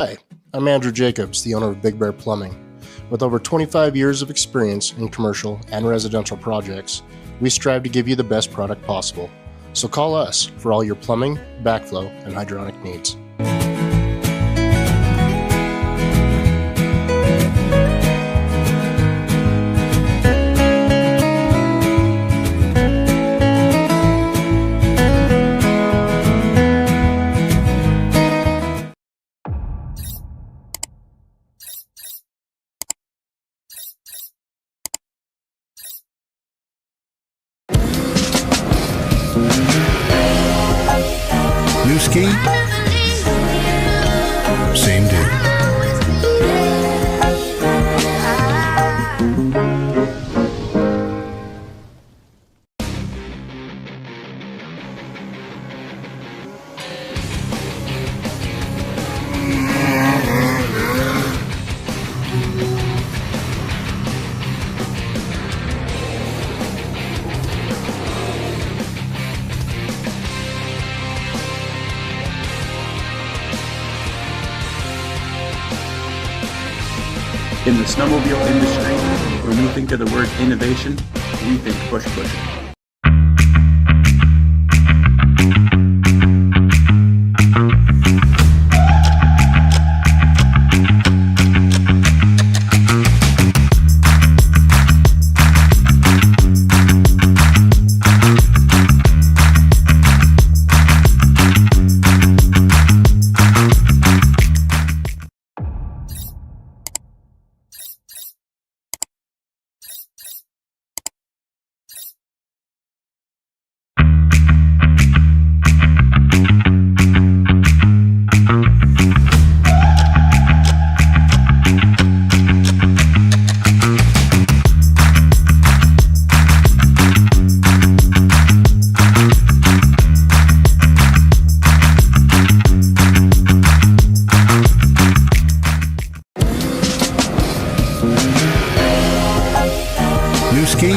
Hi, I'm Andrew Jacobs, the owner of Big Bear Plumbing. With over 25 years of experience in commercial and residential projects, we strive to give you the best product possible. So call us for all your plumbing, backflow, and hydronic needs. New ski? Same dude. In the snowmobile industry, when we think of the word innovation, we think push. New ski?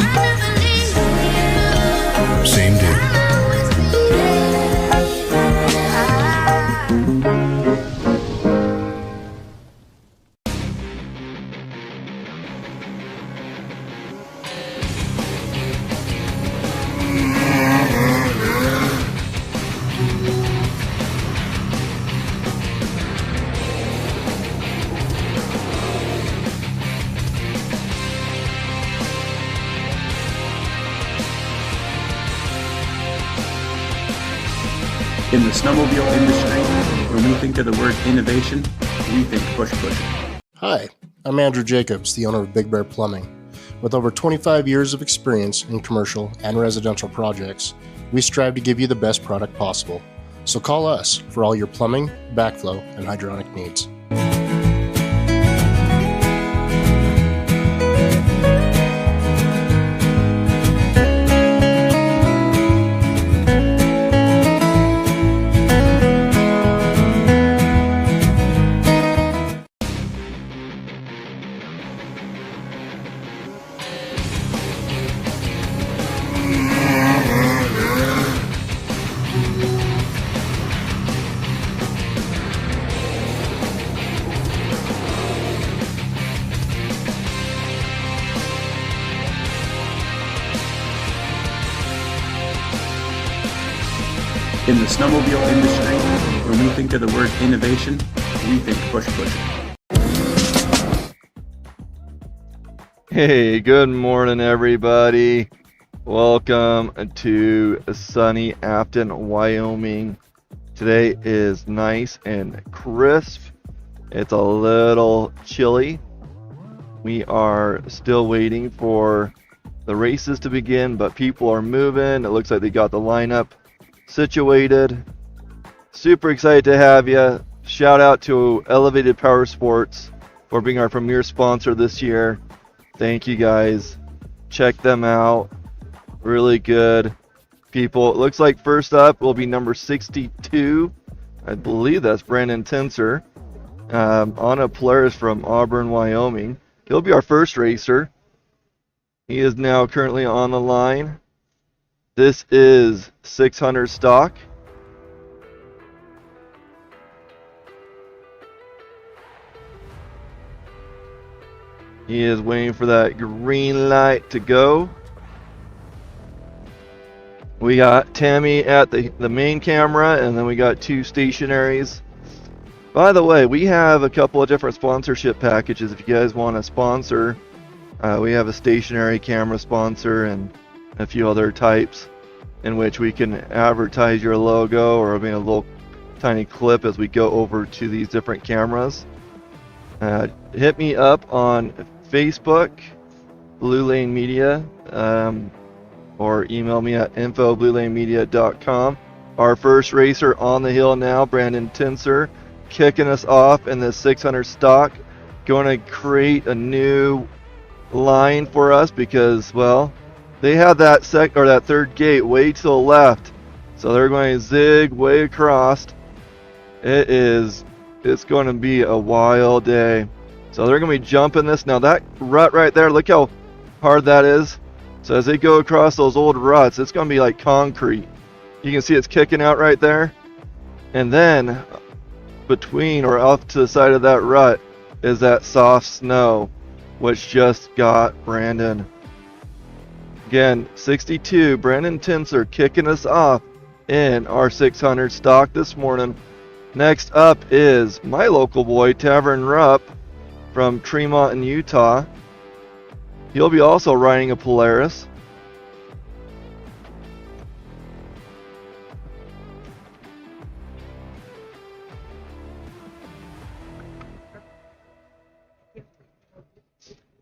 Same dude. In the snowmobile industry, when we think of the word innovation, we think push. Hi, I'm Andrew Jacobs, the owner of Big Bear Plumbing. With over 25 years of experience in commercial and residential projects, we strive to give you the best product possible. So call us for all your plumbing, backflow, and hydronic needs. In the snowmobile industry, when we think of the word innovation, we think push. Hey, good morning, everybody. Welcome to sunny Afton, Wyoming. Today is nice and crisp. It's a little chilly. We are still waiting for the races to begin, but people are moving. It looks like they got the lineup situated. Super excited to have you. Shout out to Elevated Powersports for being our premier sponsor this year. Thank you guys. Check them out. Really good people. It looks like first up will be number 62. I believe that's Brandon Tenser. Anna Polaris from Auburn, Wyoming. He'll be our first racer. He is now currently on the line. This is 600 stock. He is waiting for that green light to go. We got Tammy at the main camera, and then we got 2 stationaries. By the way, we have a couple of different sponsorship packages. If you guys want to sponsor, we have a stationary camera sponsor and a few other types in which we can advertise your logo or maybe a little tiny clip as we go over to these different cameras. Hit me up on Facebook, Blue Lane Media, or email me at info@bluelanemedia.com. Our first racer on the hill now, Brandon Tinser, kicking us off in the 600 stock, going to create a new line for us because, well, they had that third gate way to the left, so they're going to zig way across. It's going to be a wild day. So they're going to be jumping this. Now that rut right there, look how hard that is. So as they go across those old ruts, it's going to be like concrete. You can see it's kicking out right there. And then between or off to the side of that rut is that soft snow, which just got Brandon. Again, 62, Brandon Tinser kicking us off in our 600 stock this morning. Next up is my local boy, Tavern Rupp from Tremont in Utah. He'll be also riding a Polaris.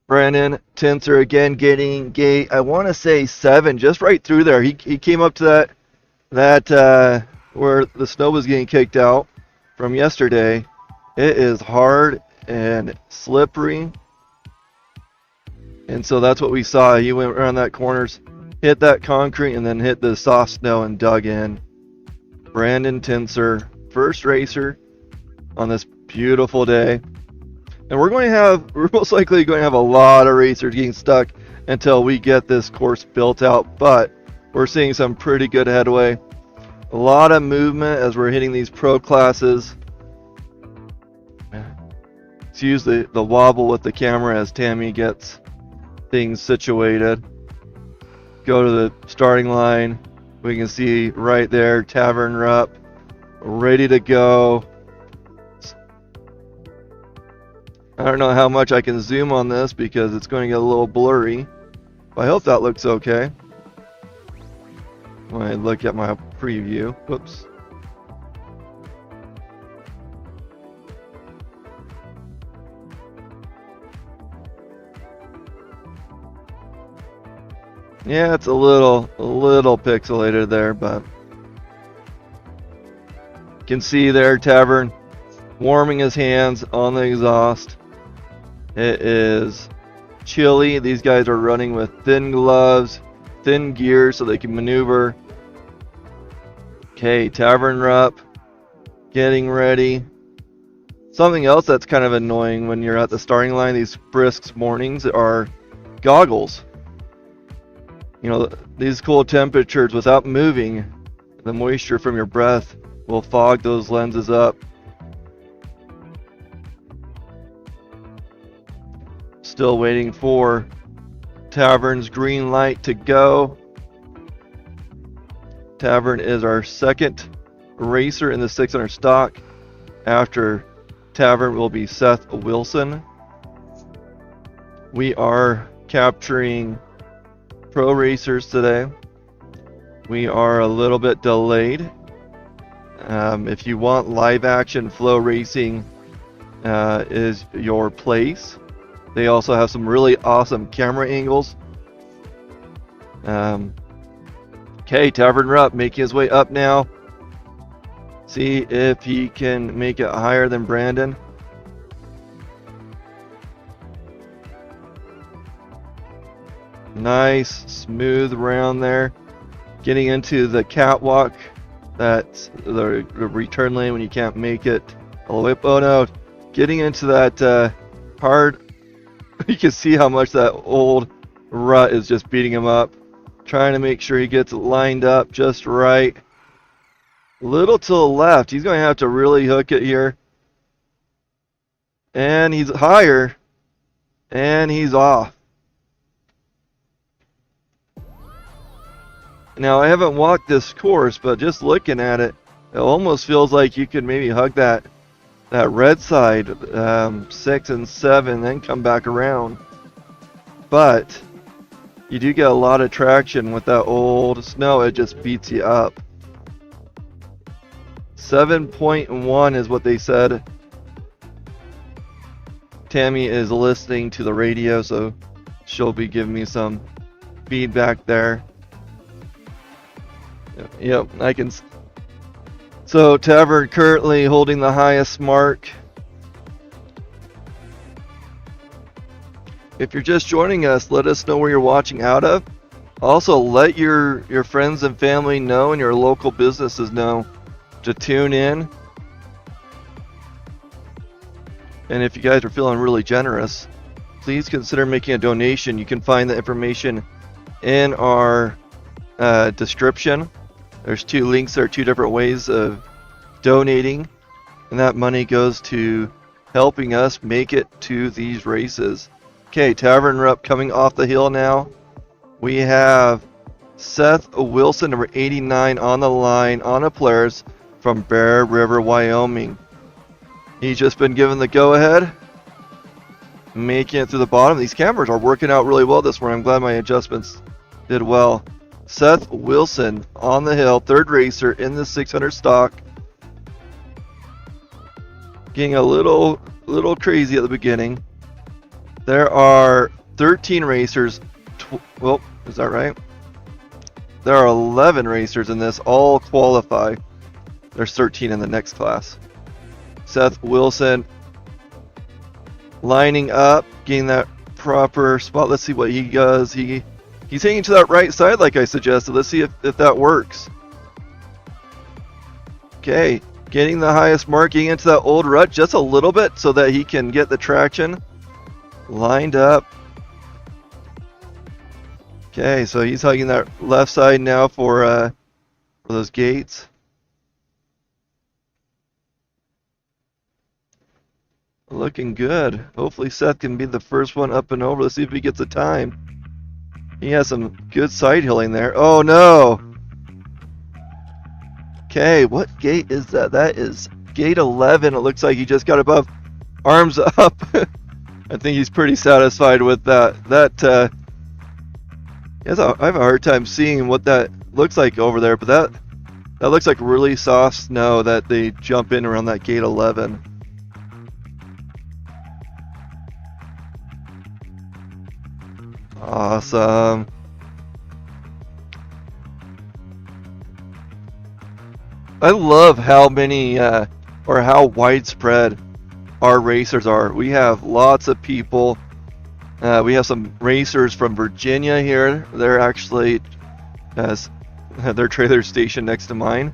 Brandon Tinser again getting gate, I want to say 7, just right through there. He came up to that where the snow was getting kicked out from yesterday. It is hard and slippery, and so that's what we saw. He went around that corners, hit that concrete, and then hit the soft snow and dug in. Brandon Tinser, first racer on this beautiful day. And we're most likely going to have a lot of racers getting stuck until we get this course built out, but we're seeing some pretty good headway. A lot of movement as we're hitting these pro classes. Excuse the wobble with the camera as Tammy gets things situated. Go to the starting line. We can see right there Tavern Rupp ready to go. I don't know how much I can zoom on this because it's going to get a little blurry. But I hope that looks okay. When I look at my preview. Whoops. Yeah, it's a little pixelated there, but you can see there Tavern warming his hands on the exhaust. It is chilly. These guys are running with thin gloves, thin gear so they can maneuver. Okay, Tavern Rupp getting ready. Something else that's kind of annoying when you're at the starting line these brisk mornings are goggles. You know, these cool temperatures, without moving, the moisture from your breath will fog those lenses up. Still waiting for Tavern's green light to go. Tavern is our second racer in the 600 stock. After Tavern will be Seth Wilson. We are capturing pro racers today. We are a little bit delayed. If you want live action, Flow Racing is your place. They also have some really awesome camera angles. Okay, Tavern Rupp making his way up now. See if he can make it higher than Brandon. Nice, smooth round there. Getting into the catwalk. That's the return lane when you can't make it all the way up. Oh no, getting into that hard. You can see how much that old rut is just beating him up. Trying to make sure he gets lined up just right. Little to the left. He's going to have to really hook it here. And he's higher. And he's off. Now, I haven't walked this course, but just looking at it, it almost feels like you could maybe hug that red side 6 and 7, then come back around. But you do get a lot of traction with that old snow. It just beats you up. 7.1 is what they said. Tammy is listening to the radio, so she'll be giving me some feedback there. Yep, I can. So Tavern currently holding the highest mark. If you're just joining us, let us know where you're watching out of. Also, let your friends and family know, and your local businesses know to tune in. And if you guys are feeling really generous, please consider making a donation. You can find the information in our description. There's 2 links. There are 2 different ways of donating, and that money goes to helping us make it to these races. Okay, Tavern Rep coming off the hill now. We have Seth Wilson, number 89, on the line on a Polaris from Bear River, Wyoming. He's just been given the go-ahead, making it through the bottom. These cameras are working out really well this morning. I'm glad my adjustments did well. Seth Wilson on the hill, 3rd racer in the 600 stock. Getting a little crazy at the beginning. There are 13 racers. Well, is that right? There are 11 racers in this, all qualify. There's 13 in the next class. Seth Wilson lining up, getting that proper spot. Let's see what he does. He's hanging to that right side like I suggested. Let's see if that works. Okay, getting the highest mark, getting into that old rut just a little bit so that he can get the traction. Lined up. Okay, so he's hugging that left side now for those gates. Looking good. Hopefully Seth can be the first one up and over. Let's see if he gets a time. He has some good side hilling there. Oh no! Okay, what gate is that? That is gate 11. It looks like he just got above. Arms up. I think he's pretty satisfied with that. I have a hard time seeing what that looks like over there, but that looks like really soft snow that they jump in around that gate 11. Awesome. I love how many or how widespread our racers are. We have lots of people. We have some racers from Virginia here. They're actually their trailer station next to mine.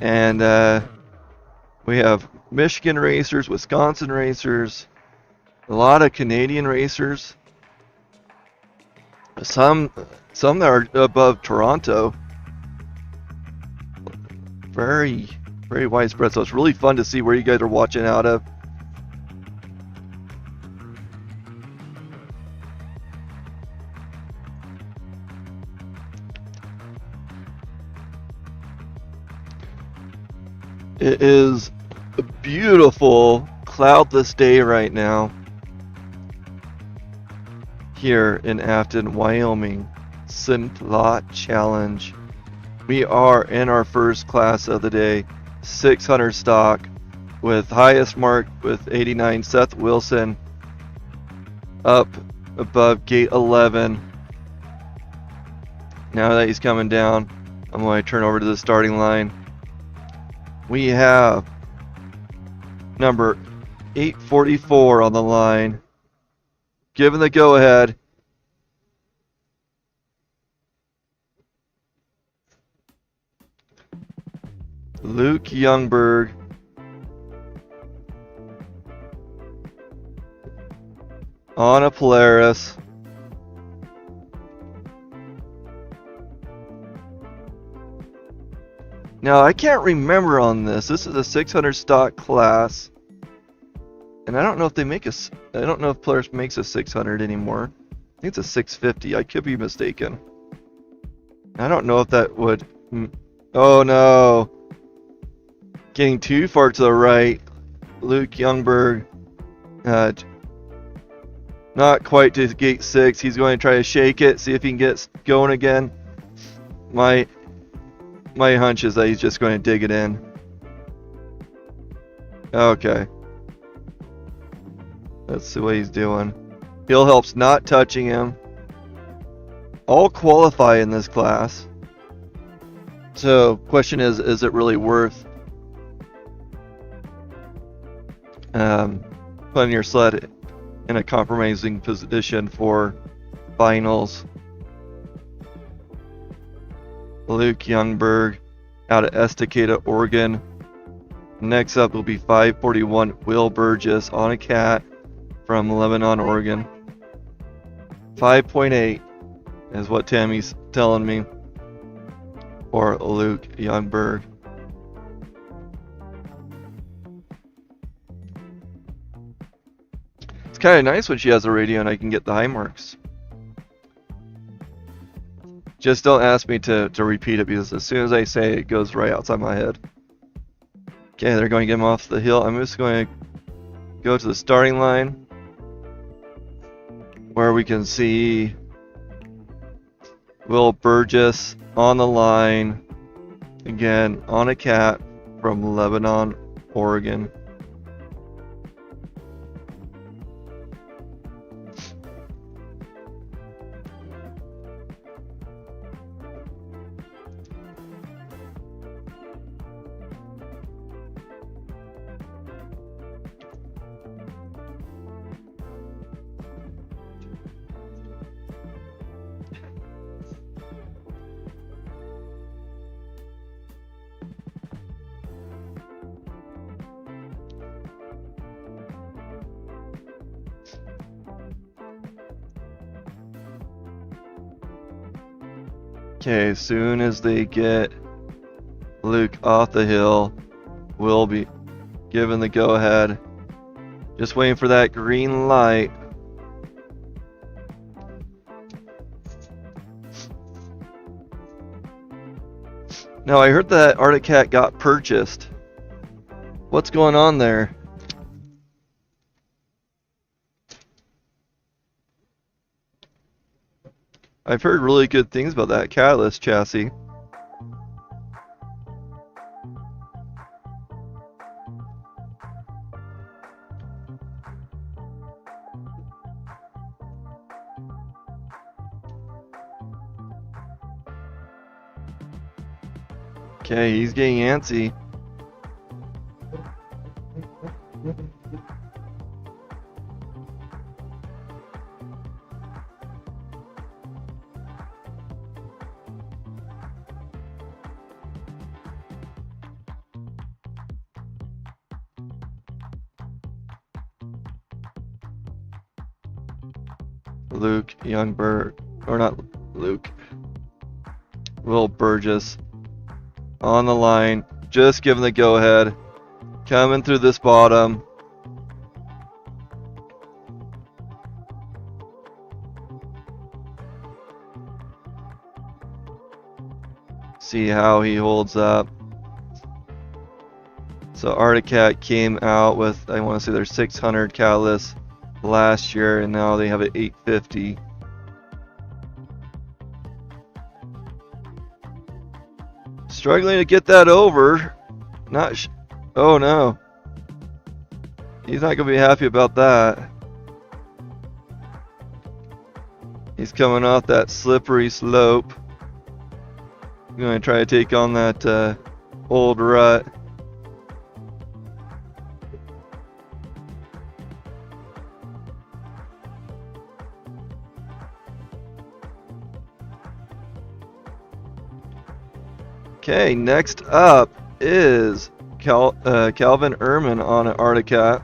And we have Michigan racers, Wisconsin racers, a lot of Canadian racers. Some that are above Toronto. Very, very widespread. So it's really fun to see where you guys are watching out of. It is a beautiful cloudless day right now here in Afton, Wyoming. Simplot Challenge. We are in our first class of the day, 600 stock, with highest mark with 89, Seth Wilson, up above gate 11. Now that he's coming down, I'm going to turn over to the starting line. We have number 844 on the line, given the go-ahead. Luke Youngberg. On a Polaris. Now, I can't remember on this. This is a 600 stock class. And I don't know if they make I don't know if Polaris makes a 600 anymore. I think it's a 650. I could be mistaken. I don't know if that would... Oh no! Getting too far to the right. Luke Youngberg. Not quite to gate 6. He's going to try to shake it, see if he can get going again. My hunch is that he's just going to dig it in. Okay. That's the way he's doing. Hill helps not touching him. All qualify in this class. So, question is it really worth putting your sled in a compromising position for finals? Luke Youngberg out of Estacada, Oregon. Next up will be 541 Will Burgess on a cat from Lebanon, Oregon. 5.8 is what Tammy's telling me for Luke Youngberg. It's kind of nice when she has a radio and I can get the high marks. Just don't ask me to repeat it, because as soon as I say it, it goes right outside my head. Okay, they're going to get him off the hill. I'm just going to go to the starting line where we can see Will Burgess on the line. Again, on a cat from Lebanon, Oregon. Okay, as soon as they get Luke off the hill, we'll be given the go-ahead. Just waiting for that green light. Now, I heard that Arctic Cat got purchased. What's going on there? I've heard really good things about that Catalyst chassis. Okay, he's getting antsy. Luke Youngberg, or not Luke, Will Burgess on the line, just giving the go-ahead, coming through this bottom. See how he holds up. So Arctic Cat came out with, I want to say, their 600 Catalyst last year, and now they have an 850. Struggling to get that over. Oh no. He's not going to be happy about that. He's coming off that slippery slope. Going to try to take on that old rut. Okay, next up is Calvin Ehrman on an Arctic Cat.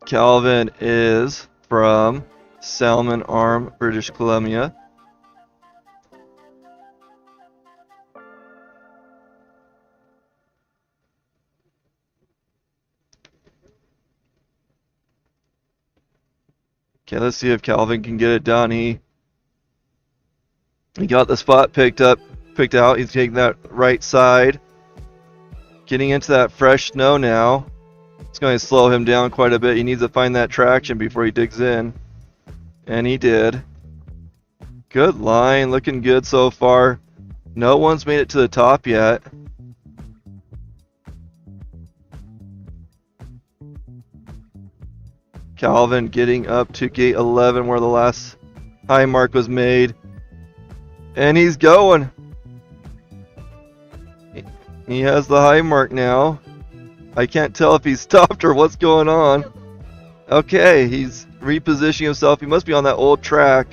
Calvin is from Salmon Arm, British Columbia. Okay, let's see if Calvin can get it done. He got the spot picked out. He's taking that right side. Getting into that fresh snow now. It's going to slow him down quite a bit. He needs to find that traction before he digs in. And he did. Good line. Looking good so far. No one's made it to the top yet. Calvin getting up to gate 11 where the last high mark was made. And he's going. He has the high mark now. I can't tell if he's stopped or what's going on. Okay, he's repositioning himself. He must be on that old track.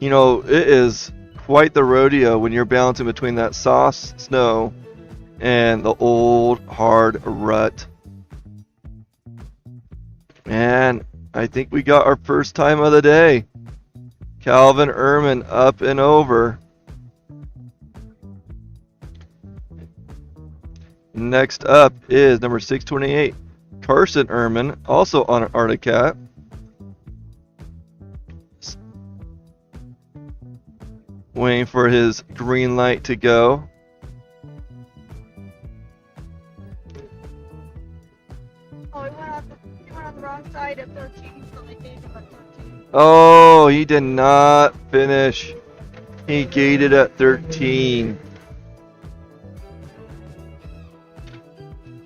You know, it is quite the rodeo when you're balancing between that soft snow and the old hard rut. And I think we got our first time of the day. Calvin Ehrman up and over. Next up is number 628, Carson Ehrman, also on an Arctic Cat. Waiting for his green light to go. Oh, he went on the wrong side at 13, so they gave him a 13. Oh, he did not finish. He gated at 13.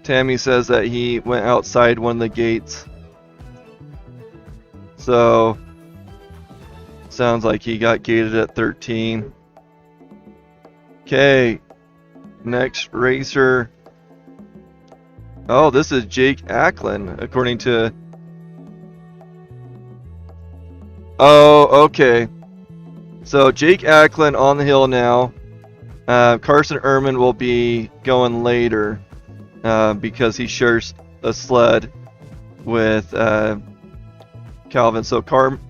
Tammy says that he went outside one of the gates. So, sounds like he got gated at 13. Okay, next racer. Oh, this is Jake Acklin, according to... Oh, okay. So, Jake Acklin on the hill now. Carson Ehrman will be going later. Because he shares a sled with Calvin. So Carson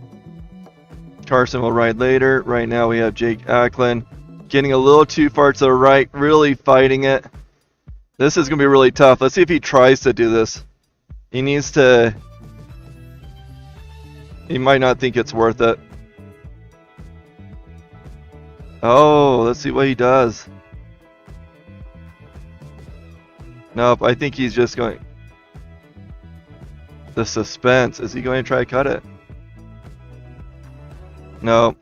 will ride later. Right now we have Jake Acklin getting a little too far to the right, really fighting it. This is going to be really tough. Let's see if he tries to do this. He needs to... He might not think it's worth it. Oh, let's see what he does. Nope, I think he's just going... The suspense. Is he going to try to cut it? No.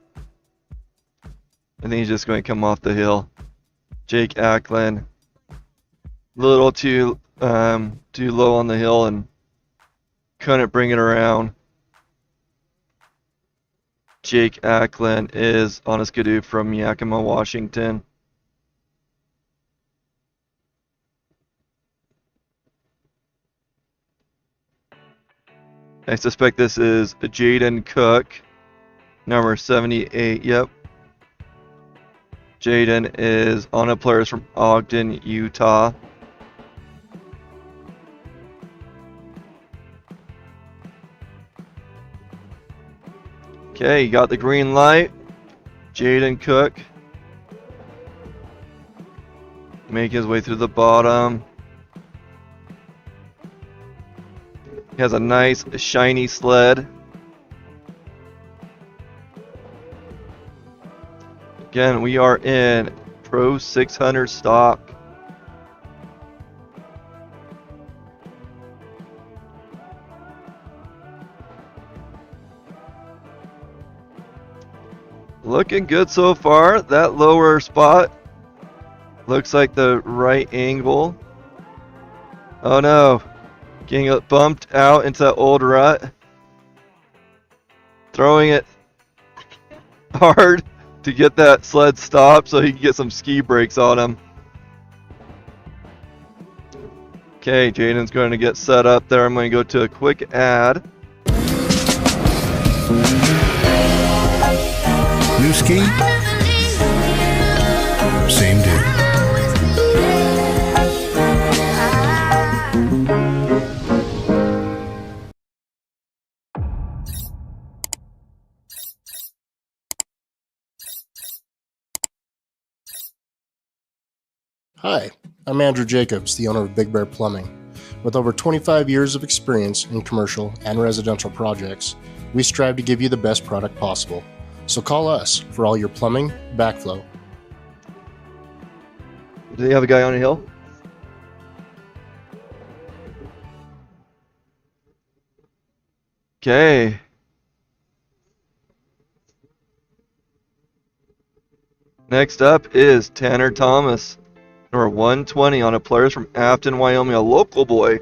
I think he's just going to come off the hill. Jake Acklin. A little too low on the hill and couldn't bring it around. Jake Acklin is on a skidoo from Yakima, Washington. I suspect this is Jaden Cook, number 78. Yep. Jaden is on a players from Ogden, Utah. Okay, he got the green light. Jaden Cook. Make his way through the bottom. He has a nice shiny sled. Again, we are in Pro 600 stock. Looking good so far. That lower spot looks like the right angle. Oh no. Getting bumped out into that old rut. Throwing it hard to get that sled stopped so he can get some ski brakes on him. Okay, Jaden's going to get set up there. I'm going to go to a quick ad. New ski? Same dude. Hi, I'm Andrew Jacobs, the owner of Big Bear Plumbing. With over 25 years of experience in commercial and residential projects, we strive to give you the best product possible. So call us for all your plumbing, backflow. Do they have a guy on a hill? Okay. Next up is Tanner Thomas, number 120 on a Polaris from Afton, Wyoming, a local boy.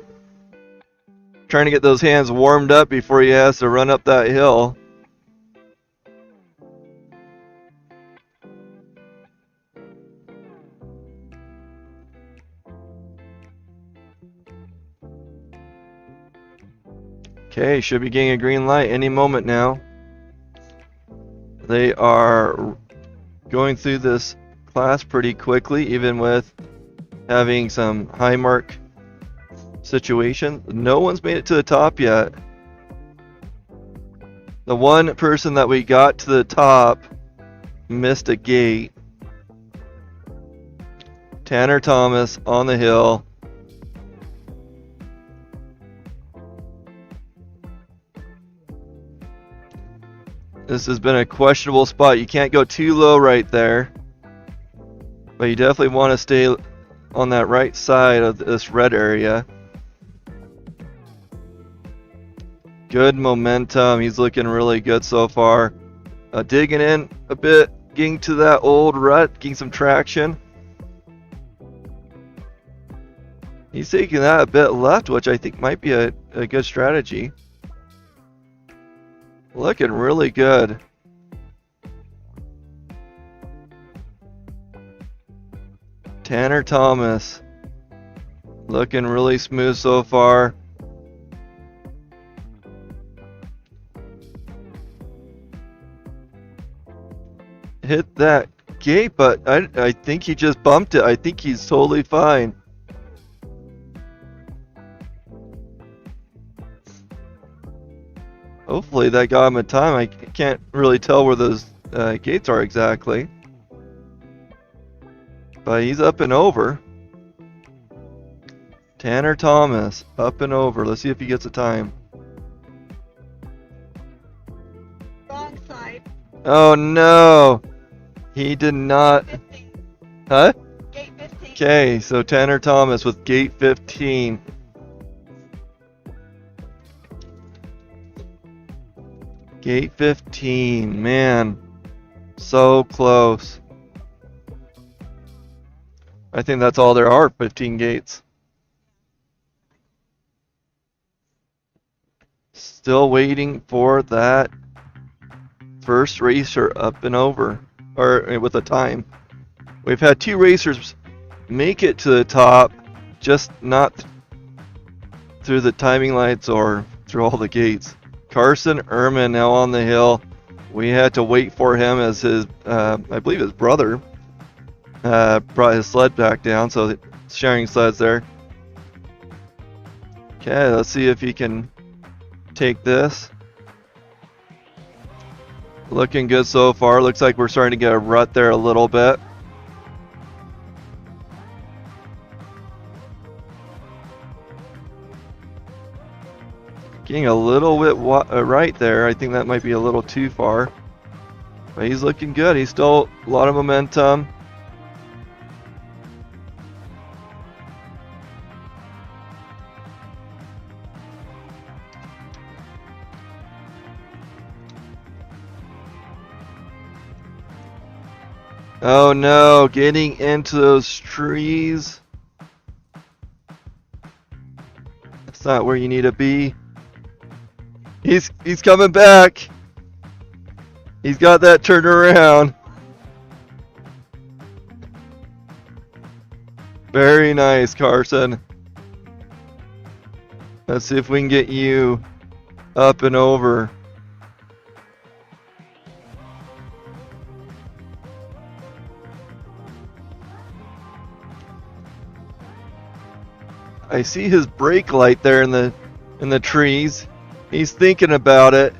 Trying to get those hands warmed up before he has to run up that hill. Okay, should be getting a green light any moment now. They are going through this class pretty quickly, even with having some high mark situation. No one's made it to the top yet. The one person that we got to the top missed a gate. Tanner Thomas on the hill. This has been a questionable spot. You can't go too low right there, but you definitely want to stay on that right side of this red area. Good momentum. He's looking really good so far. Digging in a bit, getting to that old rut, getting some traction. He's taking that a bit left, which I think might be a good strategy. Looking really good. Tanner Thomas. Looking really smooth so far. Hit that gate, but I think he just bumped it. I think he's totally fine. Hopefully that got him a time. I can't really tell where those gates are exactly. But he's up and over. Tanner Thomas, up and over. Let's see if he gets a time. Wrong side. Oh no! He did not. 15. Huh? Gate 15. Okay, so Tanner Thomas with gate 15. Gate 15, man, so close. I think that's all there are, 15 gates. Still waiting for that first racer up and over, or with a time. We've had 2 racers make it to the top, just not through the timing lights or through all the gates. Carson Ehrman now on the hill. We had to wait for him as his, I believe his brother brought his sled back down, so sharing sleds there. Okay, let's see if he can take this. Looking good so far. Looks like we're starting to get a rut there a little bit. Getting a little bit right there. I think that might be a little too far. But he's looking good. He's still a lot of momentum. Oh no, getting into those trees. That's not where you need to be. He's coming back. He's got that turned around. Very nice, Carson. Let's see if we can get you up and over. I see his brake light there in the trees. He's thinking about it.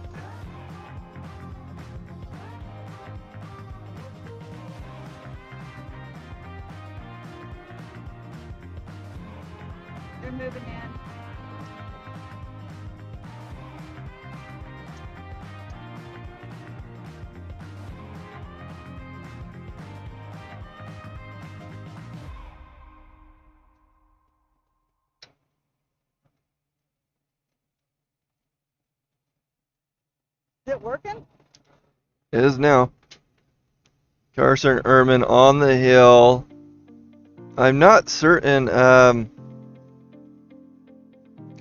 They're moving in. it working? It is now. Carson Ehrman on the hill. I'm not certain.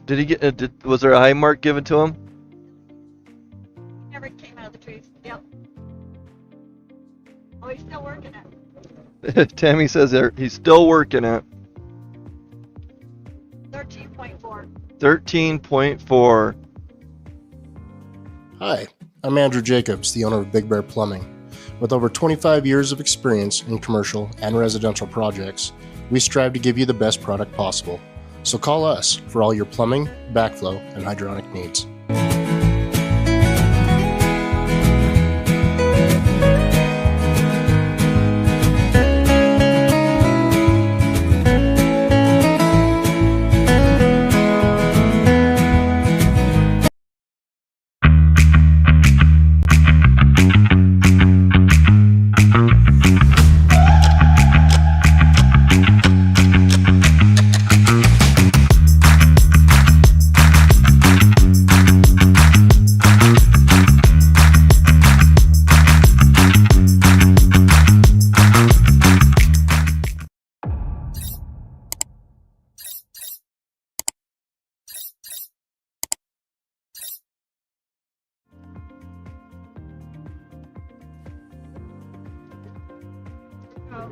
Did he get? Was there a high mark given to him? Never came out of the trees. Yep. Oh, he's still working it. Tammy says he's still working it. 13.4. 13.4. Hi, I'm Andrew Jacobs, the owner of Big Bear Plumbing. With over 25 years of experience in commercial and residential projects, we strive to give you the best product possible. So call us for all your plumbing, backflow, and hydronic needs.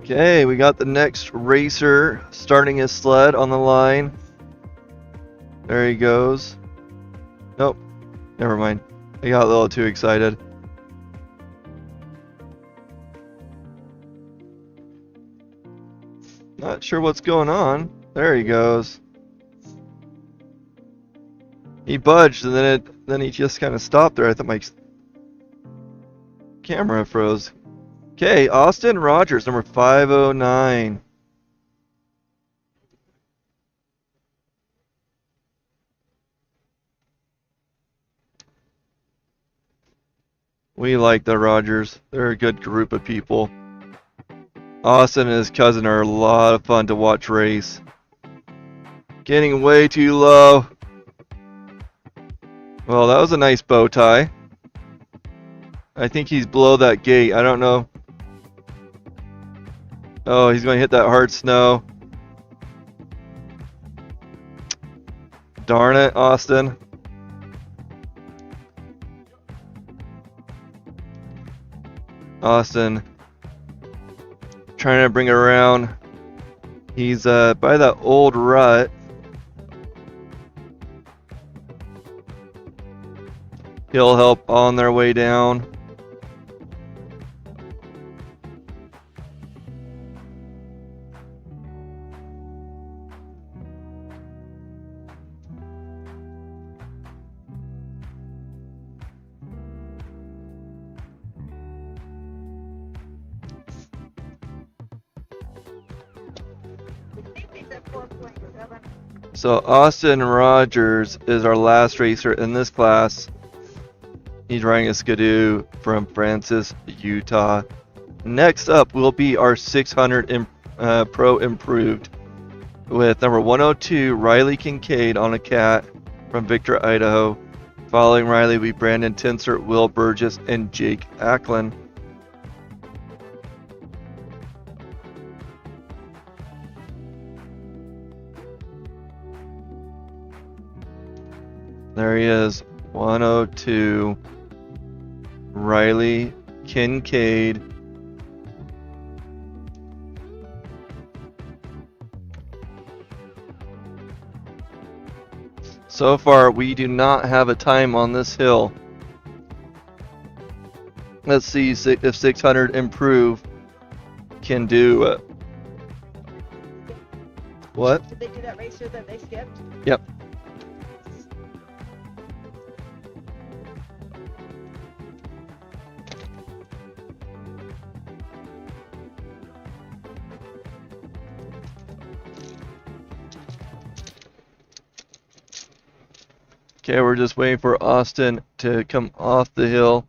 Okay, we got the next racer starting his sled on the line. There he goes. Nope, never mind. I got a little too excited. Not sure what's going on. There he goes. He budged and then he just kind of stopped there. I thought my camera froze. Okay, Austin Rogers, number 509. We like the Rogers. They're a good group of people. Austin and his cousin are a lot of fun to watch race. Getting way too low. Well, that was a nice bow tie. I think he's below that gate. I don't know. Oh, he's going to hit that hard snow. Darn it, Austin. Austin trying to bring it around. He's by that old rut. He'll help on their way down. So Austin Rogers is our last racer in this class. He's riding a Skidoo from Francis, Utah. Next up will be our 600 Pro Improved with number 102 Riley Kincaid on a Cat from Victor, Idaho. Following Riley will be Brandon Tinsert, Will Burgess, and Jake Acklin. There he is, 102, Riley Kincaid. So far, we do not have a time on this hill. Let's see if 600 Improve can do what? Did they do that racer that they skipped? Yep. Okay, we're just waiting for Austin to come off the hill.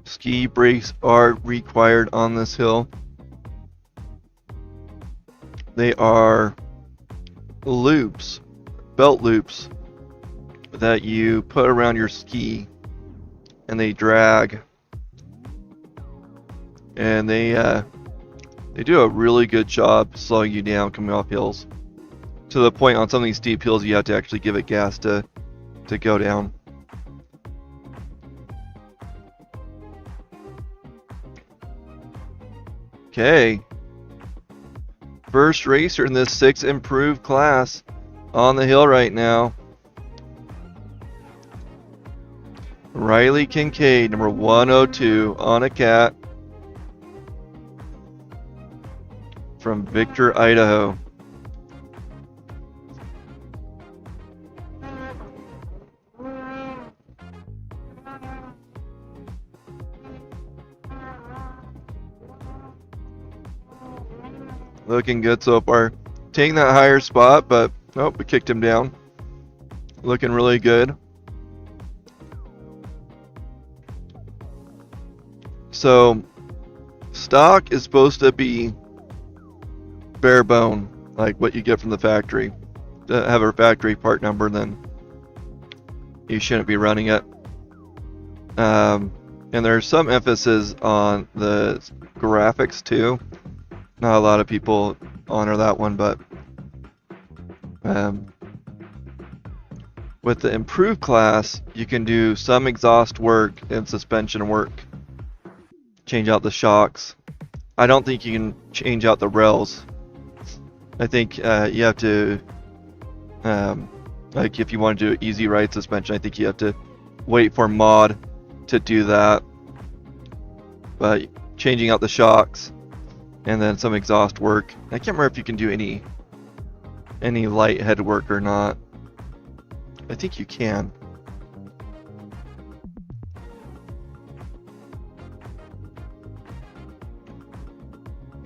Ski brakes are required on this hill. They are loops, belt loops, that you put around your ski, and they drag. And they do a really good job slowing you down coming off hills. To the point on some of these steep hills you have to actually give it gas to go down. Okay. First racer in this 6 improved class on the hill right now. Riley Kincaid, number 102 on a cat. From Victor, Idaho. Looking good so far. Taking that higher spot, but nope, we kicked him down. Looking really good. So, stock is supposed to be bare bone, like what you get from the factory. To have a factory part number, then you shouldn't be running it. And there's some emphasis on the graphics too. Not a lot of people honor that one, but with the improved class, you can do some exhaust work and suspension work. Change out the shocks. I don't think you can change out the rails. I think you have to, like if you want to do easy ride suspension, I think you have to wait for mod to do that. But changing out the shocks and then some exhaust work. I can't remember if you can do any light head work or not. I think you can.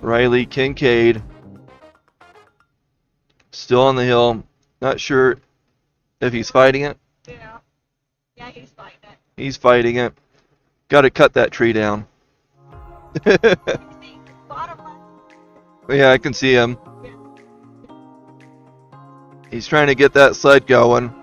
Riley Kincaid, still on the hill. Not sure if he's fighting it. Yeah. Yeah, he's fighting it. He's fighting it. Got to cut that tree down. Bottom left. Yeah, I can see him. He's trying to get that sled going.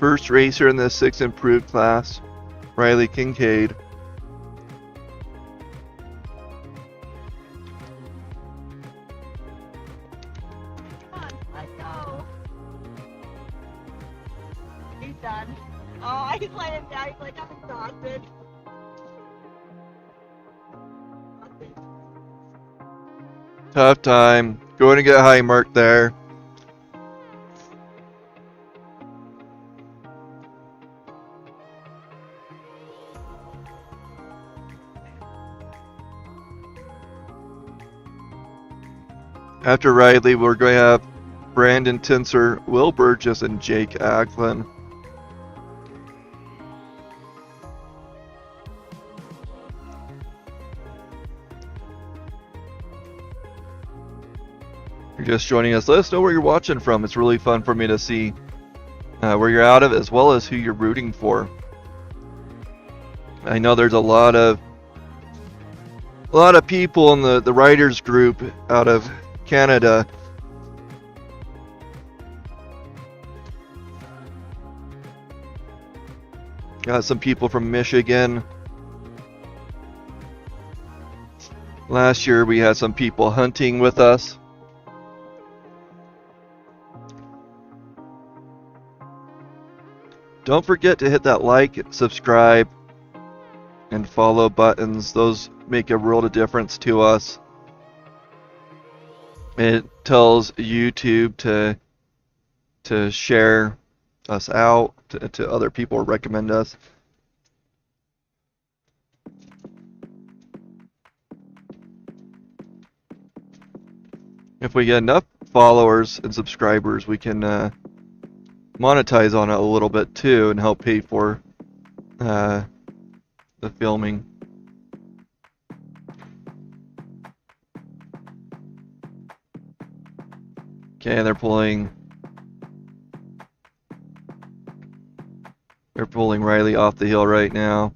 First racer in the 6 improved class, Riley Kincaid. Come on, let's go. He's done. Oh, he's laying down. He's like, I'm exhausted. Tough time. Going to get high mark there. After Riley, we're going to have Brandon Tinser, Will Burgess, and Jake Acklin. You're just joining us. Let us know where you're watching from. It's really fun for me to see where you're out of, as well as who you're rooting for. I know there's a lot of people in the writers group out of Canada. Got some people from Michigan. Last year we had some people hunting with us. Don't forget to hit that like, subscribe, and follow buttons. Those make a world of difference to us. It tells YouTube to share us out to other people or recommend us. If we get enough followers and subscribers, we can monetize on it a little bit too and help pay for the filming. Okay, they're pulling Riley off the hill right now.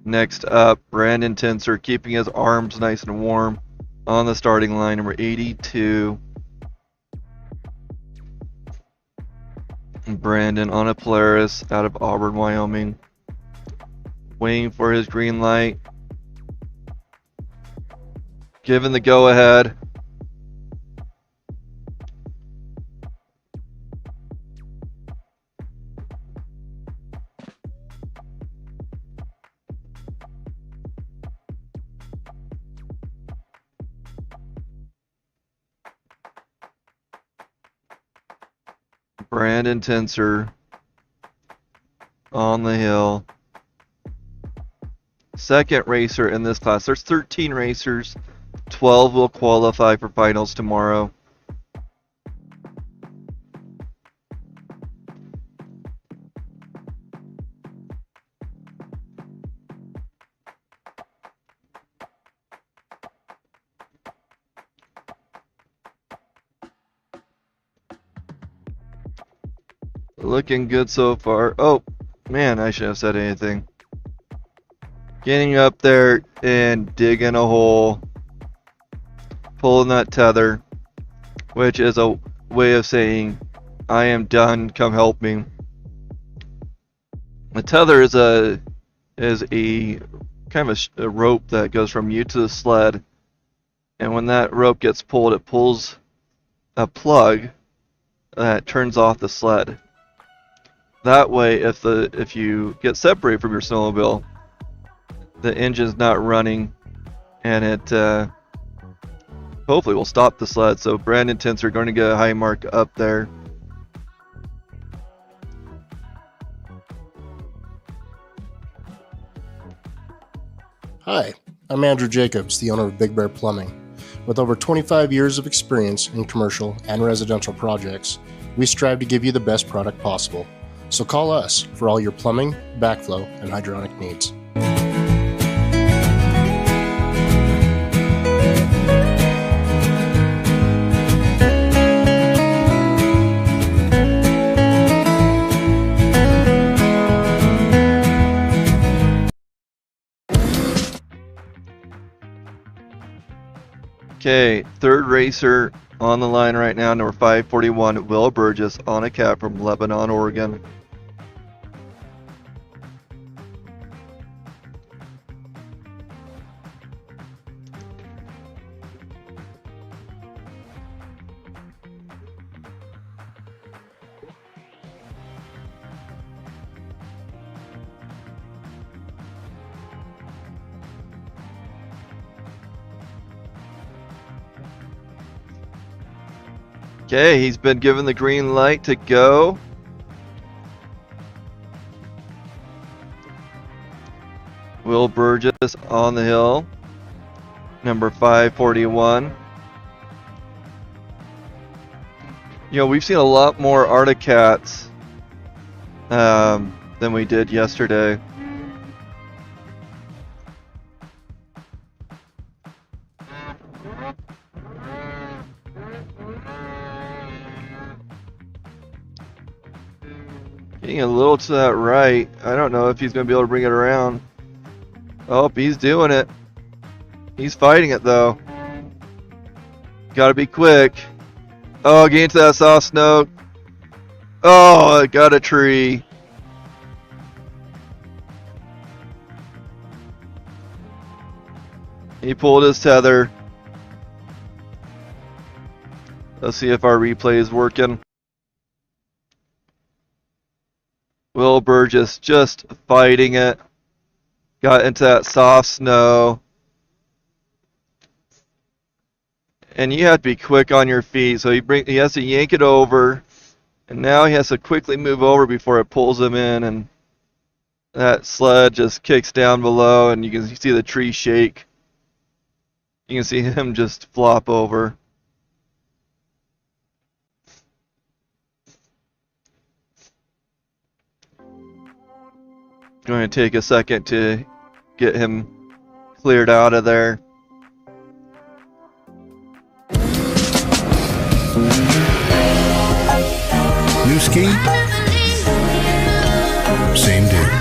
Next up, Brandon Tenser, keeping his arms nice and warm on the starting line, number 82. Brandon on a Polaris out of Auburn, Wyoming. Waiting for his green light. Given the go-ahead. Brandon Tenser on the hill. Second racer in this class. There's 13 racers. 12 will qualify for finals tomorrow. Looking good so far. Oh, man, I shouldn't have said anything. Getting up there and digging a hole. Pulling that tether. Which is a way of saying, I am done, come help me. The tether is a kind of a rope that goes from you to the sled. And when that rope gets pulled, it pulls a plug that turns off the sled. That way, if you get separated from your snowmobile, the engine's not running, and it hopefully will stop the sled. So Brandon Tenser going to get a high mark up there. Hi, I'm Andrew Jacobs, the owner of Big Bear Plumbing. With over 25 years of experience in commercial and residential projects, we strive to give you the best product possible. So call us for all your plumbing, backflow, and hydronic needs. Okay, third racer on the line right now, number 541, Will Burgess on a cab from Lebanon, Oregon. Okay, he's been given the green light to go. Will Burgess on the hill, number 541. You know, we've seen a lot more Arctic Cats than we did yesterday. Getting a little to that right. I don't know if he's going to be able to bring it around. Oh, he's doing it. He's fighting it, though. Got to be quick. Oh, getting to that soft snow. Oh, it got a tree. He pulled his tether. Let's see if our replay is working. Will Burgess just fighting it. Got into that soft snow. And you have to be quick on your feet, so he has to yank it over. And now he has to quickly move over before it pulls him in, and that sled just kicks down below, and you can see the tree shake. You can see him just flop over. Going to take a second to get him cleared out of there. New ski? Same dude.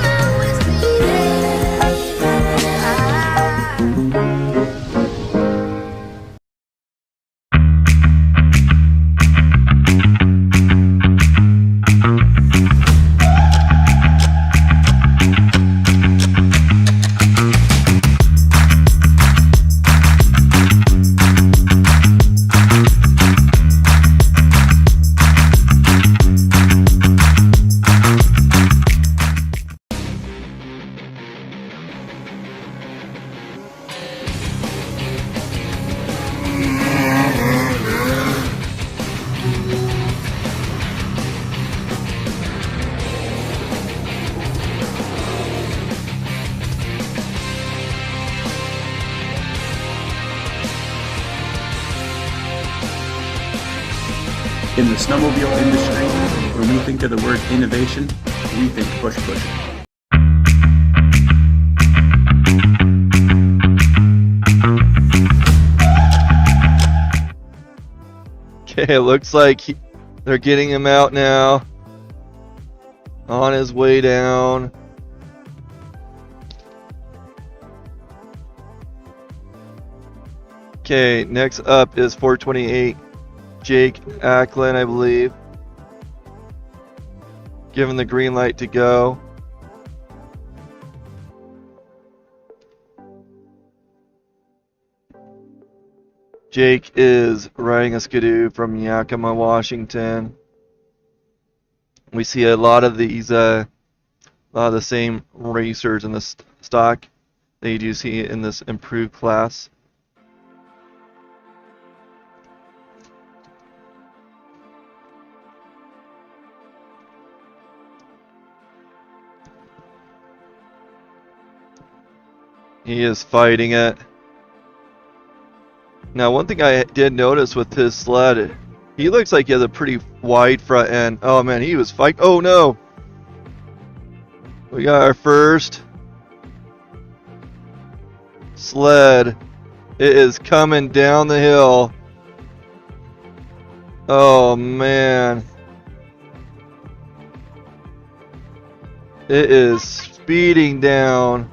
In the snowmobile industry, when we think of the word innovation, we think push push. Okay, it looks like they're getting him out now. On his way down. Okay, next up is 428 Jake Acklin, I believe. Given the green light to go. Jake is riding a skidoo from Yakima, Washington. We see a lot of these, a lot of the same racers in the stock that you do see in this improved class. He is fighting it. Now, one thing I did notice with his sled, he looks like he has a pretty wide front end. Oh man, he was fighting. Oh no! We got our first sled. It is coming down the hill. Oh man. It is speeding down.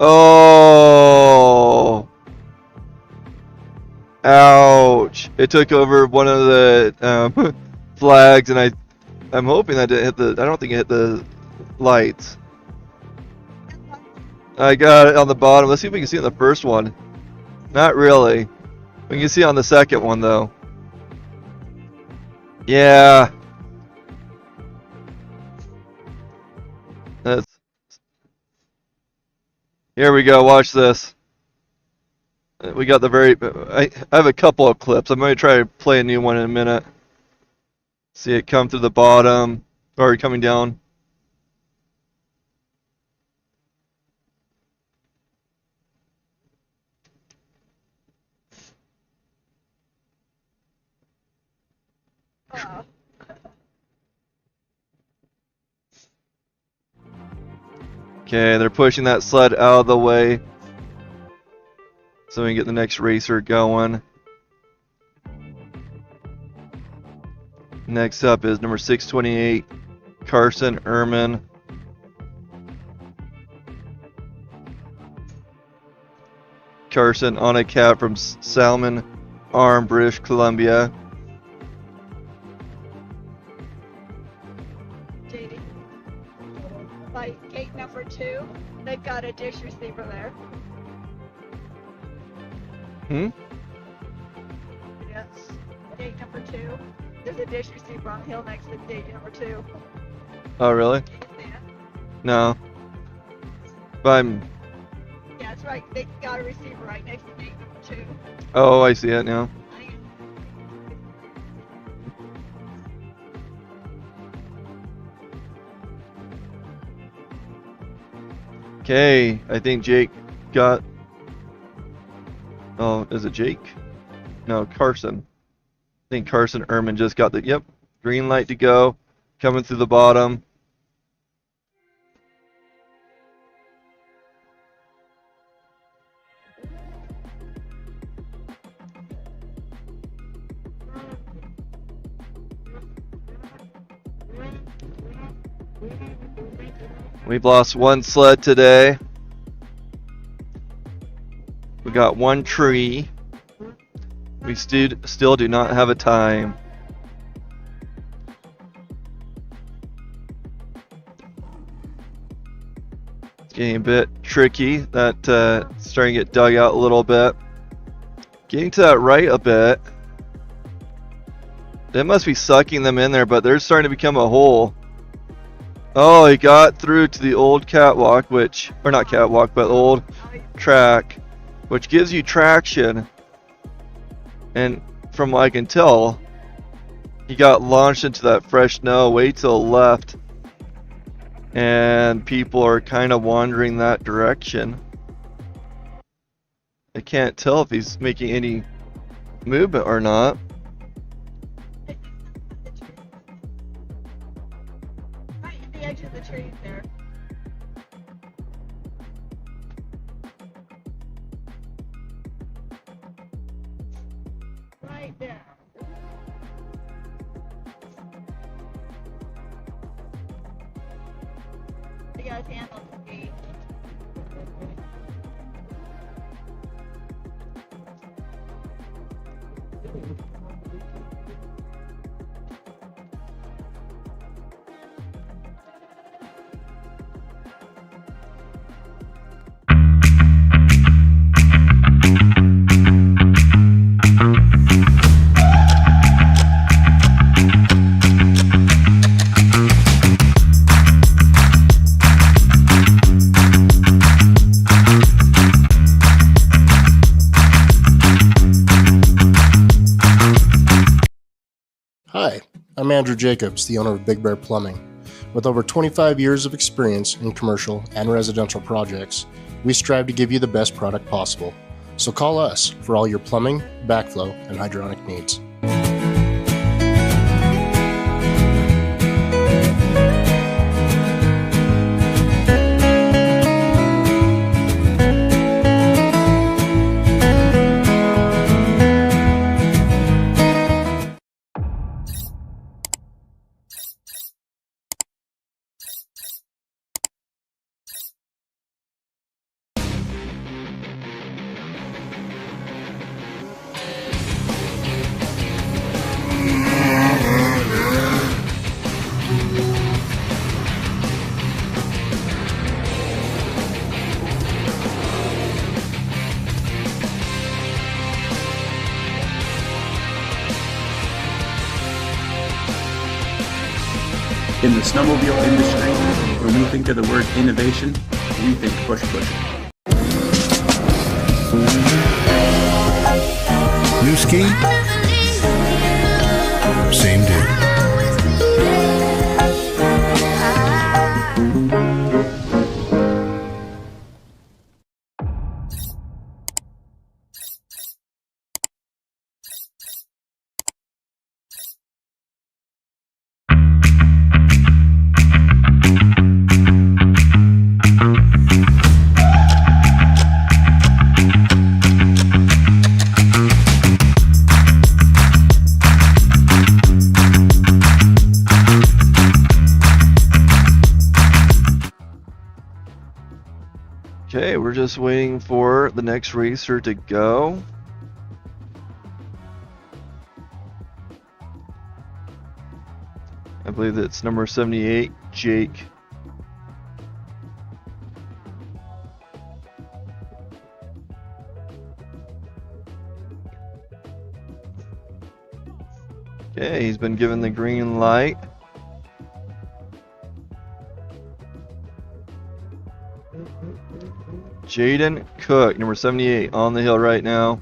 Oh, ouch! It took over one of the flags, and I'm hoping that it hit the. I don't think it hit the lights. I got it on the bottom. Let's see if we can see it on the first one. Not really. We can see it on the second one though. Yeah. That's. Here we go, watch this. We got the very, I have a couple of clips. I'm going to try to play a new one in a minute. See it come through the bottom, or coming down. Okay, they're pushing that sled out of the way so we can get the next racer going. Next up is number 628, Carson Ehrman. Carson on a cab from Salmon Arm, British Columbia. Like gate number 2, they've got a dish receiver there. Yes. Gate number 2. There's a dish receiver on the hill next to gate number 2. Oh, really? Can you see it? No. But Yeah, that's right. They got a receiver right next to me too. Oh, I see it now. Okay, I think Jake got... Oh, is it Jake? No, Carson. I think Carson Ehrman just got the... Yep, green light to go. Coming through the bottom. We've lost one sled today. We got one tree. We still do not have a time. It's getting a bit tricky. That starting to get dug out a little bit. Getting to that right a bit. It must be sucking them in there, but they're starting to become a hole. Oh, he got through to the old catwalk, or not catwalk, but old track, which gives you traction. And from what I can tell, he got launched into that fresh snow way to the left. And people are kind of wandering that direction. I can't tell if he's making any movement or not. Right at the edge of the trees there. Right there. He got his hand on the gate. Hi, I'm Andrew Jacobs, the owner of Big Bear Plumbing. With over 25 years of experience in commercial and residential projects, we strive to give you the best product possible. So call us for all your plumbing, backflow, and hydronic needs. In the snowmobile industry, when we think of the word innovation, we think push. New ski? Same dude. Okay, we're just waiting for the next racer to go. I believe that's number 78, Jake. Okay, he's been given the green light. Jaden Cook, number 78, on the hill right now.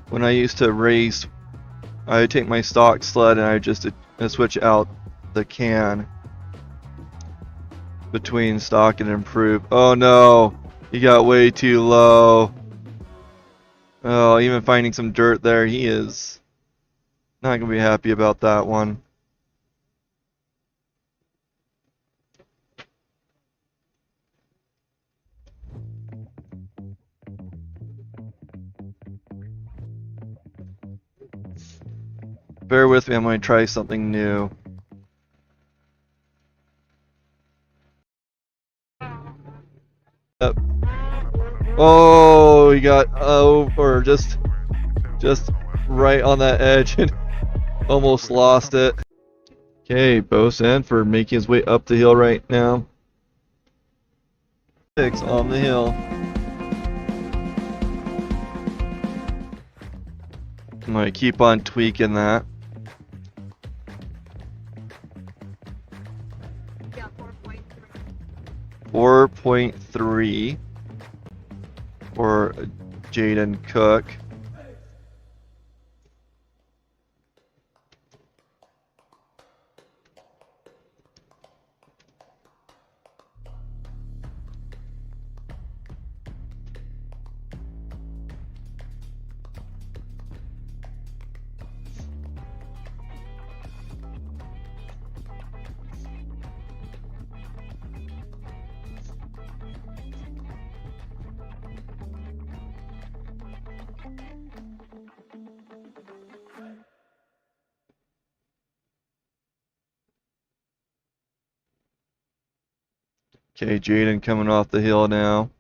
When I used to race, I would take my stock sled and I would just switch out the can between stock and improve. Oh no, he got way too low. Oh, even finding some dirt there, he is not going to be happy about that one. Bear with me, I'm going to try something new. Yep. Oh, he got over just right on that edge and almost lost it. Okay, Bosun for making his way up the hill right now. 6 on the hill. I'm going to keep on tweaking that. Yeah, 4.3. 4.3 for Jaden Cook. Okay, Jaden coming off the hill now.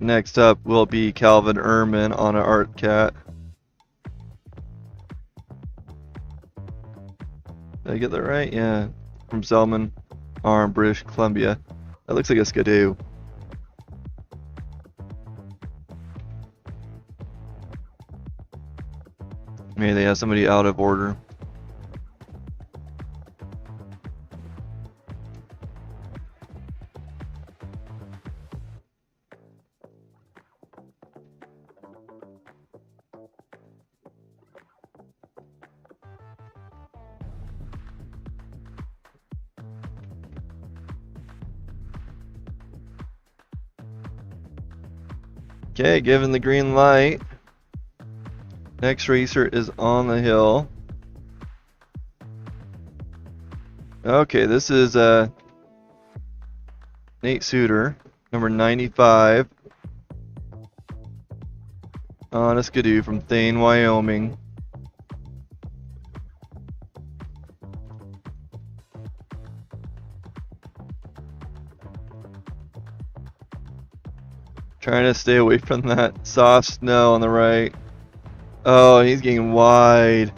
Next up will be Calvin Ehrman on an Art Cat. Did I get that right? Yeah. From Selman Arm, British Columbia. That looks like a Skidoo. Maybe they have somebody out of order. Okay, given the green light. Next racer is on the hill. Okay, this is Nate Suter, number 95. On a Skidoo from Thane, Wyoming. Trying to stay away from that soft snow on the right. Oh, he's getting wide.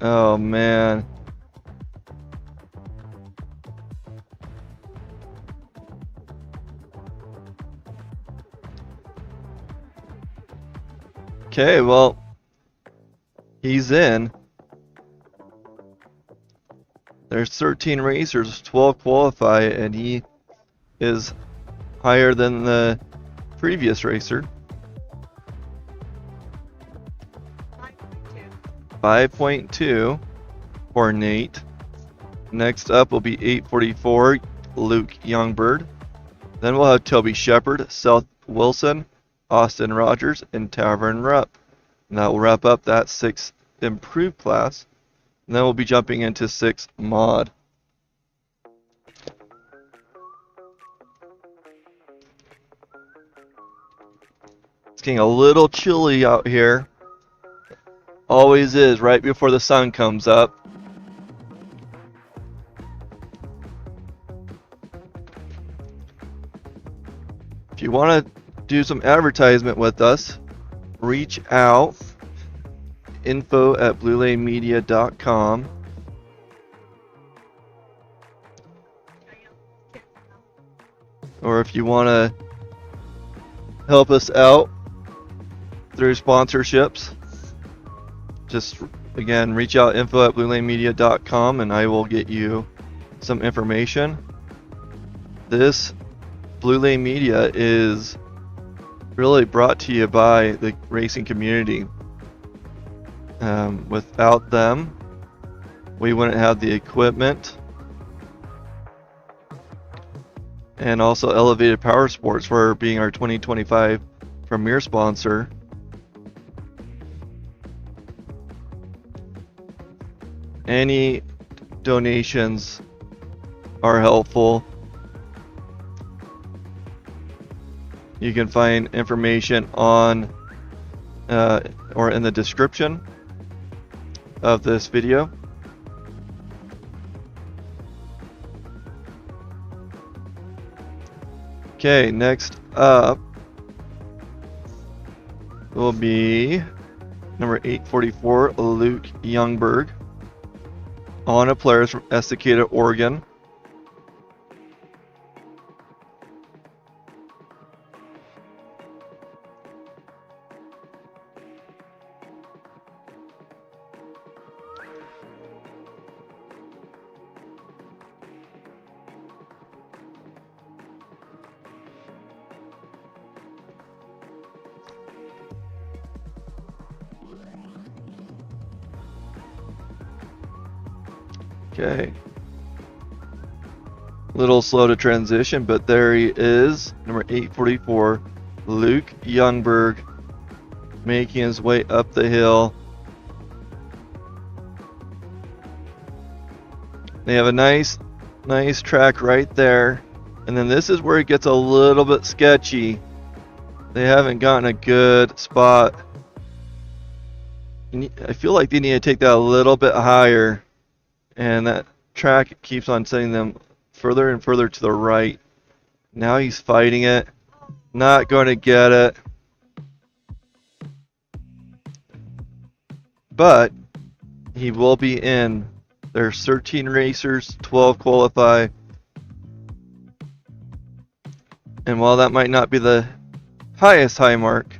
Oh, man. Okay, well, he's in. There's 13 racers, 12 qualify, and he is higher than the previous racer. 5.2 for Nate. Next up will be 844 Luke Youngbird. Then we'll have Toby Shepard, Seth Wilson, Austin Rogers, and Tavern Rupp. And that will wrap up that 6th improved class. And then we'll be jumping into 6th mod. It's getting a little chilly out here. Always is right before the sun comes up. If you want to do some advertisement with us, reach out, info@bluelanemedia.com. Or if you want to help us out through sponsorships, just again reach out info@bluelanemedia.com and I will get you some information. This Blue Lane Media is really brought to you by the racing community. Without them, we wouldn't have the equipment. And also Elevated Powersports for being our 2025 premier sponsor. Any donations are helpful. You can find information on or in the description of this video. Okay, next up will be number 844, Luke Youngberg, on a players from Estacada, Oregon. Okay. Little slow to transition, but there he is, number 844, Luke Youngberg, making his way up the hill. They have a nice track right there, and then this is where it gets a little bit sketchy. They haven't gotten a good spot. I feel like they need to take that a little bit higher. And that track keeps on sending them further and further to the right. Now he's fighting it. Not going to get it. But he will be in. There's 13 racers, 12 qualify. And while that might not be the highest high mark,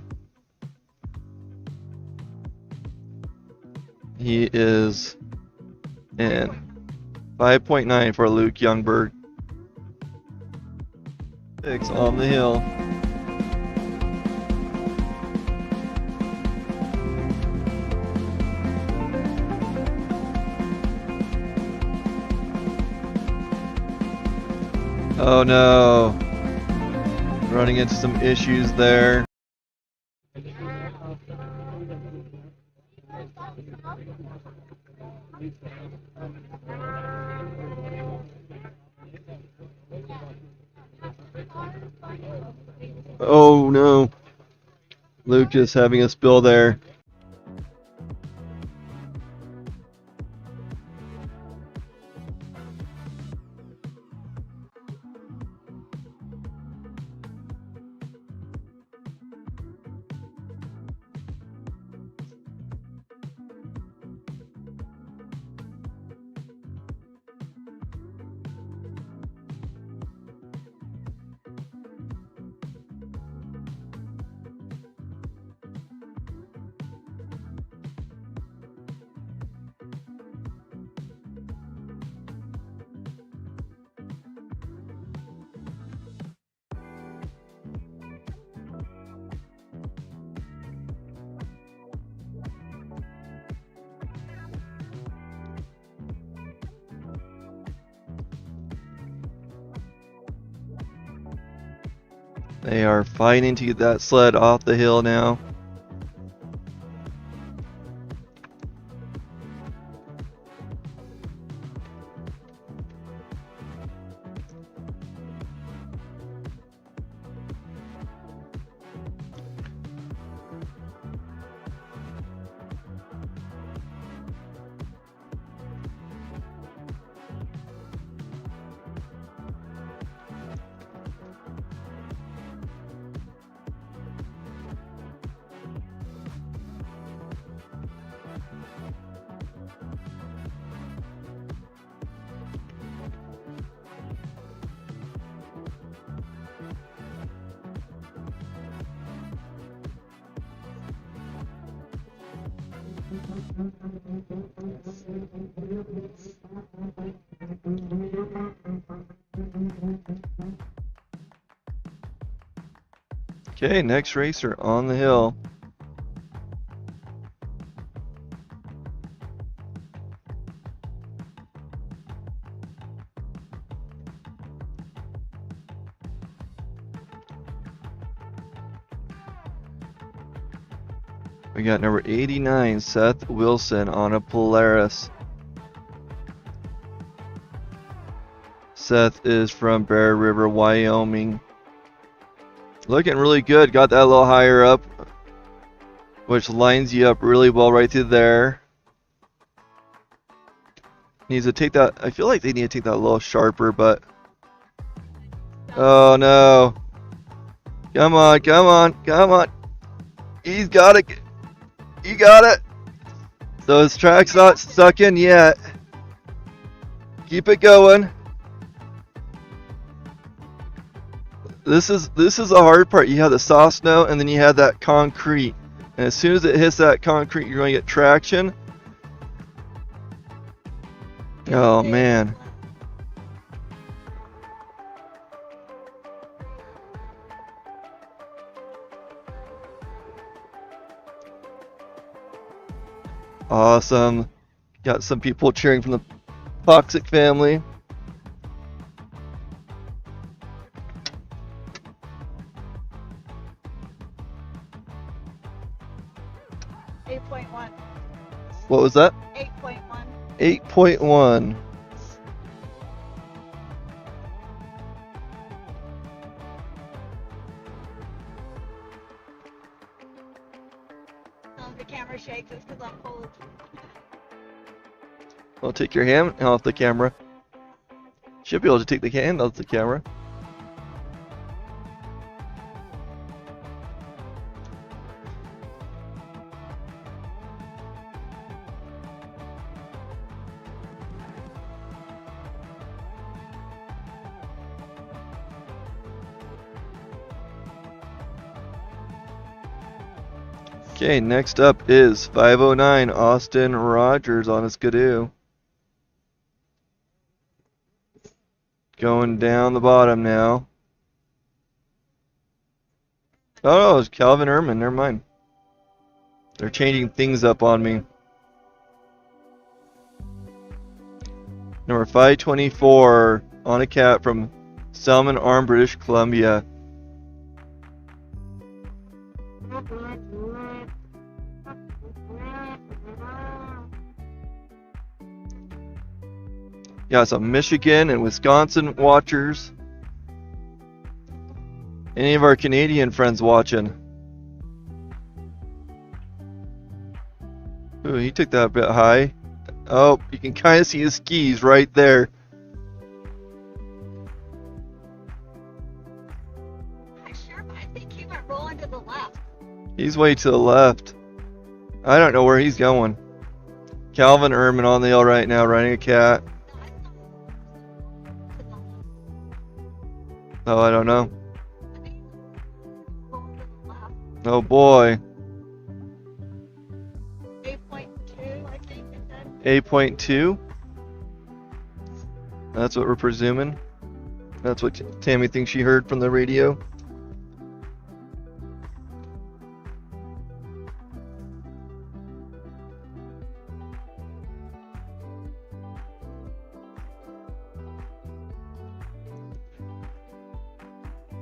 he is in 5.9 for Luke Youngberg. 6 on the hill. Oh no. Running into some issues there. Oh no. Luke is having a spill there. They are fighting to get that sled off the hill now. Okay, next racer on the hill. We got number 89, Seth Wilson on a Polaris. Seth is from Bear River, Wyoming. Looking really good. Got that a little higher up, which lines you up really well right through there. Needs to take that. I feel like they need to take that a little sharper, but. Oh no. Come on, come on, come on. He's got it. You got it. Those tracks not stuck in yet. Keep it going. This is the hard part. You have the soft snow and then you have that concrete. And as soon as it hits that concrete, you're going to get traction. Oh man. Awesome. Got some people cheering from the Toxic family. What was that? 8.1. 8.1. The camera shakes. It's because I'm cold. I'll take your hand off the camera. Should be able to take the hand off the camera. Okay, next up is 509 Austin Rogers on a Skidoo. Going down the bottom now. Oh, it's Calvin Ehrman. Never mind. They're changing things up on me. Number 524 on a cat from Salmon Arm, British Columbia. Got some Michigan and Wisconsin watchers. Any of our Canadian friends watching? Ooh, he took that a bit high. Oh, you can kind of see his skis right there. I think he went rolling to the left. He's way to the left. I don't know where he's going. Calvin Ehrman on the hill right now, riding a cat. Oh, I don't know. Oh boy. 8.2, I think it said. 8.2. That's what we're presuming. That's what Tammy thinks she heard from the radio.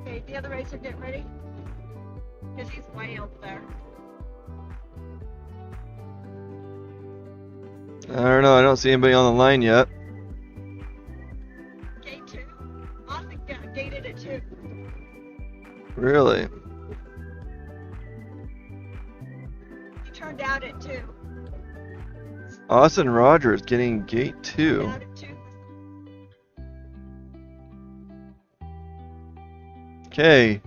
Okay, the other racer get ready. Because he's way up there. I don't know. I don't see anybody on the line yet. Gate 2. Austin got gated at 2. Really? He turned out at 2. Austin Rogers getting gate 2. Out at 2. Okay.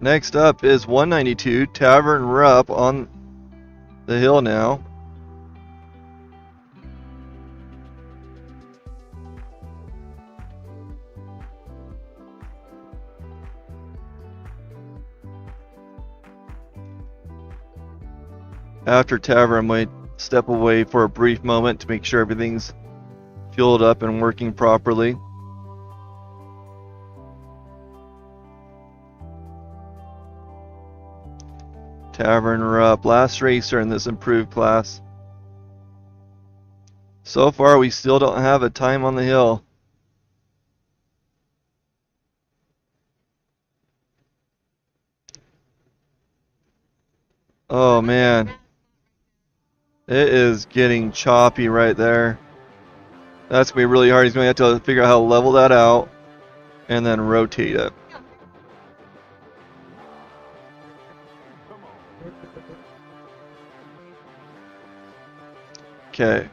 Next up is 192 Tavern Rupp on the hill now. After Tavern, step away for a brief moment to make sure everything's fueled up and working properly. Taverner up. Last racer in this improved class. So far, we still don't have a time on the hill. Oh man. It is getting choppy right there. That's going to be really hard. He's going to have to figure out how to level that out and then rotate it. Okay.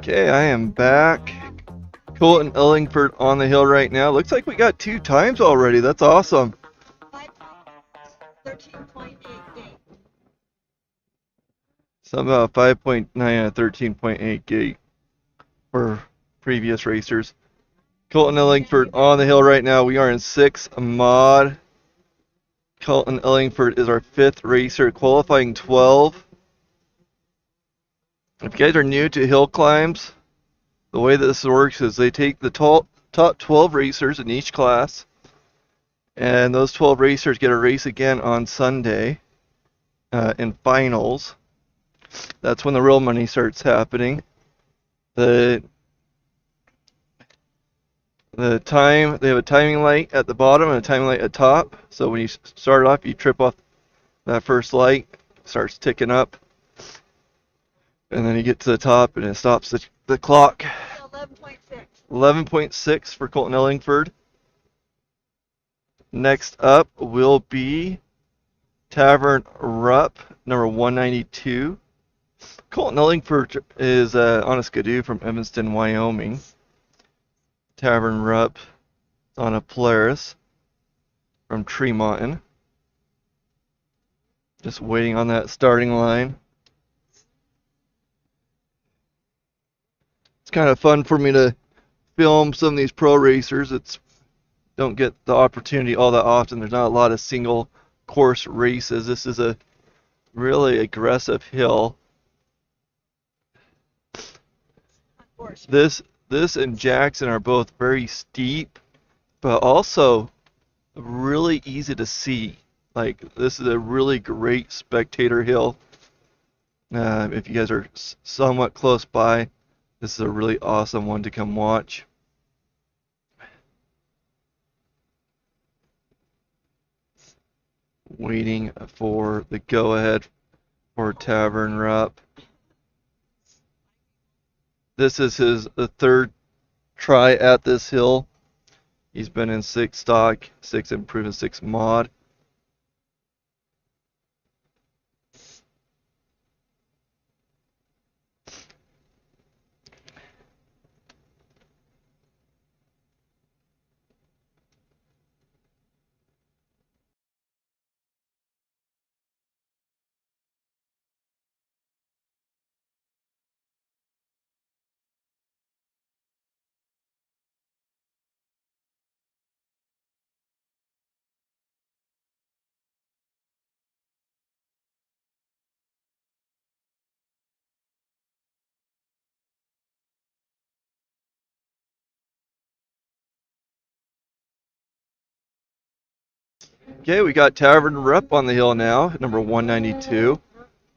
Okay, I am back. Colton Ellingford on the hill right now. Looks like we got 2 times already. That's awesome. 13.8 gate. Somehow 5.9 and 13.8 gate for previous racers. Colton Ellingford on the hill right now. We are in 6 mod. Colton Ellingford is our 5th racer, qualifying 12. If you guys are new to hill climbs, the way this works is they take the top 12 racers in each class, and those 12 racers get a race again on Sunday in finals. That's when the real money starts happening. The They have a timing light at the bottom and a timing light at top. So when you start off, you trip off that first light, starts ticking up, and then you get to the top and it stops the clock. 11.6. 11.6 for Colton Ellingford. Next up will be Tavern Rupp, number 192. Colton Ellingford is on a skidoo from Evanston, Wyoming. Tavern Rupp on a Polaris from Tremonton. Just waiting on that starting line. It's kind of fun for me to film some of these pro racers. Don't get the opportunity all that often. There's not a lot of single course races. This is a really aggressive hill. This and Jackson are both very steep, but also really easy to see. Like, this is a really great spectator hill. If you guys are somewhat close by, this is a really awesome one to come watch. Waiting for the go-ahead for Tavern Rupp. This is the third try at this hill. He's been in 6 stock, 6 improved, and 6 mod. Okay, we got Tavern Rupp on the hill now, number 192.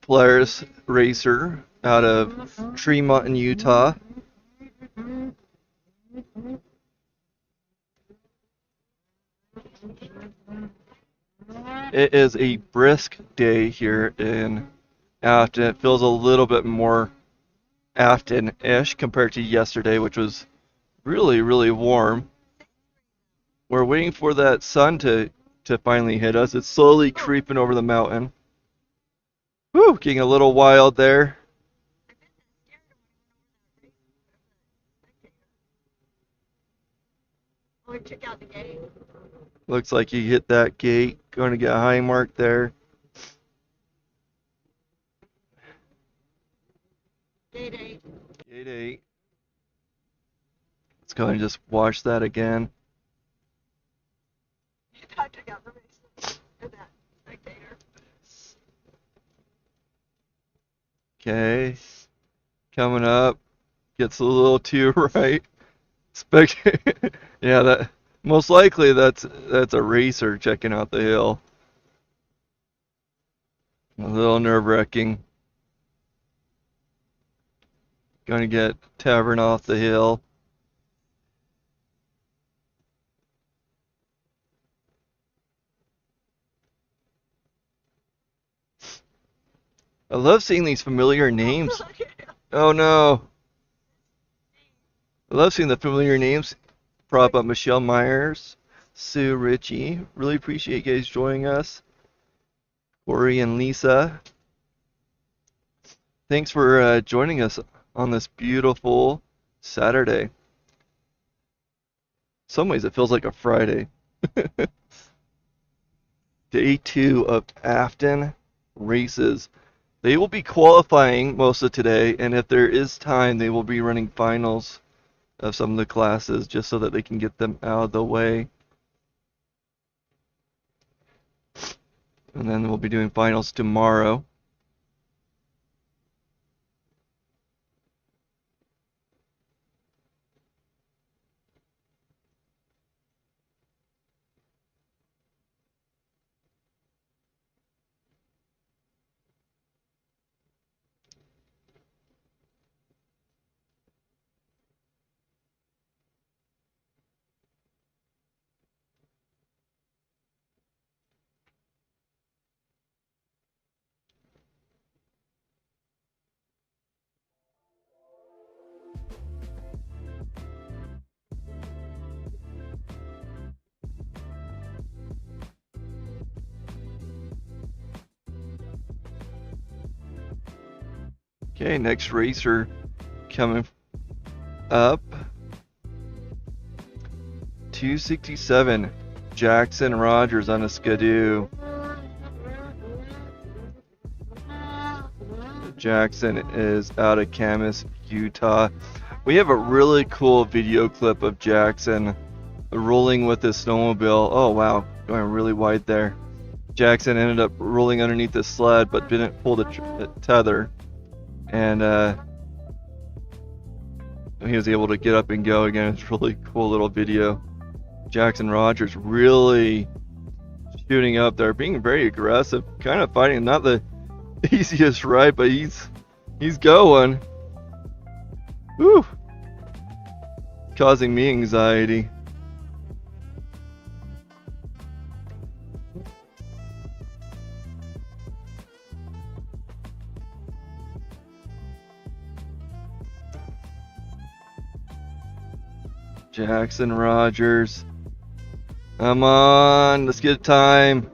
Polaris racer out of Tremont, Utah. It is a brisk day here in Afton. It feels a little bit more Afton-ish compared to yesterday, which was really, really warm. We're waiting for that sun to finally hit us. It's slowly creeping over the mountain. Whew, getting a little wild there. Oh, we took out the gate. Looks like you hit that gate. Going to get a high mark there. Gate 8. Gate 8. Let's go ahead and just watch that again. I took out the race. Or that spectator. Okay. Coming up. Gets a little too right. Yeah, that most likely that's a racer checking out the hill. A little nerve-wracking. Going to get Tavern off the hill. I love seeing these familiar names. Oh no. I love seeing the familiar names prop up. Michelle Myers, Sue Ritchie. Really appreciate you guys joining us. Corey and Lisa. Thanks for joining us on this beautiful Saturday. In some ways it feels like a Friday. Day 2 of Afton races. They will be qualifying most of today, and if there is time, they will be running finals of some of the classes just so that they can get them out of the way. And then we'll be doing finals tomorrow. Okay, next racer coming up. 267, Jackson Rogers on a Skidoo. Jackson is out of Camas, Utah. We have a really cool video clip of Jackson rolling with his snowmobile. Oh wow, going really wide there. Jackson ended up rolling underneath the sled but didn't pull the tether. And he was able to get up and go again. It's a really cool little video. Jackson Rogers really shooting up there, being very aggressive, kind of fighting. Not the easiest ride, but he's going. Whew. Causing me anxiety. Jackson Rogers. Come on, let's get time.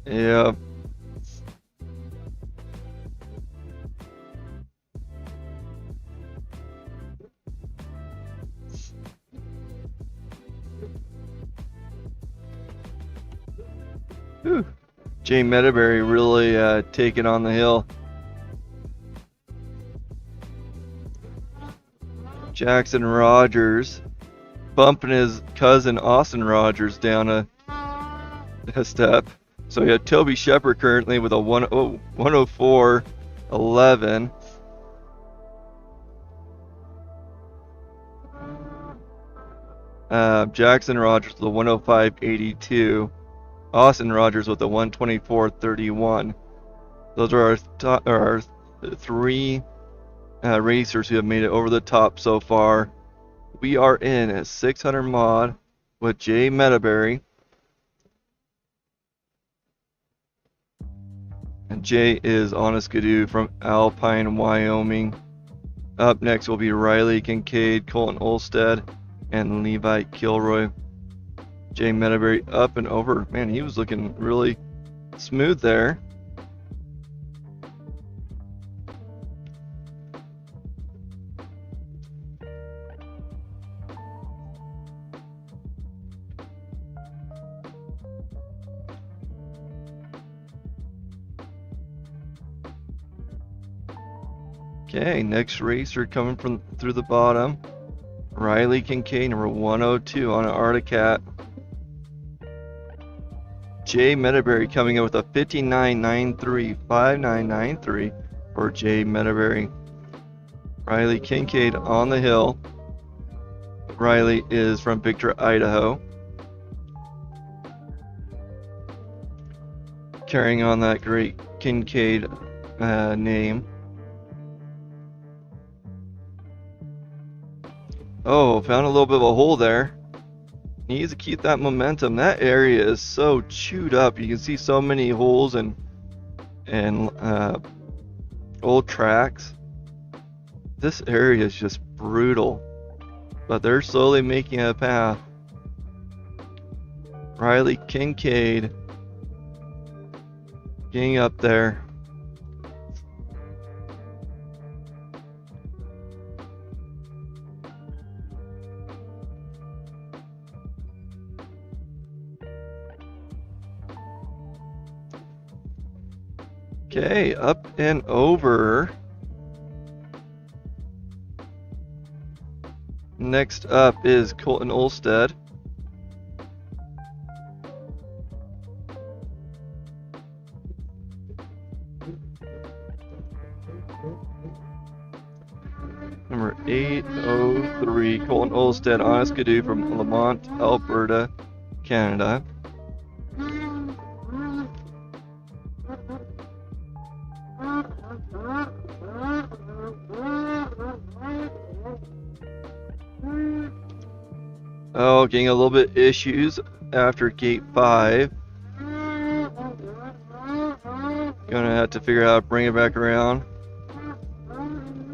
Yeah. Whew. Jay Meadowberry really taking on the hill. Jackson Rogers bumping his cousin Austin Rogers down a step. So we have Toby Shepard currently with a 104.11. Jackson Rogers with a 105.82. Austin Rogers with a 124.31. Those are our three racers who have made it over the top so far. We are in at 600 mod with Jay Meadowberry. And Jay is on a Skidoo from Alpine, Wyoming. Up next will be Riley Kincaid, Colton Olstead, and Levi Kilroy. Jay Meadowberry up and over. Man, he was looking really smooth there. Okay, next racer coming from through the bottom. Riley Kincaid, number 102 on an Articat. Jay Meadowberry coming in with a 59.93, 59.93 for Jay Meadowberry. Riley Kincaid on the hill. Riley is from Victor, Idaho. Carrying on that great Kincaid name. Oh, found a little bit of a hole there. Needs to keep that momentum. That area is so chewed up. You can see so many holes and old tracks. This area is just brutal. But they're slowly making a path. Riley Kincaid getting up there. Okay, up and over. Next up is Colton Olstead. Number 803, Colton Olstead on a Skidoo from Lamont, Alberta, Canada. Oh, getting a little bit issues after gate 5. Gonna have to figure out how to bring it back around.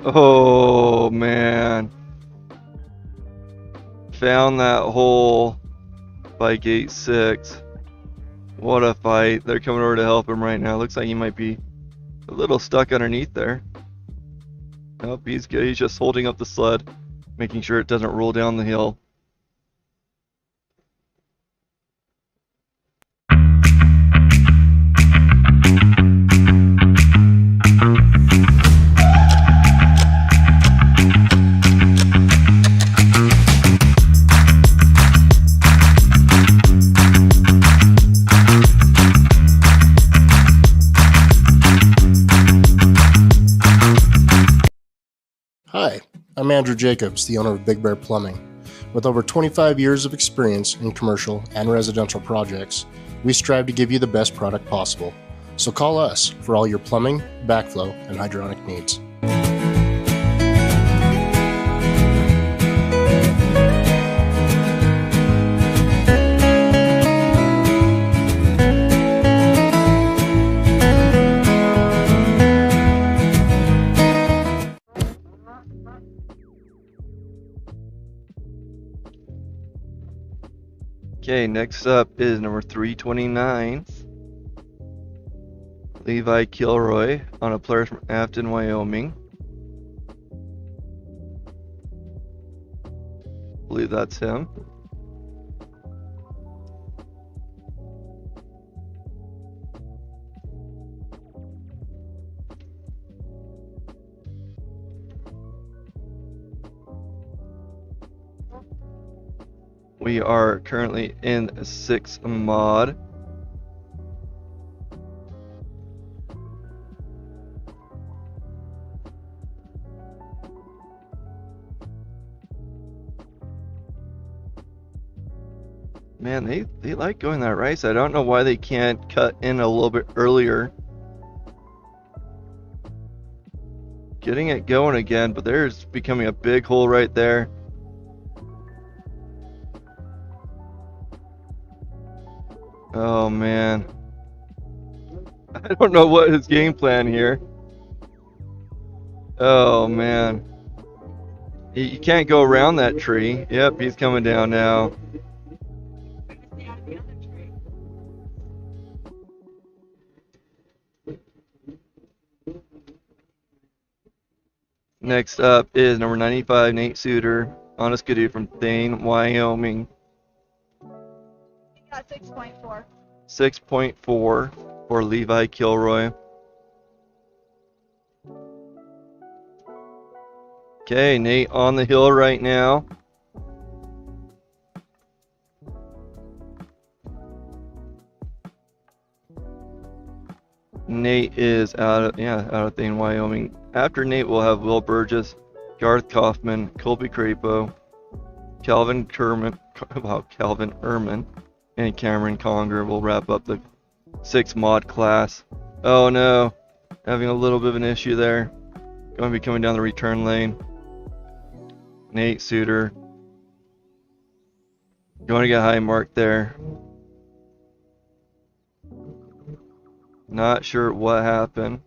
Oh man. Found that hole by gate 6. What a fight. They're coming over to help him right now. Looks like he might be a little stuck underneath there. Nope, he's good. He's just holding up the sled, making sure it doesn't roll down the hill. Hi, I'm Andrew Jacobs, the owner of Big Bear Plumbing. With over 25 years of experience in commercial and residential projects, we strive to give you the best product possible. So call us for all your plumbing, backflow, and hydronic needs. Okay, next up is number 329. Levi Kilroy on a player from Afton, Wyoming. I believe that's him. We are currently in 6th mod. Man, they like going that right side. I don't know why they can't cut in a little bit earlier. Getting it going again, but there's becoming a big hole right there. Oh man, I don't know what his game plan here. Oh man, you can't go around that tree. Yep, he's coming down now. Next up is number 95, Nate Suter on a skidoo from Thane, Wyoming. 6.4. 6.4 for Levi Kilroy. Okay, Nate on the hill right now. Nate is out of Thane, Wyoming. After Nate, we'll have Will Burgess, Garth Kaufman, Colby Crapo, Calvin Ehrman, and Cameron Conger will wrap up the 6 mod class. Oh no, having a little bit of an issue there. Going to be coming down the return lane. Nate Suter going to get high mark there. Not sure what happened.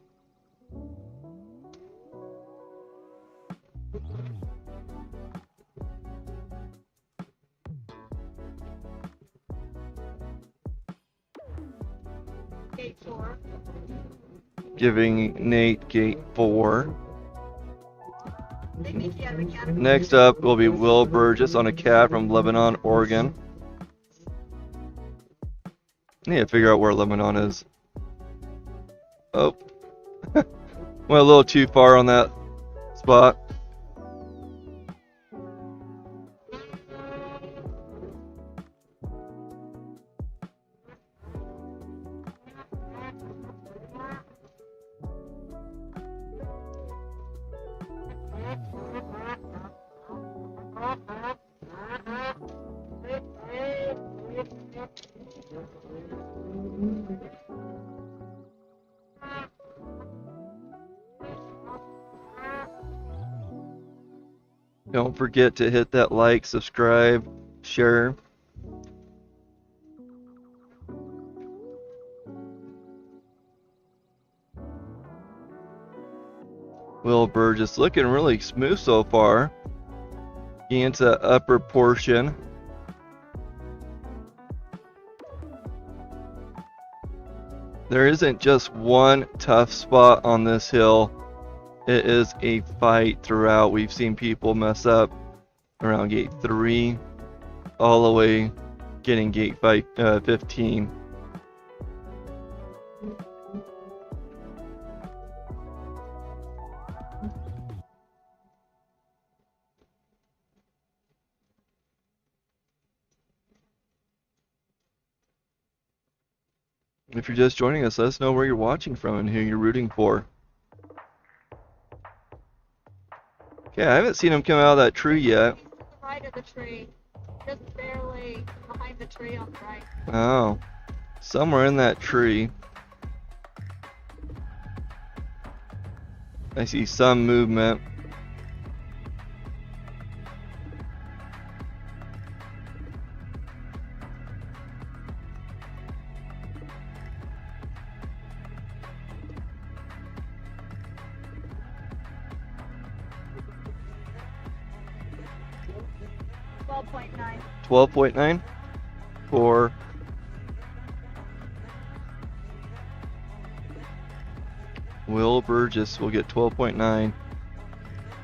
Gate 4. Giving Nate gate 4. They make you out of a category. Next up will be Will Burgess on a cat from Lebanon, Oregon. Need to figure out where Lebanon is. Oh. Went a little too far on that spot. Don't forget to hit that like, subscribe, share. Will Burgess looking really smooth so far. Getting into the upper portion. There isn't just one tough spot on this hill. It is a fight throughout. We've seen people mess up around gate 3 all the way getting gate 15. If you're just joining us, let us know where you're watching from and who you're rooting for. Okay, I haven't seen him come out of that tree yet. He's to the right of the tree. Just barely behind the tree on the right. Oh, somewhere in that tree. I see some movement. $12.9. 12.9 for Will Burgess will get 12.9.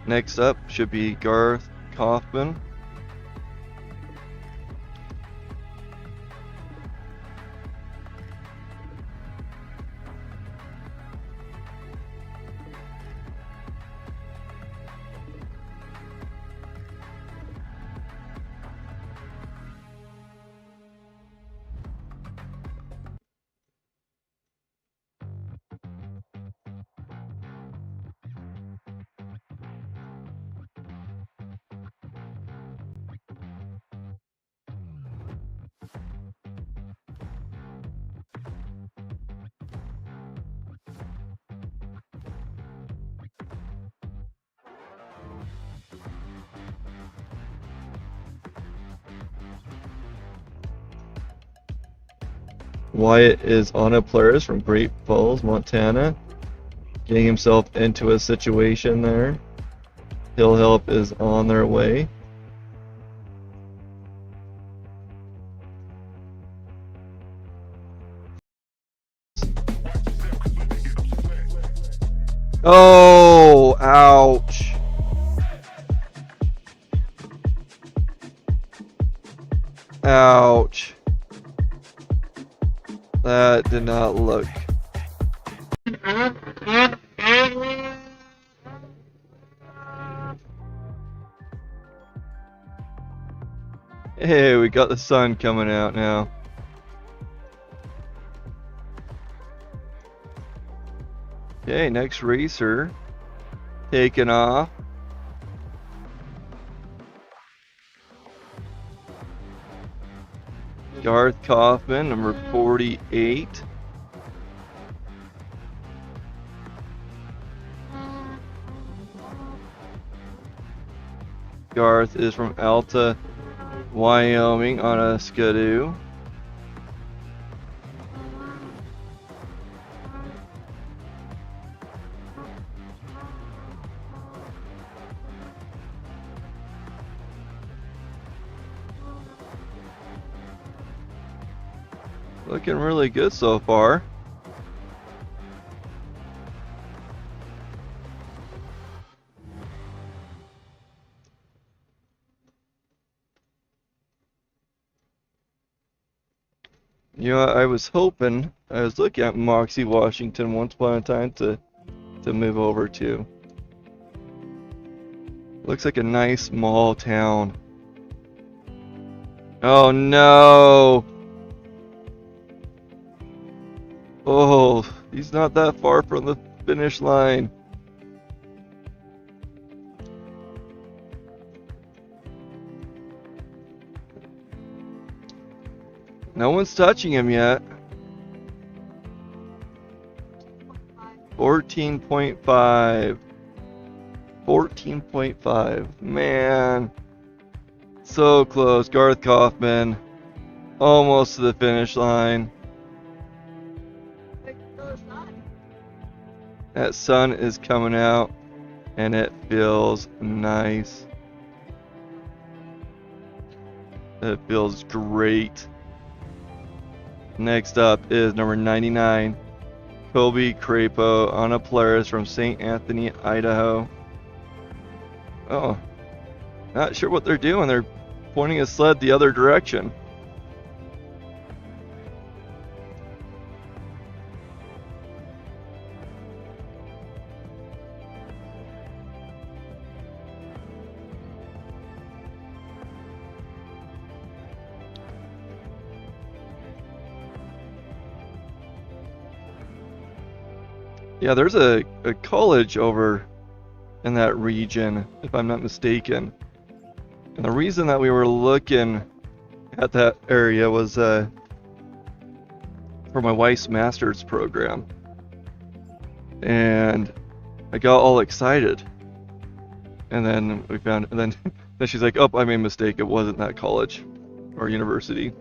Next up should be Garth Kaufman. Wyatt is on a Polaris from Great Falls, Montana, getting himself into a situation there. Hill help is on their way. Oh, ouch. Ouch. That did not look. Hey, we got the sun coming out now. Okay, next racer taking off. Garth Kaufman, number 48. Garth is from Alta, Wyoming on a Skidoo. Looking really good so far. You know, I was looking at Moxie, Washington once upon a time to move over to. Looks like a nice small town. Oh no! Oh, he's not that far from the finish line. No one's touching him yet. 14.5. 14.5. Man. So close. Garth Kaufman. Almost to the finish line. That sun is coming out and it feels nice. It feels great. Next up is number 99, Kobe Crapo on a Polaris from St. Anthony, Idaho. Oh, not sure what they're doing. They're pointing a sled the other direction. Yeah, there's a college over in that region, if I'm not mistaken. And the reason that we were looking at that area was for my wife's master's program. And I got all excited. And then we found, and then she's like, oh, I made a mistake. It wasn't that college or university.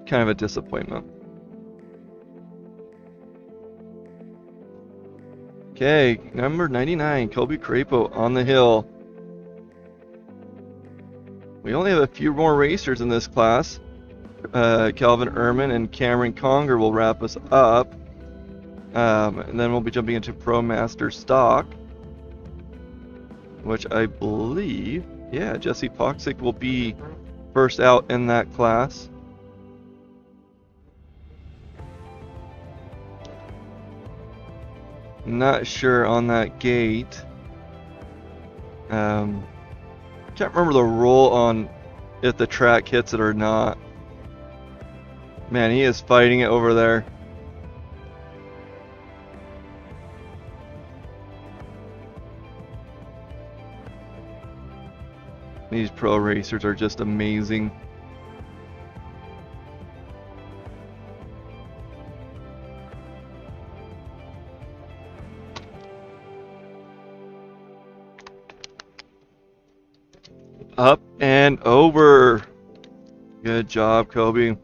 Kind of a disappointment. Okay, number 99, Kobe Crapo on the hill. We only have a few more racers in this class. Calvin Ehrman and Cameron Conger will wrap us up. And then we'll be jumping into Pro Master Stock, which I believe, yeah, Jesse Poxic will be first out in that class. Not sure on that gate. Can't remember the rule on if the track hits it or not. Man, he is fighting it over there. These pro racers are just amazing. Up and over. Good job, Kobe.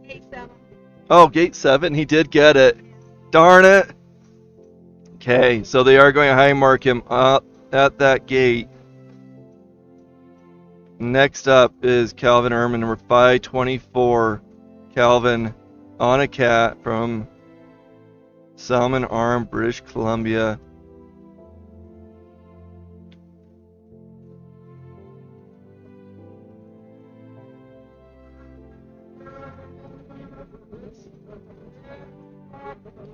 Gate 7. Oh, gate 7. He did get it. Darn it. Okay, so they are going to high mark him up at that gate. Next up is Calvin Ehrman, number 524. Calvin on a cat from Salmon Arm, British Columbia.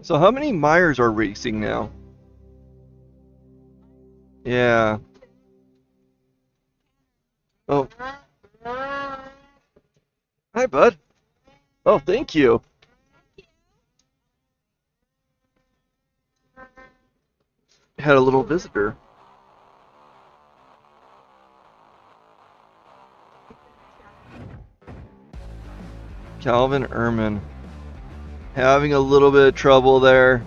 So how many Myers are racing now? Yeah. Oh. Hi, bud. Oh, thank you. Had a little visitor. Calvin Ehrman. Having a little bit of trouble there.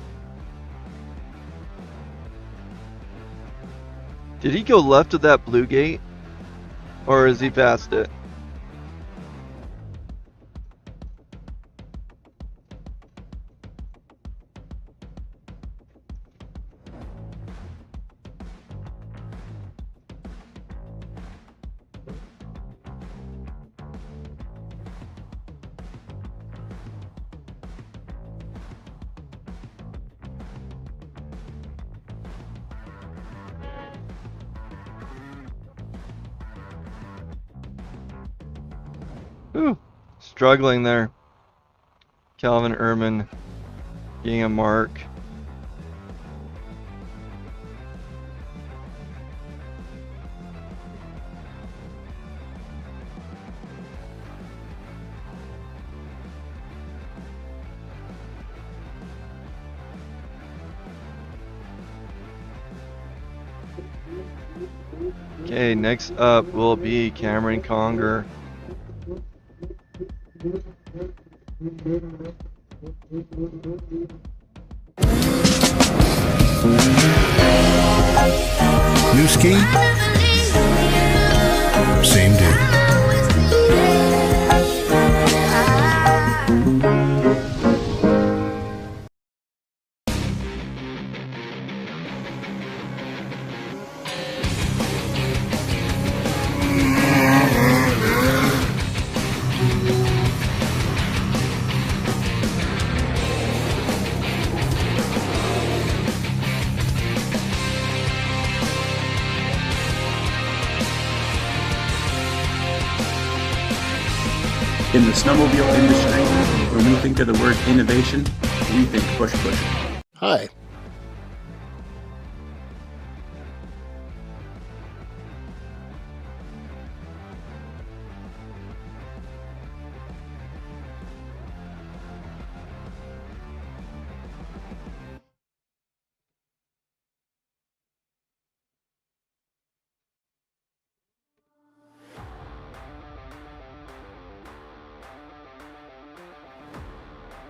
Did he go left of that blue gate? Or is he past it? Ooh, struggling there. Calvin Ehrman getting a mark. Okay, next up will be Cameron Conger. New ski? Same dude. the snowmobile industry, when we think of the word innovation, we think push. Hi.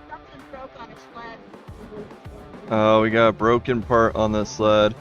Something broke on his sled. Oh, we got a broken part on the sled.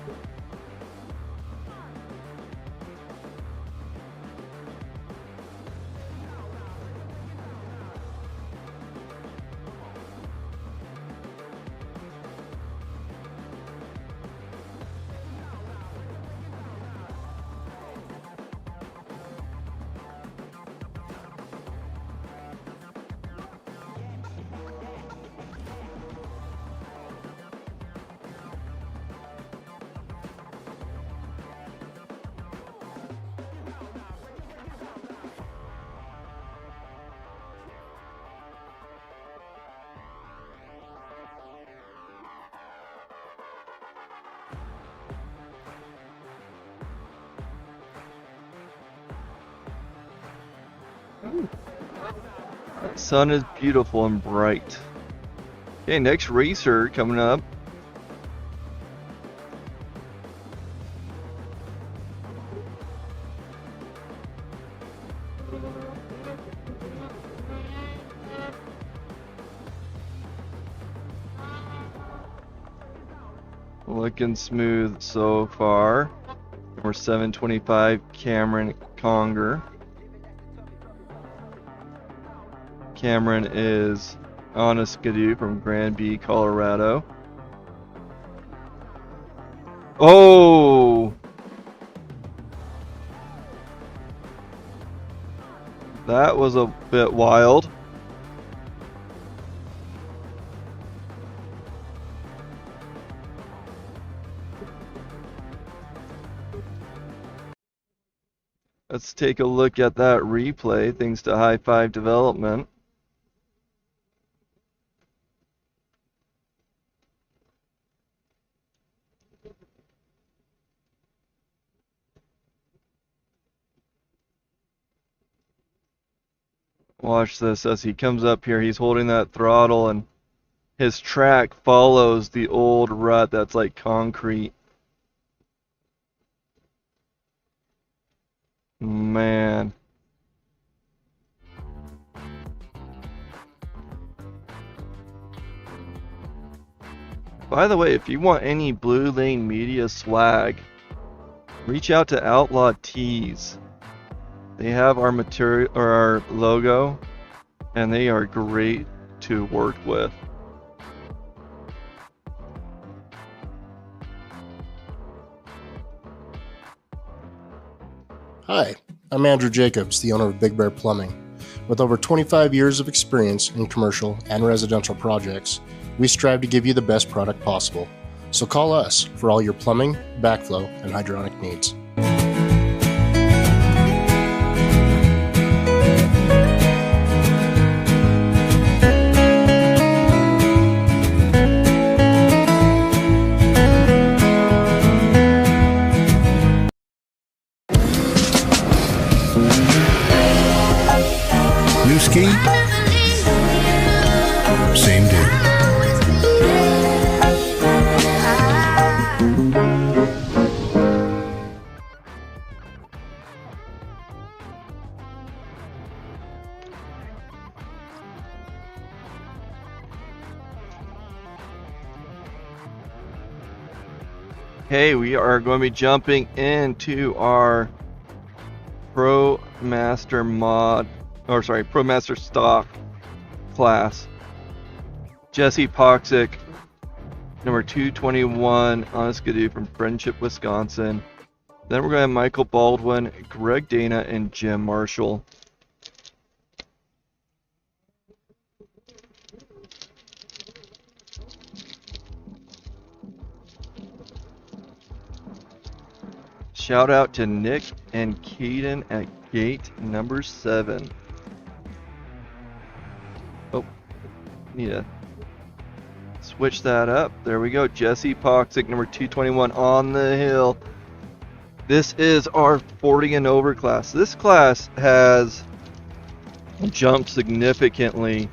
The sun is beautiful and bright. Okay, next racer coming up. Looking smooth so far. Number 725, Cameron Conger. Cameron is on a skidoo from Granby, Colorado. Oh! That was a bit wild. Let's take a look at that replay, thanks to High Five Development. Watch this as he comes up here. He's holding that throttle and his track follows the old rut that's like concrete. Man. By the way, if you want any Blue Lane Media swag, reach out to Outlaw T's. They have our material or our logo, and they are great to work with. Hi, I'm Andrew Jacobs, the owner of Big Bear Plumbing. With over 25 years of experience in commercial and residential projects, we strive to give you the best product possible. So call us for all your plumbing, backflow, and hydronic needs. New ski? Same dude. Hey, we are going to be jumping into our Pro Master stock class. Jesse Poxic, number 221 on a skidoo from Friendship, Wisconsin. Then we're going to have Michael Baldwin, Greg Dana, and Jim Marshall. Shout out to Nick and Caden at gate number 7. Oh, need to switch that up. There we go. Jesse Poxic, number 221 on the hill. This is our 40 and over class. This class has jumped significantly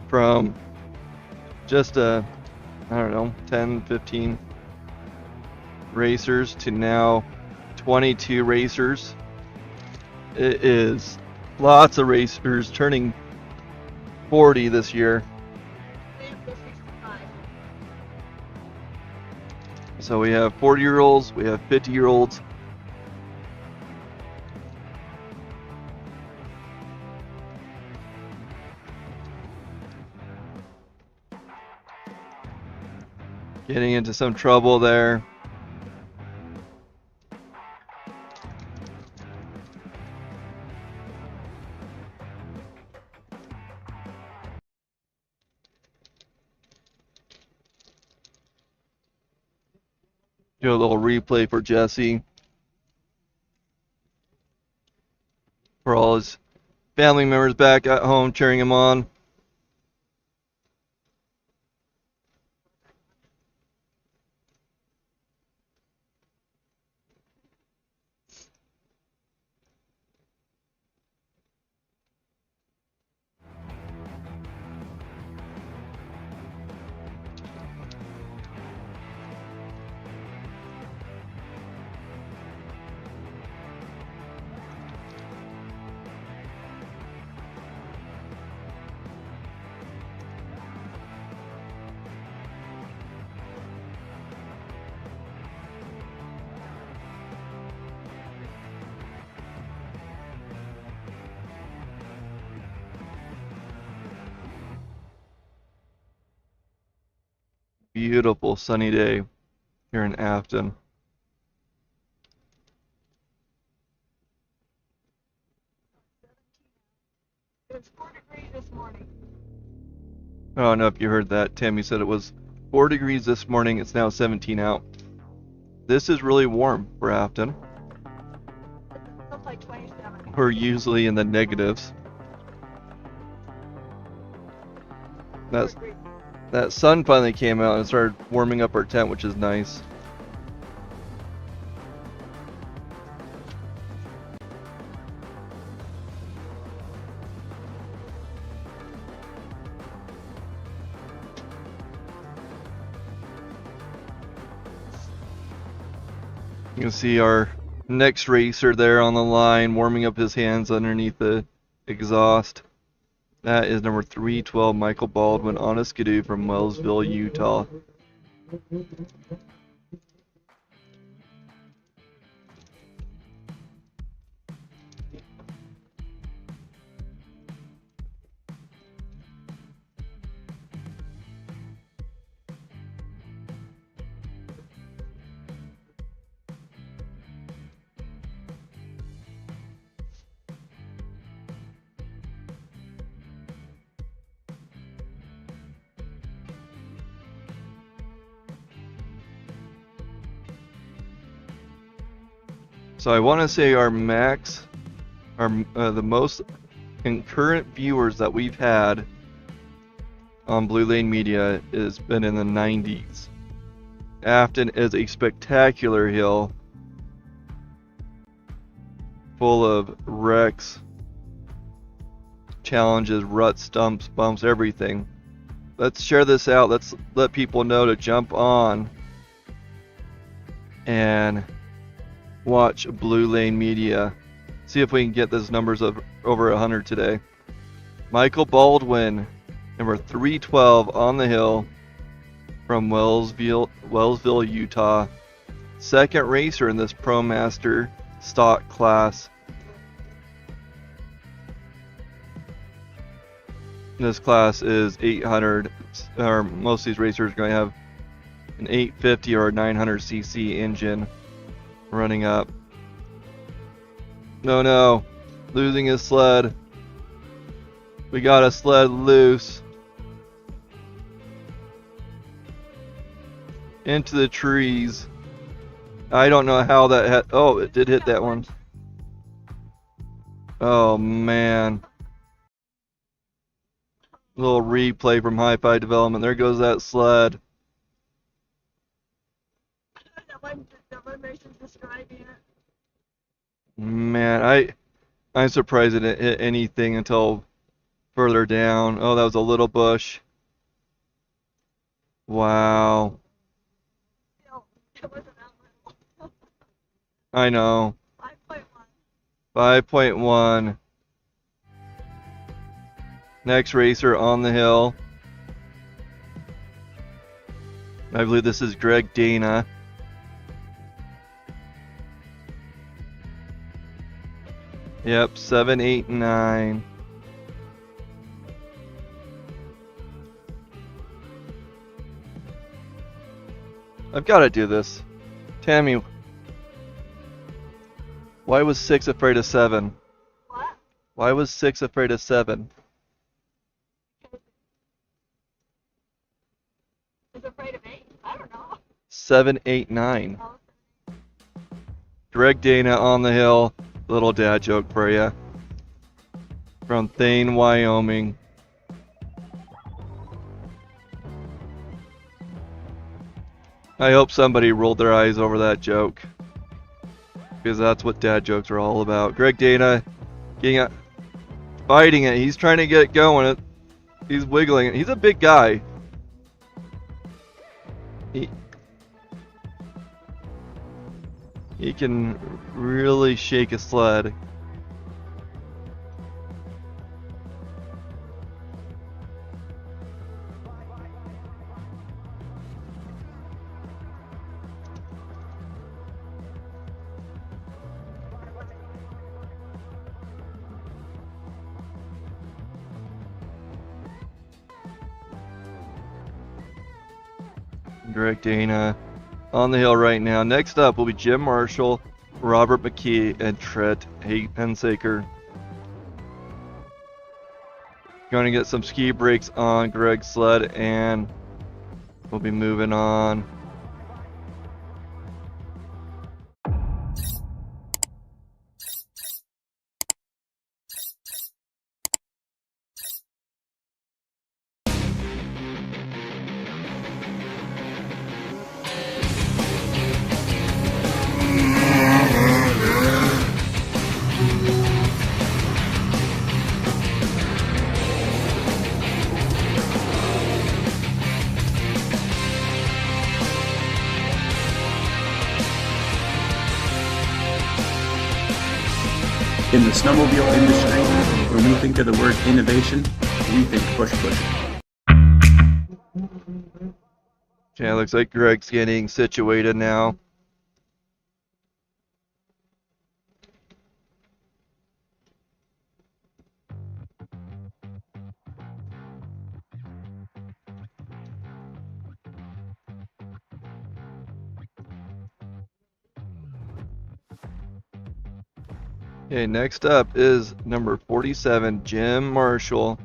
from just I don't know, 10, 15 racers to now 22 racers. It is lots of racers turning 40 this year. So we have 40-year-olds, we have 50-year-olds. Getting into some trouble there. Do a little replay for Jesse. For all his family members back at home cheering him on. Beautiful sunny day here in Afton. It was 4 degrees this morning. I don't know if you heard that. Tammy said it was 4 degrees this morning. It's now 17 out. This is really warm for Afton. It feels like 27. We're usually in the negatives. That sun finally came out and started warming up our tent, which is nice. You can see our next racer there on the line, warming up his hands underneath the exhaust. That is number 312, Michael Baldwin on a skidoo from Wellsville, Utah. So I want to say our max, the most concurrent viewers that we've had on Blue Lane Media has been in the 90s. Afton is a spectacular hill full of wrecks, challenges, ruts, stumps, bumps, everything. Let's share this out. Let's let people know to jump on and watch Blue Lane Media. See if we can get those numbers of over 100 today. Michael Baldwin, number 312 on the hill from Wellsville, Utah. Second racer in this ProMaster stock class. This class is 800, or most of these racers are going to have an 850 or a 900cc engine running up. No, losing his sled. We got a sled loose. Into the trees. I don't know how that had. Oh, it did hit that one. Oh man. Little replay from Hi-Fi Development. There goes that sled. That one person's describing it. Man, I'm surprised it didn't hit anything until further down. Oh, that was a little bush. Wow. No, it wasn't that little. I know. 5.1. 5.1. Next racer on the hill. I believe this is Greg Dana. Yep, 7, 8, 9. I've got to do this. Tammy, why was 6 afraid of 7? What? Why was 6 afraid of 7? Is afraid of 8? I don't know. 7, 8, 9. Oh, Greg Dana on the hill. Little dad joke for you. From Thane, Wyoming. I hope somebody rolled their eyes over that joke. Because that's what dad jokes are all about. Greg Dana fighting it. He's trying to get it going. He's wiggling it. He's a big guy. He can really shake a sled. Greg Dana on the hill right now. Next up will be Jim Marshall, Robert McKee, and Trent Hensaker. Going to get some ski breaks on Greg's sled, and we'll be moving on. In the snowmobile industry, when we think of the word innovation, we think push. Yeah, looks like Greg's getting situated now. Okay, next up is number 47, Jim Marshall,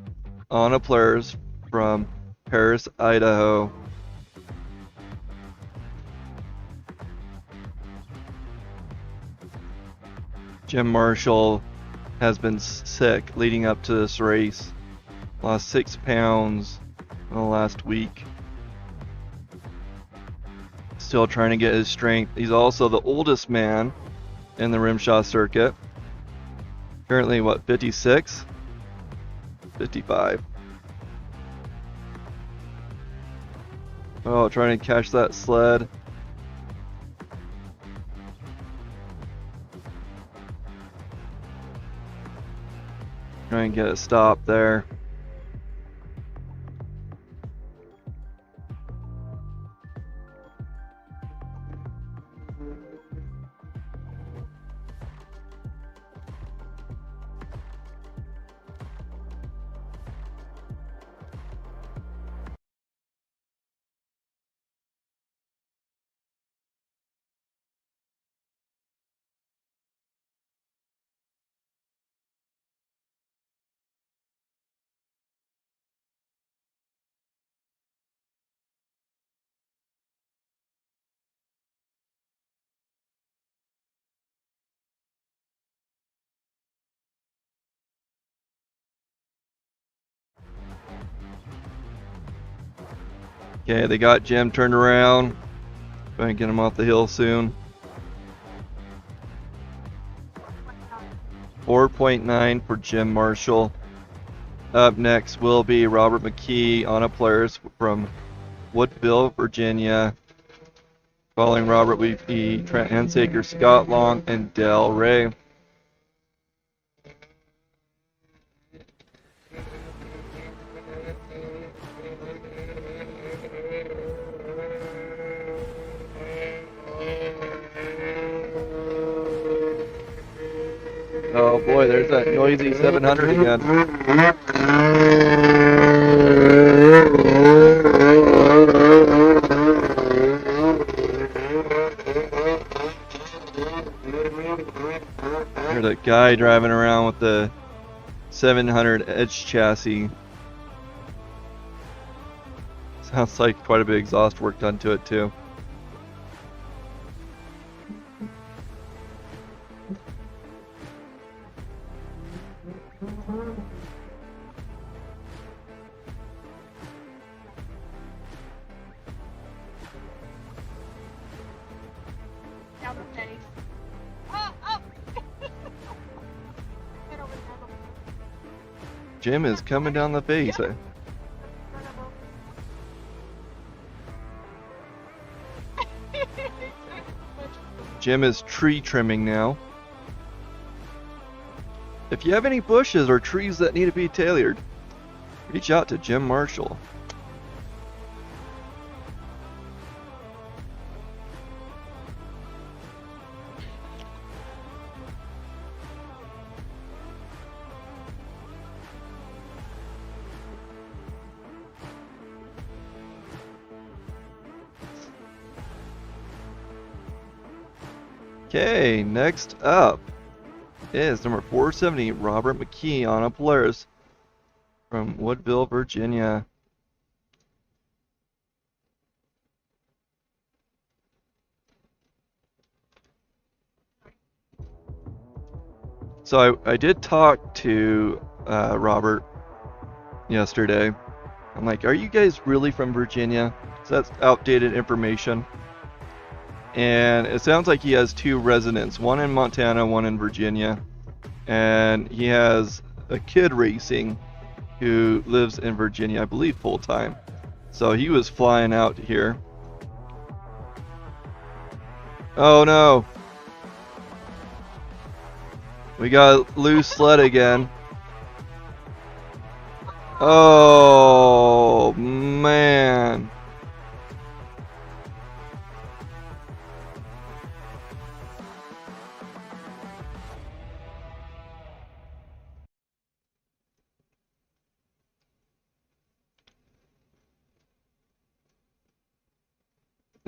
on a players from Paris, Idaho. Jim Marshall has been sick leading up to this race. Lost 6 pounds in the last week. Still trying to get his strength. He's also the oldest man in the rimshot circuit. Currently, what, 56? 55. Oh, trying to catch that sled. Try and get a stop there. Okay, they got Jim turned around. Going to get him off the hill soon. 4.9 for Jim Marshall. Up next will be Robert McKee on a Polaris from Woodville, Virginia. Following Robert will be Trent Hensaker, Scott Long, and Del Ray. Oh boy, there's that noisy 700 again. There's a guy driving around with the 700 Edge chassis. Sounds like quite a bit of exhaust work done to it too. Down the face. Oh, oh! Head over, head over. Jim is coming down the base. Run over. Jim is tree trimming now. If you have any bushes or trees that need to be tailored, reach out to Jim Marshall. Okay, next up is number 470, Robert McKee on a Polaris from Woodville, Virginia. So I did talk to Robert yesterday. I'm like, are you guys really from Virginia? So that's outdated information. And it sounds like he has two residents, one in Montana, one in Virginia. And he has a kid racing who lives in Virginia, I believe, full time. So he was flying out here. Oh no. We got loose sled again. Oh man.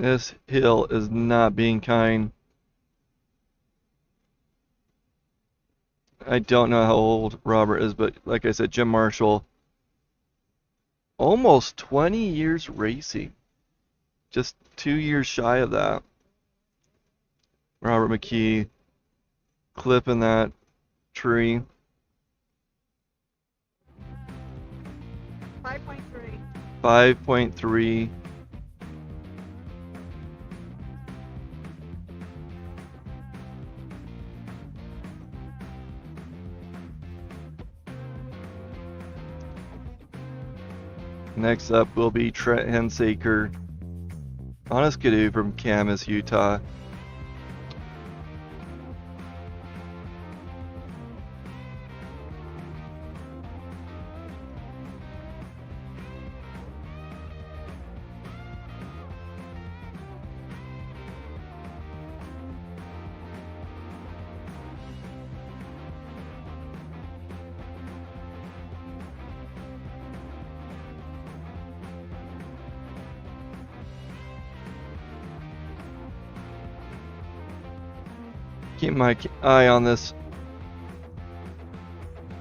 This hill is not being kind. I don't know how old Robert is, but like I said, Jim Marshall, almost 20 years racing. Just 2 years shy of that. Robert McKee clipping that tree. 5.3. 5.3. Next up will be Trent Hensaker on a skidoo from Camas, Utah. Keep my eye on this.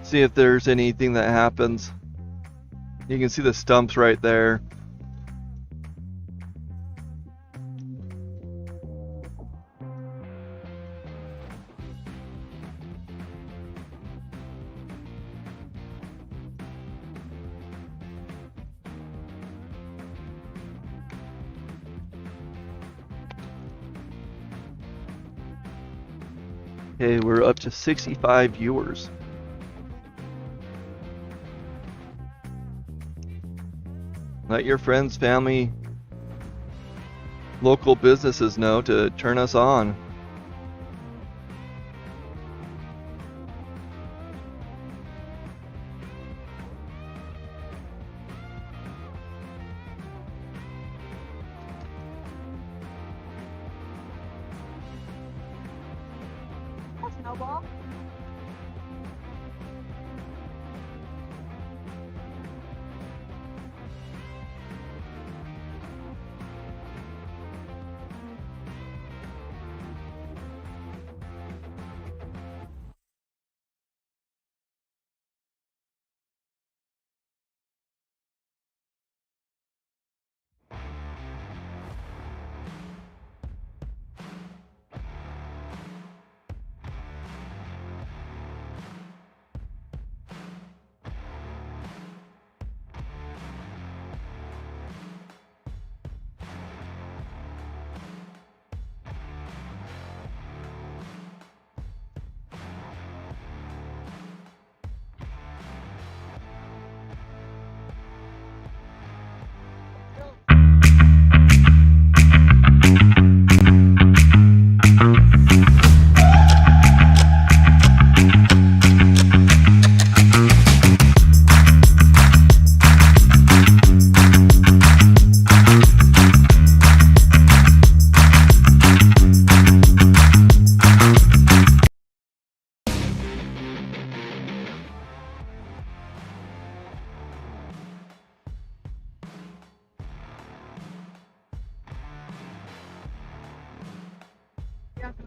See if there's anything that happens. You can see the stumps right there. Okay, we're up to 65 viewers. Let your friends, family, local businesses know to turn us on. Snowball.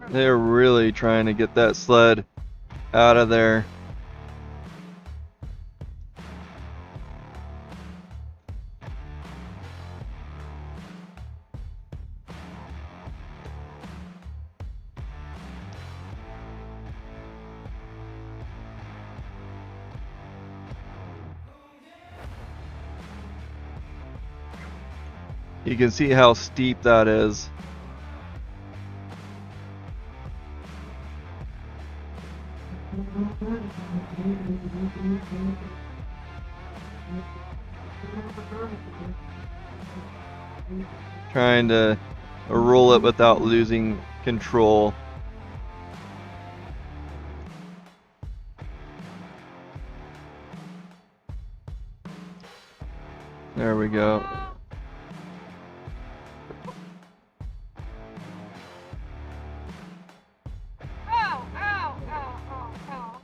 They're really trying to get that sled out of there. You can see how steep that is. Trying to roll it without losing control. There we go. Ow, ow, ow, ow, ow.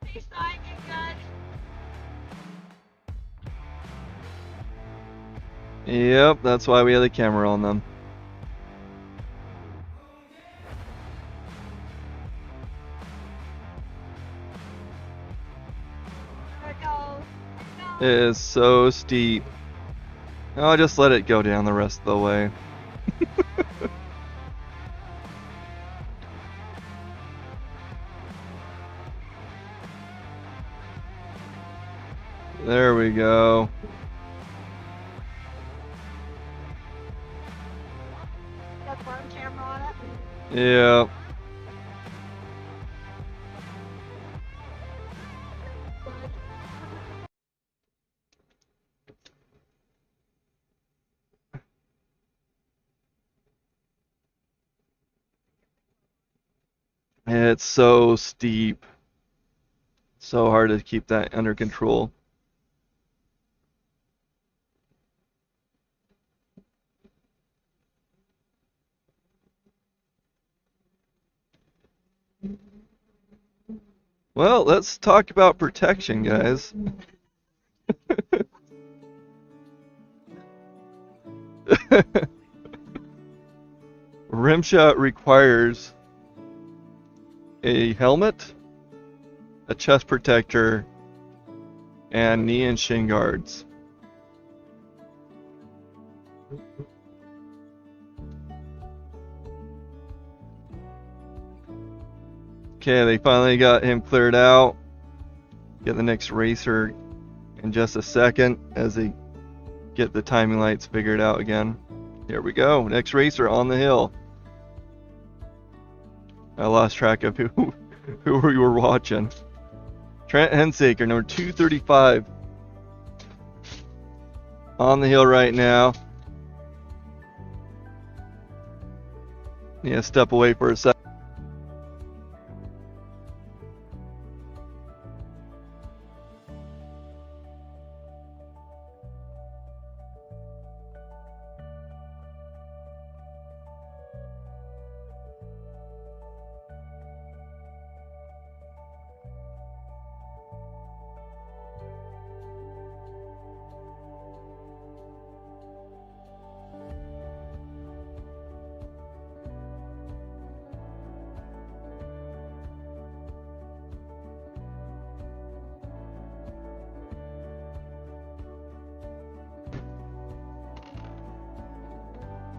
Please not get good. Yep, that's why we have the camera on them. There it goes. It is so steep. I'll just let it go down the rest of the way. There we go. Got the burn camera on it. Yep. It's so steep. So hard to keep that under control. Well, let's talk about protection, guys. Rimshot requires a helmet, a chest protector, and knee and shin guards. Okay, they finally got him cleared out. Get the next racer in just a second as they get the timing lights figured out again. Here we go, next racer on the hill. I lost track of who we were watching. Trent Hensaker, number 235. On the hill right now. Yeah, step away for a second.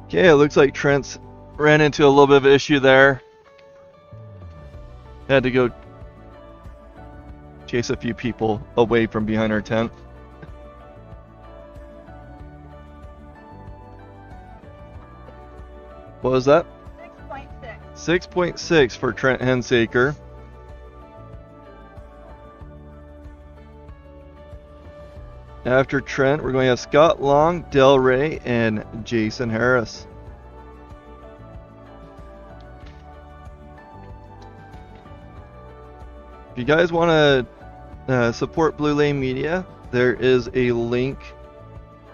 Okay, it looks like Trent's ran into a little bit of an issue there. Had to go chase a few people away from behind our tent. What was that? 6.6. 6.6 for Trent Hensaker. After Trent, we're going to have Scott Long, Del Rey, and Jason Harris. If you guys want to support Blue Lane Media, there is a link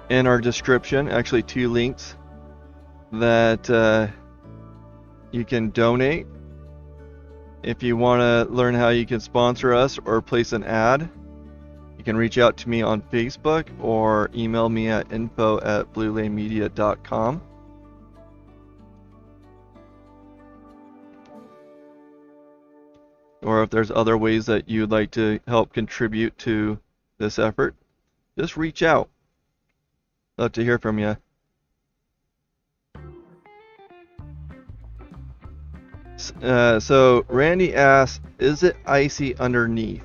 in our description, actually 2 links, that you can donate. If you want to learn how you can sponsor us or place an ad, you can reach out to me on Facebook or email me at info@bluelanemedia.com. Or if there's other ways that you'd like to help contribute to this effort, just reach out. Love to hear from you. So Randy asks, is it icy underneath?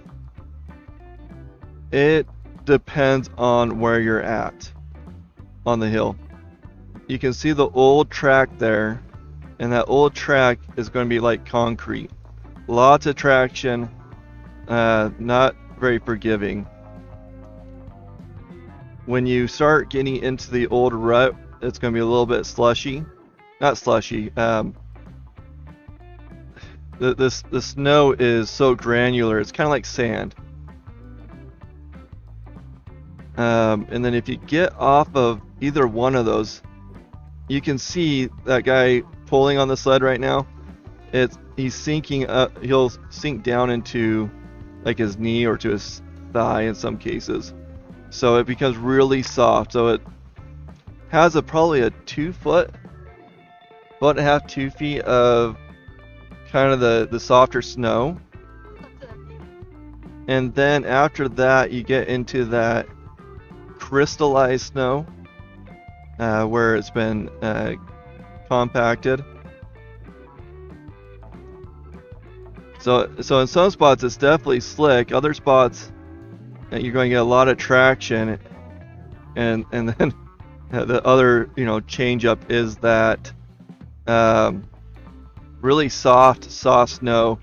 It depends on where you're at on the hill. You can see the old track there, and that old track is going to be like concrete. Lots of traction, not very forgiving. When you start getting into the old rut, it's going to be a little bit slushy. Not slushy. The snow is so granular, it's kind of like sand. And then if you get off of either one of those, you can see that guy pulling on the sled right now. He's sinking up. He'll sink down into like his knee or to his thigh in some cases. So it becomes really soft. So it has probably a 2 foot and a half, 2 feet of kind of the softer snow. And then after that, you get into that crystallized snow where it's been compacted. So in some spots it's definitely slick. Other spots you're going to get a lot of traction, and then the other change up is that really soft snow.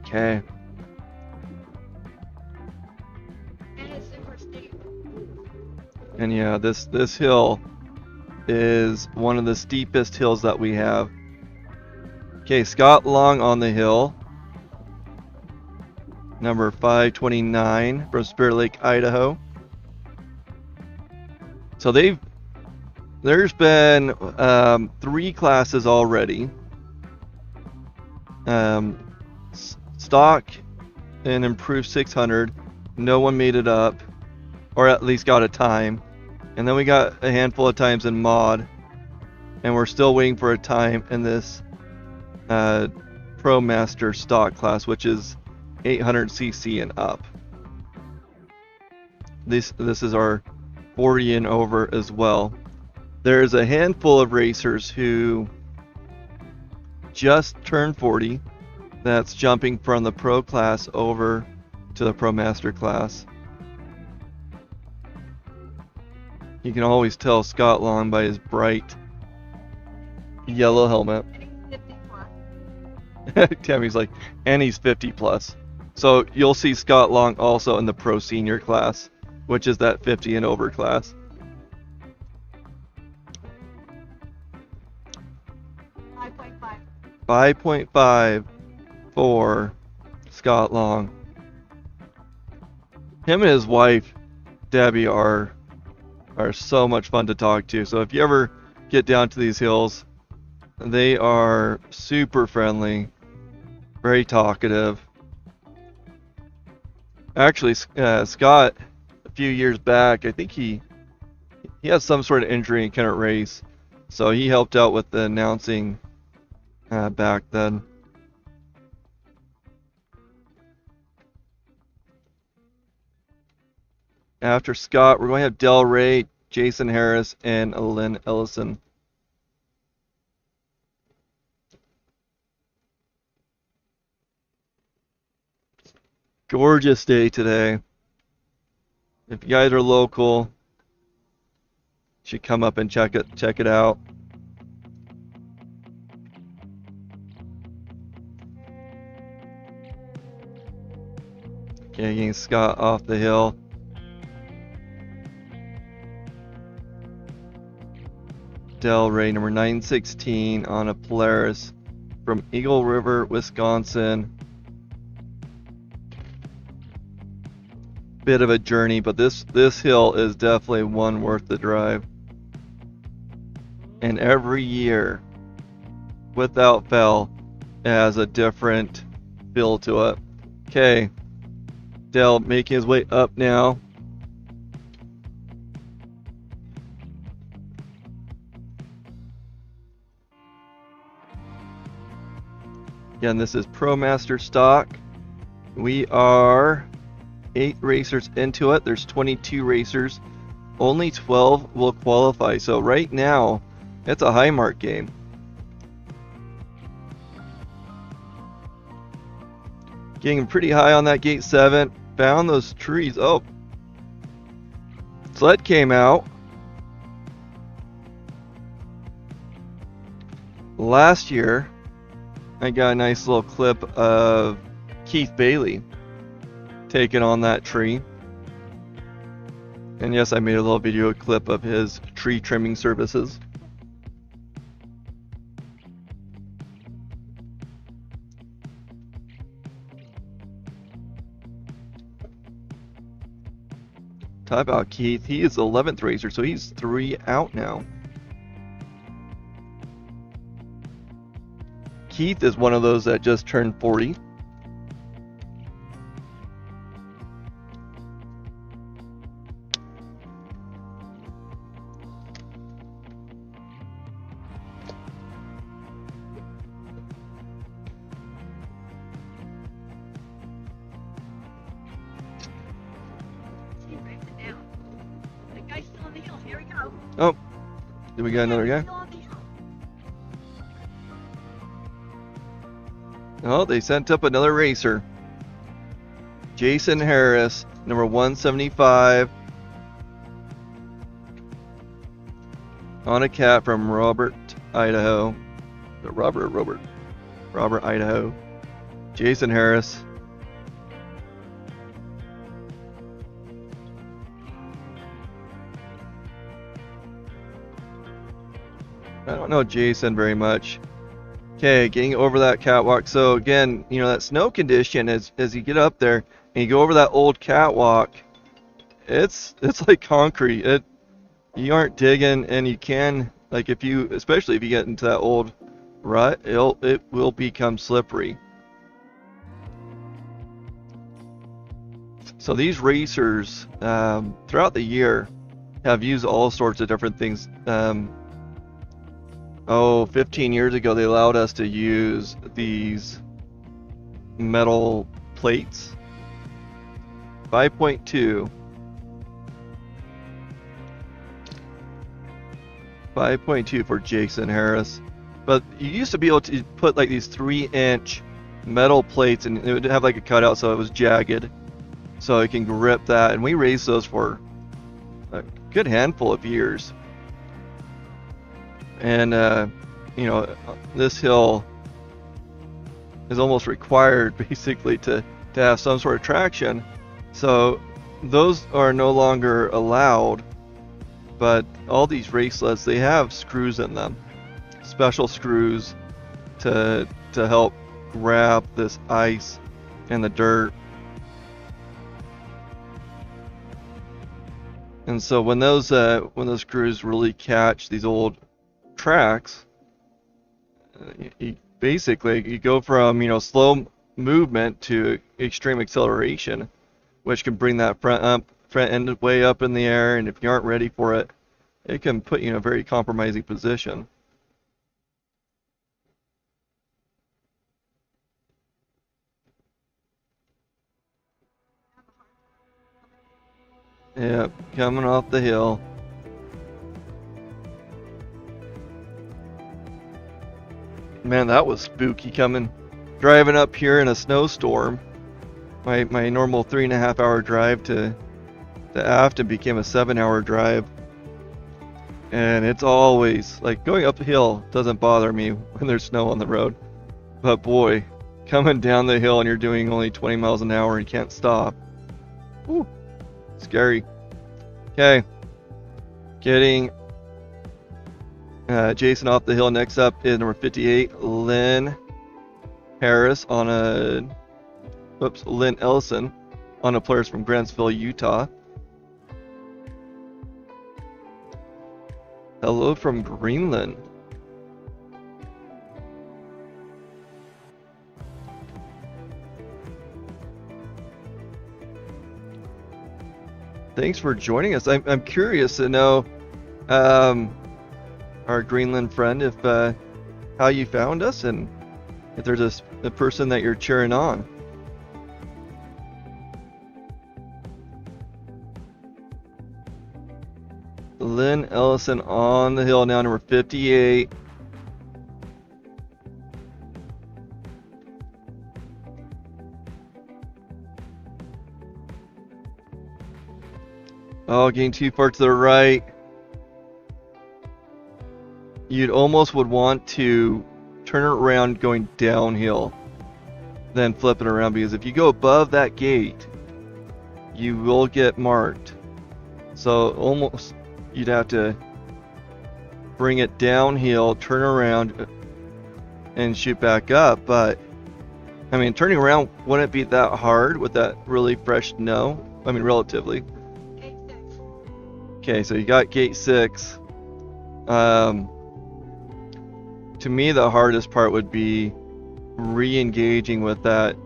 Okay. And it's super steep. And yeah, this hill is one of the steepest hills that we have. Okay, Scott Long on the hill. Number 529 from Spirit Lake, Idaho. So there's been 3 classes already. Stock and improved 600. No one made it up, or at least got a time. And then we got a handful of times in mod, and we're still waiting for a time in this Pro Master stock class, which is 800cc and up. This is our 40 and over as well. There's a handful of racers who just turned 40. That's jumping from the Pro class over to the Pro Master class. You can always tell Scott Long by his bright yellow helmet. And he's 50 plus. Tammy's like, and he's 50 plus. So you'll see Scott Long also in the pro senior class, which is that 50 and over class. 5.5. 5.5 for Scott Long. Him and his wife, Debbie, are so much fun to talk to. So if you ever get down to these hills, they are super friendly, very talkative. Actually, Scott, a few years back, I think he had some sort of injury and couldn't race, so he helped out with the announcing back then. After Scott, we're going to have Del Rey, Jason Harris, and Lynn Ellison. Gorgeous day today. If you guys are local, you should come up and check it out. Okay, getting Scott off the hill. Del Rey, number 916 on a Polaris from Eagle River, Wisconsin. Bit of a journey, but this hill is definitely one worth the drive. And every year, without fail, it has a different feel to it. Okay, Del making his way up now. Again, this is ProMaster stock. We are 8 racers into it. There's 22 racers. Only 12 will qualify. So right now, it's a high mark game. Getting pretty high on that gate 7. Found those trees. Oh. Sled came out. Last year, I got a nice little clip of Keith Bailey taking on that tree. And yes, I made a little video clip of his tree trimming services. Talk about Keith. He is the 11th racer, so he's 3 out now. Keith is one of those that just turned 40. He breaks it down. The guy's still on the hill. Here we go. Oh, did we get another guy? Still on the hill. Oh, they sent up another racer. Jason Harris, number 175. On a cat from Robert, Idaho. Robert, Idaho. Jason Harris. I don't know Jason very much. Okay, getting over that catwalk. So again, you know, that snow condition, as you get up there and you go over that old catwalk, it's like concrete. You aren't digging, and you can, like, especially if you get into that old rut, it will become slippery. So these racers throughout the year have used all sorts of different things. 15 years ago, they allowed us to use these metal plates. 5.2. 5.2 for Jason Harris. But you used to be able to put like these 3-inch metal plates, and it would have like a cutout so it was jagged. So it can grip that. And we raised those for good handful of years. And this hill is almost required basically to have some sort of traction. So those are no longer allowed, but all these race sleds, they have screws in them, special screws to help grab this ice and the dirt. And so when those screws really catch these old tracks, you go from slow movement to extreme acceleration, which can bring that front end way up in the air, and if you aren't ready for it, it can put you in a very compromising position. Yep, coming off the hill. Man, that was spooky driving up here in a snowstorm. My normal 3.5 hour drive to Afton became a 7-hour drive. And it's always, like, going up the hill doesn't bother me when there's snow on the road. But boy, coming down the hill and you're doing only 20 miles an hour and you can't stop. Whew, scary. Okay, getting Jason off the hill. Next up is number 58, Lynn Harris Lynn Ellison on a Polaris from Grantsville, Utah. Hello from Greenland. Thanks for joining us. I'm curious to know, our Greenland friend, if how you found us and if there's a person that you're cheering on. Lynn Ellison on the hill now, number 58. Oh, getting too far to the right. You'd almost would want to turn it around going downhill, then flip it around, because if you go above that gate, you will get marked. So almost you'd have to bring it downhill, turn around, and shoot back up. But I mean, turning around wouldn't be that hard with that really fresh snow. I mean, relatively. Okay, so you got gate 6. To me, the hardest part would be re-engaging with that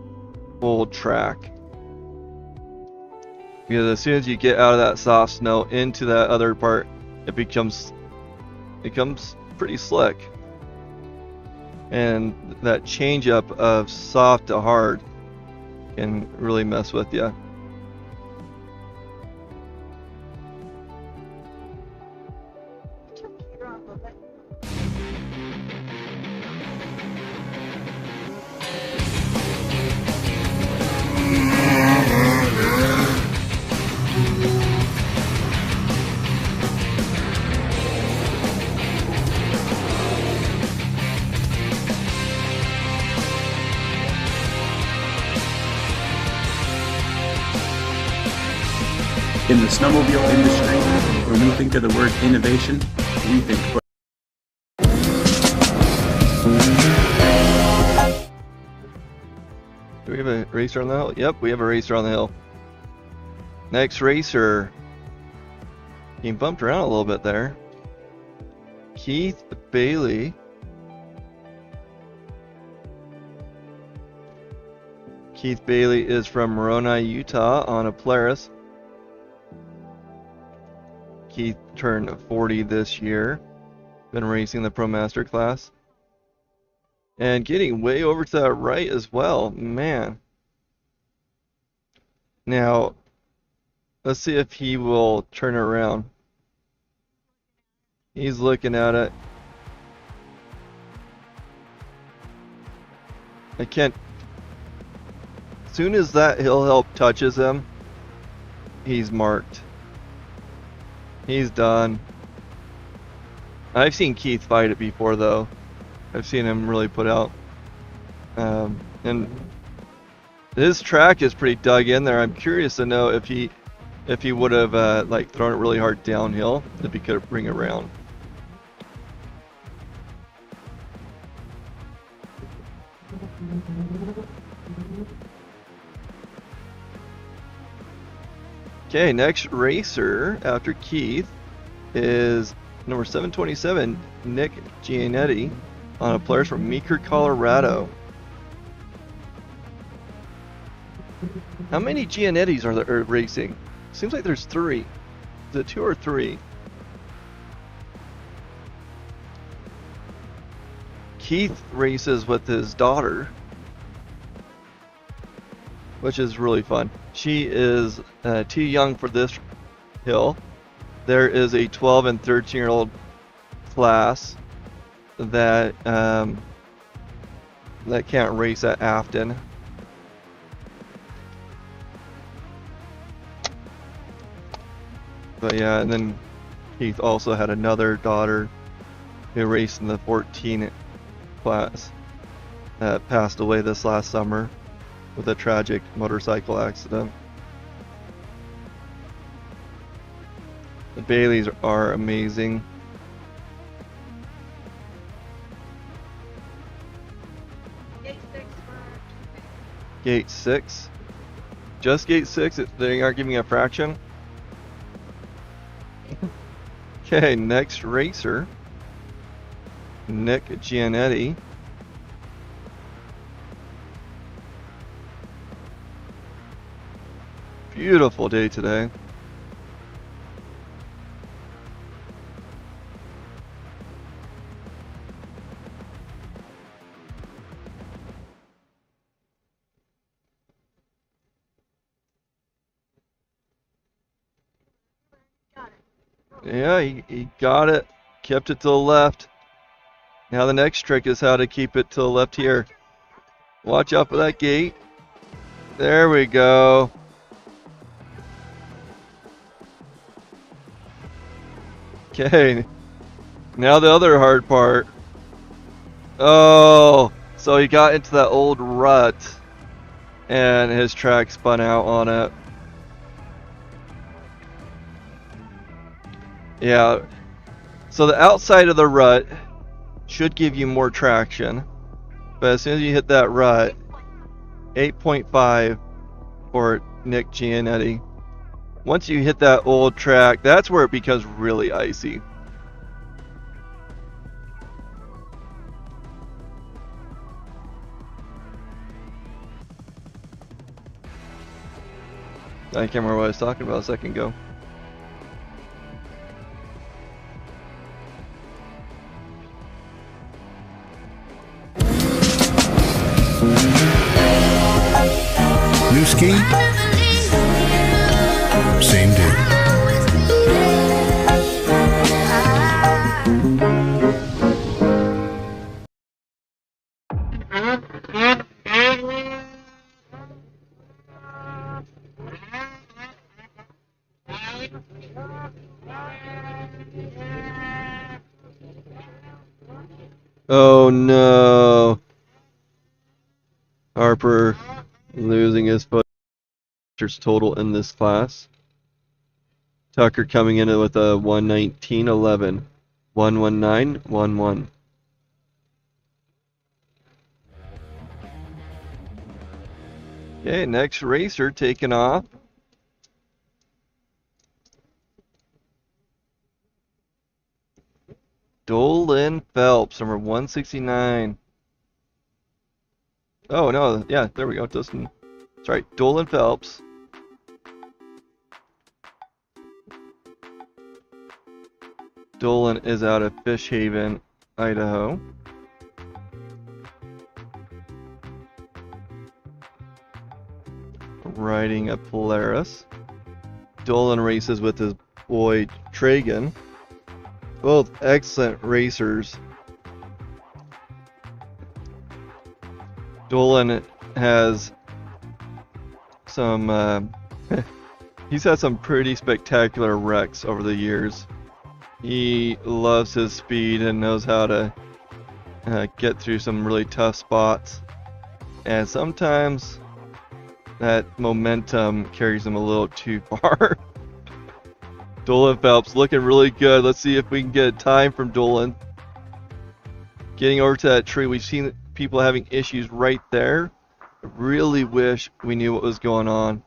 old track, because as soon as you get out of that soft snow into that other part, it becomes pretty slick, and that change up of soft to hard can really mess with you. In the snowmobile industry, when we think of the word innovation, we think Do we have a racer on the hill? Yep, we have a racer on the hill. Next racer, getting bumped around a little bit there. Keith Bailey. Keith Bailey is from Moroni, Utah on a Polaris. Keith turned 40 this year. Been racing the Pro Master class. And getting way over to that right as well. Man. Now, let's see if he will turn around. He's looking at it. I can't. As soon as that hill help touches him, he's marked. He's done. I've seen Keith fight it before, though. I've seen him really put out. And his track is pretty dug in there. I'm curious to know if he would have like thrown it really hard downhill, if he could bring it around. Okay, next racer after Keith is number 727, Nick Giannetti, on a Polaris from Meeker, Colorado. How many Giannettis are there racing? Seems like there's 3. Is it 2 or 3? Keith races with his daughter, which is really fun. She is too young for this hill. There is a 12 and 13-year-old class that that can't race at Afton. But yeah, and then Keith also had another daughter who raced in the 14 class that passed away this last summer with a tragic motorcycle accident. The Baileys are amazing. Gate 6. Just gate 6? They aren't giving a fraction? Okay, next racer, Nick Giannetti. Beautiful day today. Yeah, he got it. Kept it to the left. Now the next trick is how to keep it to the left here. Watch out for that gate. There we go. Okay. Now the other hard part. Oh, so he got into that old rut and his track spun out on it. Yeah, so the outside of the rut should give you more traction, but as soon as you hit that rut, 8.5 for Nick Giannetti. Once you hit that old track, that's where it becomes really icy. I can't remember what I was talking about a second ago. New ski? Same dude. Oh no. Harper losing his footers total in this class. Tucker coming in with a 119.11. 119.11. Okay, next racer taking off. Dolan Phelps, number 169. Oh no, yeah, there we go. Dustin. That's right, Dolan Phelps. Dolan is out of Fish Haven, Idaho. Riding a Polaris. Dolan races with his boy Tragan. Both excellent racers. Dolan has some He's had some pretty spectacular wrecks over the years. He loves his speed and knows how to get through some really tough spots. And sometimes that momentum carries him a little too far. Dolan Phelps looking really good. Let's see if we can get a time from Dolan. Getting over to that tree. We've seen people having issues right there. I really wish we knew what was going on.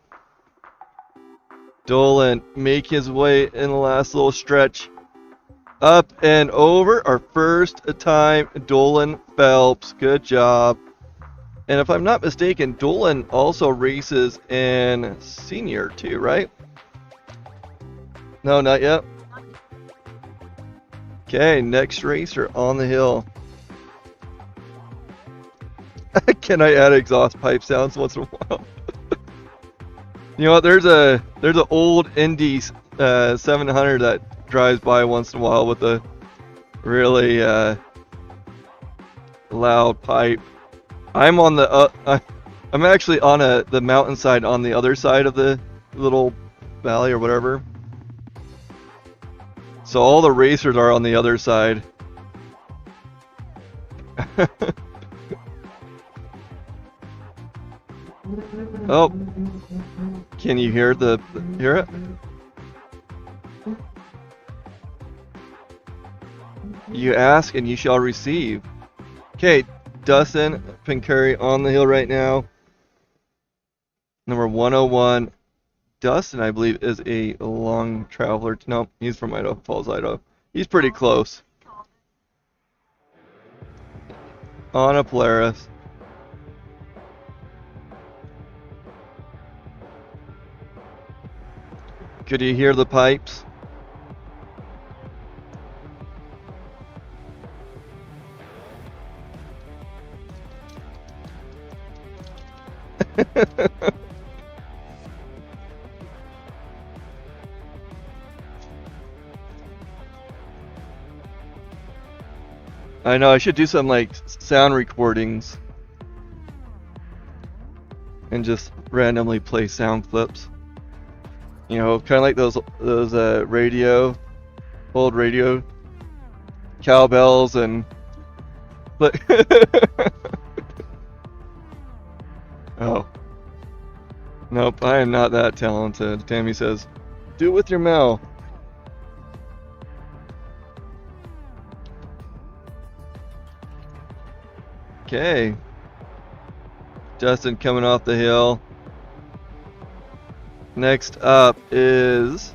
Dolan making his way in the last little stretch. Up and over. Our first time, Dolan Phelps. Good job. And if I'm not mistaken, Dolan also races in senior too, right? No, not yet. Okay, next racer on the hill. Can I add exhaust pipe sounds once in a while? You know what? There's an old Indy 700 that drives by once in a while with a really loud pipe. I'm on the I'm actually on the mountainside on the other side of the little valley or whatever. So all the racers are on the other side. Oh, can you hear it? You ask and you shall receive. Okay, Dustin Pincurry on the hill right now. Number 101. Dustin, I believe, is a long traveler. No, he's from Idaho Falls, Idaho. He's pretty close. On a Polaris. Could you hear the pipes? I know, I should do some like sound recordings and just randomly play sound clips. You know, kind of like those old radio cowbells and oh. Nope, I am not that talented. Tammy says, do it with your mouth. Okay. Justin coming off the hill. Next up is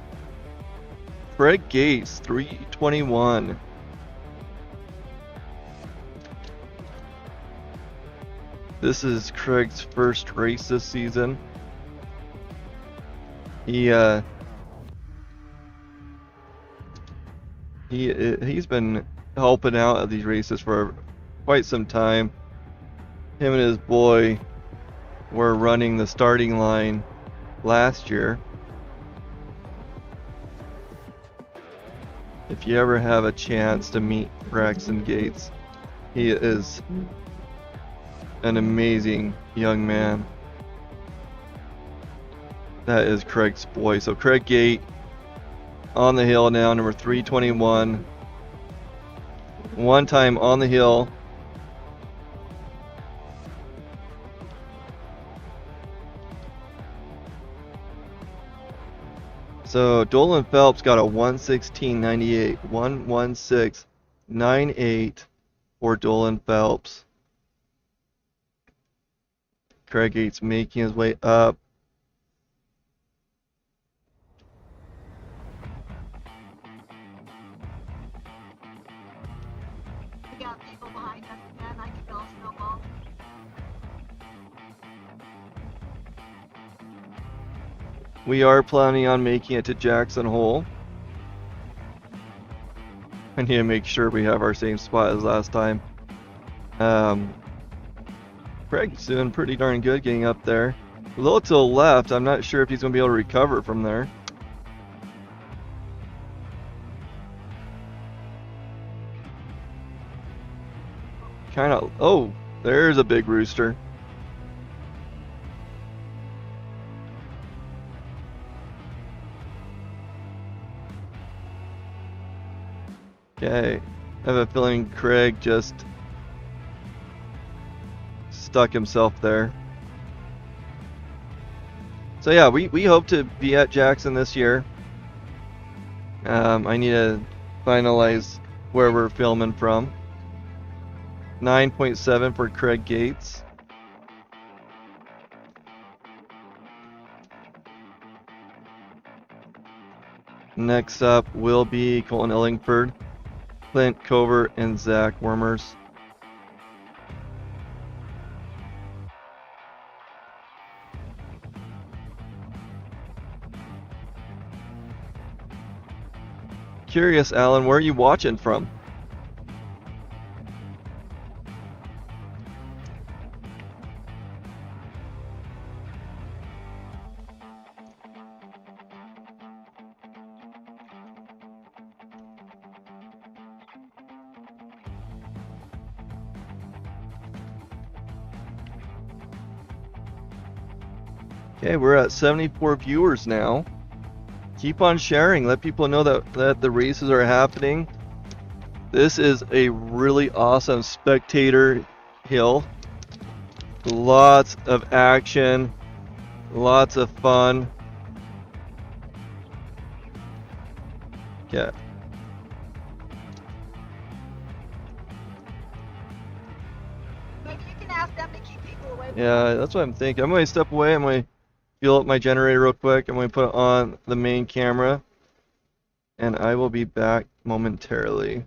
Craig Gates, 321. This is Craig's first race this season. He's been helping out at these races for quite some time. Him and his boy were running the starting line last year. If you ever have a chance to meet Braxton Gates, he is an amazing young man. That is Craig's boy. So Craig Gate on the hill now, number 321. One time on the hill. So Dolan Phelps got a 1:16.98, 1:16.98 for Dolan Phelps. Craig Gates making his way up. We got people behind us again. I can feel a snowball. We are planning on making it to Jackson Hole. I need to make sure we have our same spot as last time. Craig's doing pretty darn good getting up there. A little to the left. I'm not sure if he's going to be able to recover from there. Kind of. Oh, there's a big rooster. Okay. I have a feeling Craig just stuck himself there. So yeah, we hope to be at Jackson this year. I need to finalize where we're filming from. 9.7 for Craig Gates. Next up will be Colton Ellingford, Clint Covert, and Zach Wormers. Curious, Alan, where are you watching from? Okay, we're at 74 viewers now. Keep on sharing. Let people know that the races are happening. This is a really awesome spectator hill. Lots of action. Lots of fun. Yeah. Maybe you can ask them to keep people away. Yeah, that's what I'm thinking. I'm going to step away. I'm going to fuel up my generator real quick. I'm going to put it on the main camera. And I will be back momentarily.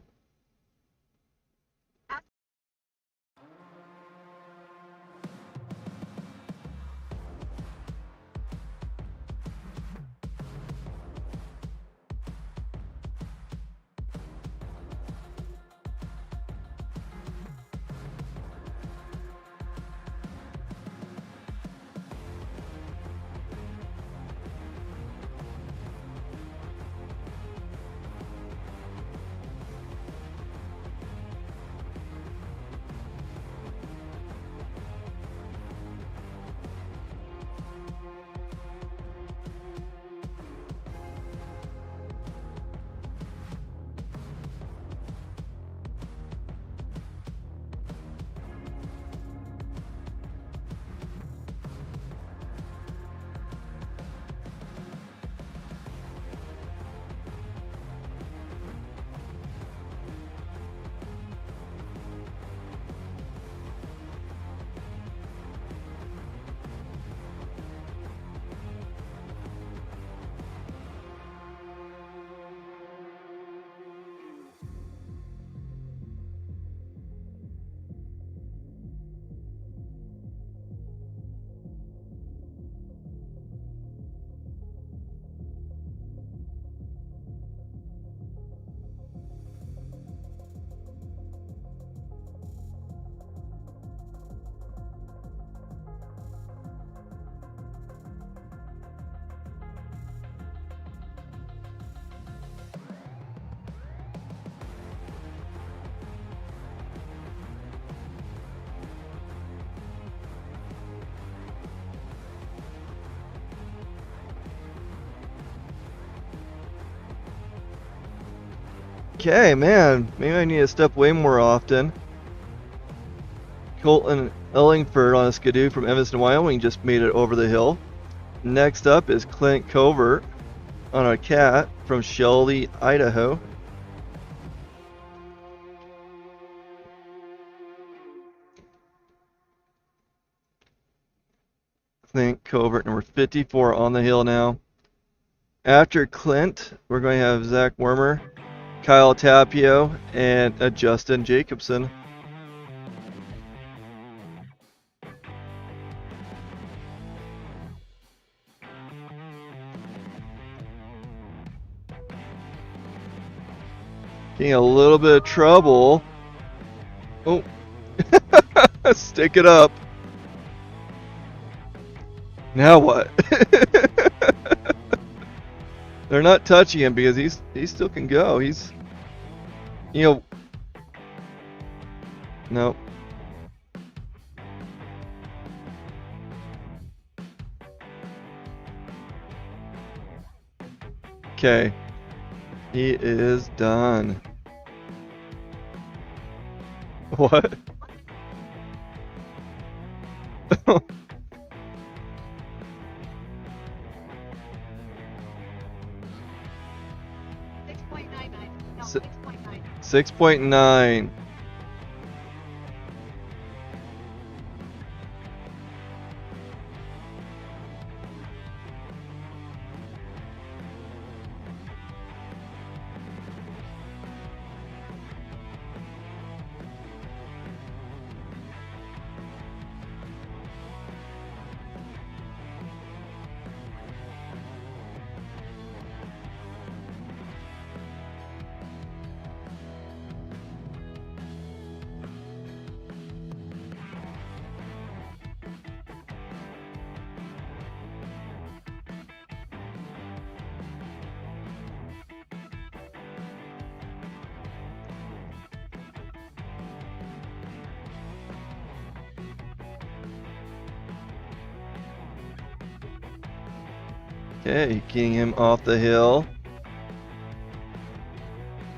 Okay, man, maybe I need to step way more often. Colton Ellingford on a Skidoo from Evanston, Wyoming just made it over the hill. Next up is Clint Covert on a cat from Shelby, Idaho. Clint Covert, number 54 on the hill now. After Clint, we're going to have Zach Wormer, Kyle Tapio, and Justin Jacobson. Getting a little bit of trouble. Oh, stick it up. Now what? They're not touching him because he still can go. He's, you know, no. Okay, he is done. What? 6.99. No, Si- 6.9. 6.9. Okay, getting him off the hill.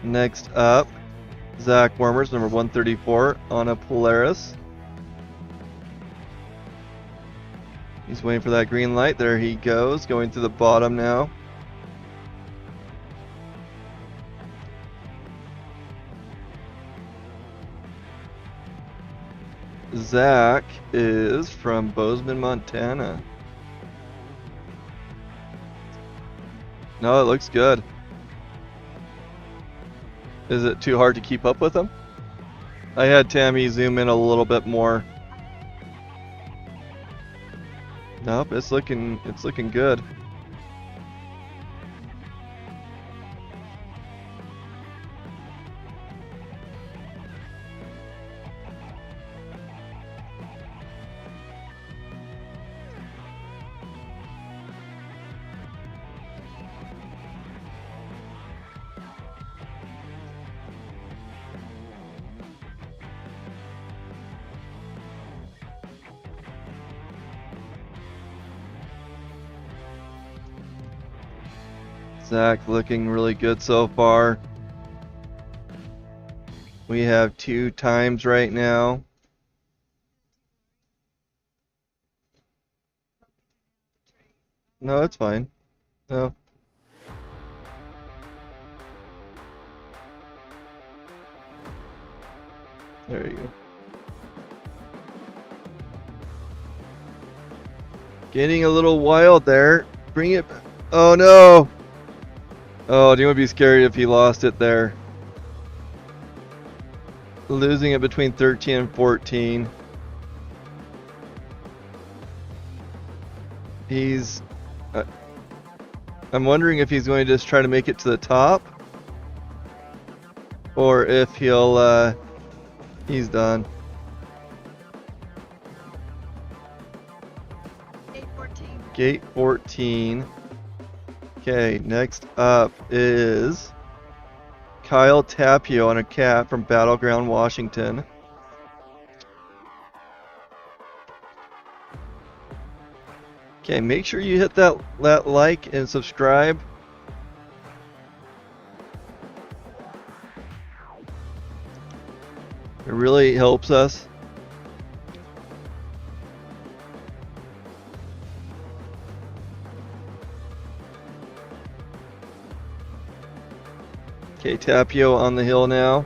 Next up, Zach Wormers, number 134, on a Polaris. He's waiting for that green light. There he goes, going to the bottom now. Zach is from Bozeman, Montana. No, it looks good. Is it too hard to keep up with him? I had Tammy zoom in a little bit more. Nope, it's looking good. Zach looking really good so far. We have 2 times right now. No, it's fine. No. There you go. Getting a little wild there. Bring it. Oh no. Oh, do you want to be scared if he lost it there? Losing it between 13 and 14. He's... I'm wondering if he's going to just try to make it to the top. Or if he'll... he's done. Gate 14. Gate 14. Okay, next up is Kyle Tapio on a cat from Battleground, Washington. Okay, make sure you hit that like and subscribe. It really helps us. Okay, Tapio on the hill now.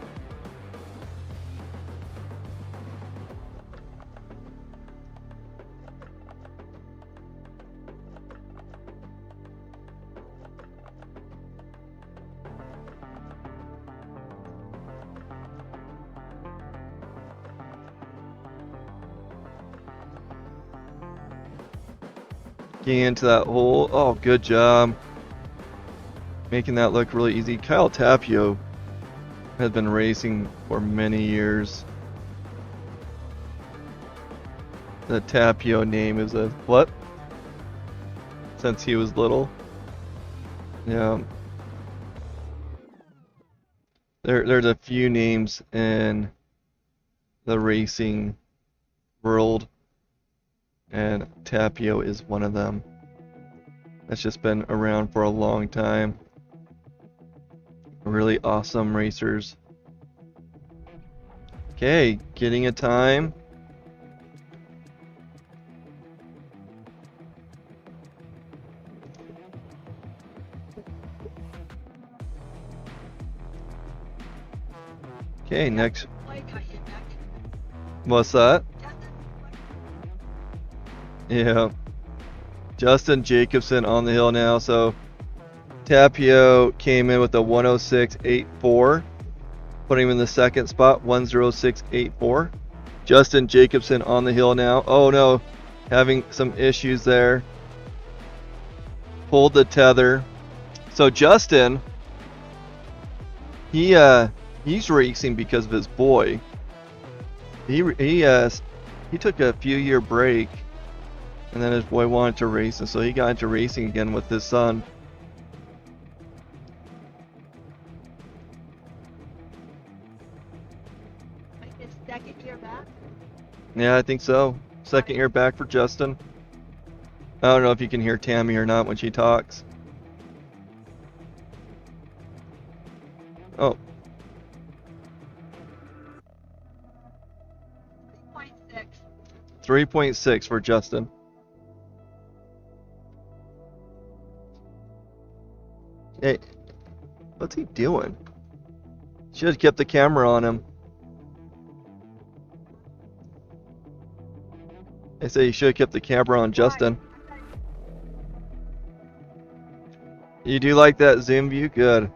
Getting into that hole. Oh, good job. Making that look really easy. Kyle Tapio has been racing for many years. The Tapio name is a what? Since he was little. Yeah. There's a few names in the racing world, and Tapio is one of them. That's just been around for a long time. Really awesome racers. Okay, getting a time. Okay, next. What's that? Yeah. Justin Jacobson on the hill now. So Tapio came in with a 106.84, putting him in the second spot, 106.84. Justin Jacobson on the hill now. Oh no, having some issues there. Pulled the tether. So Justin, he's racing because of his boy. He took a few-year break, and then his boy wanted to race, and so he got into racing again with his son. Like his second year back? Yeah, I think so. Second year back for Justin. I don't know if you can hear Tammy or not when she talks. Oh. 3.6. 3.6 for Justin. Hey, what's he doing? Should have kept the camera on him. I say you should have kept the camera on Justin. You do like that zoom view? Good.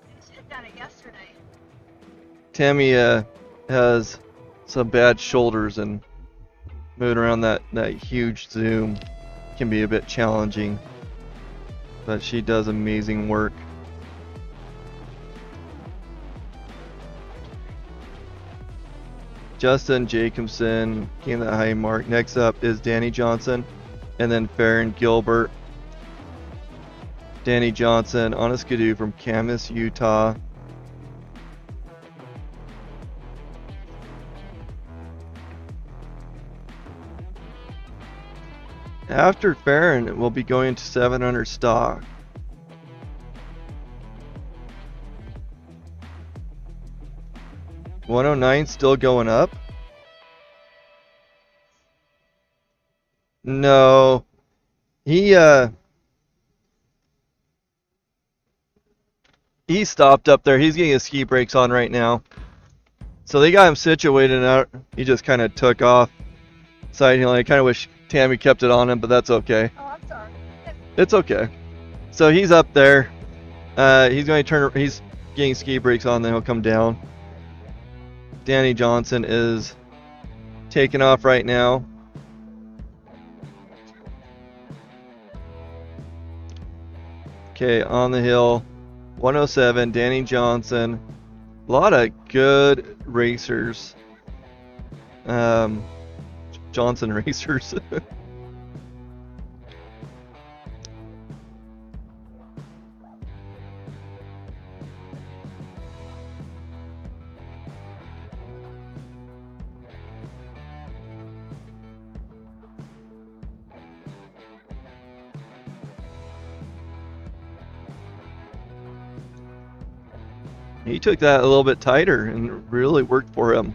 You should have done it yesterday. Tammy has some bad shoulders, and moving around that huge zoom can be a bit challenging. But she does amazing work. Justin Jacobson came that high mark. Next up is Danny Johnson, and then Farron Gilbert. Danny Johnson on a skidoo from Camas, Utah. After Farron, we'll be going to 700 stock. $109 still going up? No. He stopped up there. He's getting his ski brakes on right now. So they got him situated out. He just kind of took off. Side hill. I kind of wish Tammy kept it on him, but that's okay. Oh, I'm sorry. It's okay. So he's up there. He's going to turn. He's getting ski brakes on, then he'll come down. Danny Johnson is taking off right now. Okay, on the hill, 107. Danny Johnson. A lot of good racers. Johnson racers. He took that a little bit tighter and really worked for him.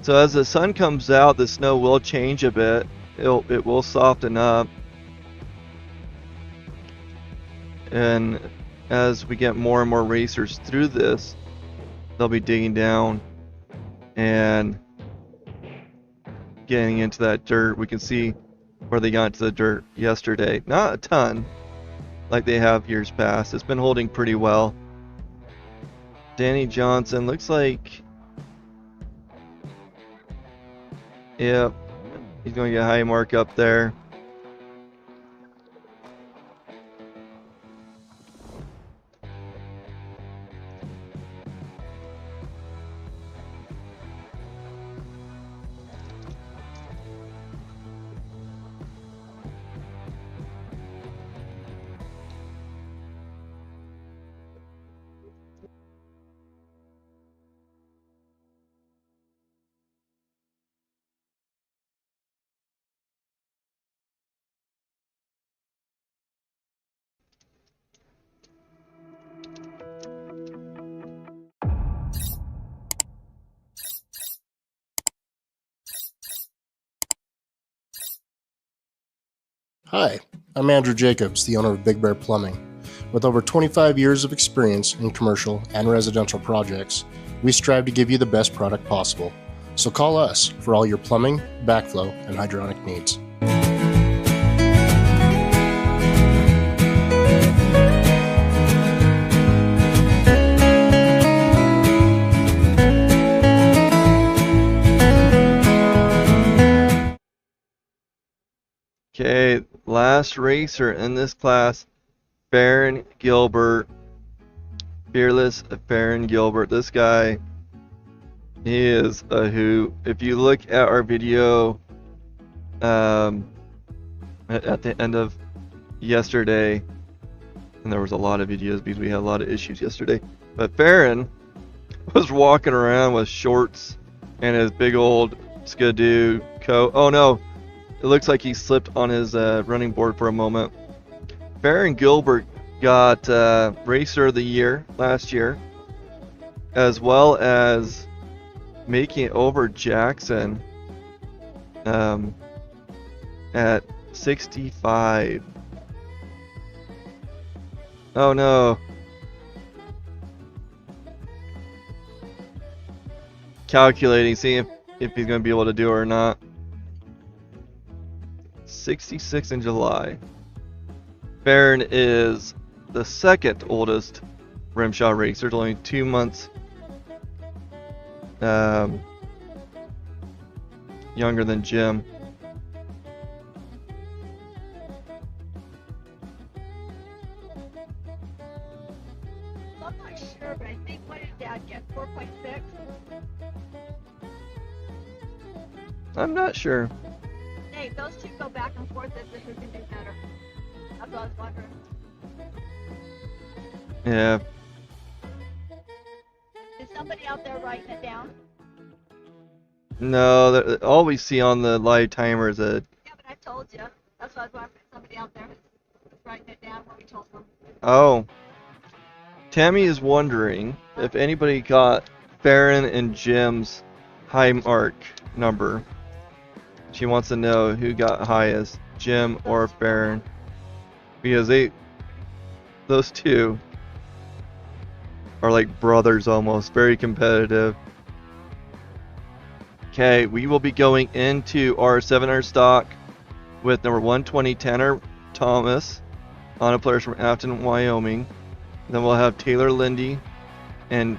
So as the sun comes out, the snow will change a bit. It will soften up. And as we get more and more racers through this, they'll be digging down and getting into that dirt. We can see where they got into the dirt yesterday. Not a ton like they have years past. It's been holding pretty well. Danny Johnson looks like, yep, he's going to get a high mark up there. Hi, I'm Andrew Jacobs, the owner of Big Bear Plumbing. With over 25 years of experience in commercial and residential projects, we strive to give you the best product possible. So call us for all your plumbing, backflow, and hydronic needs. Okay, last racer in this class, Farron Gilbert. Fearless Farron Gilbert. This guy, he is a hoot. If you look at our video at the end of yesterday, and there was a lot of videos because we had a lot of issues yesterday, but Farron was walking around with shorts and his big old skidoo coat. Oh no, it looks like he slipped on his running board for a moment. Farron Gilbert got Racer of the Year last year, as well as making it over Jackson at 65. Oh no. Calculating, seeing if he's going to be able to do it or not. 66 in July. Farron is the second oldest rimshot racer. There's only 2 months younger than Jim. I'm not sure, but I think what did Dad get? 4.6? I'm not sure. Hey, those two go back and forth as to who can do better. That's what I was wondering. Yeah. Is somebody out there writing it down? No, all we see on the live timer is a... Yeah, but I told you. That's why I was wondering if somebody out there was writing it down when we told them. Oh. Tammy is wondering if anybody got Farron and Jim's high mark number. She wants to know who got highest, Jim or Farron. Because those two are like brothers almost, very competitive. Okay, we will be going into our 700 stock with number 120 Tanner Thomas, Honda players from Afton, Wyoming. Then we'll have Taylor Lindy and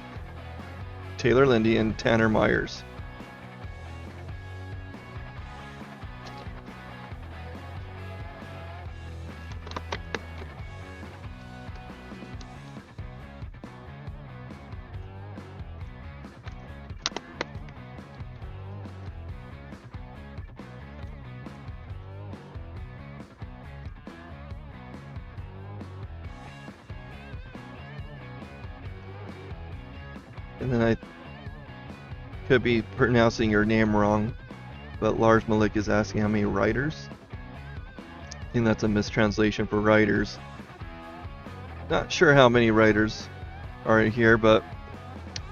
Tanner Myers. And then I could be pronouncing your name wrong, but Lars Malik is asking how many riders. I think that's a mistranslation for riders. Not sure how many riders are in here, but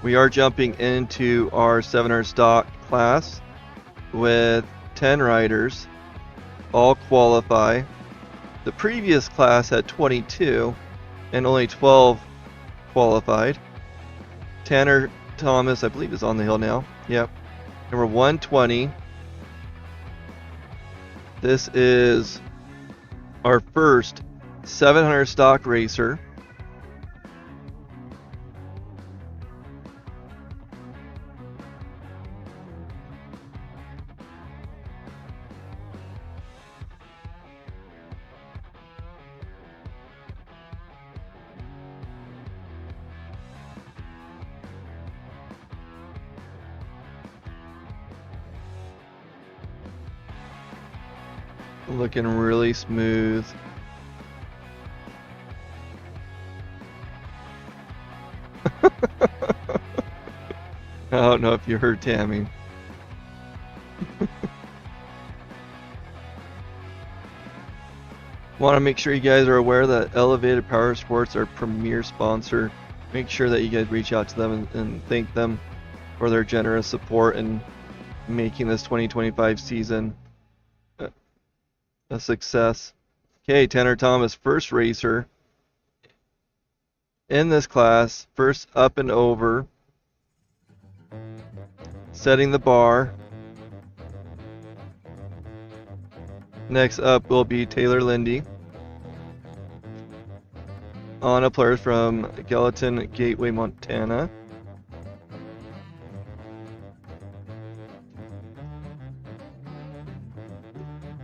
we are jumping into our 700 stock class with 10 riders. All qualify. The previous class had 22 and only 12 qualified. Tanner Thomas, I believe, is on the hill now. Yep. Number 120. This is our first 700 stock racer. Looking really smooth. I don't know if you heard Tammy. Want to make sure you guys are aware that Elevated Powersports are premier sponsor. Make sure that you guys reach out to them and thank them for their generous support in making this 2025 season a success. Okay, Tanner Thomas, first racer in this class, first up and over, setting the bar. Next up will be Taylor Lindy, on a player from Gallatin Gateway, Montana.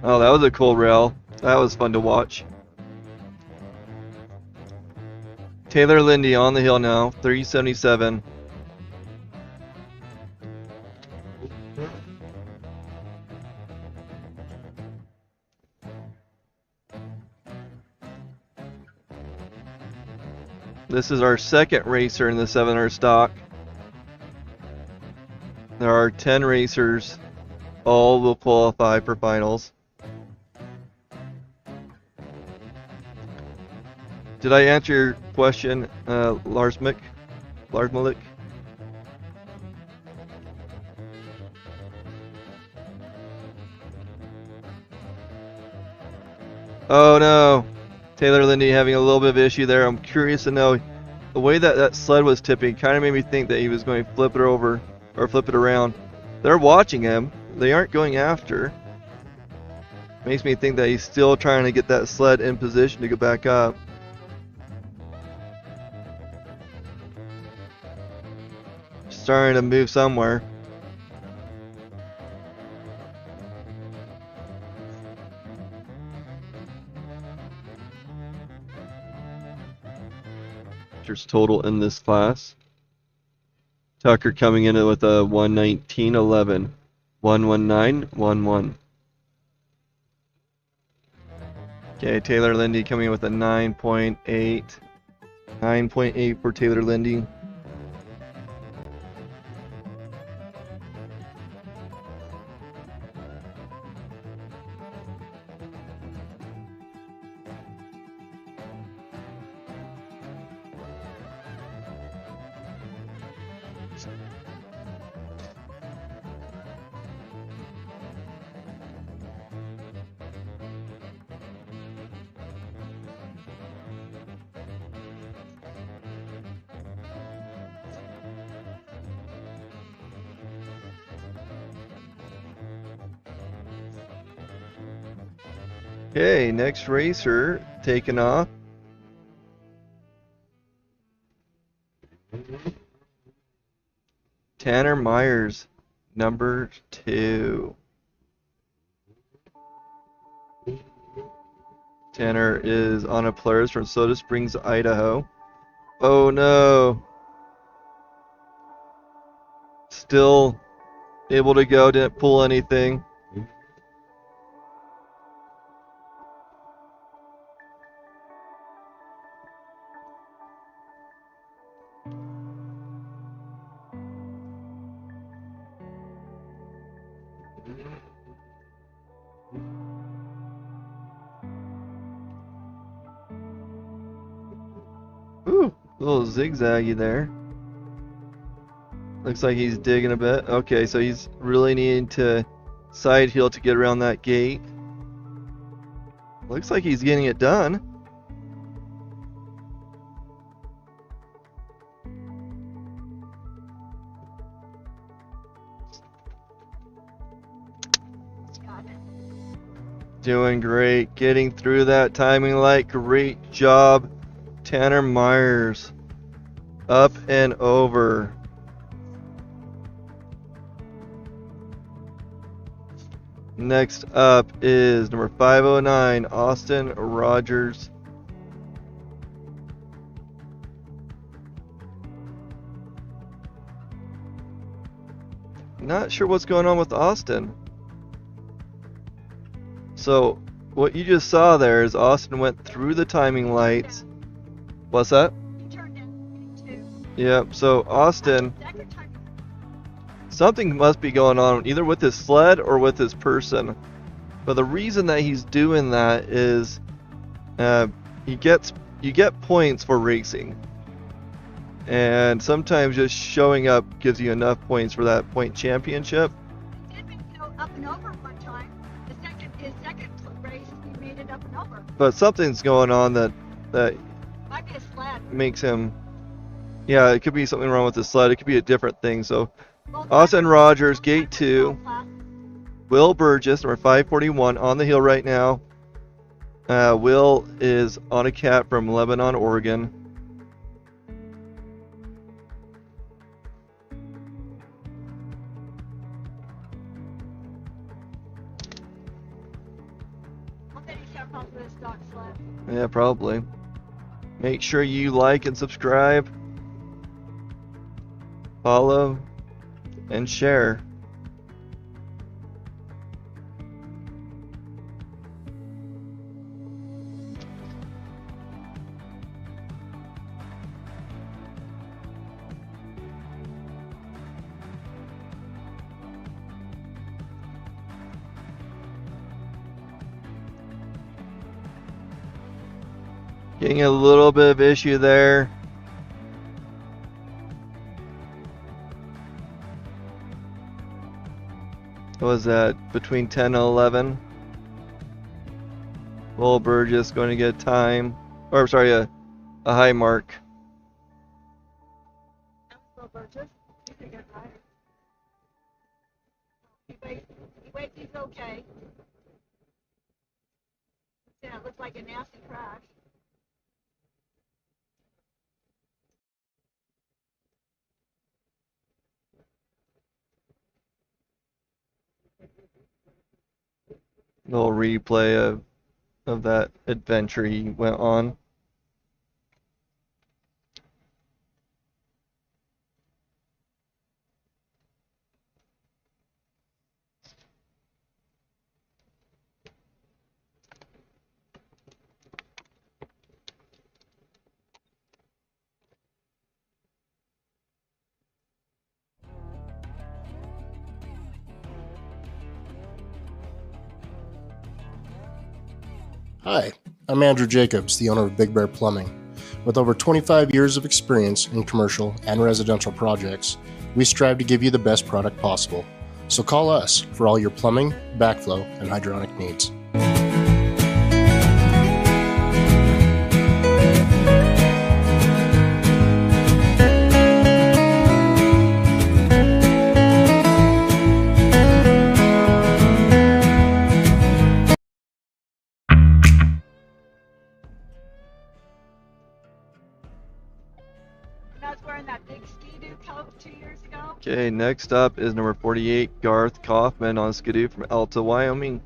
Oh, that was a cool rail. That was fun to watch. Taylor Lindy on the hill now, 377. This is our second racer in the 700 stock. There are 10 racers. All will qualify for finals. Did I answer your question, Lars Malik? Oh no, Taylor Lindy having a little bit of issue there. I'm curious to know, the way that that sled was tipping kind of made me think that he was going to flip it over or flip it around. They're watching him. They aren't going after. Makes me think that he's still trying to get that sled in position to go back up. Starting to move somewhere. There's total in this class. Tucker coming in with a 119.11, 119.11. Okay, Taylor Lindy coming in with a 9.8, 9.8 for Taylor Lindy. Okay, next racer taking off. Tanner Myers, number 2. Tanner is on a Polaris from Soda Springs, Idaho. Oh no. Still able to go, didn't pull anything. Ooh, a little zigzaggy there. Looks like he's digging a bit. Okay, so he's really needing to side heel to get around that gate. Looks like he's getting it done. Doing great, getting through that timing light. Great job, Tanner Myers. Up and over. Next up is number 509, Austin Rogers. Not sure what's going on with Austin. So, what you just saw there is Austin went through the timing lights. What's that? He turned in 2. Yep, so Austin, something must be going on either with his sled or with his person. But the reason that he's doing that is you get points for racing. And sometimes just showing up gives you enough points for that point championship. He did go up and over one time. His second race, he made it up and over. but something's going on that Might be a sled. makes him. Yeah, it could be something wrong with the sled. It could be a different thing. So, Well, Austin Rogers, gate that's 2. class. Will Burgess, number 541, on the hill right now. Will is on a cat from Lebanon, Oregon. I think he's jumped off of this dog sled. Yeah, probably. Make sure you like and subscribe, follow, and share. Getting a little bit of issue there. What was that? Between 10 and 11. Will Burgess going to get time, or sorry, a high mark. Will Burgess. He's a good rider. He waits, he's okay. Yeah, it looks like a nasty crash. Little replay of that adventure he went on. Hi, I'm Andrew Jacobs, the owner of Big Bear Plumbing. With over 25 years of experience in commercial and residential projects, we strive to give you the best product possible. So call us for all your plumbing, backflow, and hydronic needs. I was wearing that big ski-doo coat 2 years ago. Okay, next up is number 48, Garth Kaufman on Skidoo from Alta, Wyoming.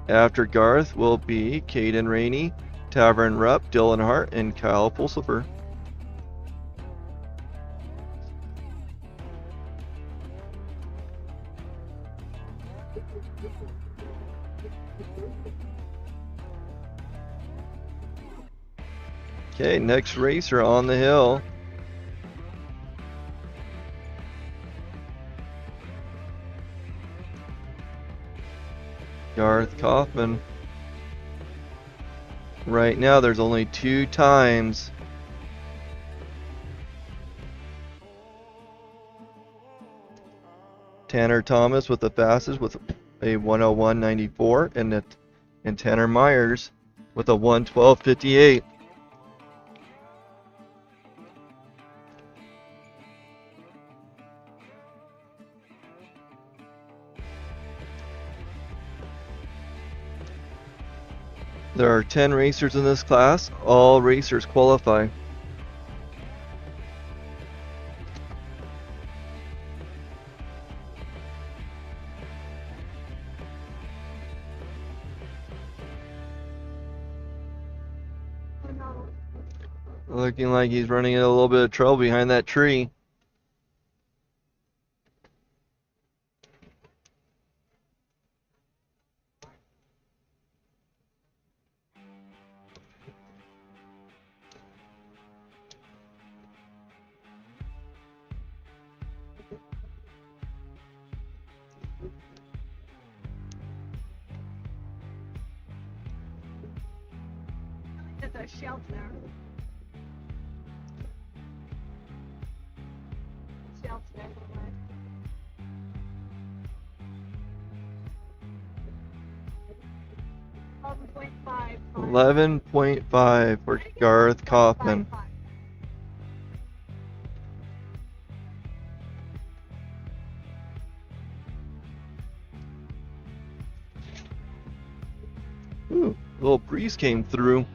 After Garth will be Caden Rainey, Tavern Rupp, Dylan Hart, and Kyle Pulsifer. Okay, next racer on the hill. Garth Kaufman. Right now there's only 2 times. Tanner Thomas with the fastest with a 101.94 and Tanner Myers with a 112.58. There are 10 racers in this class. All racers qualify. Oh no. Looking like he's running into a little bit of trouble behind that tree. There's a shelf there. Shelf's there. 11.5. 11.5 for Garth Kaufman. Ooh, a little breeze came through.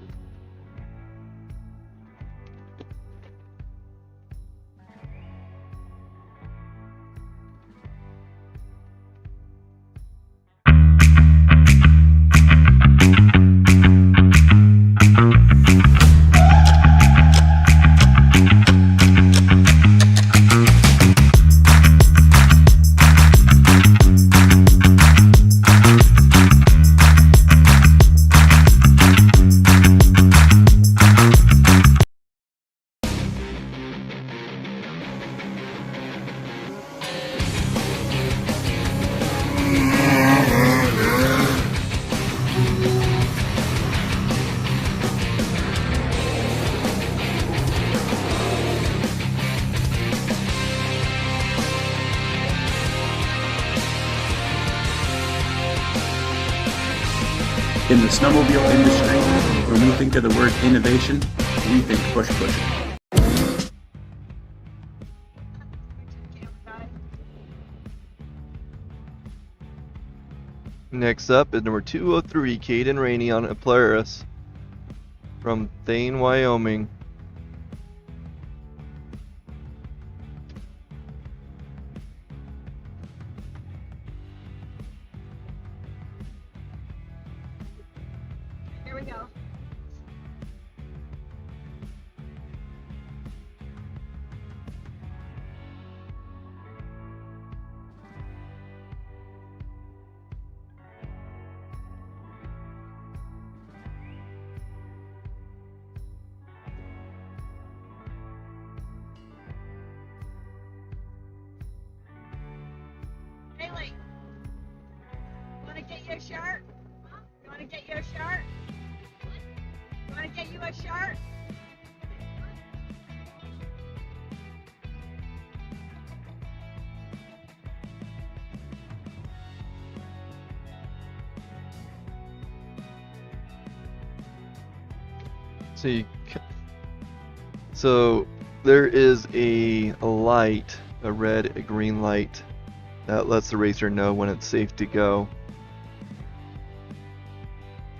In the snowmobile industry, when we think of the word innovation, we think push. Next up is number 203, Caden Rainey on a Polaris from Thane, Wyoming. Here we go. Haley, want to get you a shirt? You want to get you a shirt? You want to get you a shirt? So there is a light, a red, a green light that lets the racer know when it's safe to go.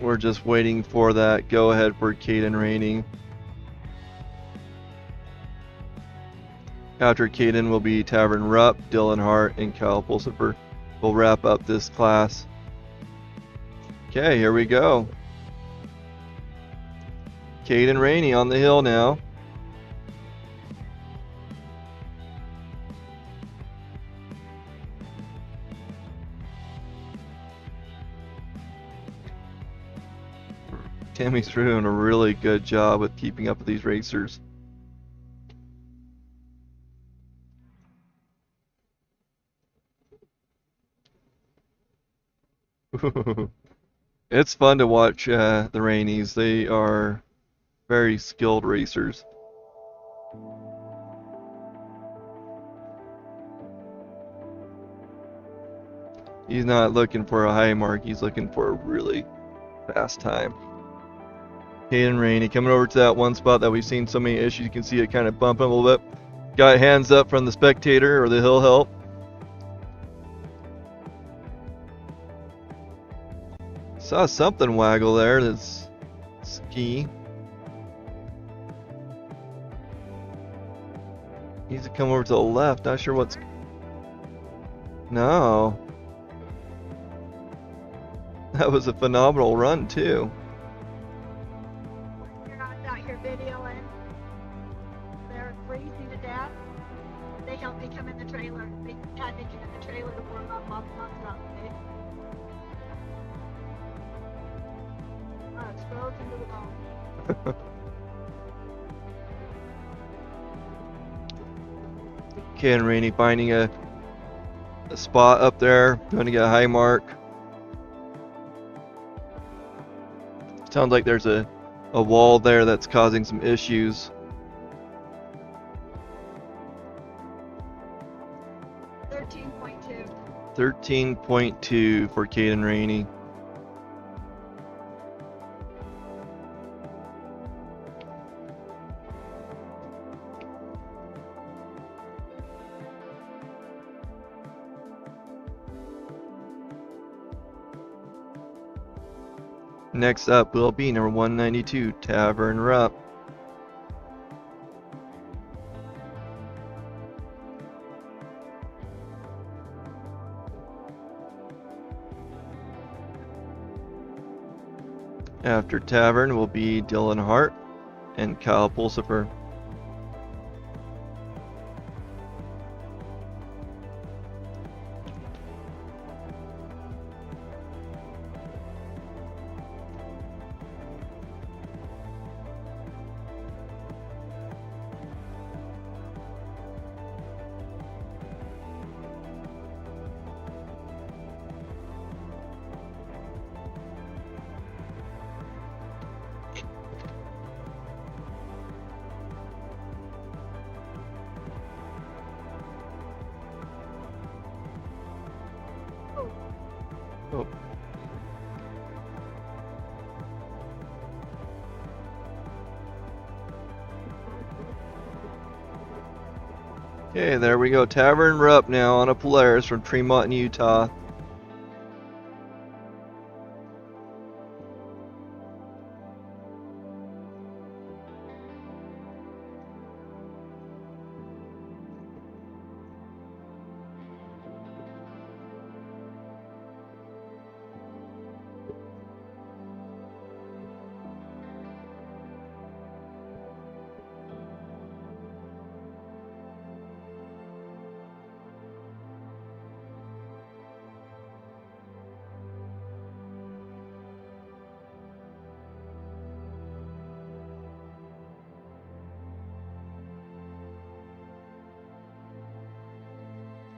We're just waiting for that go ahead for Caden Rainey. After Caden will be Tavern Rupp, Dylan Hart, and Kyle Pulsifer. We'll wrap up this class. Okay, here we go. Caden Rainey on the hill now. Tammy's doing a really good job with keeping up with these racers. It's fun to watch the Rainies. They are very skilled racers. He's not looking for a high mark, he's looking for a really fast time. Caden Rainey coming over to that one spot that we've seen so many issues. You can see it kind of bumping a little bit. Got hands up from the spectator or the hill help. Saw something waggle there. That's ski. Needs to come over to the left. Not sure what's. No. That was a phenomenal run too. You're out here videoing. They're freezing to death. They helped me come in the trailer. They had me come in the trailer to warm up off the stop. It's frozen to the bone. Caden Rainey finding a spot up there, going to get a high mark. Sounds like there's a wall there that's causing some issues. 13.2. 13.2 for Caden Rainey. Next up will be number 192, Tavern Rupp. After Tavern will be Dylan Hart and Kyle Pulsifer. Oh. Okay, there we go. Tavern Rupp now on a Polaris from Tremont, Utah.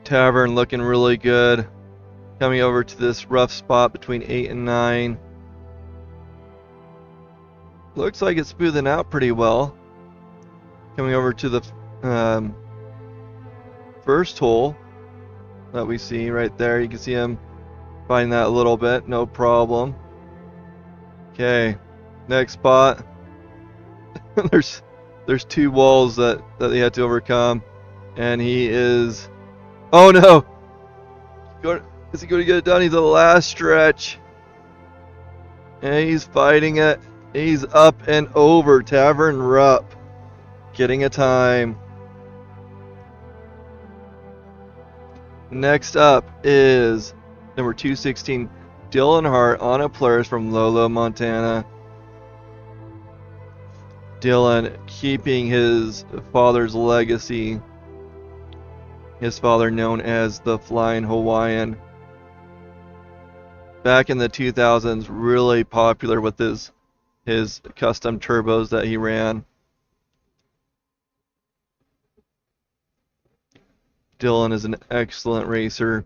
Tavern looking really good. Coming over to this rough spot between 8 and 9. Looks like it's smoothing out pretty well. Coming over to the first hole that we see right there. You can see him find that a little bit, no problem. Okay, next spot. there's two walls that he had to overcome, and he is. Oh no! Is he going to get it done? He's the last stretch. And he's fighting it. He's up and over. Tavern Rupp getting a time. Next up is number 216, Dylan Hart on a Polaris from Lolo, Montana. Dylan keeping his father's legacy. His father known as the Flying Hawaiian. Back in the 2000s, really popular with his custom turbos that he ran. Dylan is an excellent racer.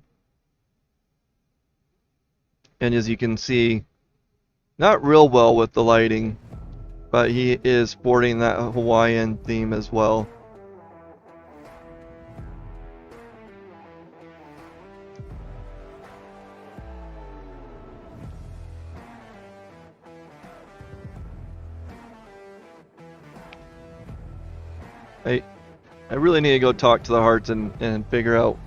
And as you can see, not real well with the lighting, but he is sporting that Hawaiian theme as well. I really need to go talk to the Hearts and figure out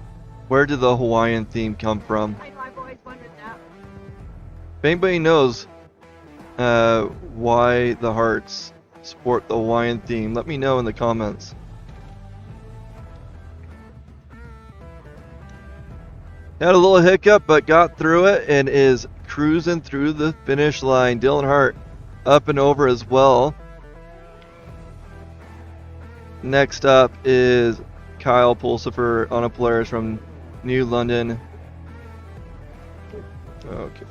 where did the Hawaiian theme come from. I've always wondered that. If anybody knows why the Hearts sport the Hawaiian theme, let me know in the comments. Had a little hiccup, but got through it and is cruising through the finish line. Dylan Hart up and over as well. Next up is Kyle Pulsifer on a Polaris from New London. Okay.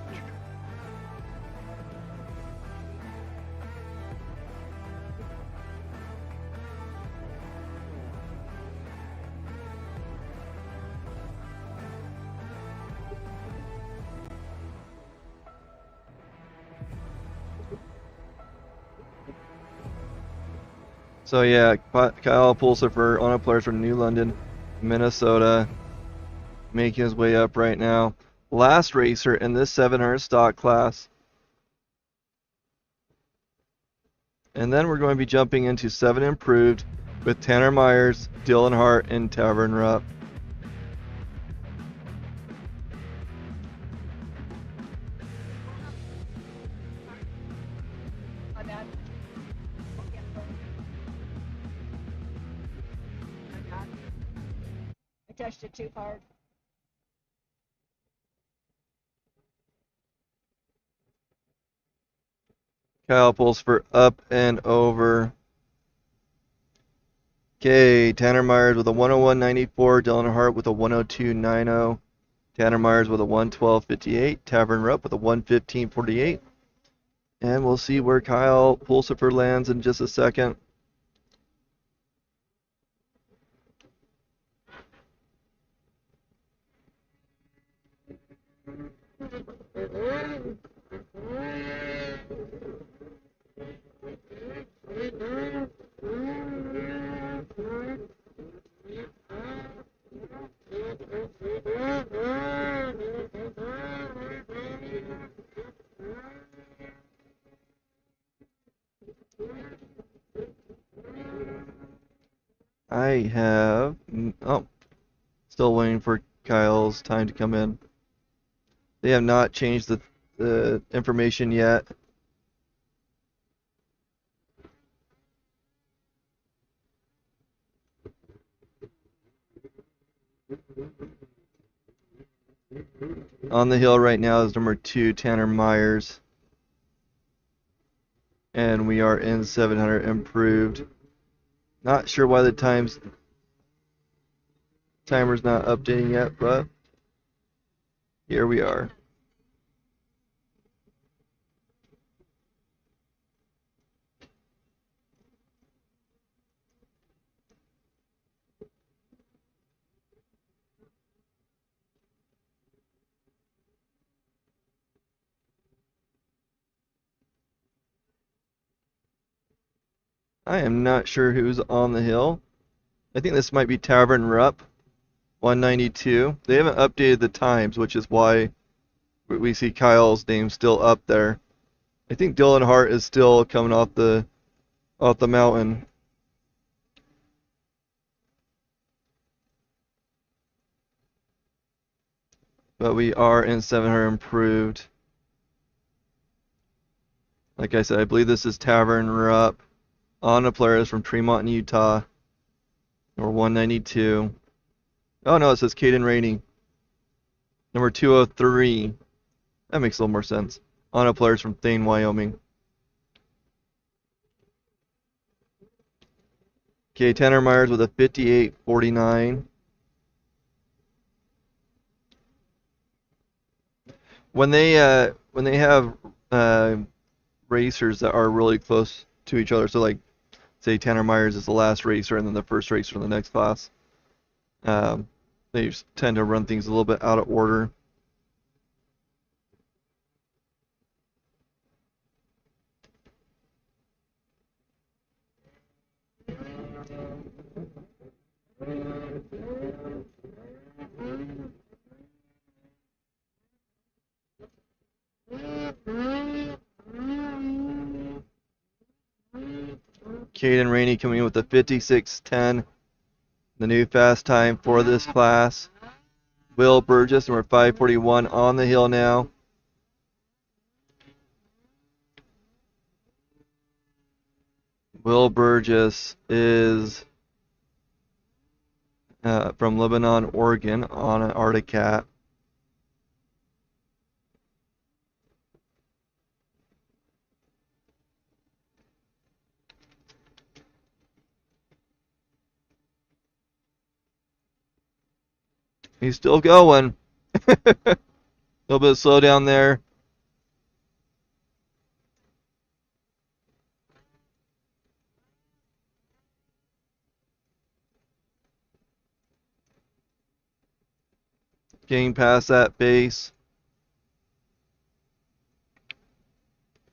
So yeah, Kyle Pulsifer on a Polaris from New London, Minnesota, making his way up right now. Last racer in this 700 stock class. And then we're going to be jumping into 7 improved with Tanner Myers, Dylan Hart, and Tavern Rupp. touched it too hard. Kyle pulls for up and over. Okay, Tanner Myers with a 101.94, Dylan Hart with a 102.90, Tanner Myers with a 112.58, Tavern Rupp with a 115.48. And we'll see where Kyle Pulsifer lands in just a second. I have, oh, still waiting for Kyle's time to come in. They have not changed the information yet. On the hill right now is number 2, Tanner Myers. And we are in 700 improved. Not sure why the timer's not updating yet, but here we are. I am not sure who's on the hill. I think this might be Tavern Rupp, 192. They haven't updated the times, which is why we see Kyle's name still up there. I think Dylan Hart is still coming off the mountain. But we are in 700 improved. Like I said, I believe this is Tavern Rupp. Anna Polaris from Tremont, Utah. Number 192. Oh no, it says Caden Rainey. Number 203. That makes a little more sense. Anna Polaris from Thane, Wyoming. Okay, Tanner Myers with a 58.49. When they have racers that are really close to each other, so like say Tanner Myers is the last racer and then the first racer in the next class, they tend to run things a little bit out of order. Caden Rainey coming in with a 56.10, the new fast time for this class. Will Burgess, number 541, on the hill now. Will Burgess is from Lebanon, Oregon, on an Arctic Cat. He's still going. A little bit slow down there. Getting past that base.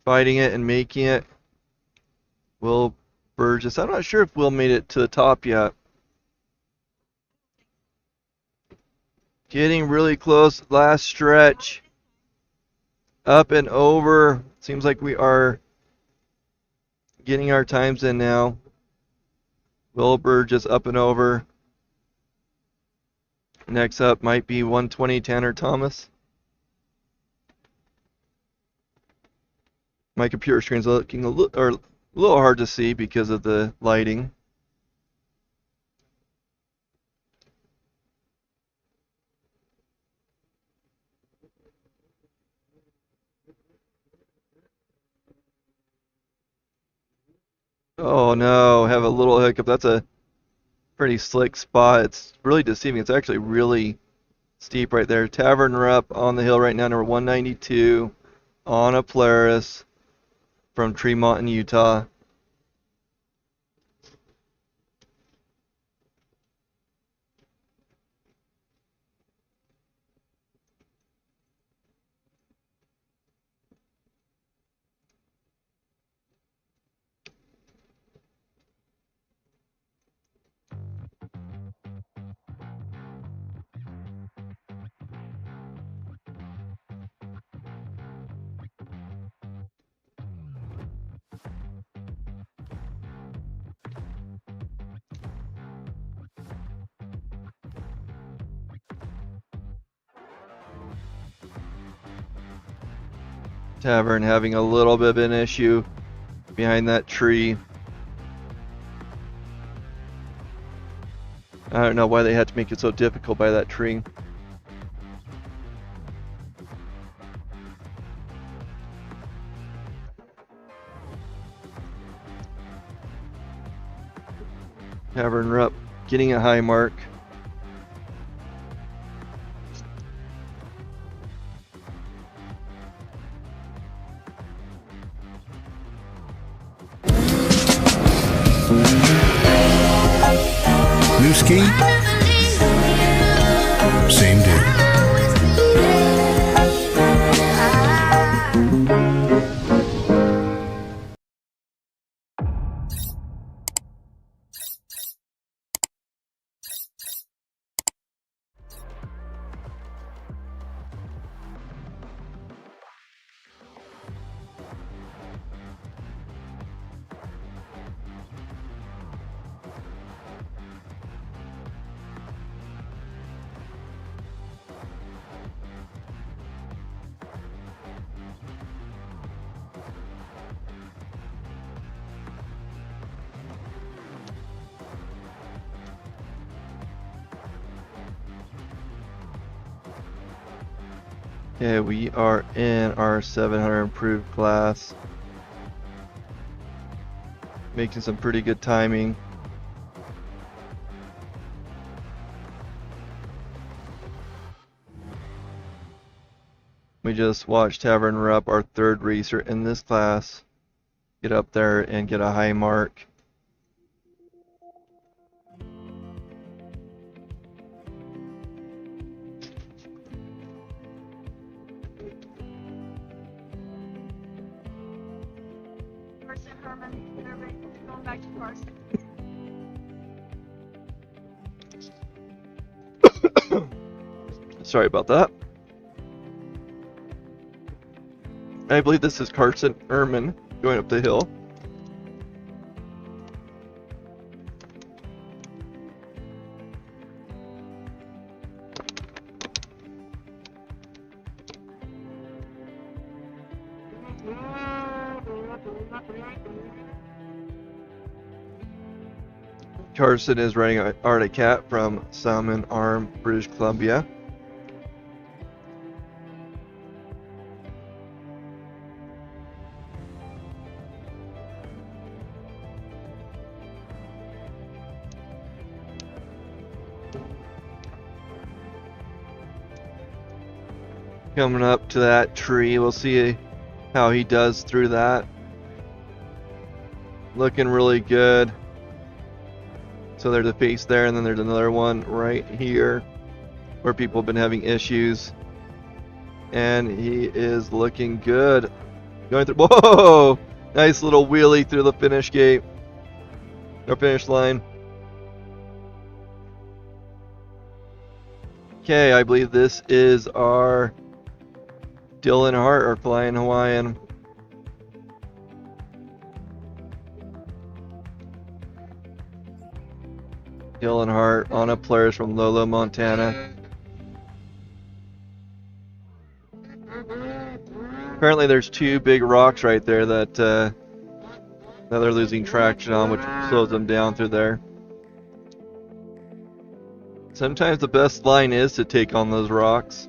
Fighting it and making it. Will Burgess. I'm not sure if Will made it to the top yet. Getting really close. Last stretch. Up and over. Seems like we are getting our times in now. Will Burgess up and over. Next up might be 120 Tanner Thomas. My computer screen's looking a little hard to see because of the lighting. Oh no, have a little hiccup. That's a pretty slick spot. It's really deceiving. It's actually really steep right there. Tavern Rup on the hill right now, number 192 on a Polaris from Tremont in Utah. Tavern having a little bit of an issue behind that tree. I don't know why they had to make it so difficult by that tree. Tavern Rup getting a high mark. New ski? Same day. Okay, we are in our 700 improved class. Making some pretty good timing. We just watched Tavern Rup, our third racer in this class, get up there and get a high mark. Carson, Herman, they're ready. Going back to Carson. Sorry about that. I believe this is Carson Ehrman going up the hill. Carson is riding an Arctic Cat from Salmon Arm, British Columbia. Coming up to that tree, we'll see how he does through that. Looking really good. So there's a face there, and then there's another one right here where people have been having issues. And he is looking good. Going through, whoa! Nice little wheelie through the finish gate. Or finish line. Okay, I believe this is our Dylan Hart, our Flying Hawaiian. Dylan Hart on a Polaris from Lolo, Montana. Apparently there's two big rocks right there that they're losing traction on, which slows them down through there. Sometimes the best line is to take on those rocks.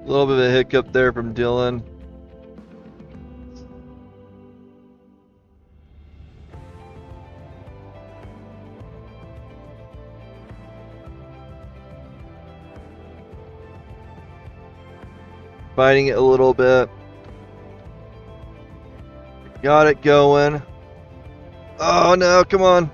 A little bit of a hiccup there from Dylan. Fighting it a little bit. Got it going. Oh no, come on.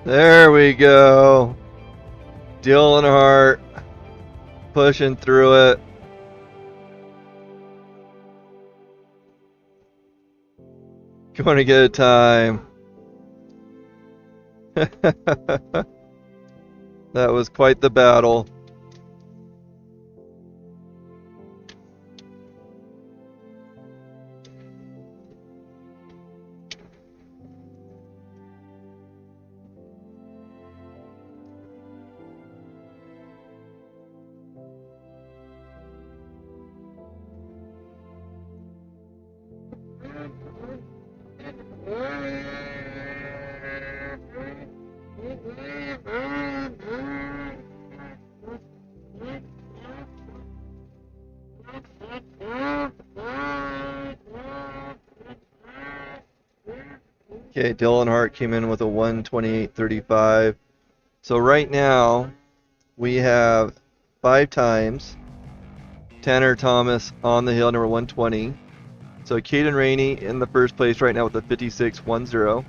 There we go. Dylan Hart pushing through it. Going to get a time. That was quite the battle. Okay, Dylan Hart came in with a 1:28.35. So right now we have 5 times. Tanner Thomas on the hill, number 120. So Caden Rainey in the first place right now with a 56.10.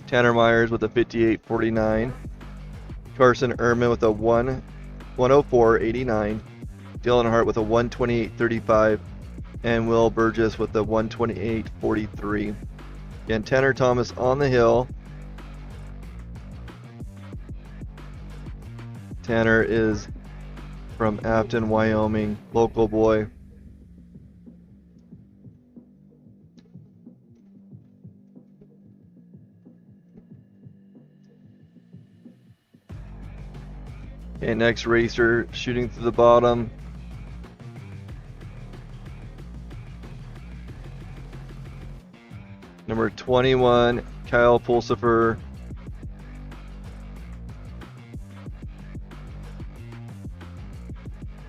Tanner Myers with a 58.49. Carson Ehrman with a 1:04.89. Dylan Hart with a 1:28.35. And Will Burgess with a 1:28.43. Again, Tanner Thomas on the hill. Tanner is from Afton, Wyoming, local boy. Okay, next racer shooting through the bottom. Number 21, Kyle Pulsifer.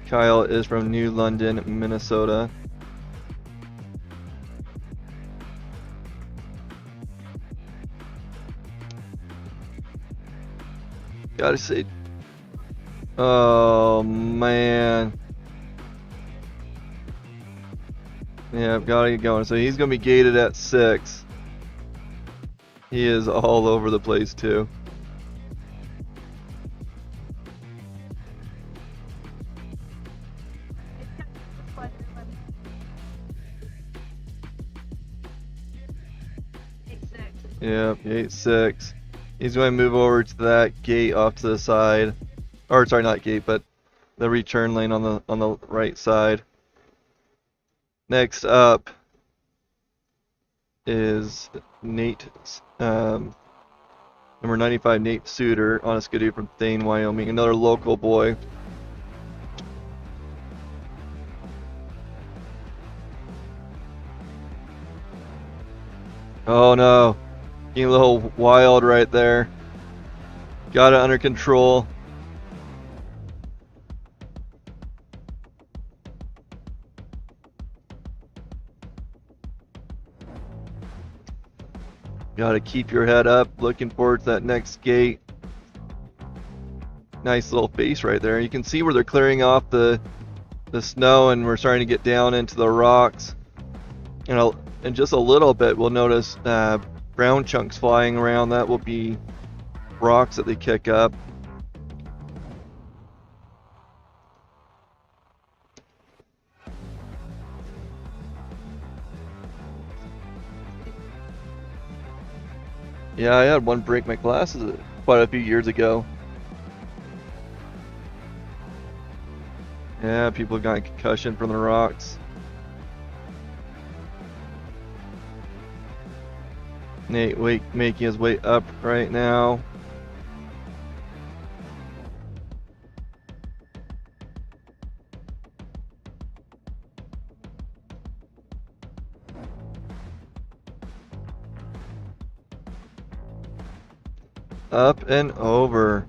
Kyle is from New London, Minnesota. Gotta say, oh man. Yeah, I've got to get going. So he's going to be gated at 6. He is all over the place too. Yep, 8-6. He's going to move over to that gate off to the side. Or sorry, not gate, but the return lane on the right side. Next up is Nate, number 95, Nate Suter on a skidoo from Thane, Wyoming. Another local boy. Oh no, getting a little wild right there. Got it under control. Got to keep your head up, looking forward to that next gate. Nice little face right there. You can see where they're clearing off the snow, and we're starting to get down into the rocks. And in just a little bit, we'll notice brown chunks flying around. That will be rocks that they kick up. Yeah, I had one break my glasses quite a few years ago. Yeah, people got a concussion from the rocks. Nate making his way up right now. Up and over.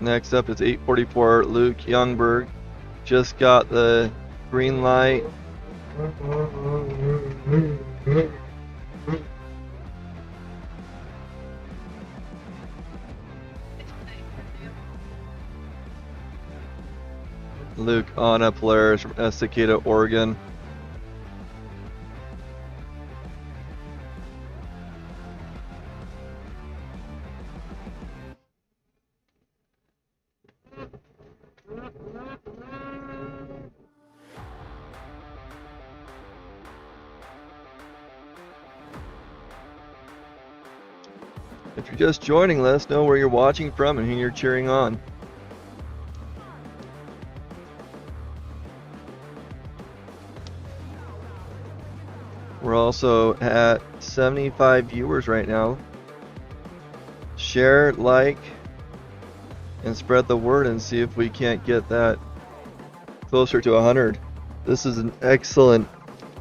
Next up is 844 Luke Youngberg. Just got the green light. Luke Anna Polaris from Estacada, Oregon. If you're just joining, let us know where you're watching from and who you're cheering on. We're also at 75 viewers right now. Share, like, and spread the word and see if we can't get that closer to 100. This is an excellent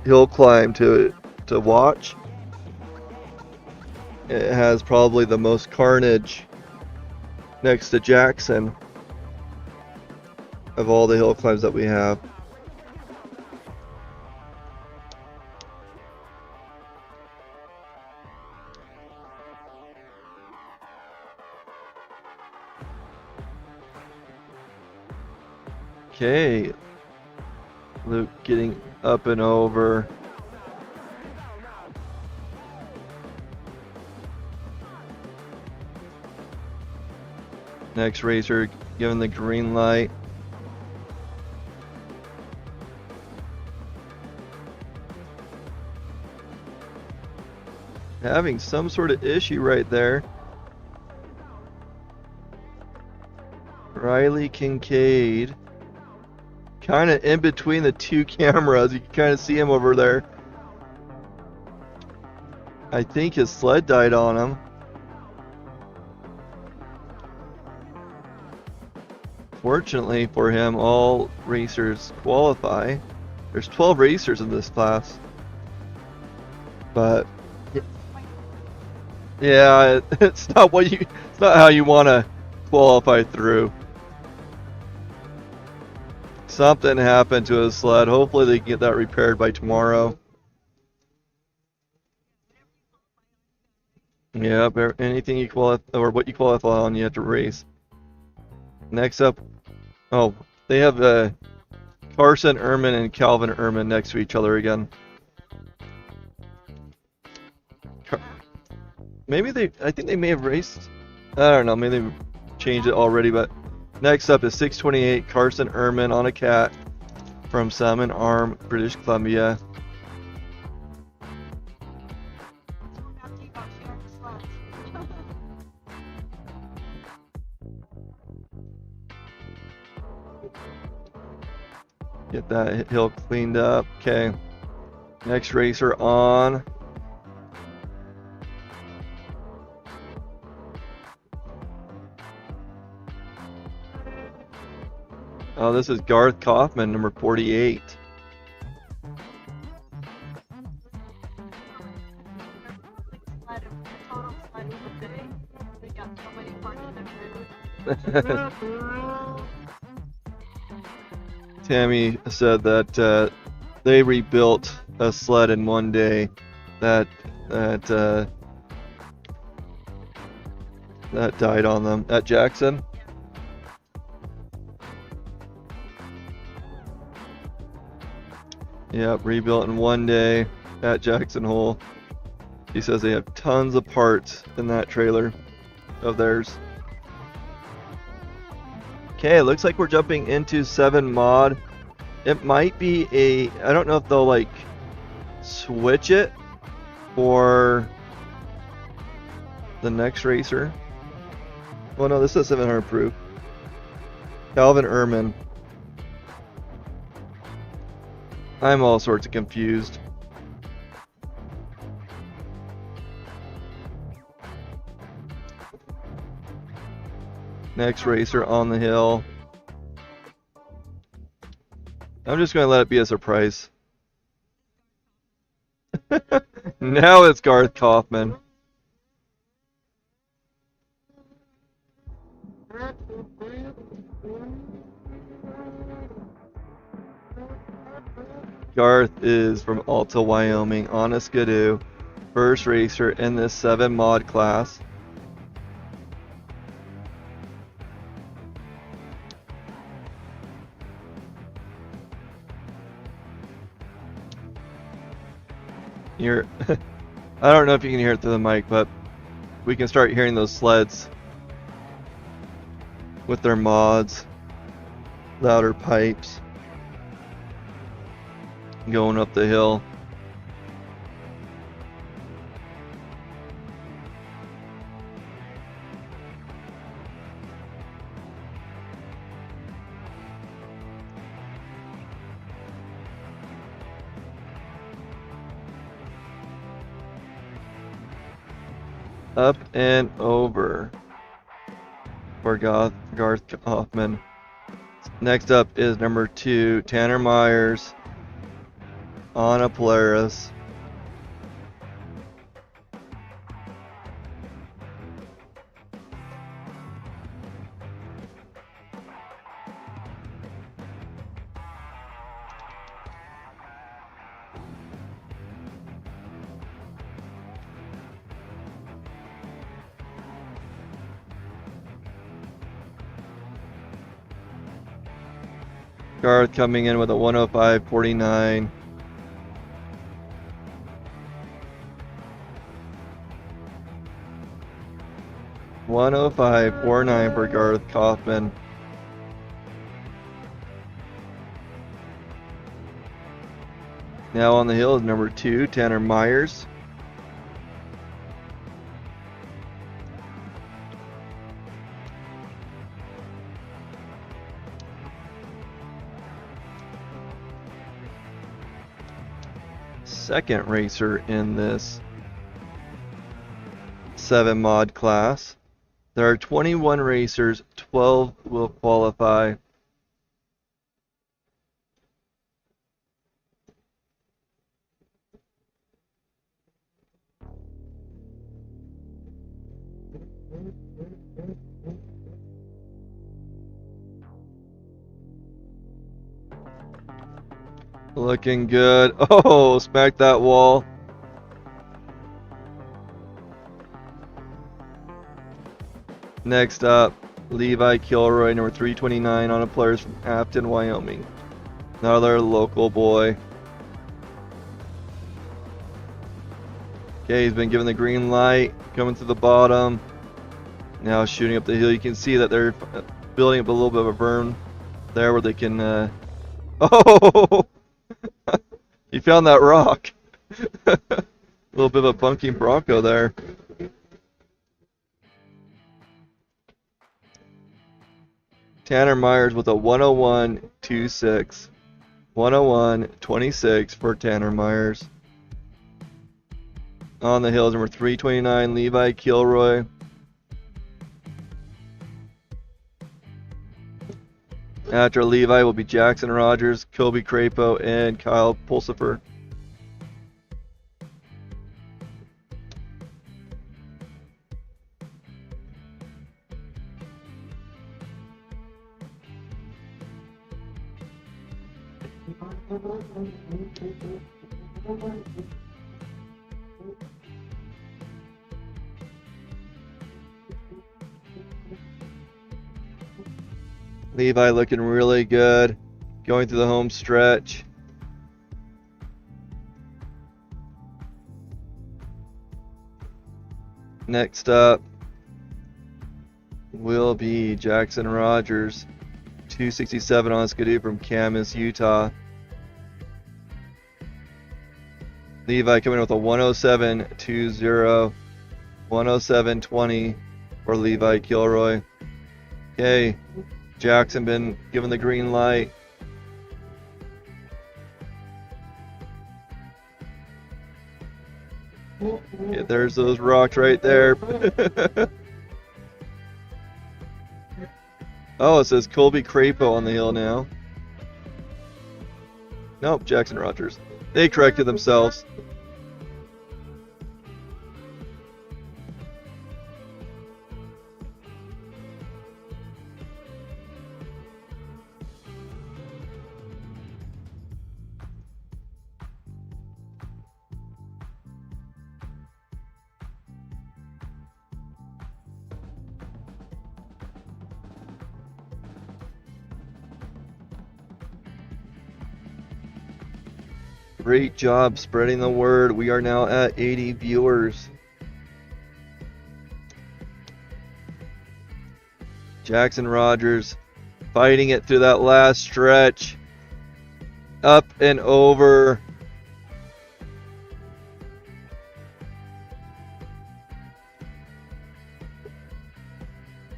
hill climb to watch. It has probably the most carnage next to Jackson of all the hill climbs that we have. Okay, Luke getting up and over. Next racer given the green light. Having some sort of issue right there. Riley Kincaid. Kind of in between the two cameras. You can kind of see him over there. I think his sled died on him. Fortunately for him, all racers qualify. There's 12 racers in this class. But yeah, it's not how you want to qualify through. Something happened to his sled. Hopefully they can get that repaired by tomorrow. Yeah, anything you qualify or what you qualify on, you have to race. Next up, oh, they have Carson Ehrman and Calvin Ehrman next to each other again. I think they may have raced. I don't know, maybe they changed it already, but next up is 628 Carson Ehrman on a cat from Salmon Arm, British Columbia. Get that hill cleaned up. Okay. Next racer on. Oh, this is Garth Kaufman, number 48. Tammy said that they rebuilt a sled in one day that died on them at Jackson. Yep, rebuilt in one day at Jackson Hole. He says they have tons of parts in that trailer of theirs. Okay, looks like we're jumping into 7 mod. It might be I don't know if they'll like switch it for the next racer. Oh no, this is 700 proof. Calvin Ehrman. I'm all sorts of confused. Next racer on the hill. I'm just going to let it be a surprise. Now it's Garth Kaufman. Garth is from Alta, Wyoming, on a Skidoo. First racer in this 7 mod class. I don't know if you can hear it through the mic, but we can start hearing those sleds with their mods, louder pipes, going up the hill. Up and over for Garth Kaufman. Next up is number 2, Tanner Myers on a Polaris. Garth coming in with a 105.49. $105.49 for Garth Kaufman. Now on the hill is number 2, Tanner Myers. Second racer in this 7 mod class. There are 21 racers, 12 will qualify. Looking good. Oh, smack that wall. Next up, Levi Kilroy, number 329 on a Polaris from Afton, Wyoming. Another local boy. Okay, he's been given the green light, coming to the bottom. Now shooting up the hill. You can see that they're building up a little bit of a berm there where they can... Oh! You found that rock. A little bit of a bunking Bronco there. Tanner Myers with a 101.26. 101.26 for Tanner Myers. On the hills, number 329, Levi Kilroy. After Levi will be Jackson Rogers, Kobe Crapo, and Kyle Pulsifer. Levi looking really good, going through the home stretch. Next up will be Jackson Rogers, 267 on Skidoo from Camas, Utah. Levi coming in with a 107.20, 107.20 for Levi Kilroy. Okay. Jackson been given the green light. Yeah, there's those rocks right there. Oh, it says Colby Crapo on the hill now. Nope, Jackson Rogers. They corrected themselves. Great job spreading the word. We are now at 80 viewers. Jackson Rogers fighting it through that last stretch. Up and over.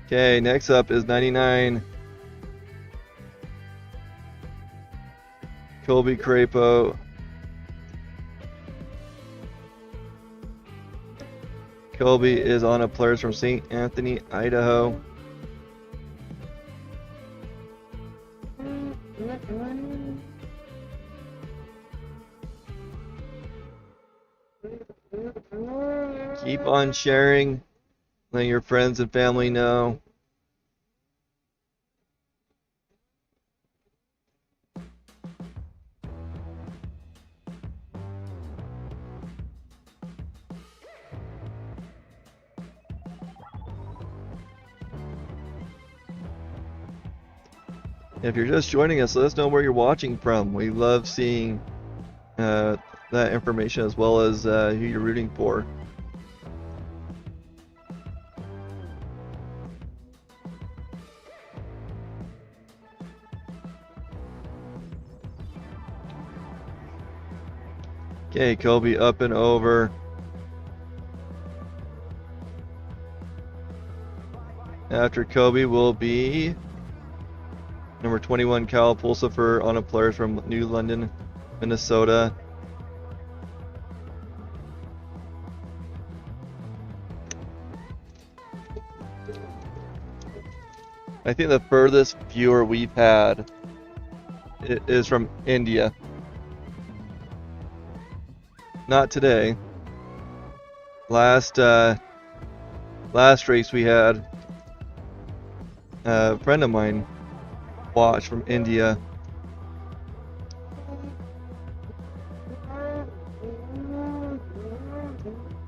Okay, next up is 99. Colby Crapo. Colby is on a Polaris from St. Anthony, Idaho. Keep on sharing. Let your friends and family know. If you're just joining us, let us know where you're watching from. We love seeing that information, as well as who you're rooting for. Okay, Kobe up and over. After Kobe will be number 21, Kyle Pulsifer on a Polaris from New London, Minnesota. I think the furthest viewer we've had is from India. Not today. Last race we had a friend of mine watch from India.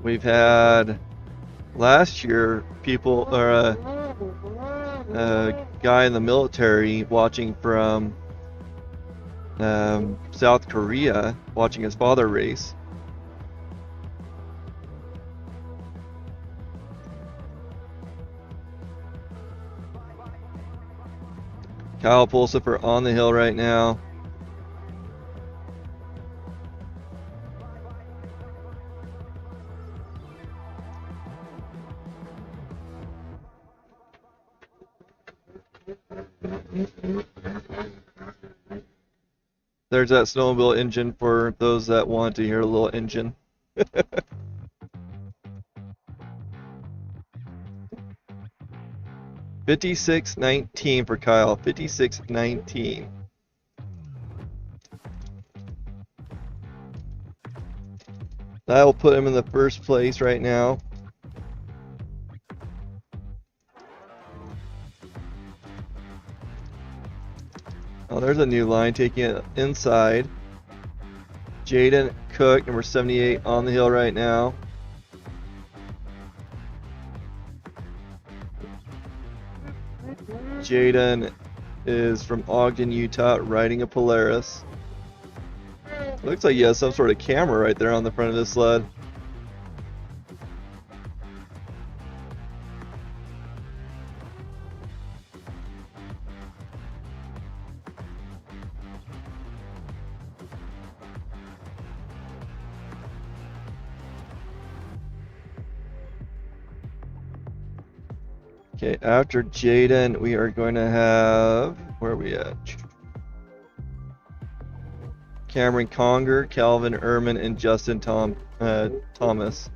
We've had last year people, or a guy in the military watching from South Korea, watching his father race. Kyle Pulsifer on the hill right now. There's that snowmobile engine for those that want to hear a little engine. 56-19 for Kyle. 56-19. That will put him in the first place right now. Oh, there's a new line taking it inside. Jaden Cook, number 78, on the hill right now. Jaden is from Ogden, Utah, riding a Polaris. Looks like he has some sort of camera right there on the front of his sled. Okay, after Jaden, we are going to have, where are we at? Cameron Conger, Calvin Ehrman, and Justin Thomas.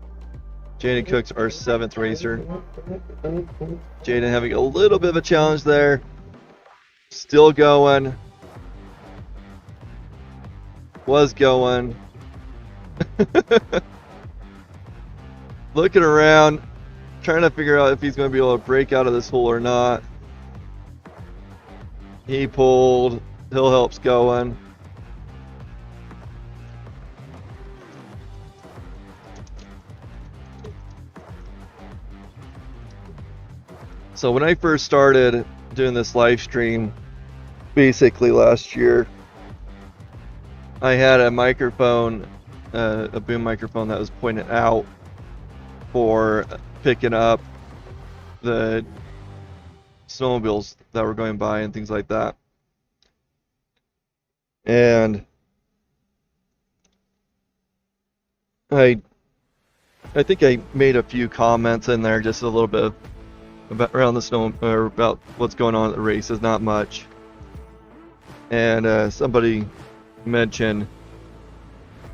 Jaden Cook's our 7th racer. Jaden having a little bit of a challenge there. Still going. Was going. Looking around, trying to figure out if he's going to be able to break out of this hole or not. He pulled. Hill helps going. So when I first started doing this live stream, basically last year, I had a microphone, a boom microphone that was pointed out for picking up the snowmobiles that were going by and things like that. And I think I made a few comments in there, just a little bit about around the snow, or about what's going on at the races, not much. And somebody mentioned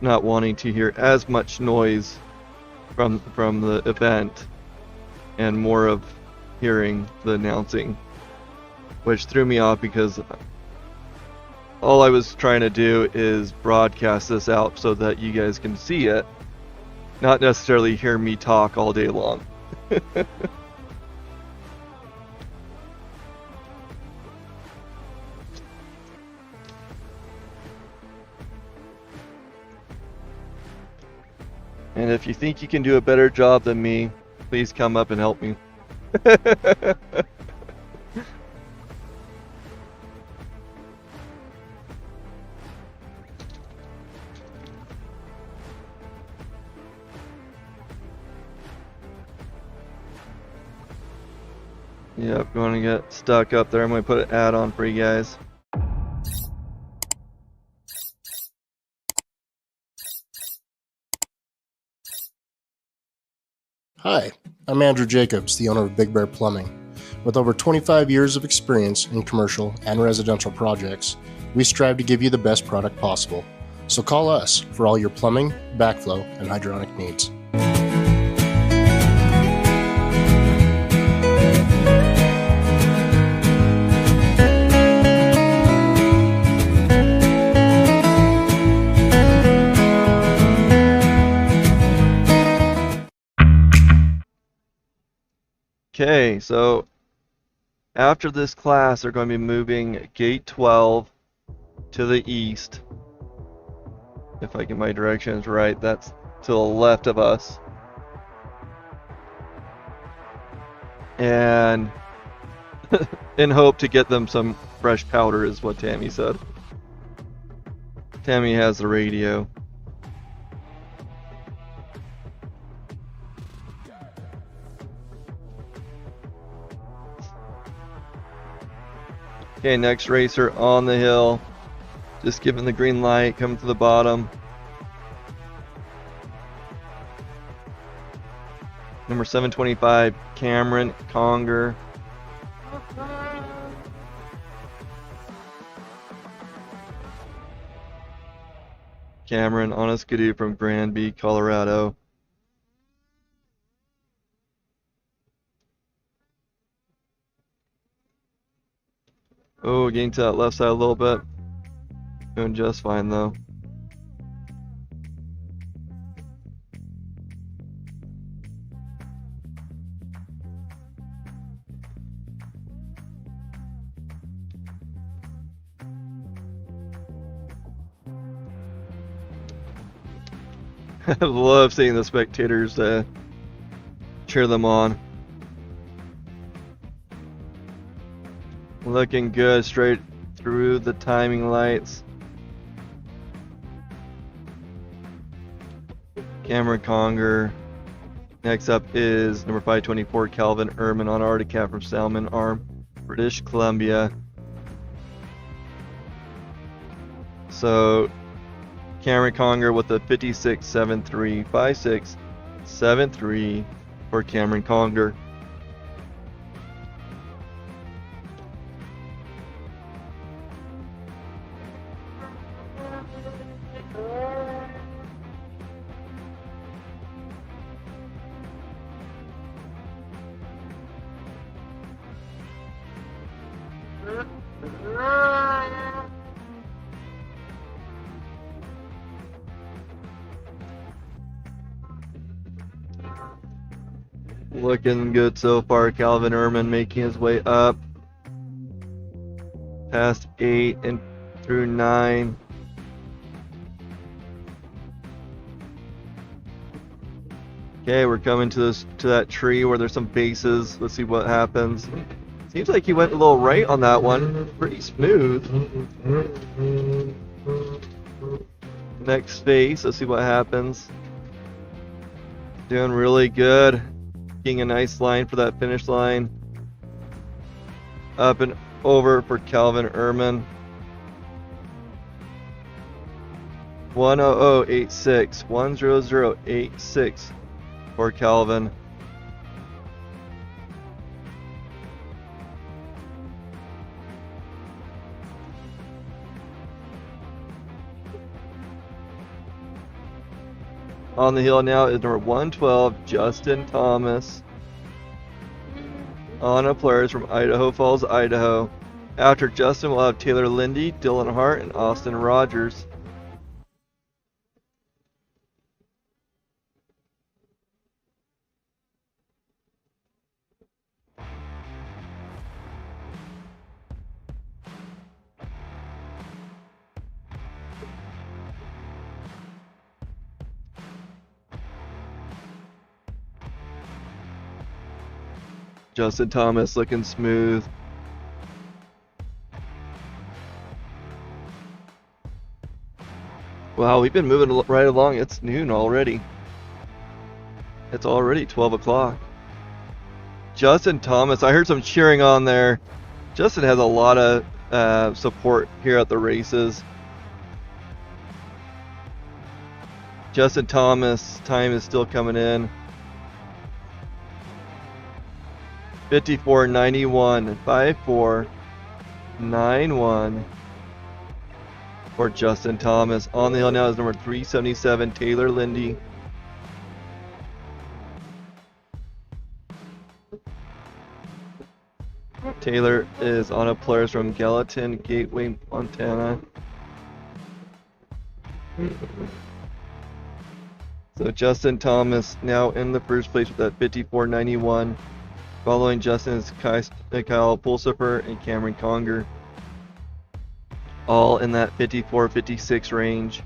not wanting to hear as much noise from the event and more of hearing the announcing, which threw me off because all I was trying to do is broadcast this out so that you guys can see it, not necessarily hear me talk all day long. And if you think you can do a better job than me, please come up and help me. Yep, going to get stuck up there. I'm going to put an ad on for you guys. Hi, I'm Andrew Jacobs, the owner of Big Bear Plumbing. With over 25 years of experience in commercial and residential projects, we strive to give you the best product possible. So call us for all your plumbing, backflow, and hydronic needs. Okay, so after this class, they're going to be moving gate 12 to the east. If I get my directions right, that's to the left of us. And in hope to get them some fresh powder is what Tammy said. Tammy has the radio. Okay, next racer on the hill. Just giving the green light, coming to the bottom. Number 725, Cameron Conger. Cameron on a skidoo from Granby, Colorado. Oh, getting to that left side a little bit. Doing just fine though. I love seeing the spectators cheer them on. Looking good straight through the timing lights. Cameron Conger. Next up is number 524, Calvin Ehrman on Arctic Cat from Salmon Arm, British Columbia. So Cameron Conger with a 56.73, 56.73 for Cameron Conger. Looking good so far. Calvin Ehrman making his way up past 8 and through 9. Okay, we're coming to that tree where there's some bases. Let's see what happens. Seems like he went a little right on that one. Pretty smooth. Next space. Let's see what happens. Doing really good. Getting a nice line for that finish line. Up and over for Calvin Ehrman. 10086. 10086 for Calvin. On the hill now is number 112, Justin Thomas. On a players from Idaho Falls, Idaho. After Justin, we'll have Taylor Lindy, Dylan Hart, and Austin Rogers. Justin Thomas looking smooth. Wow, we've been moving right along. It's noon already. It's already 12 o'clock. Justin Thomas, I heard some cheering on there. Justin has a lot of support here at the races. Justin Thomas, time is still coming in. 54.91, 54.91 for Justin Thomas. On the hill now is number 377, Taylor Lindy. Taylor is on a players from Gallatin, Gateway, Montana. So Justin Thomas now in the first place with that 54.91. Following Justin is Kyle Pulsifer and Cameron Conger. All in that 54-56 range.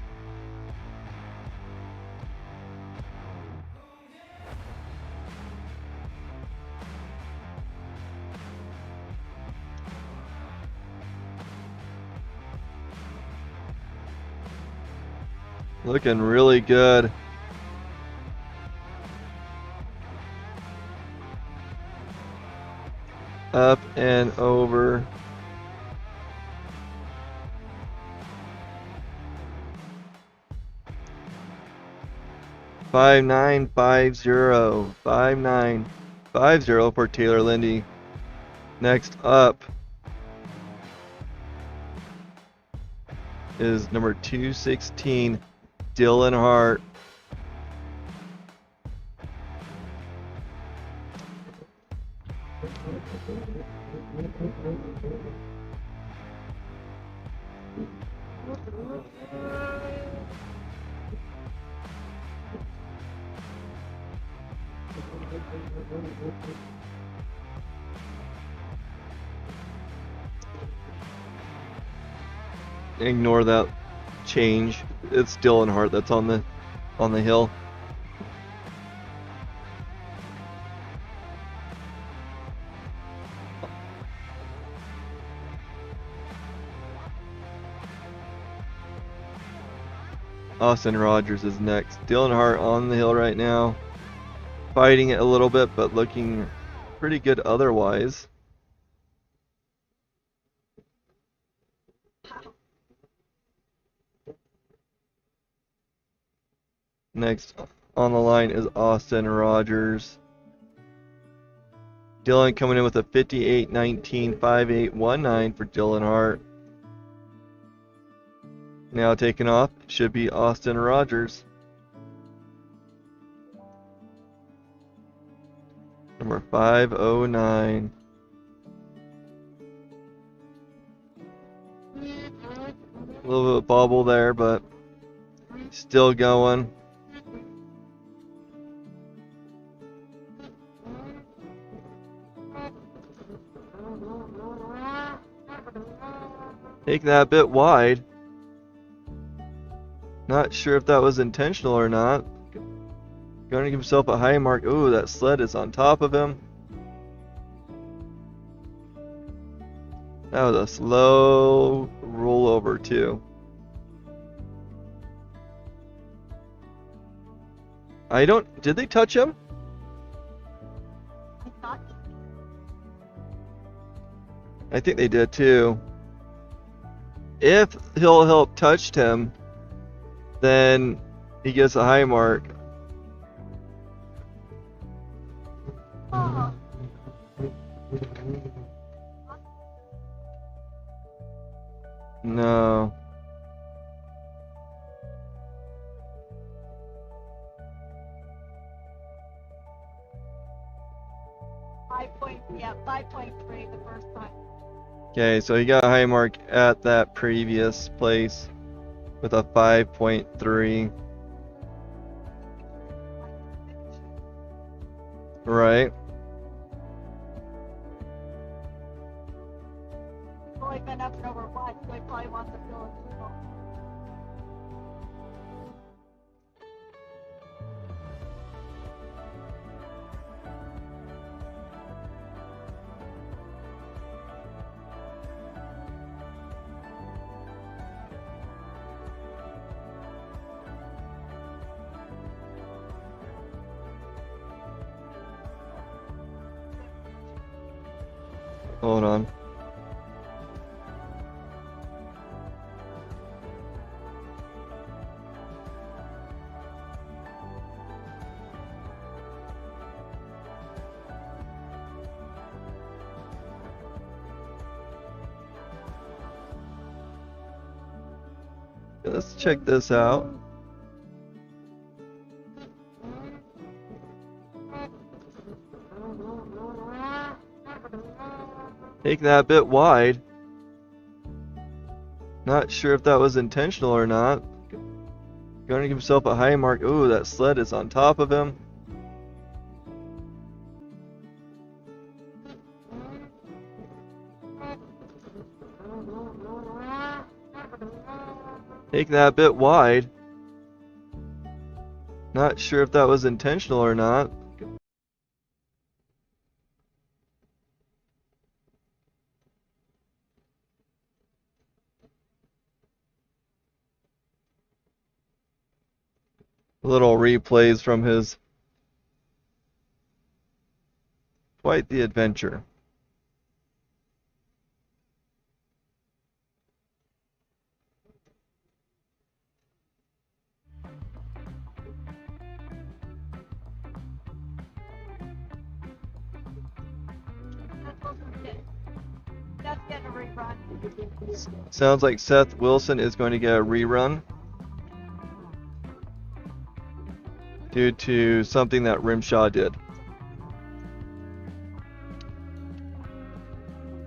Looking really good. Up and over. Five nine 5950 for Taylor Lindy. Next up is number 216, Dylan Hart. Ignore that change. It's Dylan Hart that's on the hill. Austin Rogers is next. Dylan Hart on the hill right now. Fighting it a little bit, but looking pretty good otherwise. Next on the line is Austin Rogers. Dylan coming in with a 58.19, 58.19 for Dylan Hart. Now taking off should be Austin Rogers. Number 509. little bit of bobble there, but still going. Taking that a bit wide. Not sure if that was intentional or not. Going to give himself a high mark. Ooh, that sled is on top of him. That was a slow rollover too. Did they touch him? I thought I think they did too. If Hill touched him, then he gets a high mark. oh, No. yeah, 5.3 the first time. Okay, so he got a high mark at that previous place with a 5.3. Right. He's only been up and over once, so he probably wants to feel it. Hold on. Let's check this out. Taking that a bit wide. Not sure if that was intentional or not. Going to give himself a high mark. Ooh, that sled is on top of him. Taking that a bit wide. Not sure if that was intentional or not. Little replays from his quite the adventure. That's getting a rerun. Sounds like Seth Wilson is going to get a rerun due to something that Rimshaw did.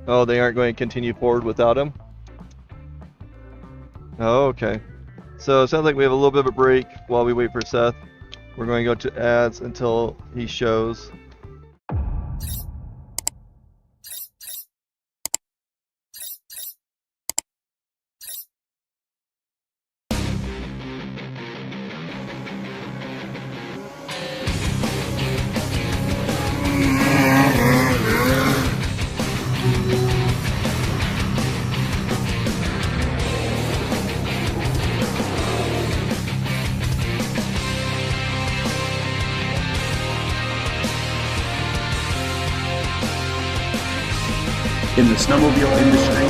Oh, they aren't going to continue forward without him? Oh, okay. So it sounds like we have a little bit of a break while we wait for Seth. We're going to go to ads until he shows. In the snowmobile industry,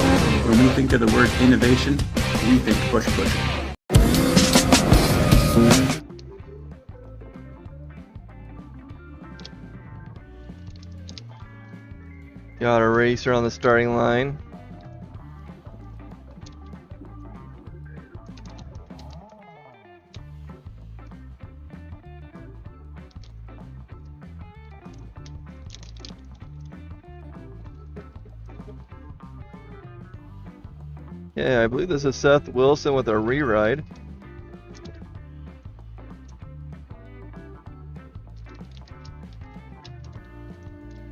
when we think of the word innovation, we think push push. Got a racer on the starting line. Yeah, I believe this is Seth Wilson with a re-ride.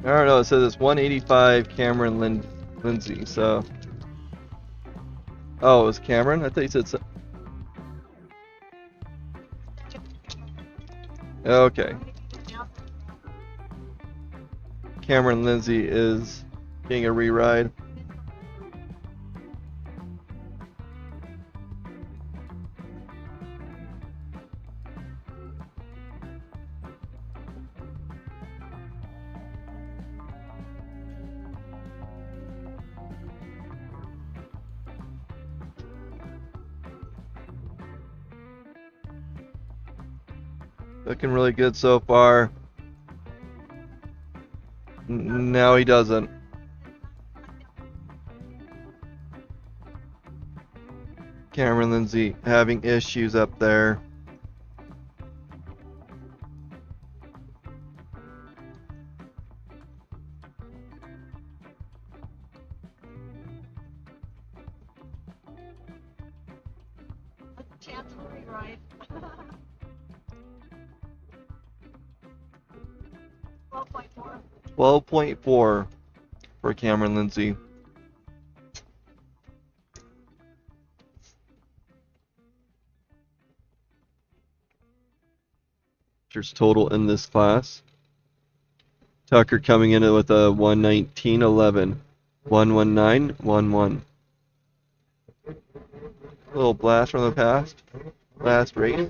I don't know, it says it's 185 Cameron Lindsay, so... Oh, it was Cameron? I thought you said... Okay. Cameron Lindsay is getting a re-ride. Looking really good so far. No, he doesn't. Cameron Lindsay having issues up there. Chance will rewrite. 12.4. 12.4 for Cameron Lindsay. There's total in this class. Tucker coming in with a 119.11. 119.11. Little blast from the past. Last race.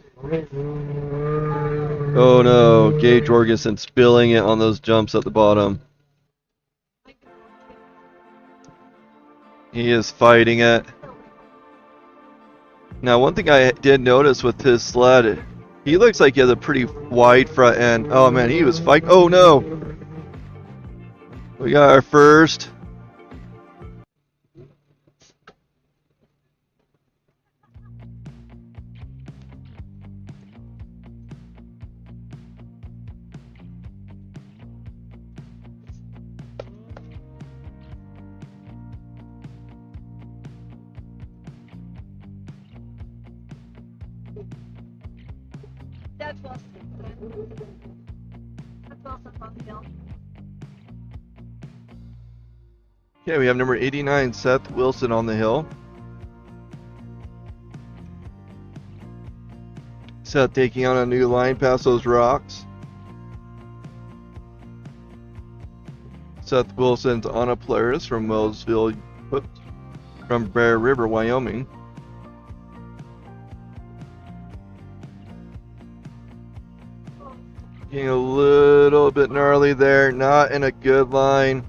Oh no, Gage Jorgensen spilling it on those jumps at the bottom. He is fighting it. Now, one thing I did notice with his sled, he looks like he has a pretty wide front end. Oh man, he was fighting. Oh no! We got our first. That's Wilson. That's Wilson from the hill. Okay, we have number 89, Seth Wilson on the hill. Seth taking on a new line past those rocks. Seth Wilson's on a Polaris from Wellsville, from Bear River, Wyoming. Getting a little bit gnarly there, not in a good line.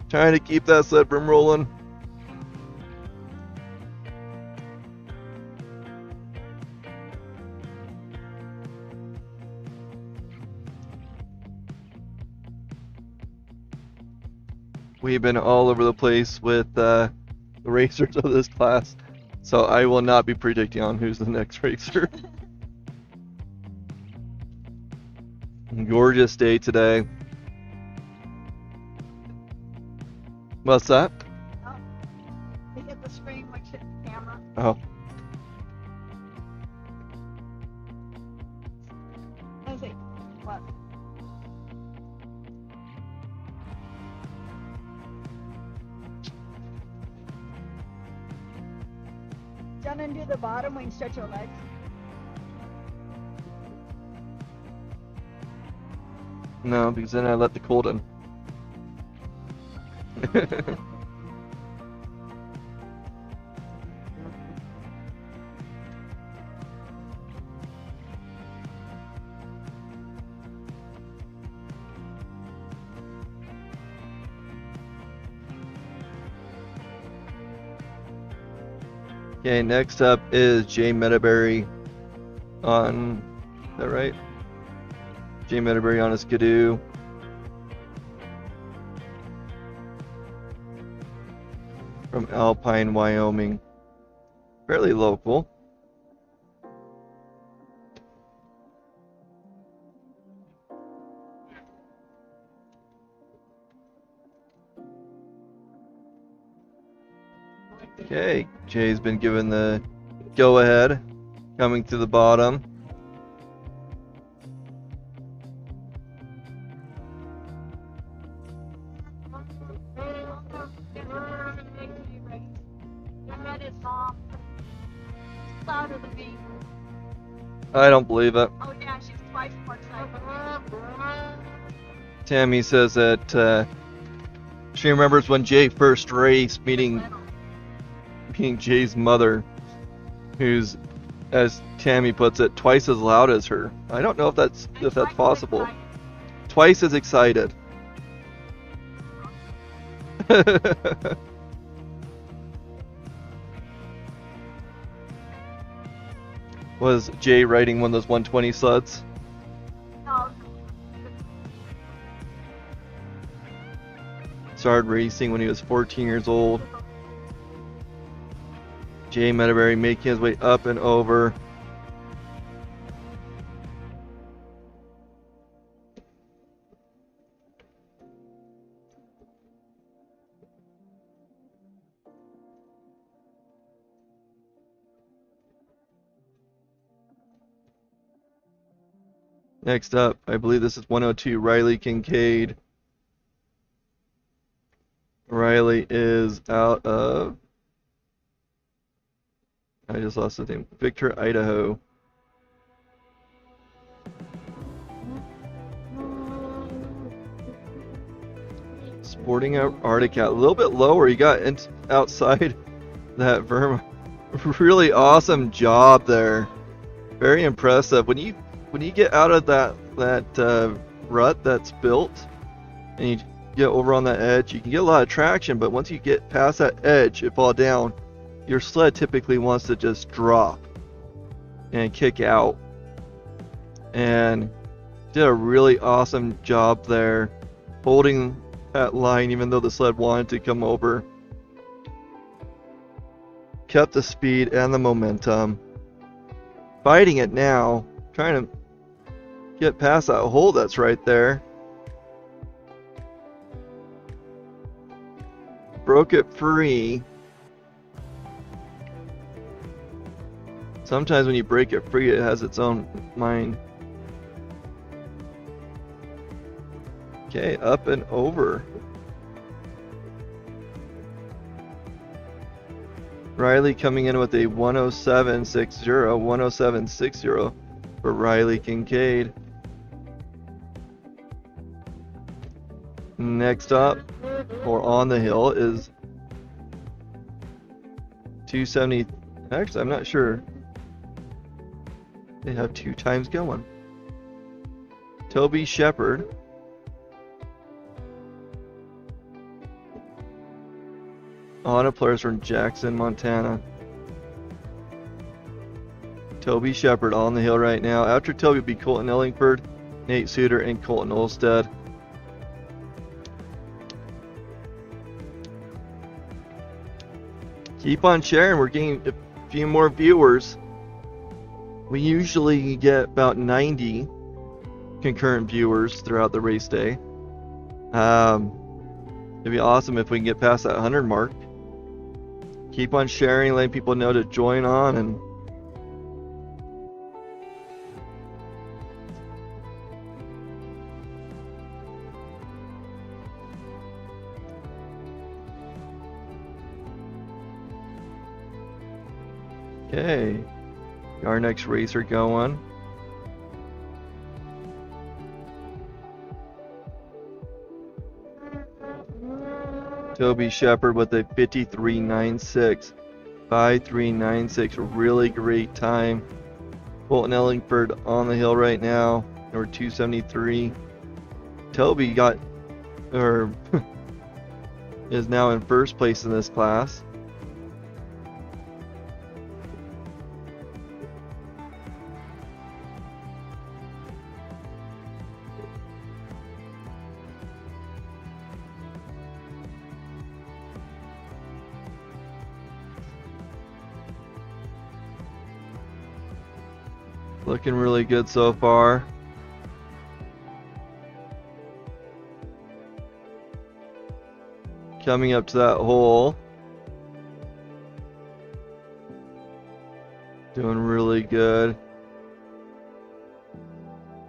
Trying to keep that sled from rolling. We've been all over the place with the racers of this class, so I will not be predicting on who's the next racer. Gorgeous day today. What's that? Oh, they hit the screen which hit the camera. Oh. I see. What? Down and do the bottom when you stretch your legs. No, because then I let the cold in. Okay, next up is Jay Meadowberry on, is that right? Jay Meadowberry on a Skidoo. From Alpine, Wyoming. Fairly local. Okay, Jay's been given the go-ahead, coming to the bottom. Louder than me. I don't believe it. Oh yeah, she's twice more excited. Tammy says that she remembers when Jay first raced, meeting Jay's mother, who's, as Tammy puts it, twice as loud as her. I don't know if that's possible. Twice as excited. Was Jay riding one of those 120 sleds? No. Started racing when he was 14 years old. Jay Medaberry making his way up and over. Next up, I believe this is 102, Riley Kincaid. Riley is out of, I just lost his name, Victor, Idaho. Sporting Arctic Cat, a little bit lower. He got outside that berm. Really awesome job there. Very impressive. When you get out of that rut that's built, and you get over on that edge, you can get a lot of traction. But once you get past that edge and fall down, your sled typically wants to just drop and kick out. And did a really awesome job there, holding that line even though the sled wanted to come over. Kept the speed and the momentum. Fighting it now, trying to get past that hole that's right there. Broke it free. Sometimes when you break it free, it has its own mind. Okay, up and over. Riley coming in with a 107.60 for Riley Kincaid. Next up, or on the hill, is 270. Actually, I'm not sure. They have 2 times going. Toby Shepard. Auto players from Jackson, Montana. Toby Shepard on the hill right now. After Toby will be Colton Ellingford, Nate Suter, and Colton Olstead. Keep on sharing. We're getting a few more viewers. We usually get about 90 concurrent viewers throughout the race day. It'd be awesome if we can get past that 100 mark. Keep on sharing, letting people know to join on, and okay, our next racer going. Toby Shepard with a 53.96. 53.96. Really great time. Colton Ellingford on the hill right now. Number 273. Toby got, or is now in first place in this class. Looking really good so far. Coming up to that hole. Doing really good.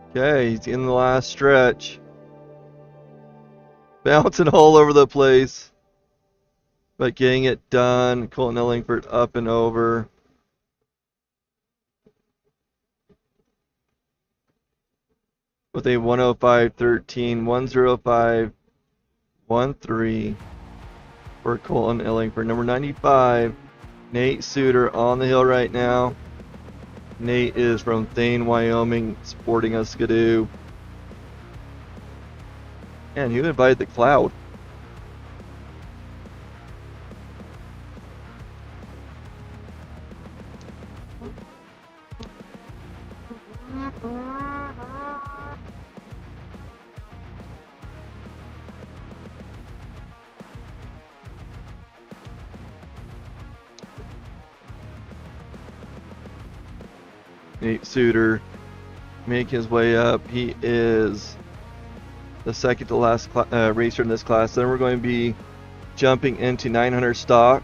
Okay, he's in the last stretch. Bouncing all over the place. But getting it done. Colton Ellingford up and over. With a 105.13, 105.13 for Colton Ellingford. Number 95, Nate Suter on the hill right now. Nate is from Thane, Wyoming, sporting a Skidoo. And he invited the cloud. Nate Suter make his way up. He is the second to last racer in this class. Then we're going to be jumping into 900 stock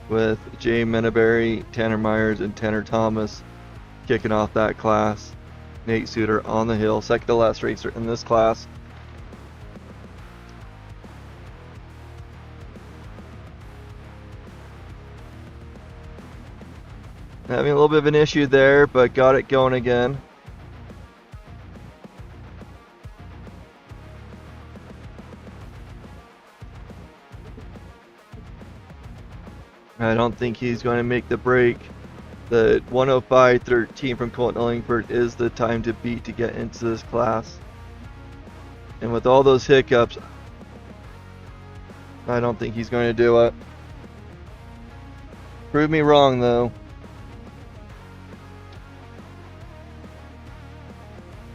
with Jay Menaberry, Tanner Myers, and Tanner Thomas kicking off that class. Nate Suter on the hill, second to last racer in this class. Having a little bit of an issue there, but got it going again. I don't think he's going to make the break. The 105.13 from Colton Ellingford is the time to beat to get into this class. And with all those hiccups, I don't think he's going to do it. Prove me wrong, though.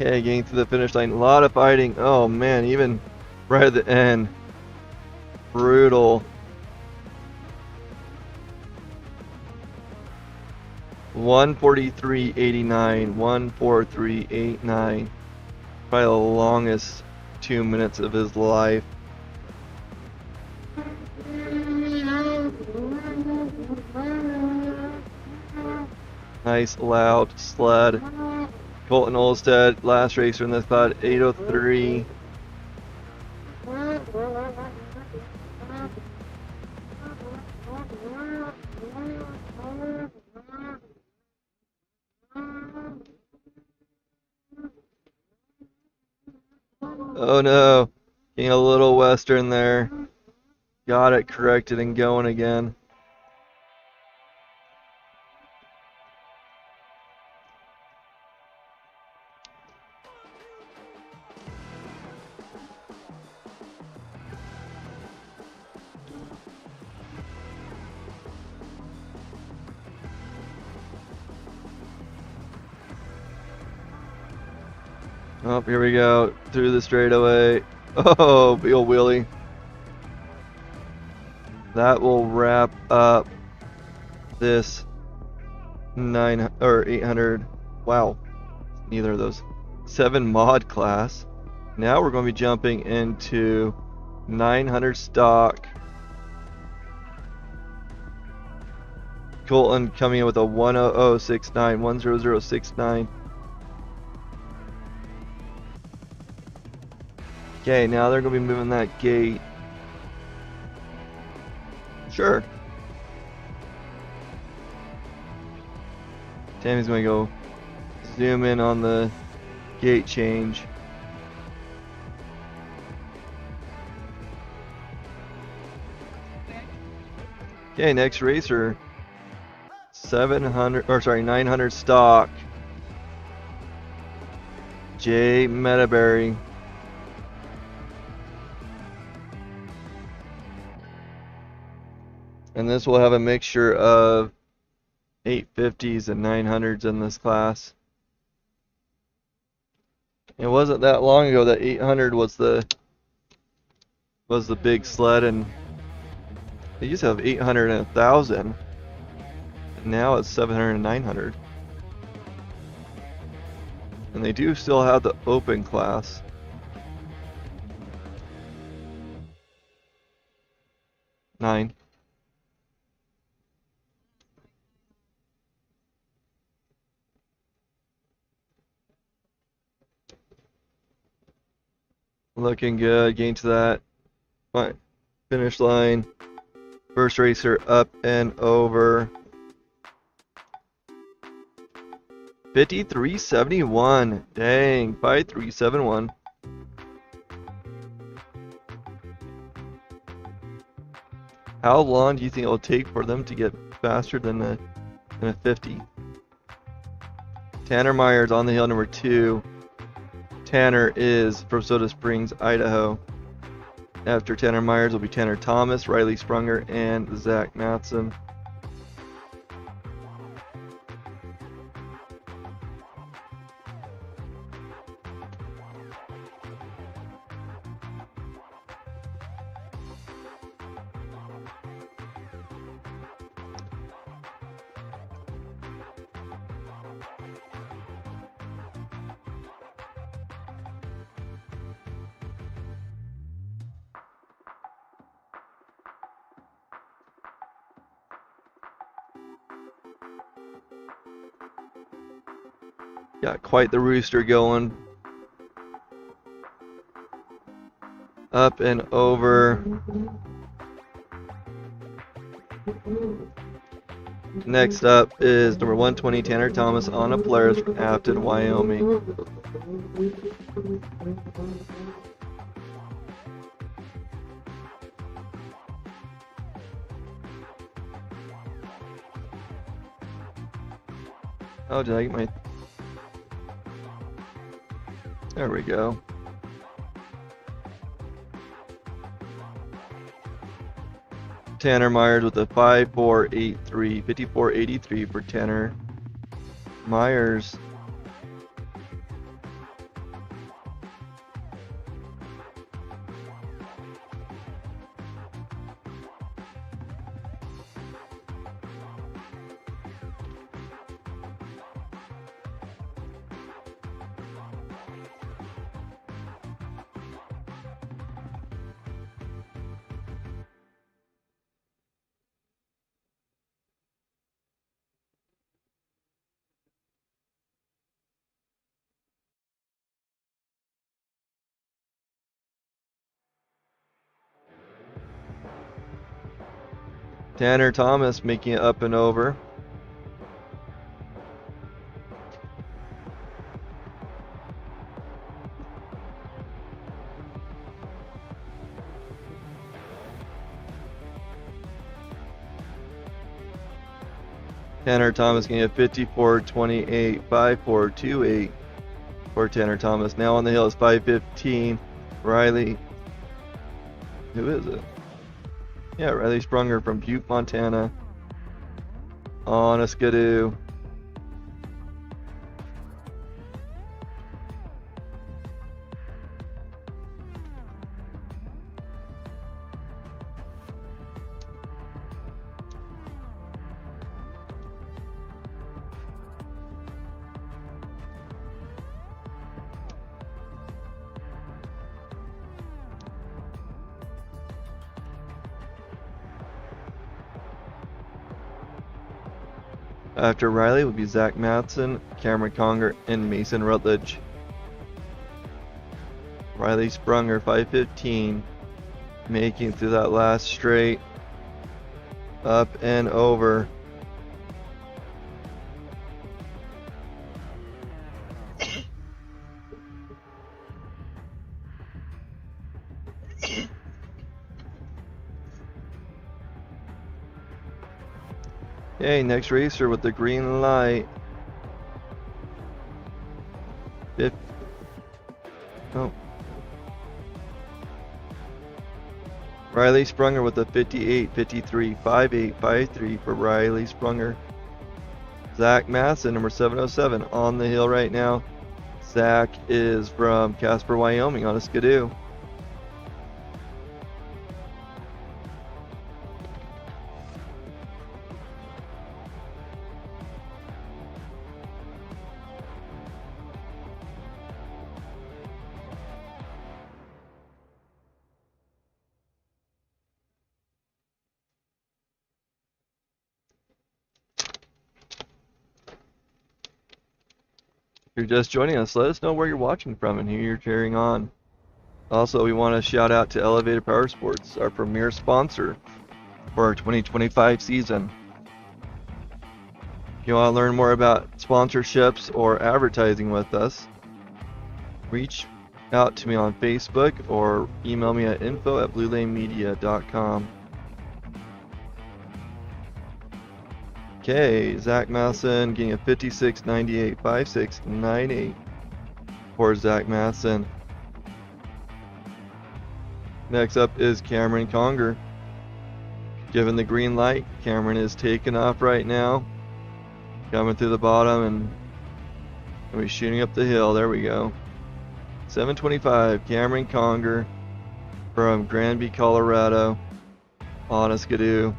Okay, getting to the finish line. A lot of fighting. Oh, man, even right at the end. Brutal. 1:43.89, 1:43.89. Probably the longest 2 minutes of his life. Nice loud sled. Colton Olstead, last racer in this class, 8:03. Oh no, getting a little western there. Got it corrected and going again. Oh, here we go. Through the straightaway. Oh, big ol' wheelie. That will wrap up this 800. Wow. Neither of those. 7 mod class. Now we're going to be jumping into 900 stock. Colton coming in with a 10069, 10069. Okay, now they're going to be moving that gate. Sure. Tammy's going to go zoom in on the gate change. Okay, next racer. 900 stock. Jay Menaberry. And this will have a mixture of 850s and 900s in this class. It wasn't that long ago that 800 was the big sled, and they used to have 800 and 1,000. And now it's 700 and 900. And they do still have the open class. Nine. Looking good. Getting to that finish line. First racer up and over. 53.71. Dang. 53.71. How long do you think it will take for them to get faster than a 50? Tanner Myers on the hill, number 2. Tanner is from Soda Springs, Idaho. After Tanner Myers will be Tanner Thomas, Riley Sprunger, and Zach Matson. Got quite the rooster going. Up and over. Next up is number 120, Tanner Thomas on a Polaris from Afton, Wyoming. Oh, did I get my... There we go. Tanner Myers with a 54.83, 54.83 for Tanner Myers. Tanner Thomas making it up and over. Tanner Thomas getting a 54.28, 54.28 for Tanner Thomas. Now on the hill is 5:15. Riley, who is it? Yeah, Riley Sprunger from Butte, Montana, on a Skidoo. After Riley will be Zach Matson, Cameron Conger, and Mason Rutledge. Riley Sprunger, 5:15, making it through that last straight, up and over. Okay, next racer with the green light. Riley Sprunger with a 58.53, 58.53 for Riley Sprunger. Zach Matson, number 707, on the hill right now. Zach is from Casper, Wyoming, on a Skidoo. If you're just joining us, let us know where you're watching from and who you're cheering on. Also, we want to shout out to Elevated Powersports, our premier sponsor for our 2025 season. If you want to learn more about sponsorships or advertising with us, reach out to me on Facebook or email me at info@bluelanemedia.com. Okay, Zach Masson getting a 56.98, 56.98 for Zach Masson. Next up is Cameron Conger. Given the green light, Cameron is taking off right now. Coming through the bottom and we're shooting up the hill. There we go. 725, Cameron Conger from Granby, Colorado, on a skidoo.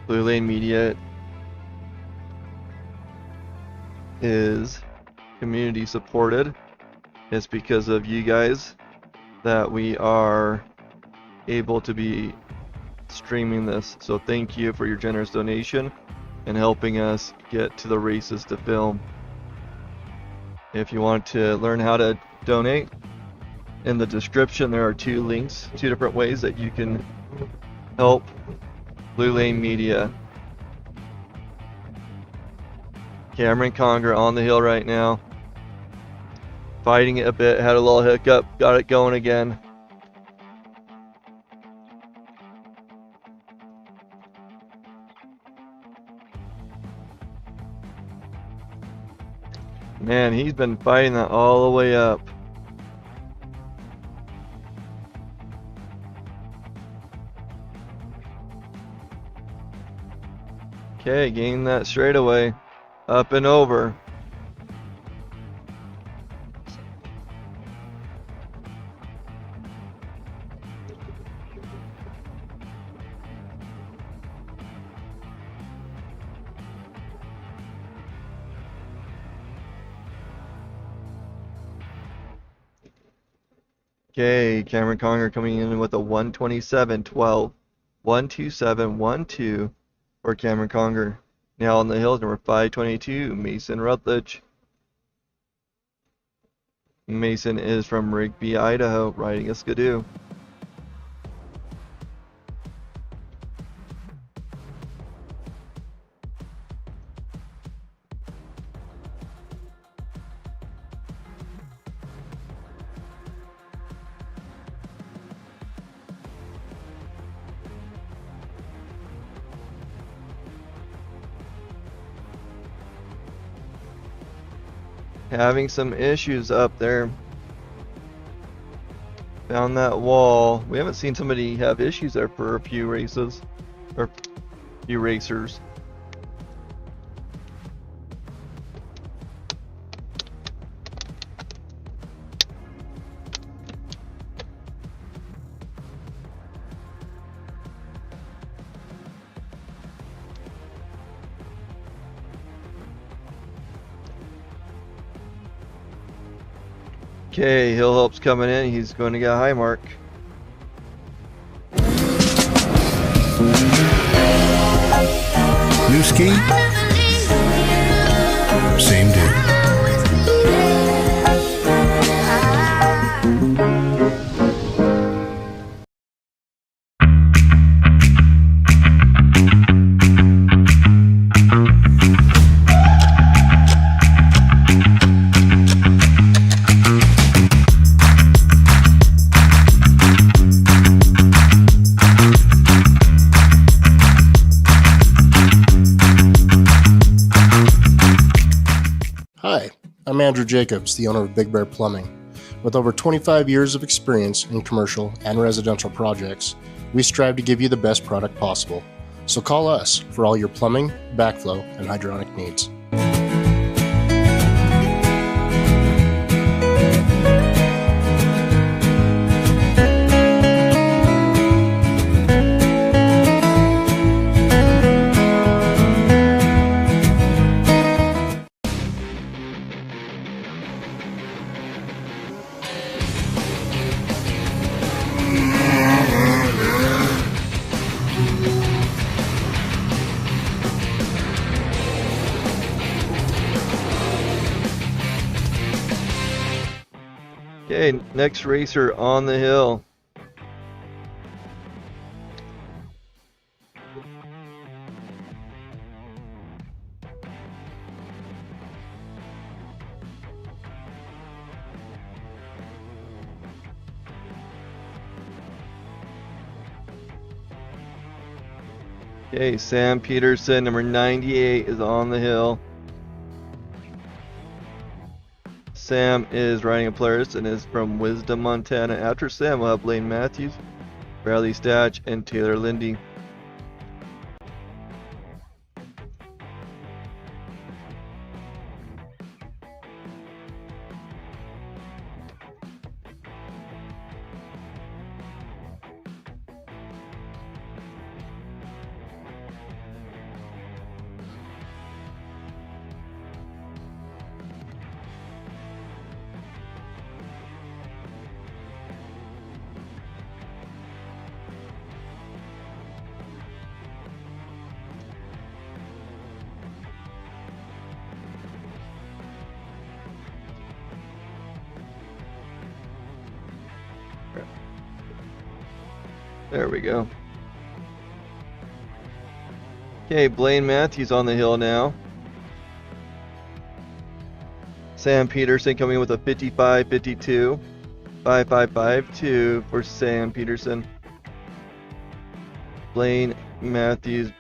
Blue Lane Media is community supported. It's because of you guys that we are able to be streaming this. So thank you for your generous donation and helping us get to the races to film. If you want to learn how to donate, in the description there are two links, two different ways that you can help Blue Lane Media. Cameron Conger on the hill right now. Fighting it a bit, had a little hiccup, got it going again. Man, he's been fighting that all the way up. Okay, gain that straightaway. Up and over. Okay, Cameron Conger coming in with a 127.12. 127.12 for Cameron Conger. Now on the hill, number 522, Mason Rutledge. Mason is from Rigby, Idaho, riding a skidoo. Having some issues up there. Found that wall. We haven't seen somebody have issues there for a few races, or a few racers. Okay, Hill Help's coming in. He's going to get a high mark. New ski, same dude. Hi, I'm Andrew Jacobs, the owner of Big Bear Plumbing. With over 25 years of experience in commercial and residential projects, we strive to give you the best product possible. So call us for all your plumbing, backflow, and hydronic needs. Okay, next racer on the hill. Okay, Sam Peterson, number 98, is on the hill. Sam is riding a Polaris and is from Wisdom, Montana. After Sam, we'll have Blaine Matthews, Bradley Statch, and Taylor Lindy. There we go. Okay, Blaine Matthews on the hill now. Sam Peterson coming in with a 55-52. 5552 for Sam Peterson. Blaine Matthews.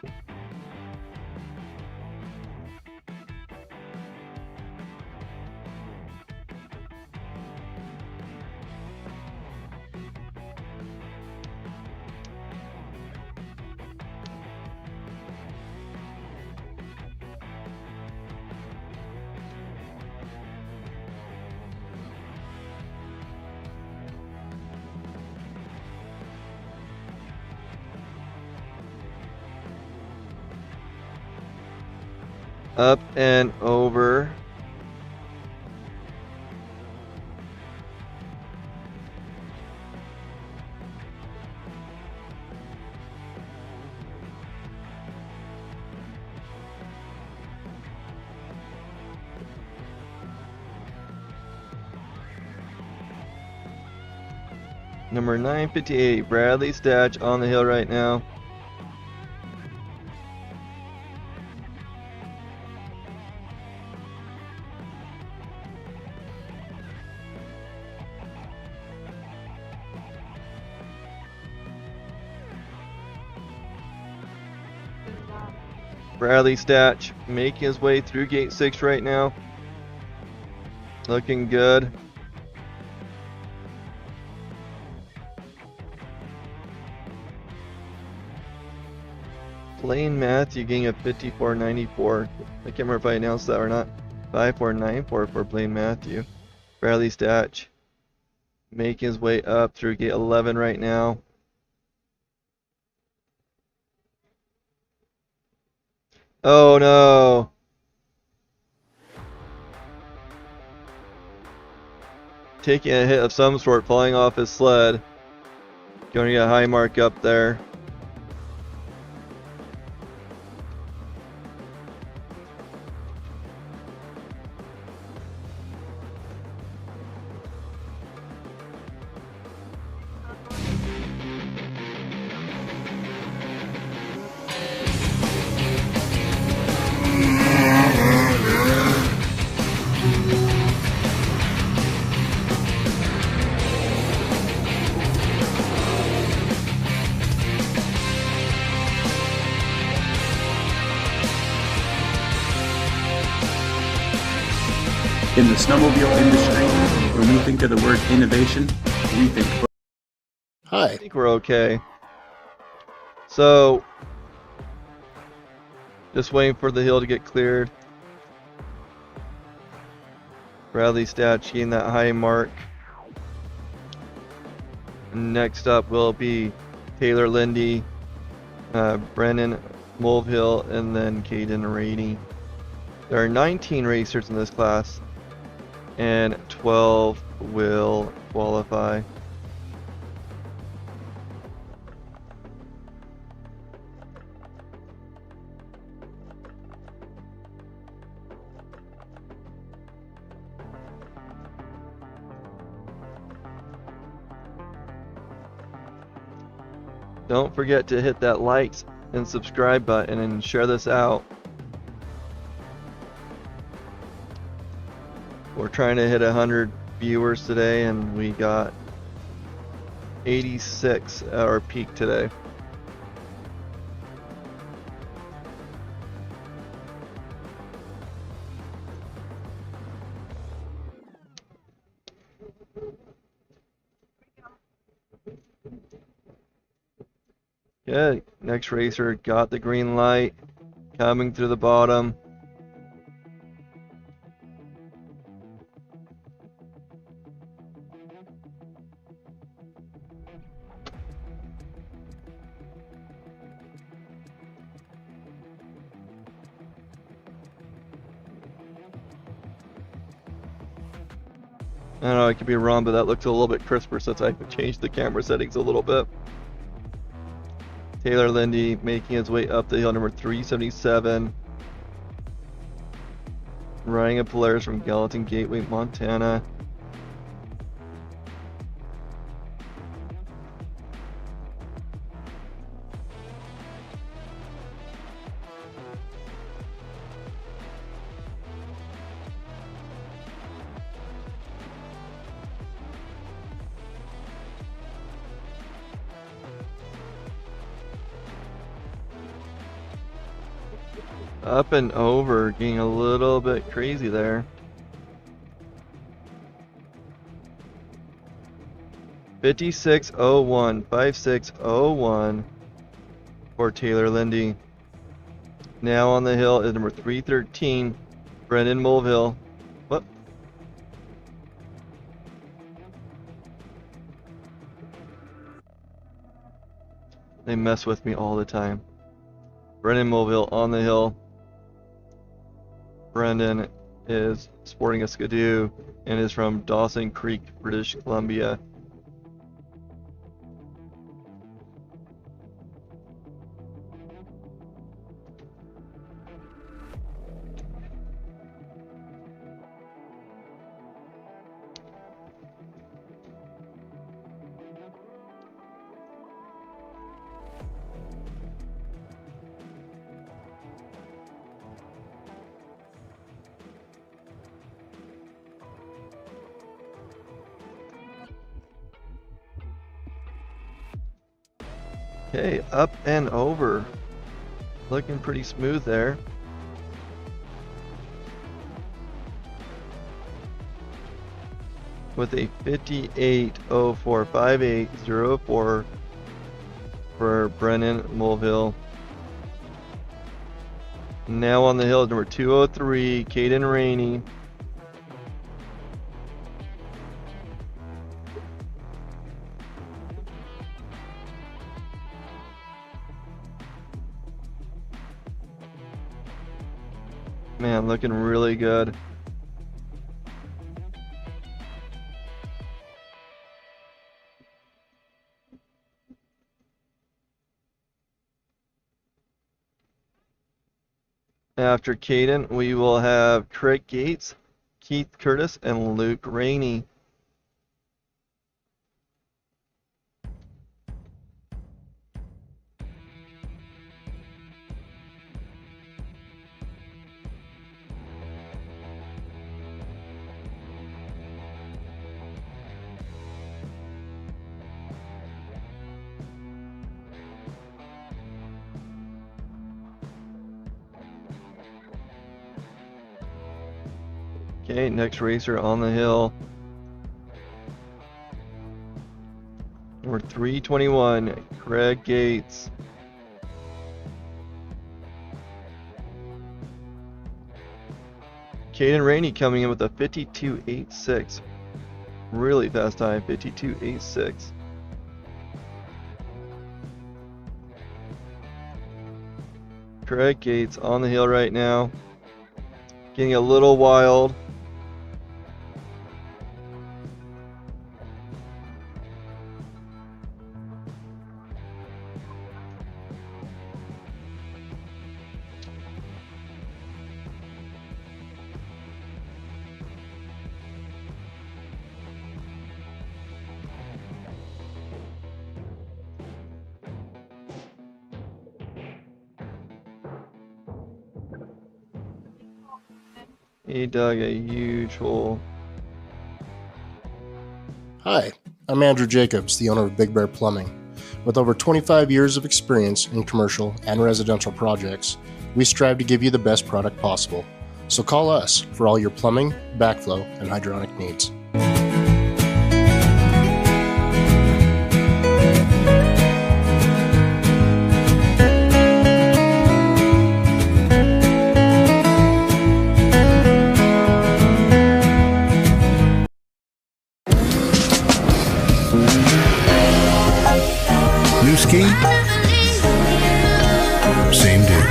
Up and over. Number 958, Bradley Statch on the hill right now. Bradley Statch making his way through gate 6 right now. Looking good. Blaine Matthew getting a 54.94. I can't remember if I announced that or not. 54.94 for Blaine Matthew. Bradley Statch making his way up through gate 11 right now. Oh no! Taking a hit of some sort, falling off his sled. Going to get a high mark up there. In the snowmobile industry, when we think of the word innovation, we think Hi. I think we're okay. So, just waiting for the hill to get cleared. Bradley Statch getting that high mark. Next up will be Taylor Lindy, Brennan Mulvihill, and then Caden Rainey. There are 19 racers in this class, and 12 will qualify. Don't forget to hit that likes and subscribe button and share this out. We're trying to hit 100 viewers today, and we got 86 at our peak today. Good. Next racer got the green light, coming through the bottom. I don't know, I could be wrong, but that looks a little bit crisper since I changed the camera settings a little bit. Taylor Lindy making his way up the hill, number 377. Riding a Polaris from Gallatin Gateway, Montana. Up and over, getting a little bit crazy there. 5601, 5601 for Taylor Lindy. Now on the hill is number 313, Brendan Mulvihill. What? They mess with me all the time. Brendan Mulvihill on the hill. Brendan is sporting a Skidoo and is from Dawson Creek, British Columbia. Okay, up and over. Looking pretty smooth there. With a 58.04, 58.04 for Brennan Mulvihill. Now on the hill is number 203, Caden Rainey. Man, looking really good. After Caden, we will have Craig Gates, Keith Curtis, and Luke Rainey. Okay, next racer on the hill. Number 321, Craig Gates. Caden Rainey coming in with a 52.86. Really fast time, 52.86. Craig Gates on the hill right now. Getting a little wild. He dug a huge hole. Hi, I'm Andrew Jacobs, the owner of Big Bear Plumbing. With over 25 years of experience in commercial and residential projects, we strive to give you the best product possible. So call us for all your plumbing, backflow, and hydronic needs. New ski? Same dude.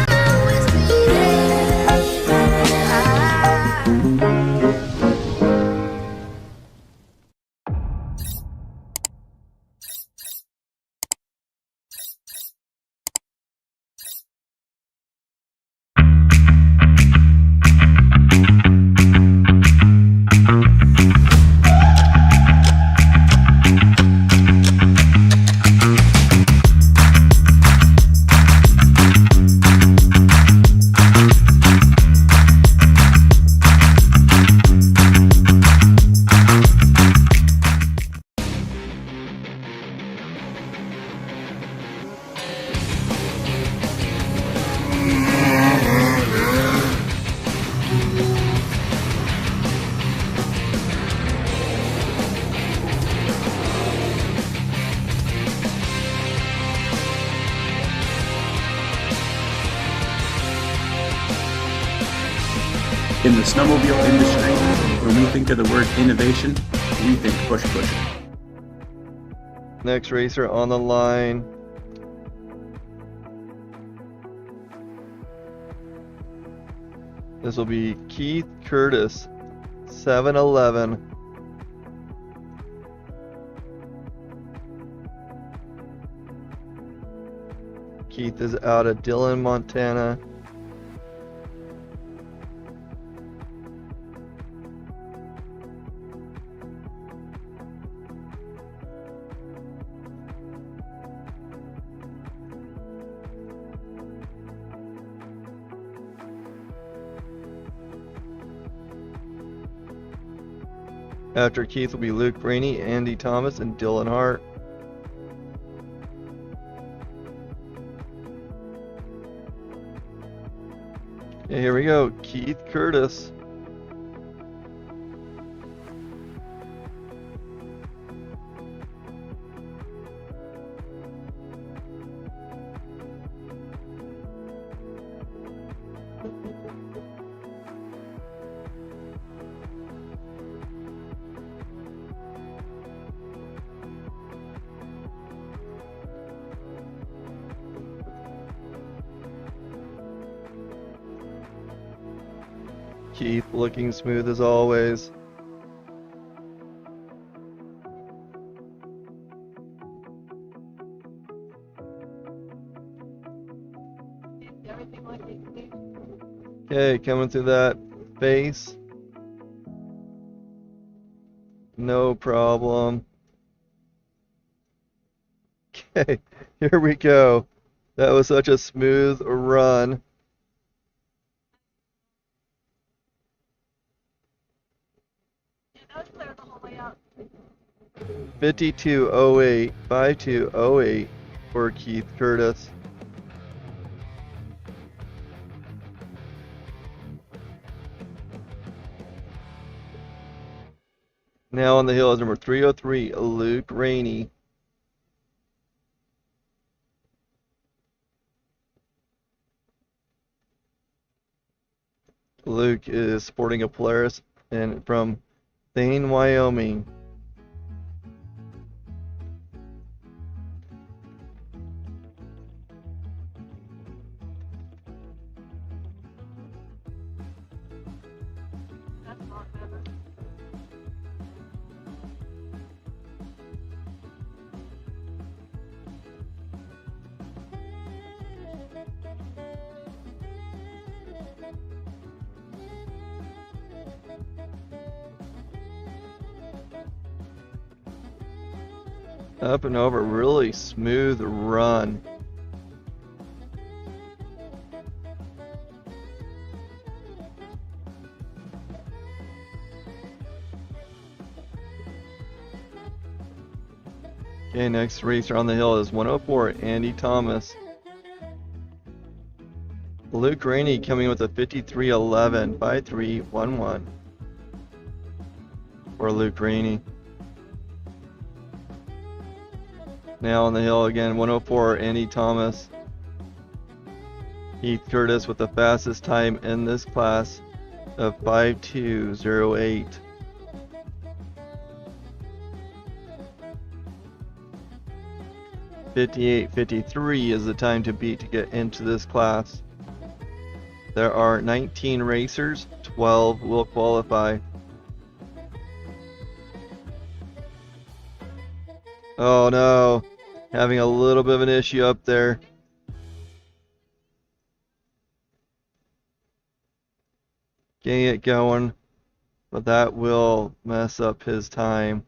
In the snowmobile industry, when we think of the word innovation, we think push pusher. Next racer on the line. This will be Keith Curtis, 7-11. Keith is out of Dillon, Montana. After Keith will be Luke Rainey, Andy Thomas, and Dylan Hart. Okay, here we go. Keith Curtis. Keith looking smooth as always. Okay, coming through that face. No problem. Okay, here we go. That was such a smooth run. That was clear the whole way out. 5208, 5208 for Keith Curtis. Now on the hill is number 303, Luke Rainey. Luke is sporting a Polaris and from Thane, Wyoming. That's not better. Up and over, really smooth run. Okay, next racer on the hill is 104, Andy Thomas. Luke Rainey coming with a 53.11, 53.11 for Luke Rainey. Now on the hill again, 104, Andy Thomas. Heath Curtis with the fastest time in this class of 52.08. .58.53 is the time to beat to get into this class. There are 19 racers, 12 will qualify. Oh no, having a little bit of an issue up there. Getting it going, but that will mess up his time.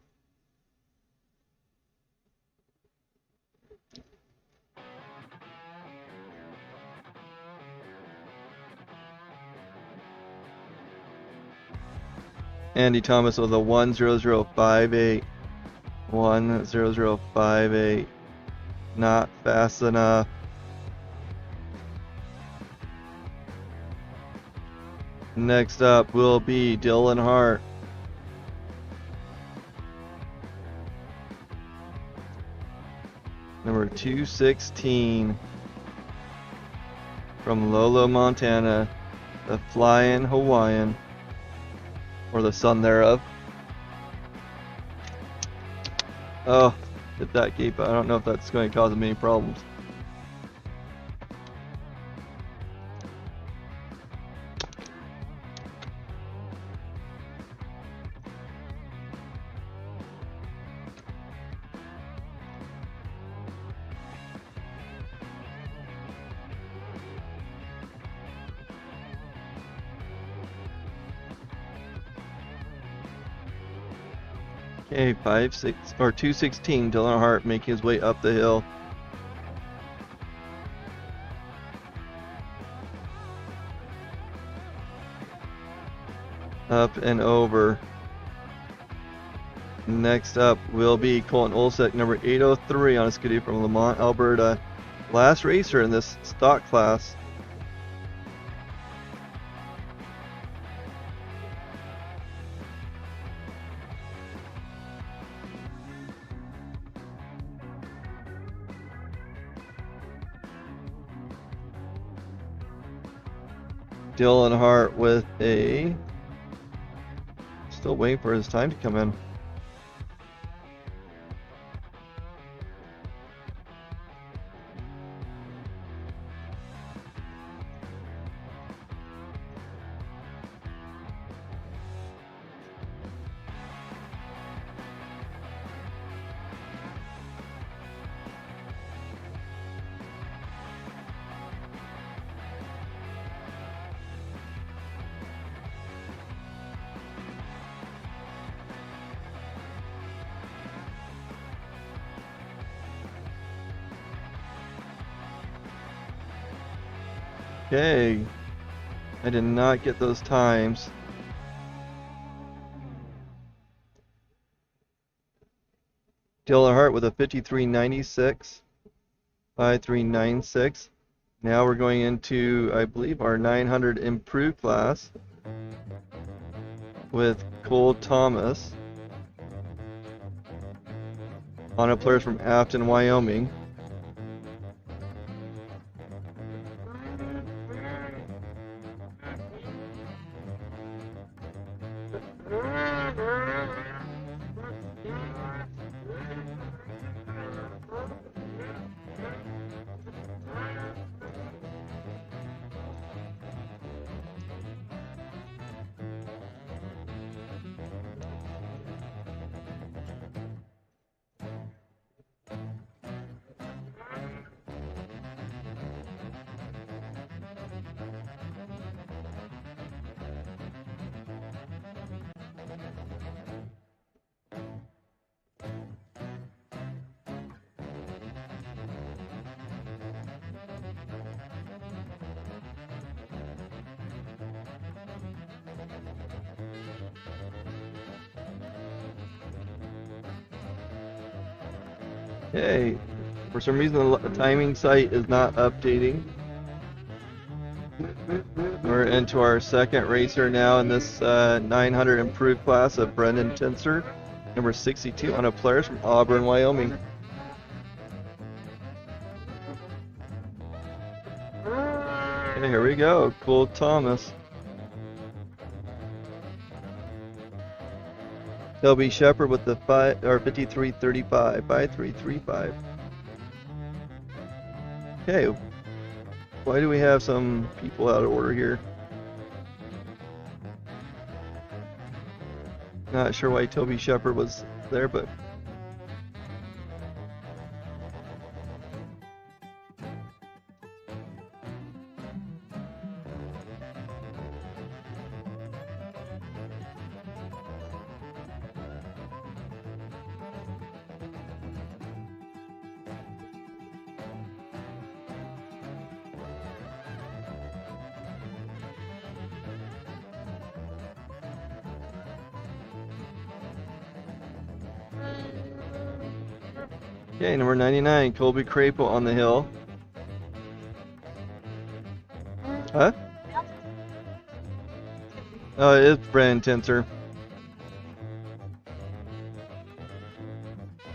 Andy Thomas with a 1:00.58. 1:00.58. Not fast enough. Next up will be Dylan Hart. Number 216 from Lolo, Montana, the Flying Hawaiian, or the son thereof. Oh, hit that gate, but I don't know if that's going to cause him any problems. Okay, 216, Dylan Hart making his way up the hill. Up and over. Next up will be Colton Olsek, number 803 on a skidoo from Lamont, Alberta. Last racer in this stock class. Dylan Hart with a... Still waiting for his time to come in. Okay, I did not get those times. Dylan Hart with a 53.96, 53.96. Now we're going into, I believe, our 900 improved class with Cole Thomas, on a player from Afton, Wyoming. Okay. For some reason, the timing site is not updating. We're into our second racer now in this 900 improved class of Brendan Tinser, number 62 on a Polaris from Auburn, Wyoming. Okay, here we go. Cole Thomas. Toby Shepard with the 5335, 5335. Okay. Why do we have some people out of order here? Not sure why Toby Shepard was there, but okay, number 99, Colby Crapo on the hill. Huh? Oh, it is Brandon Tinser.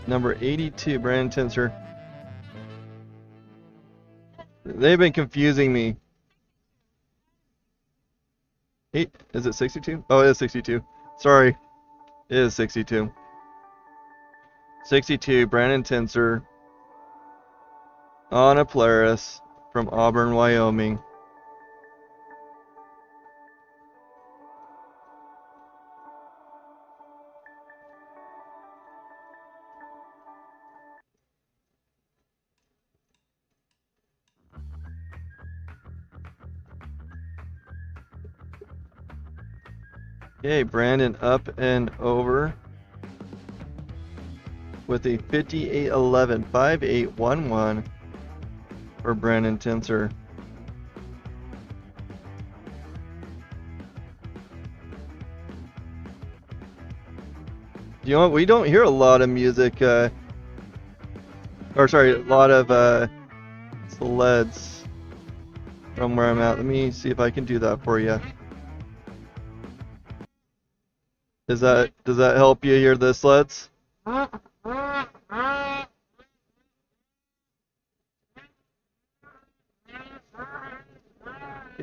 Number 82, Brandon Tinser. They've been confusing me. Is it 62? Oh, it is 62. Sorry. It is 62. 62, Brandon Tinser on a Polaris from Auburn, Wyoming. Okay, Brandon up and over with a 5811, 5811 for Brandon Tinser. You know what? We don't hear a lot of music, a lot of sleds from where I'm at. Let me see if I can do that for you. Does that help you hear the sleds?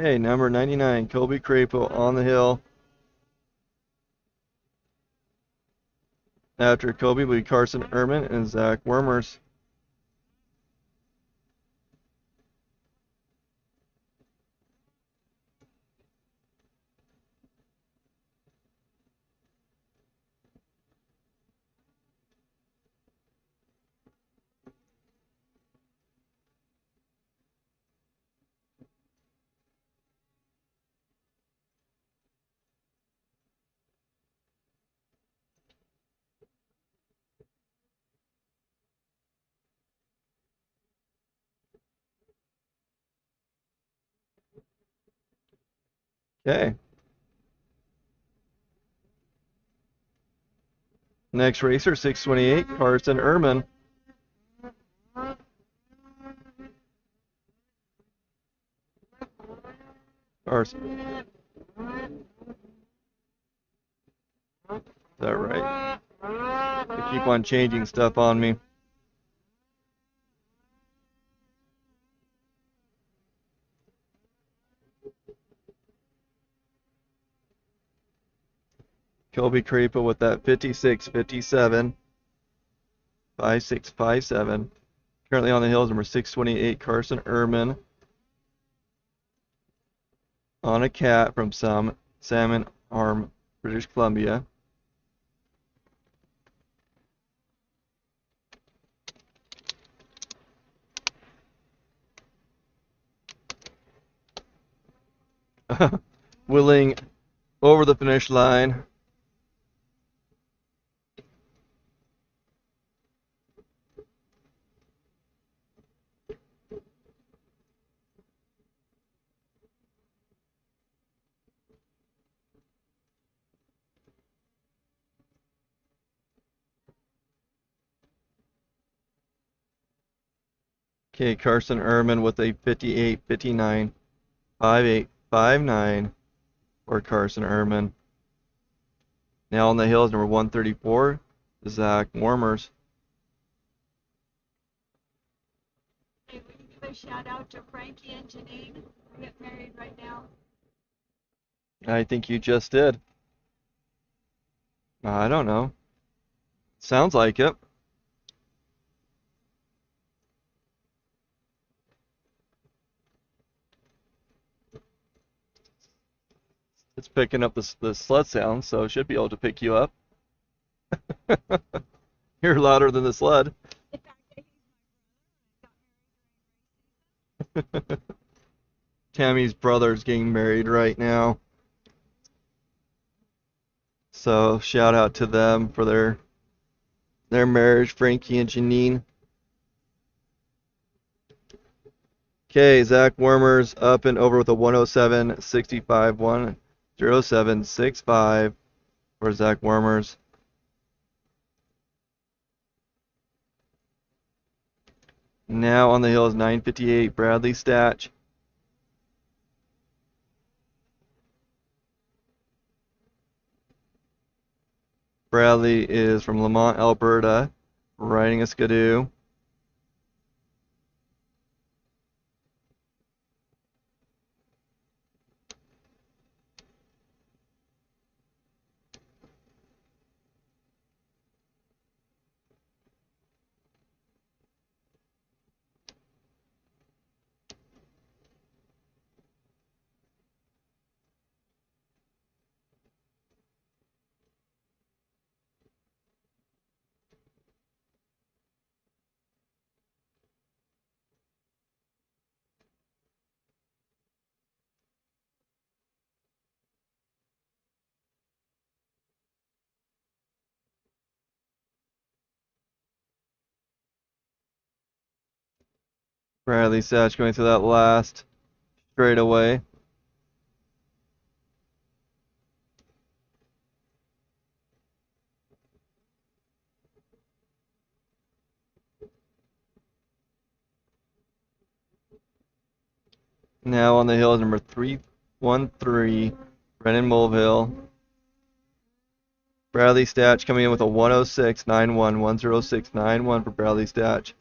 Okay, number 99, Colby Crapo on the hill. After Colby will be Carson Ehrman and Zach Wormers. Okay. Next racer, 628, Carson Ehrman. Carson. Is that right? They keep on changing stuff on me. Colby Crapo with that 5657, 5657. Currently on the hills, number 628, Carson Ehrman on a cat from Salmon Arm, British Columbia. Willing over the finish line. Okay, Carson Ehrman with a 58, 59, 58, 59 for Carson Ehrman. Now on the hills, number 134, Zach Warmers. Hey, will you give a shout out to Frankie and Janine, who get married right now? I think you just did. I don't know. Sounds like it. It's picking up the sled sound, so it should be able to pick you up. You're louder than the sled. In fact, he's my brother and got married during race season. Tammy's brother's getting married right now. So shout out to them for their marriage, Frankie and Janine. Okay, Zach Wormers up and over with a 107.65, 107.65 for Zach Wormers. Now on the hill is 958, Bradley Statch. Bradley is from Lamont, Alberta, riding a Skidoo. Bradley Statch going through that last straightaway. Now on the hill is number 313, Brennan Mulvihill. Bradley Statch coming in with a 106.91, 106.91 for Bradley Statch.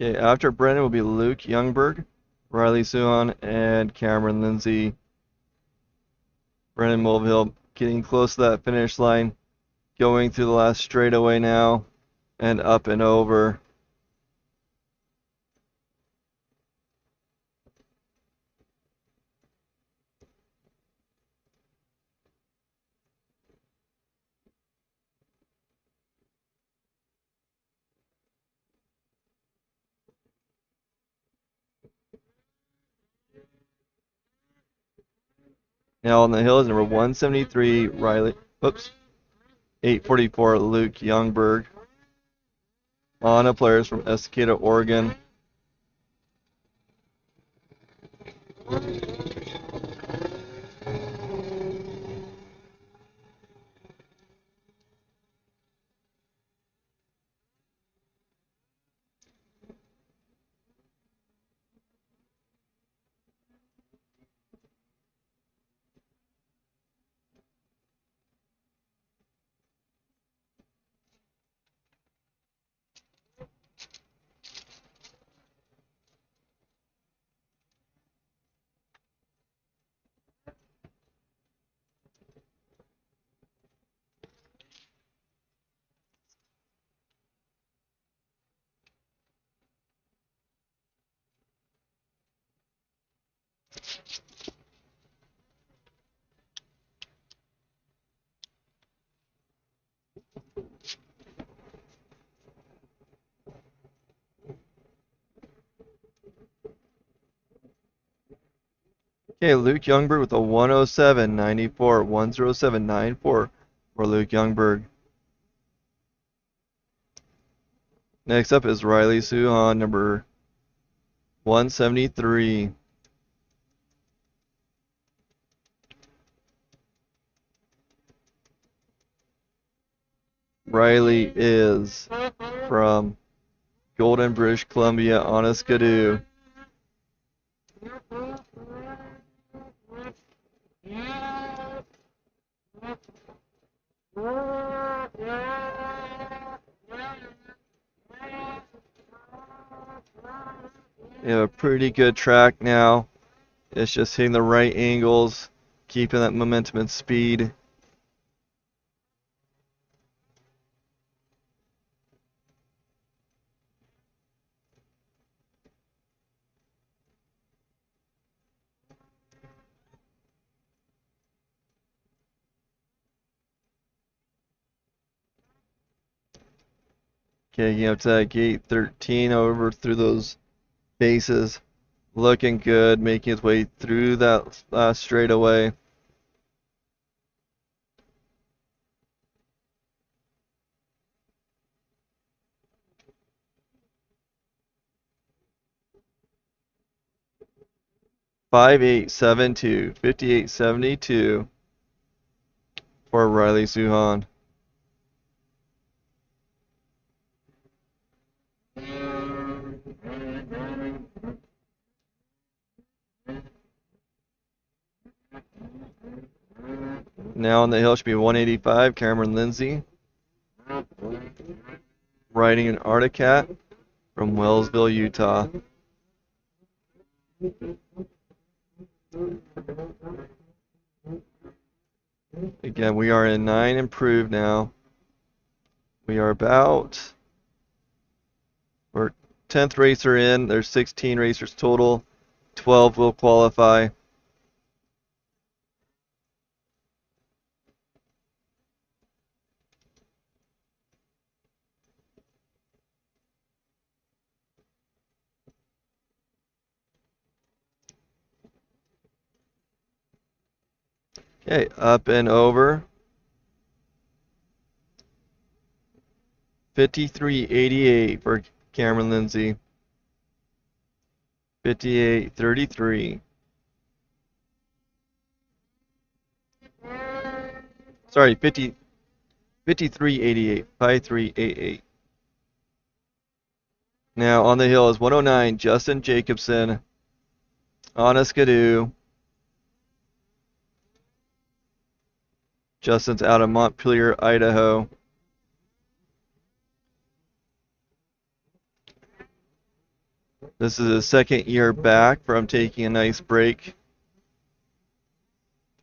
Okay, after Brennan will be Luke Youngberg, Riley Suhan, and Cameron Lindsay. Brennan Mulvihill getting close to that finish line, going through the last straightaway now, and up and over. Now on the hill is number 173, Riley, 844, Luke Youngberg. On players from Estacada, Oregon. Okay, Luke Youngberg with a 107.94. 107.94 for Luke Youngberg. Next up is Riley Suhan, number 173. Riley is from Golden, British Columbia, on a Skidoo. We have a pretty good track now. It's just hitting the right angles, keeping that momentum and speed. Okay, getting up to that gate 13 over through those bases. Looking good, making its way through that last straightaway. .5872, 58.72 for Riley Suhan. Now on the hill should be 185, Cameron Lindsay. Riding an Articat from Wellsville, Utah. Again, we are in 9 improved now. We are we're 10th racer in. There's 16 racers total. 12 will qualify. Okay, up and over. 53.88 for Cameron Lindsay. 58.33. Sorry, 53.88. 53.88. Now on the hill is 109, Justin Jacobson on a Skidoo. Justin's out of Montpelier, Idaho. This is his second year back from taking a nice break.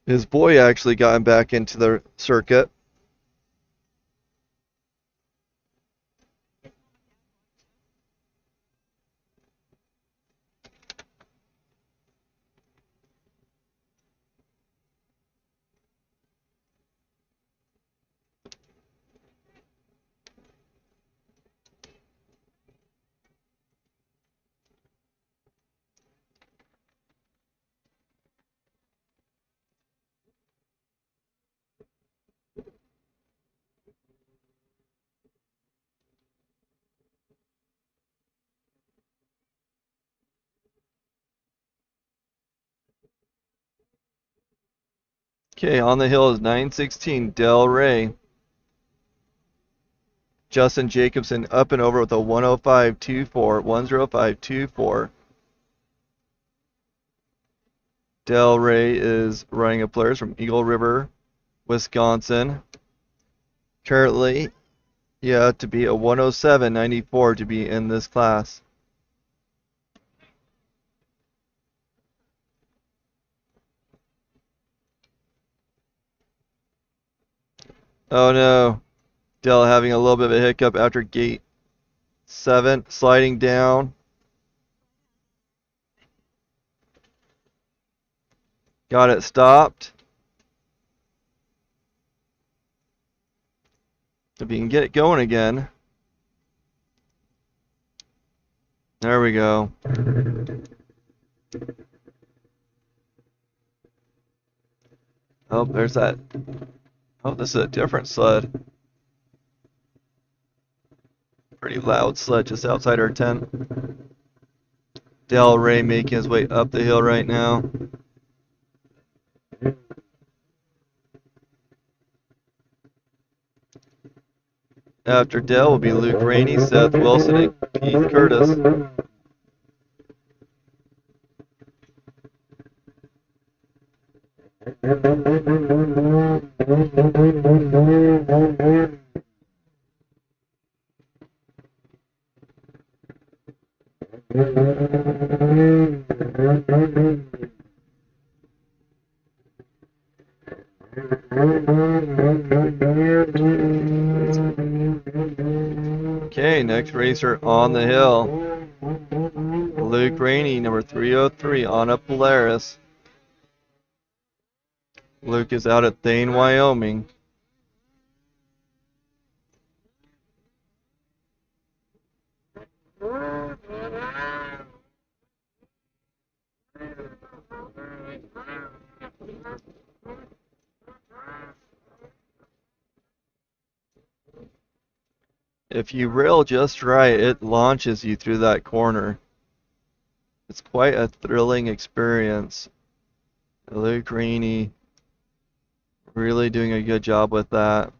His boy actually got him back into the circuit. Okay, on the hill is 916, Del Rey. Justin Jacobson up and over with a 105.24, 105.24. Del Rey is running a players from Eagle River, Wisconsin. Currently, you have to be a 107.94 to be in this class. Oh no, Dell having a little bit of a hiccup after gate 7, sliding down. Got it stopped. If you can get it going again. There we go. Oh, there's that. Oh, this is a different sled. Pretty loud sled just outside our tent. Del Rey making his way up the hill right now. After Dell will be Luke Rainey, Seth Wilson, and Keith Curtis. Okay, next racer on the hill. Luke Rainey, number 303, on a Polaris. Luke is out at Thane, Wyoming. If you rail just right, it launches you through that corner. It's quite a thrilling experience. Luke Rainey really doing a good job with that.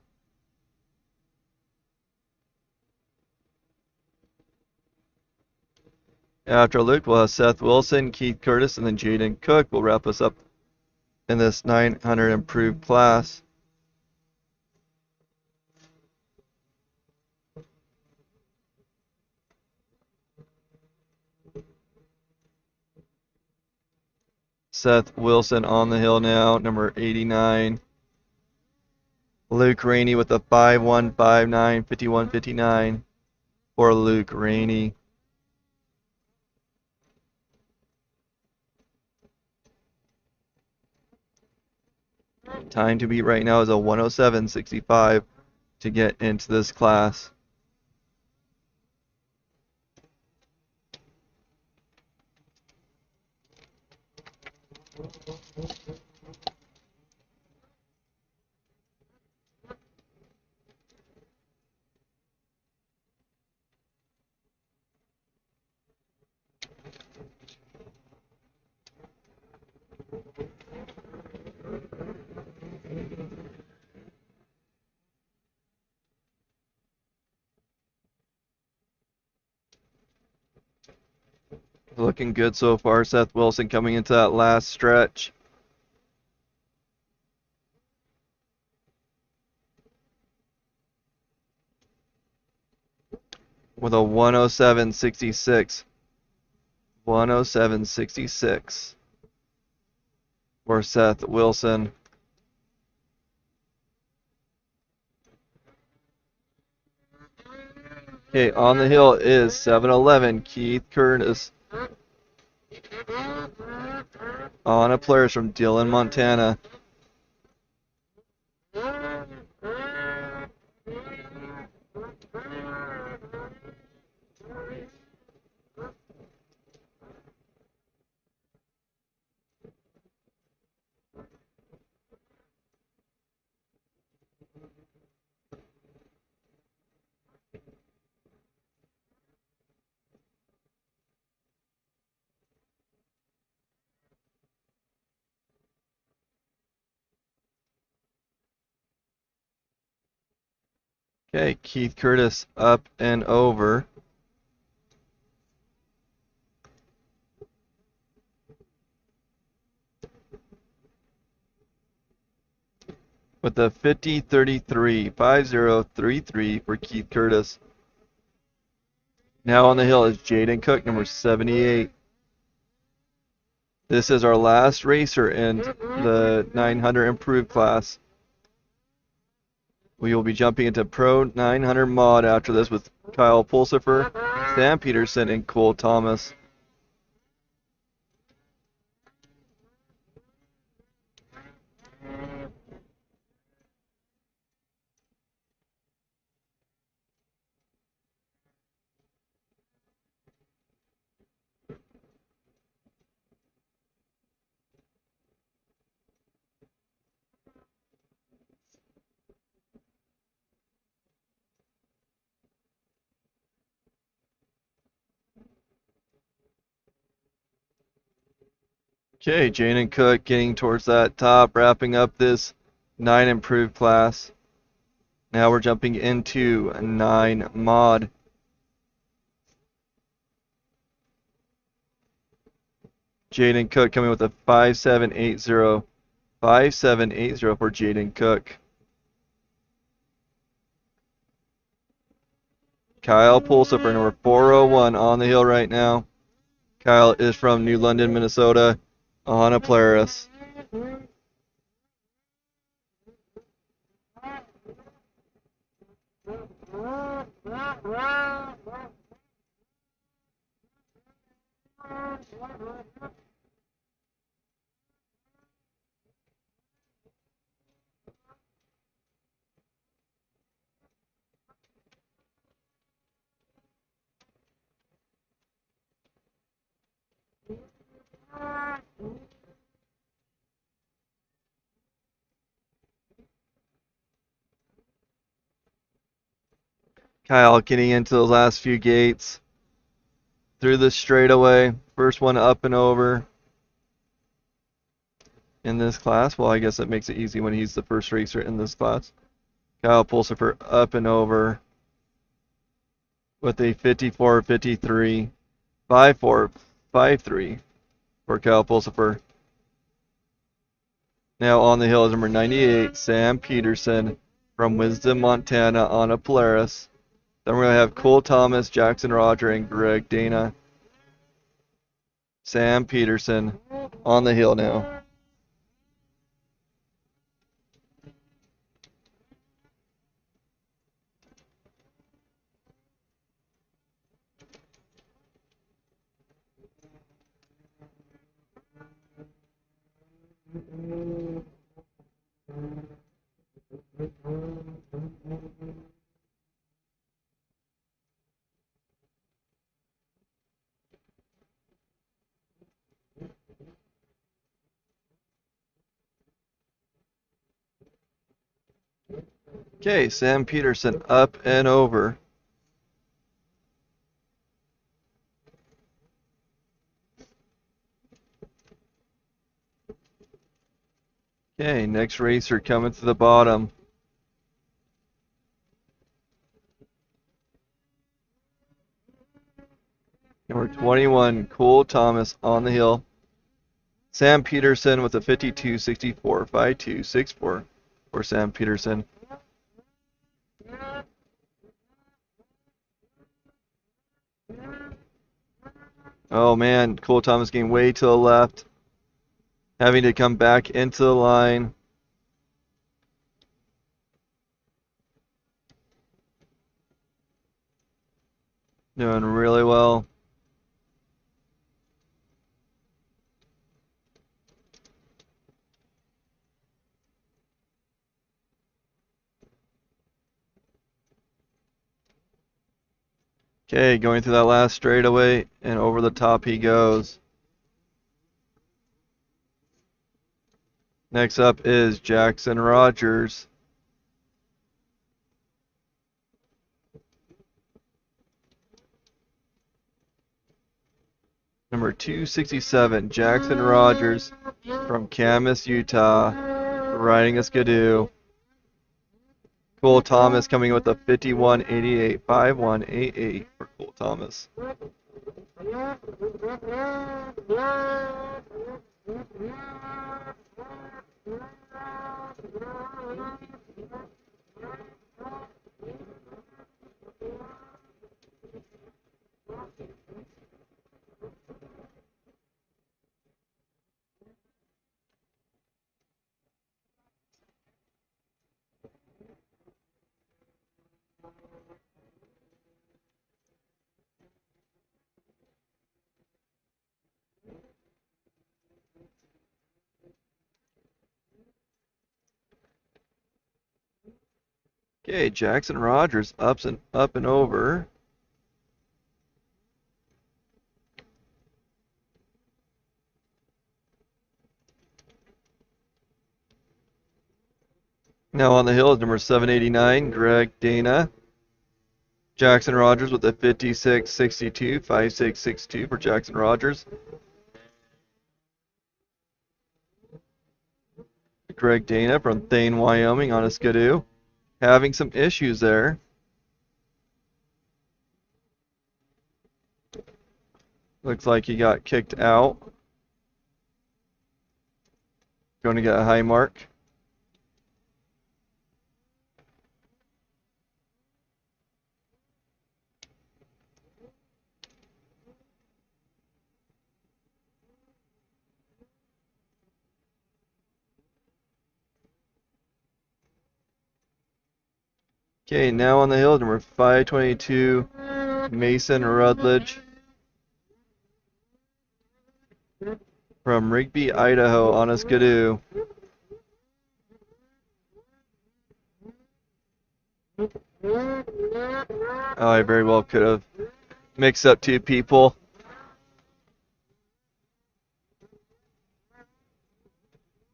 After Luke, we'll have Seth Wilson, Keith Curtis, and then Jaden Cook will wrap us up in this 900 improved class. Seth Wilson on the hill now, number 89. Luke Rainey with a 5-1-5-9, 51-59 for Luke Rainey. Time to beat right now is a 107.65 to get into this class. Looking good so far. Seth Wilson coming into that last stretch. With a 107.66. 107.66 for Seth Wilson. Okay, on the hill is 7-11, Keith Curtis. On a Polaris from Dillon, Montana. Okay, Keith Curtis up and over. With a 50-33, 50-33 for Keith Curtis. Now on the hill is Jaden Cook, number 78. This is our last racer in the 900 improved class. We will be jumping into Pro 900 Mod after this with Kyle Pulsifer, Sam Peterson, and Cole Thomas. Okay, Jaden Cook getting towards that top, wrapping up this 9 improved class. Now we're jumping into 9 mod. Jaden Cook coming with a 5780. 5780 for Jaden Cook. Kyle Pulsifer, number 401 on the hill right now. Kyle is from New London, Minnesota, on a Polaris. Kyle getting into those last few gates. Through the straightaway. First one up and over in this class. Well, I guess that makes it easy when he's the first racer in this class. Kyle Pulsifer up and over with a 54-53. 54-53 for Kyle Pulsifer. Now on the hill is number 98, Sam Peterson from Wisdom, Montana on a Polaris. Then we're going to have Cole Thomas, Jackson Roger, and Greg Dana. Sam Peterson on the hill now. Okay, Sam Peterson up and over. Okay, next racer coming to the bottom. Number 21, Cole Thomas on the hill. Sam Peterson with a 52-64, 52-64 for Sam Peterson. Oh man, Cole Thomas getting way to the left. Having to come back into the line. Doing really well. Okay, going through that last straightaway, and over the top he goes. Next up is Jackson Rogers. Number 267, Jackson Rogers from Camas, Utah, riding a Skidoo. Cole Thomas coming with a 51-88, 51-88 for Cole Thomas. Okay, Jackson Rogers up and over. Now on the hill is number 789, Greg Dana. Jackson Rogers with a 56-62, 56-62 for Jackson Rogers. Greg Dana from Thane, Wyoming on a Skidoo. Having some issues there. Looks like he got kicked out. Going to get a high mark. Okay, now on the hill, number 522, Mason Rutledge from Rigby, Idaho on a Skidoo. Oh, I very well could have mixed up two people.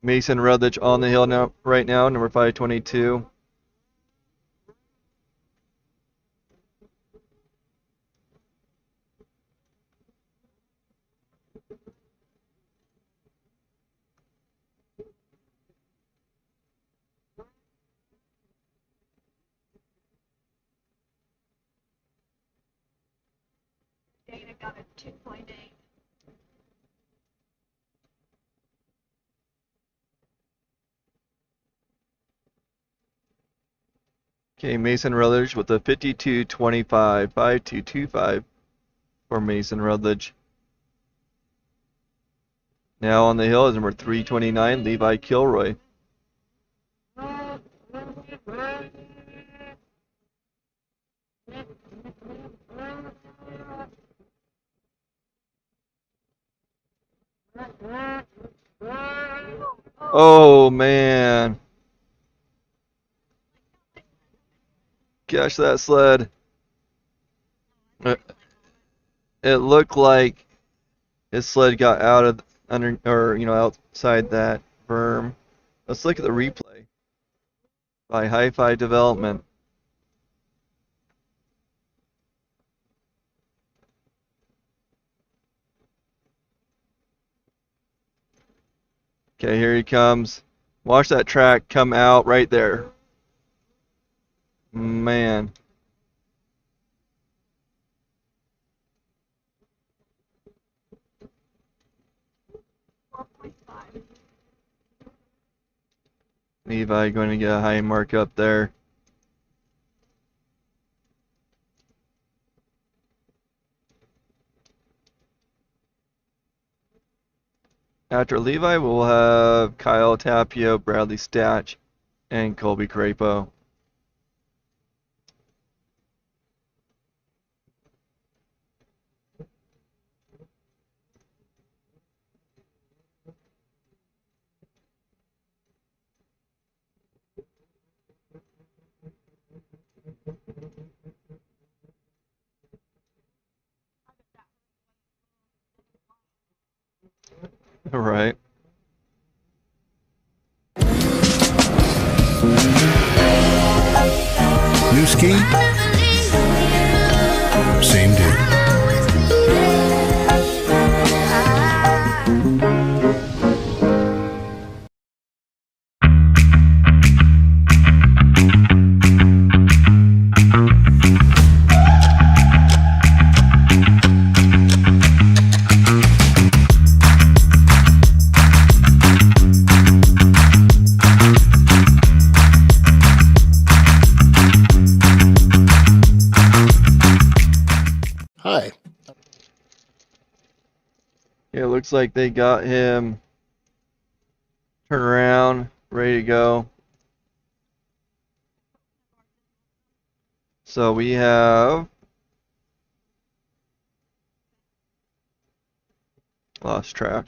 Mason Rutledge on the hill now, right now, number 522. Dana got a 2.8. Okay, Mason Rutledge with a 52.25, 5225 for Mason Rutledge. Now on the hill is number 329, Levi Kilroy. Oh man. Gosh, that sled. It looked like his sled got out of under, or outside that berm. Let's look at the replay by Hi-Fi Development. Okay, here he comes. Watch that track come out right there. Man. Levi going to get a high mark up there. After Levi, we'll have Kyle Tapio, Bradley Statch, and Colby Crapo. All right. New ski? Same dude. Hi. Yeah, it looks like they got him turned around, ready to go. So we have lost track.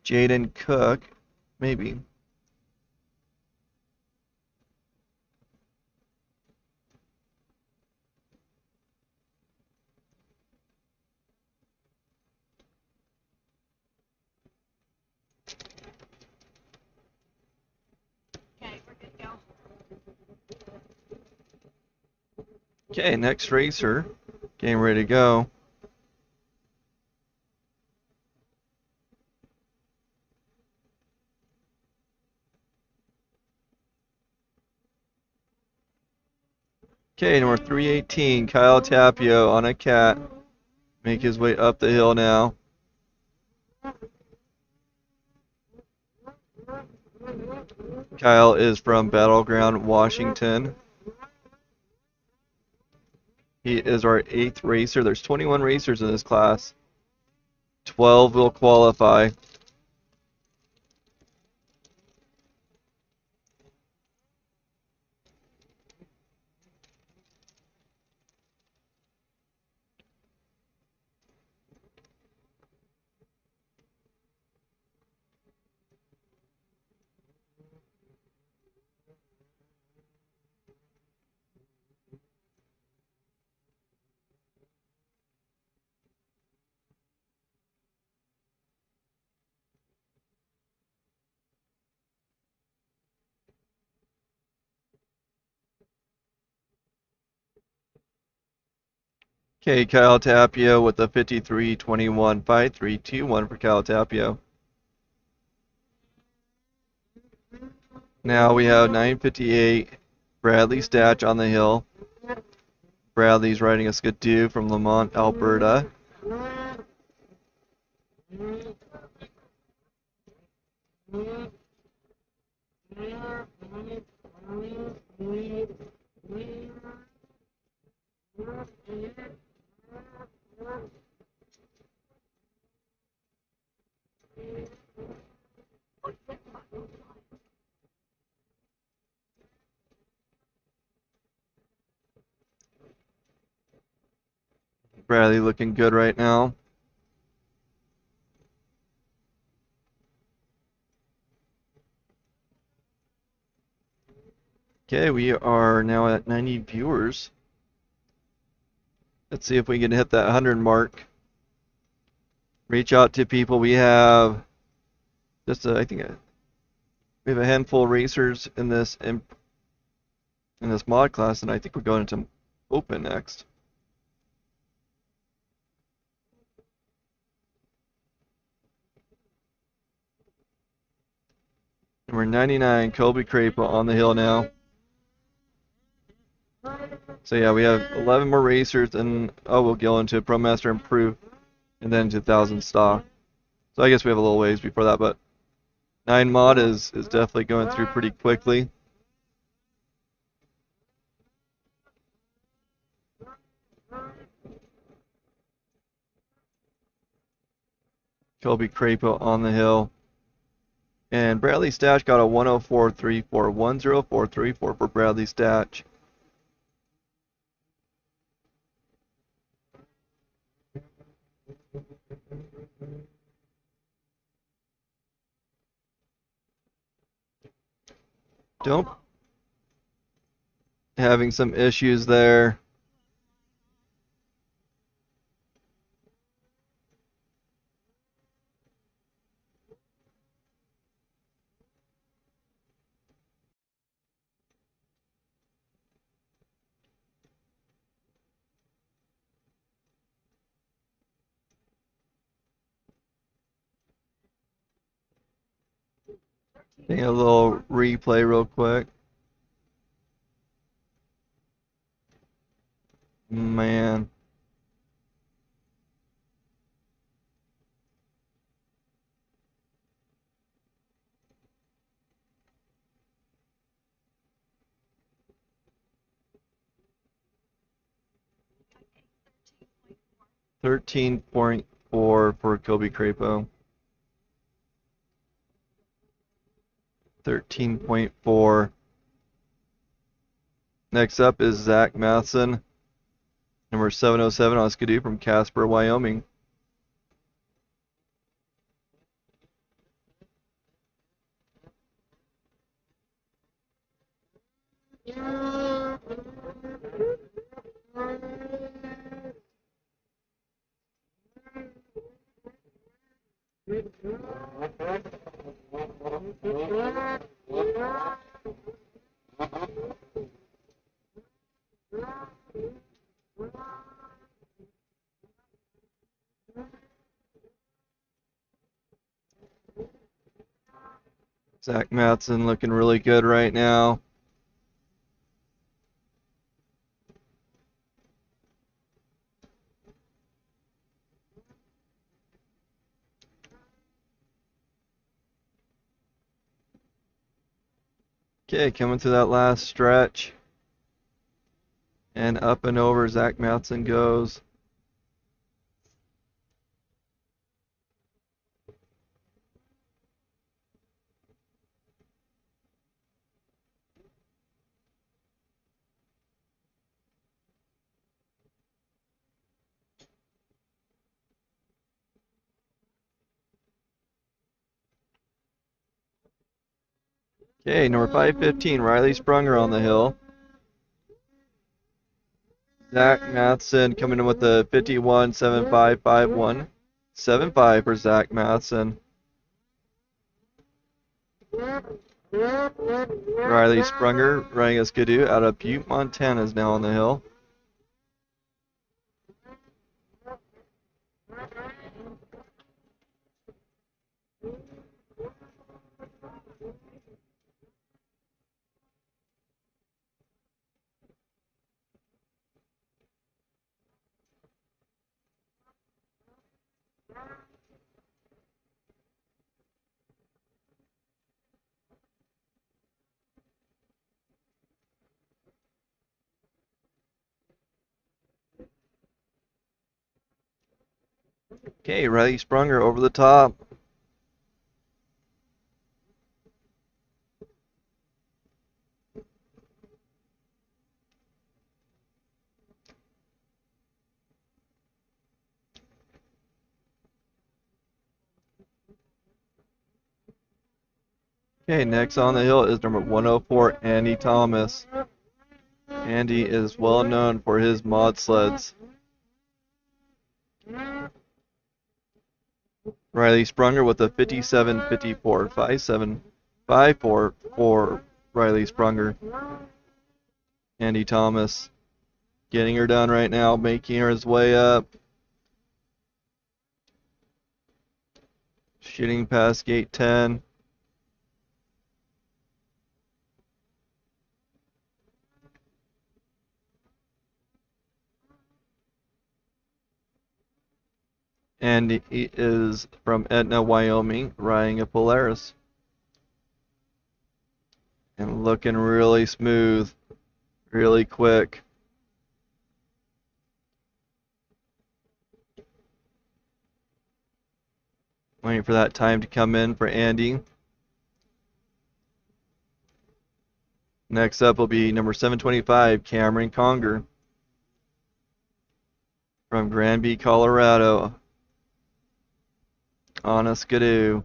Jaden Cook, maybe. Okay, we're good to go. Okay, next racer, getting ready to go. Okay, number 318, Kyle Tapio on a cat. Make his way up the hill now. Kyle is from Battleground, Washington. He is our 8th racer. There's 21 racers in this class. 12 will qualify. Okay, Kyle Tapio with the 53-21, 5-3-2-1 for Kyle Tapio. Now we have 958, Bradley Statch on the hill. Bradley's riding a Skidoo from Lamont, Alberta. Bradley looking good right now. Okay, we are now at 90 viewers. Let's see if we can hit that 100 mark. Reach out to people. We have just we have a handful of racers in this mod class, and I think we're going into open next. Number 99, Colby Crapo on the hill now. So yeah, we have 11 more racers, and we'll go into ProMaster Improve, and then to 1,000 stock. So I guess we have a little ways before that, but 9 mod is definitely going through pretty quickly. Colby Crapo on the hill. And Bradley Statch got a 104.34, 104.34 for Bradley Statch. Don't having some issues there. Taking a little replay real quick. Man. $13.4 for Colby Crapo. 13.4. Next up is Zach Matheson, number 707 on Skidoo from Casper, Wyoming. Zach Matson looking really good right now. Okay, coming to that last stretch. And up and over Zach Matson goes. Okay, number 515, Riley Sprunger on the hill. Zach Matson coming in with a 51.7551. 75 for Zach Matson. Riley Sprunger running a skidoo out of Butte, Montana is now on the hill. Okay, Riley Sprunger over the top. Okay, next on the hill is number 104, Andy Thomas. Andy is well known for his mod sleds. Riley Sprunger with a 57.54, 57.54 for Riley Sprunger. Andy Thomas getting her done right now, making her his way up. Shooting past gate 10. And he is from Etna, Wyoming, riding a Polaris. And looking really smooth, really quick. Waiting for that time to come in for Andy. Next up will be number 725, Cameron Conger from Granby, Colorado, on a skidoo.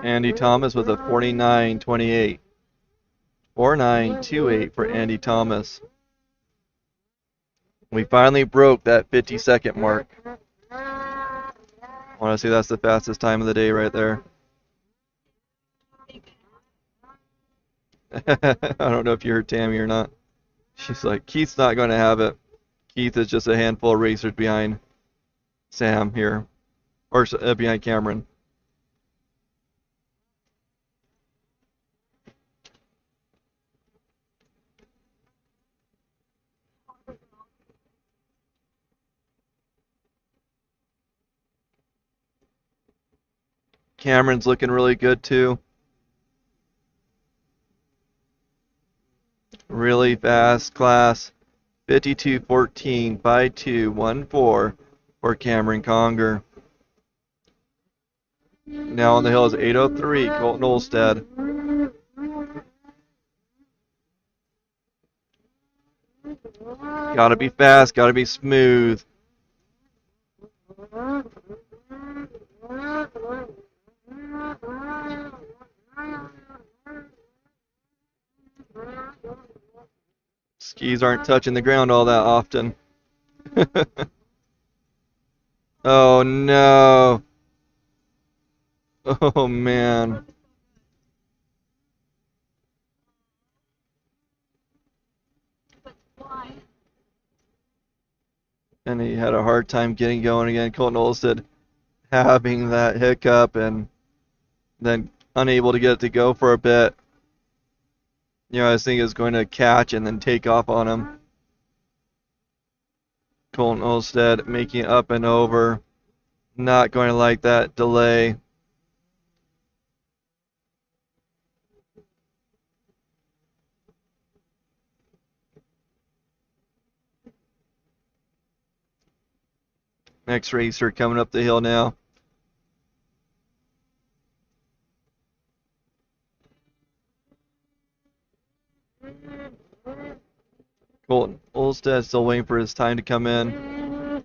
Andy Thomas with a 49.28. 49.28 for Andy Thomas. We finally broke that 50-second mark. Honestly, that's the fastest time of the day right there. I don't know if you heard Tammy or not. She's like, Keith's not going to have it. Keith is just a handful of racers behind Sam here. Or behind Cameron. Cameron's looking really good too. Really fast class. 52.14, 52.14 for Cameron Conger. Now on the hill is 803, Colton Olstead. Gotta be fast, gotta be smooth. Skis aren't touching the ground all that often. Oh no. Oh man. But why? and he had a hard time getting going again. Colton Olstead having that hiccup and then unable to get it to go for a bit. You know, I was thinking it was going to catch and then take off on him. Colton Olstead making it up and over. Not going to like that delay. Next racer coming up the hill now. Colton Olstead still waiting for his time to come in.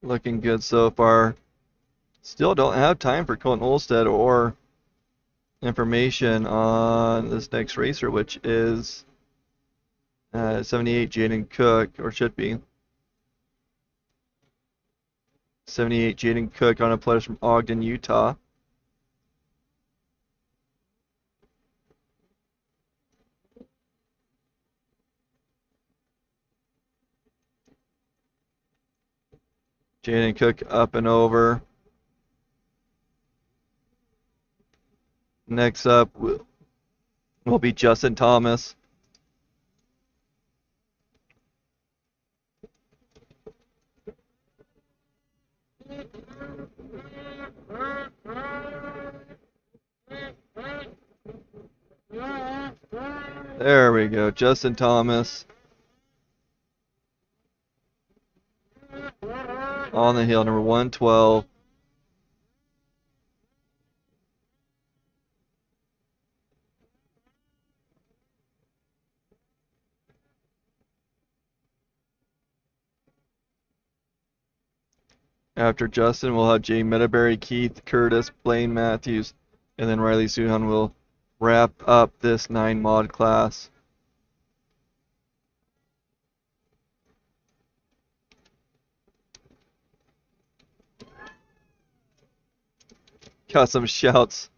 Looking good so far. Still don't have time for Colton Olstead or information on this next racer, which is 78 Jaden Cook, or should be. 78 Jaden Cook on a pledge from Ogden, Utah. Jaden Cook up and over. Next up will be Justin Thomas. There we go, Justin Thomas. On the hill, number 112. After Justin, we'll have Jay Medaberry, Keith Curtis, Blaine Matthews, and then Riley Suhan will wrap up this 9 mod class. Got some shout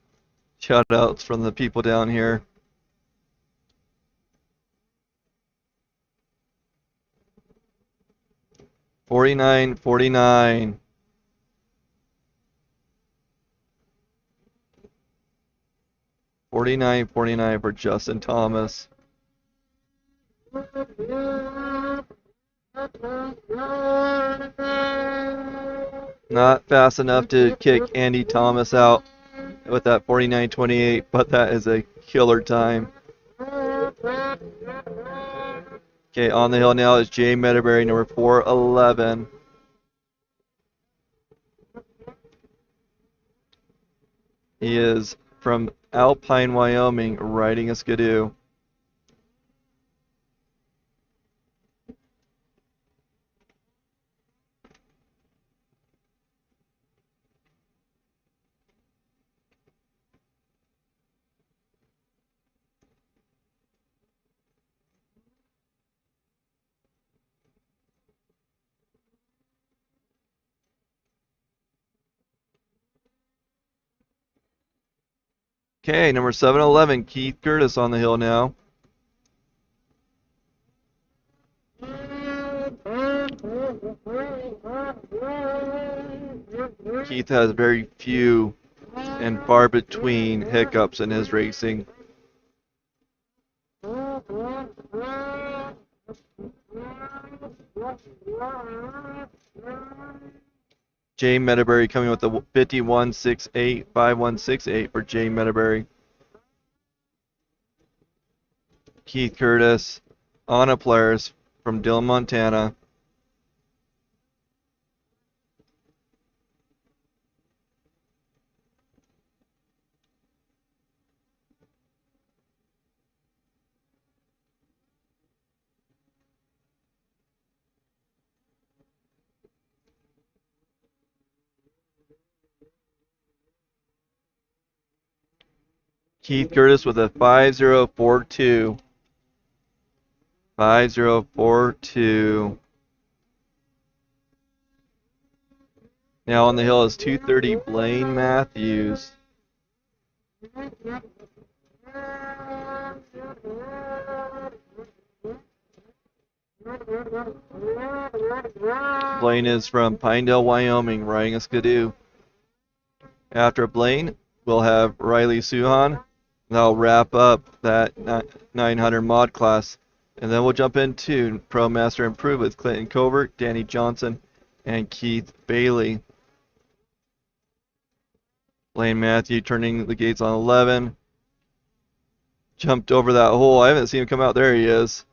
outs from the people down here. $49.49. $49.49 for Justin Thomas. Not fast enough to kick Andy Thomas out with that 49.28, but that is a killer time. Okay, on the hill now is Jay Medaberry, number 411. He is from Alpine, Wyoming, riding a Skidoo. Okay, number 711, Keith Curtis on the hill now. Keith has very few and far between hiccups in his racing. Jay Medaberry coming with the 51.68, 51.68 for Jay Medaberry. Keith Curtis, Anna Players from Dillon, Montana. Keith Curtis with a 5042. 5042. Now on the hill is 230 Blaine Matthews. Blaine is from Pinedale, Wyoming, riding a Skidoo. After Blaine, we'll have Riley Suhan. That'll wrap up that 900 mod class. And then we'll jump into Pro Master Improve with Clinton Covert, Danny Johnson, and Keith Bailey. Blaine Matthew turning the gates on 11. Jumped over that hole. I haven't seen him come out. There he is.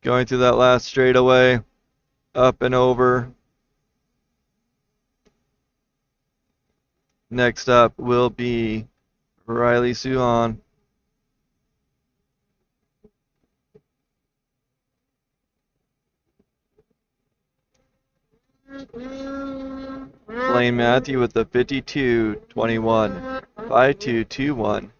Going through that last straightaway. Up and over. Next up will be Riley Suhan. Blaine Matthew with the 52-21. 5221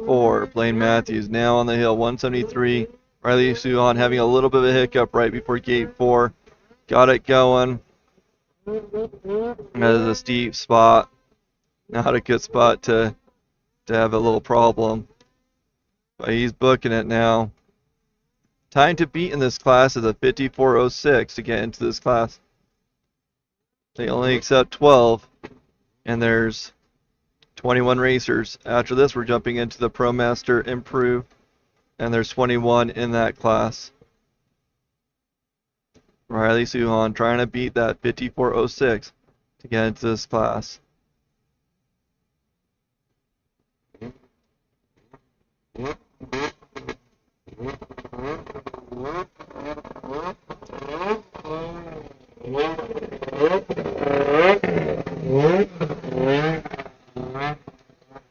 for Blaine Matthews. Now on the hill, 173. Riley Suhan having a little bit of a hiccup right before gate 4. Got it going. That is a steep spot. Not a good spot to have a little problem. But he's booking it now. Time to beat in this class is a 54.06 to get into this class. They only accept 12, and there's 21 racers. After this, we're jumping into the Pro Master Improve, and there's 21 in that class. Riley Suhan trying to beat that 54.06 to get into this class.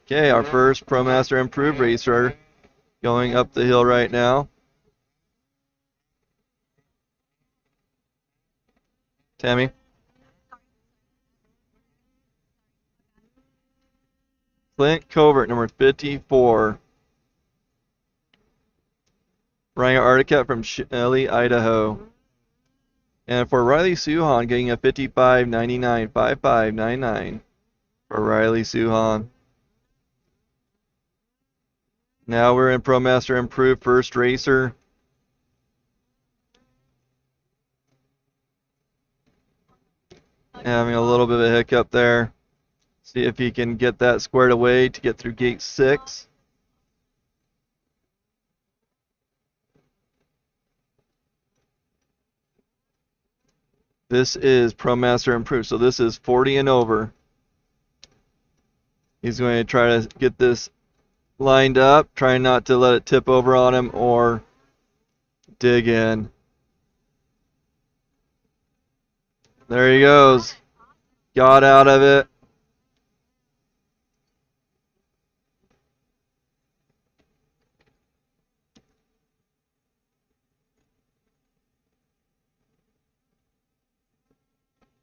Okay, our first Pro Master Improved racer going up the hill right now. Tammy? Clint Covert, number 54. Ryan Articat from Shelley, Idaho. And for Riley Suhan, getting a 55.99, 55.99 for Riley Suhan. Now we're in Pro Master Improved first racer. Having a little bit of a hiccup there. See if he can get that squared away to get through gate 6. This is Pro Master Improved, so this is 40 and over. He's going to try to get this lined up, trying not to let it tip over on him or dig in. There he goes. Got out of it.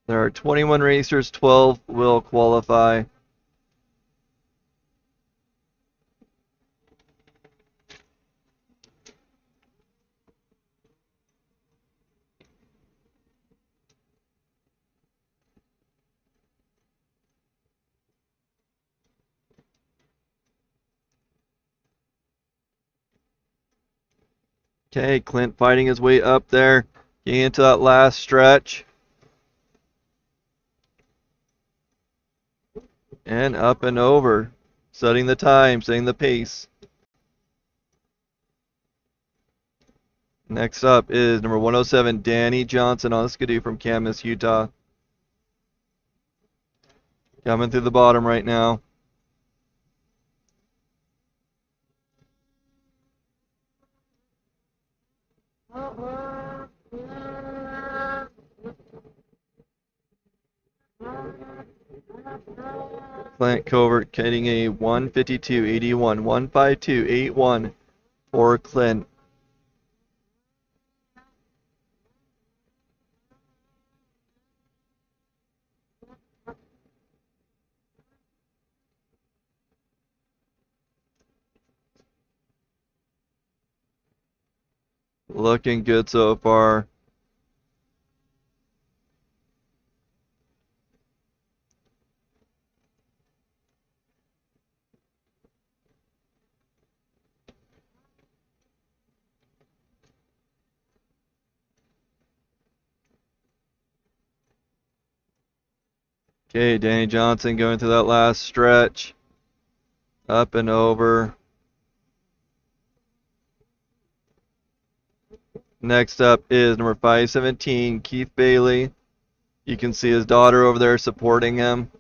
There are 21 racers, 12 will qualify. Okay, Clint fighting his way up there, getting into that last stretch. And up and over, setting the time, setting the pace. Next up is number 107, Danny Johnson on the Skidoo from Camas, Utah. Coming through the bottom right now. Clint Covert getting a 152.81, 152.81 for Clint. Looking good so far. Okay, Danny Johnson going through that last stretch. Up and over. Next up is number 517, Keith Bailey. You can see his daughter over there supporting him.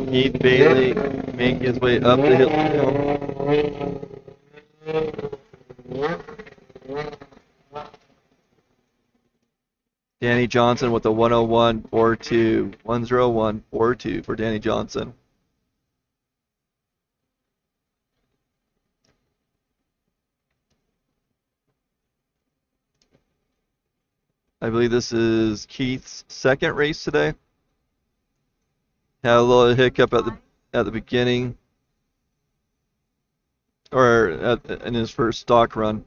Keith Bailey making his way up the hill. Danny Johnson with a 101.42. 101.42 for Danny Johnson. I believe this is Keith's second race today. Had a little hiccup at the beginning, or in his first stock run.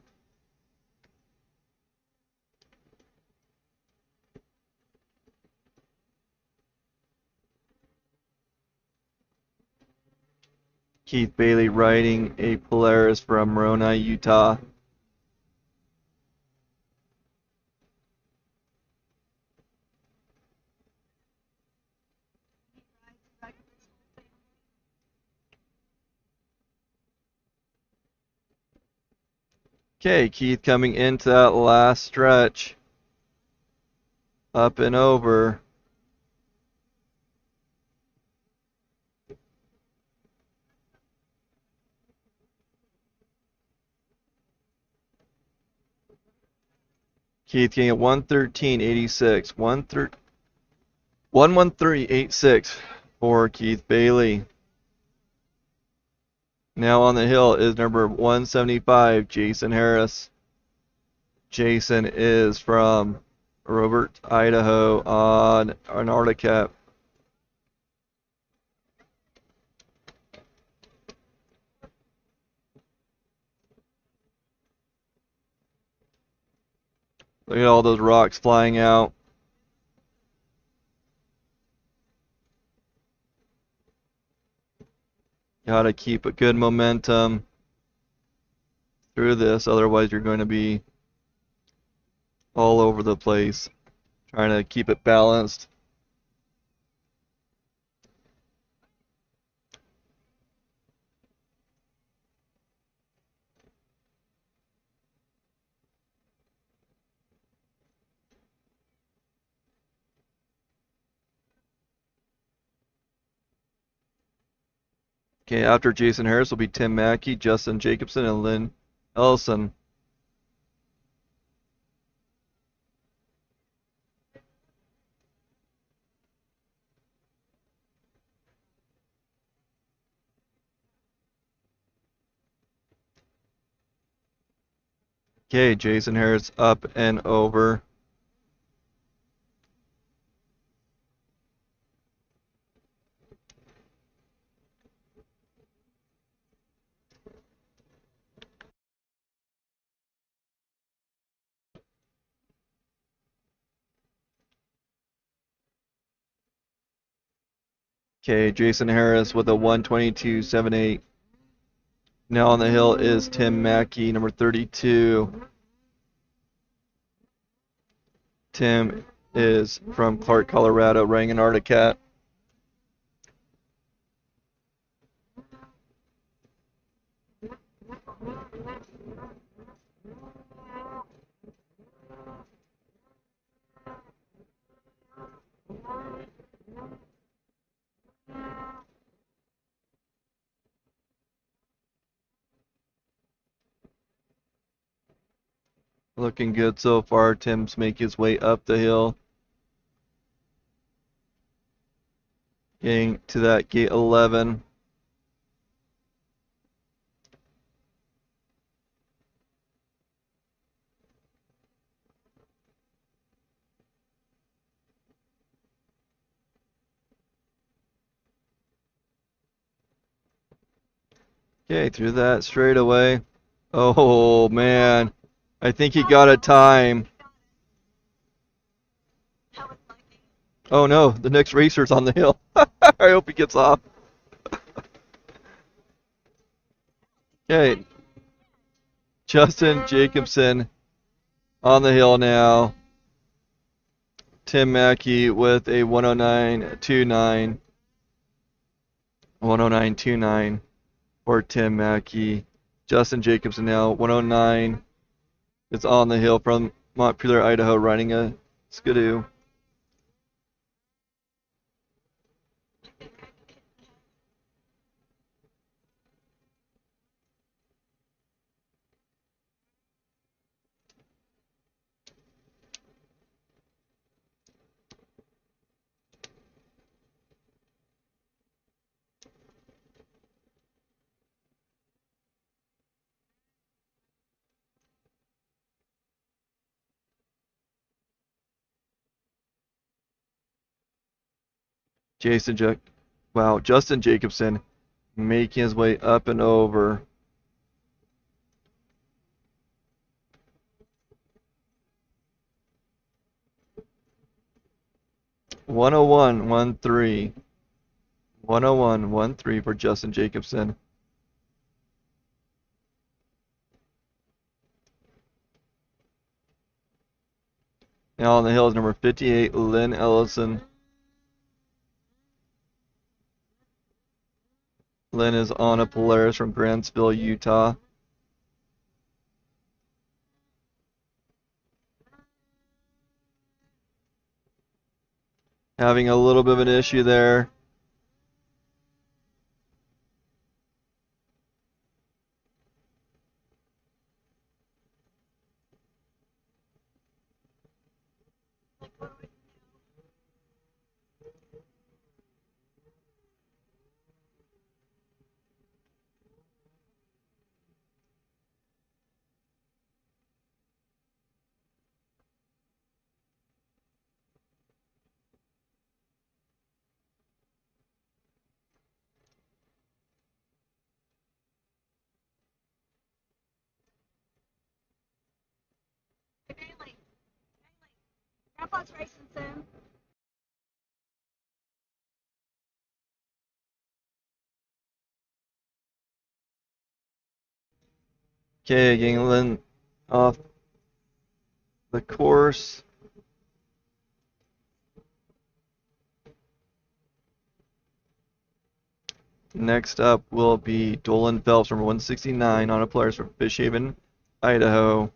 Keith Bailey riding a Polaris from Moroni, Utah. Okay, Keith coming into that last stretch. Up and over. Keith getting at 113.86. 113.86 for Keith Bailey. Now on the hill is number 175, Jason Harris. Jason is from Robert, Idaho on an Arctic. Look at all those rocks flying out. Gotta keep a good momentum through this, otherwise you're going to be all over the place. Trying to keep it balanced. Okay, after Jason Harris will be Tim Mackey, Justin Jacobson, and Lynn Ellison. Okay, Jason Harris up and over. Okay, Jason Harris with a 122.78. Now on the hill is Tim Mackey, number 32. Tim is from Clark, Colorado, riding an Arctic Cat. Looking good so far. Tim's making his way up the hill. Getting to that gate 11. Okay, through that straightaway. Oh, man. I think he got a time. That was lucky. Oh, no. The next racer's on the hill. I hope he gets off. Okay. Justin Jacobson on the hill now. Tim Mackey with a 109.29. 109.29 for Tim Mackey. Justin Jacobson now 109 is on the hill from Montpelier, Idaho, riding a Skidoo. Justin Jacobson making his way up and over. (101.13). 101.13 for Justin Jacobson. Now on the hill is number 58, Lynn Ellison. Lynn is on a Polaris from Grantsville, Utah. Having a little bit of an issue there. Bailey. Grandpa's racing soon. Okay, getting Lynn off the course. Next up will be Dolan Phelps, number 169, on a Polaris from Fishhaven, Idaho.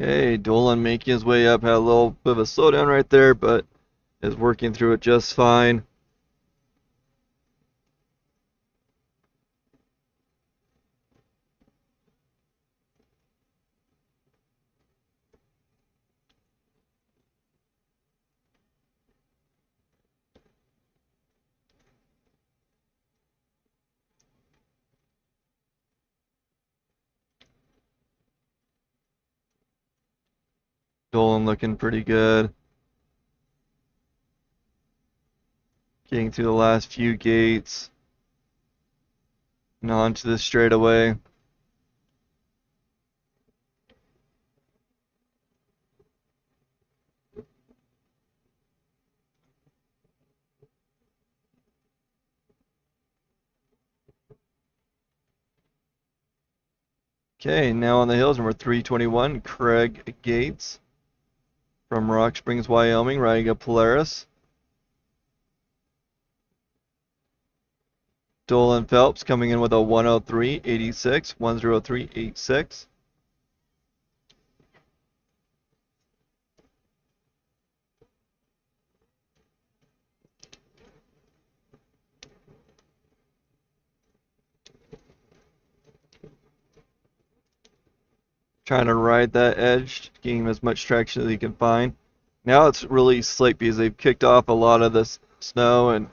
Okay, Dolan making his way up, had a little bit of a slowdown right there, but is working through it just fine. Dolan looking pretty good. Getting through the last few gates and onto the straightaway. Okay, now on the hills, number 321, Craig Gates from Rock Springs, Wyoming, riding a Polaris. Dolan Phelps coming in with a 103.86, 103.86. trying to ride that edge, gaining as much traction as you can find. Now it's really slick because they've kicked off a lot of this snow, and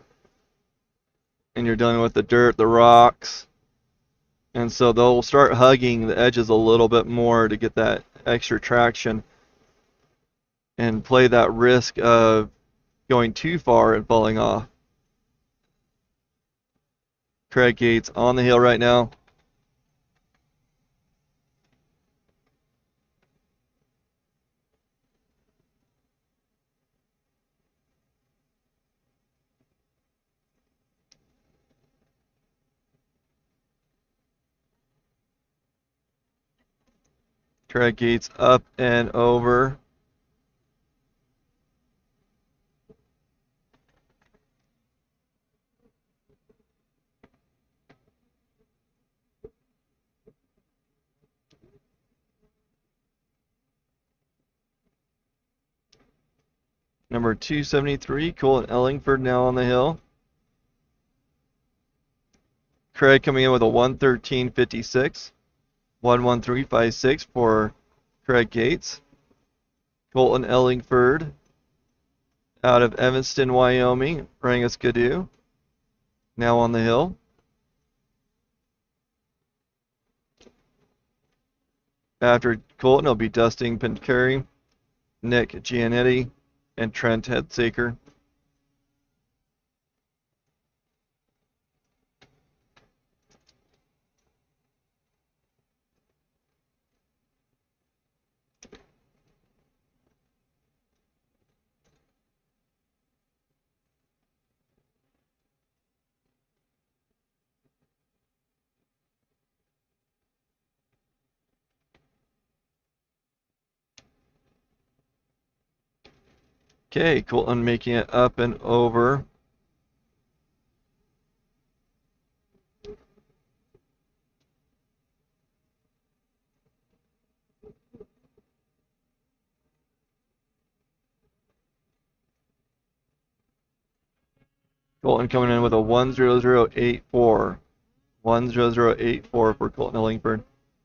you're dealing with the dirt, the rocks. And so they'll start hugging the edges a little bit more to get that extra traction and play that risk of going too far and falling off. Craig Gates on the hill right now. Craig Gates up and over. Number 273, Colton Ellingford now on the hill. Craig coming in with a 113.56. 113.56 for Craig Gates. Colton Ellingford out of Evanston, Wyoming, running a Skidoo. Now on the hill. After Colton, it'll be Dustin Pincari, Nick Giannetti, and Trent Headsaker. Okay, Colton making it up and over. Colton coming in with a 100.84. 100.84 for Colton Ellingford.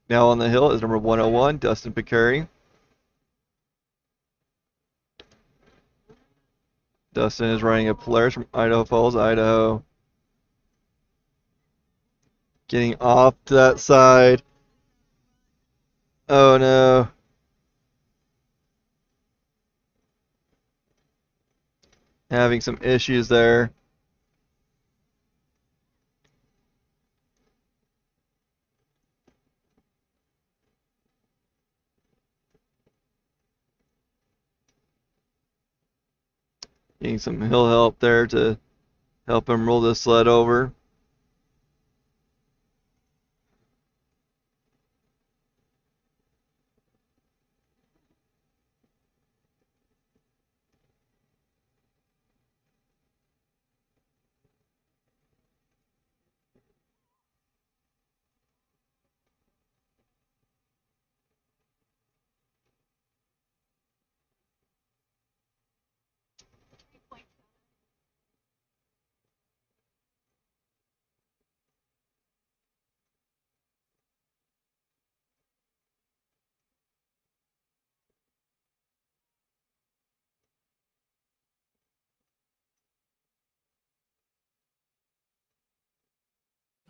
Now on the hill is number 101, Dustin Pincari. Dustin is riding a Polaris from Idaho Falls, Idaho. Getting off to that side. Oh no. Having some issues there. Getting some hill help there to help him roll this sled over.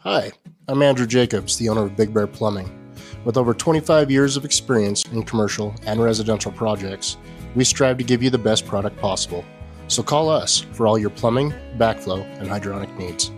Hi, I'm Andrew Jacobs, the owner of Big Bear Plumbing. With over 25 years of experience in commercial and residential projects, we strive to give you the best product possible. So call us for all your plumbing, backflow, and hydronic needs.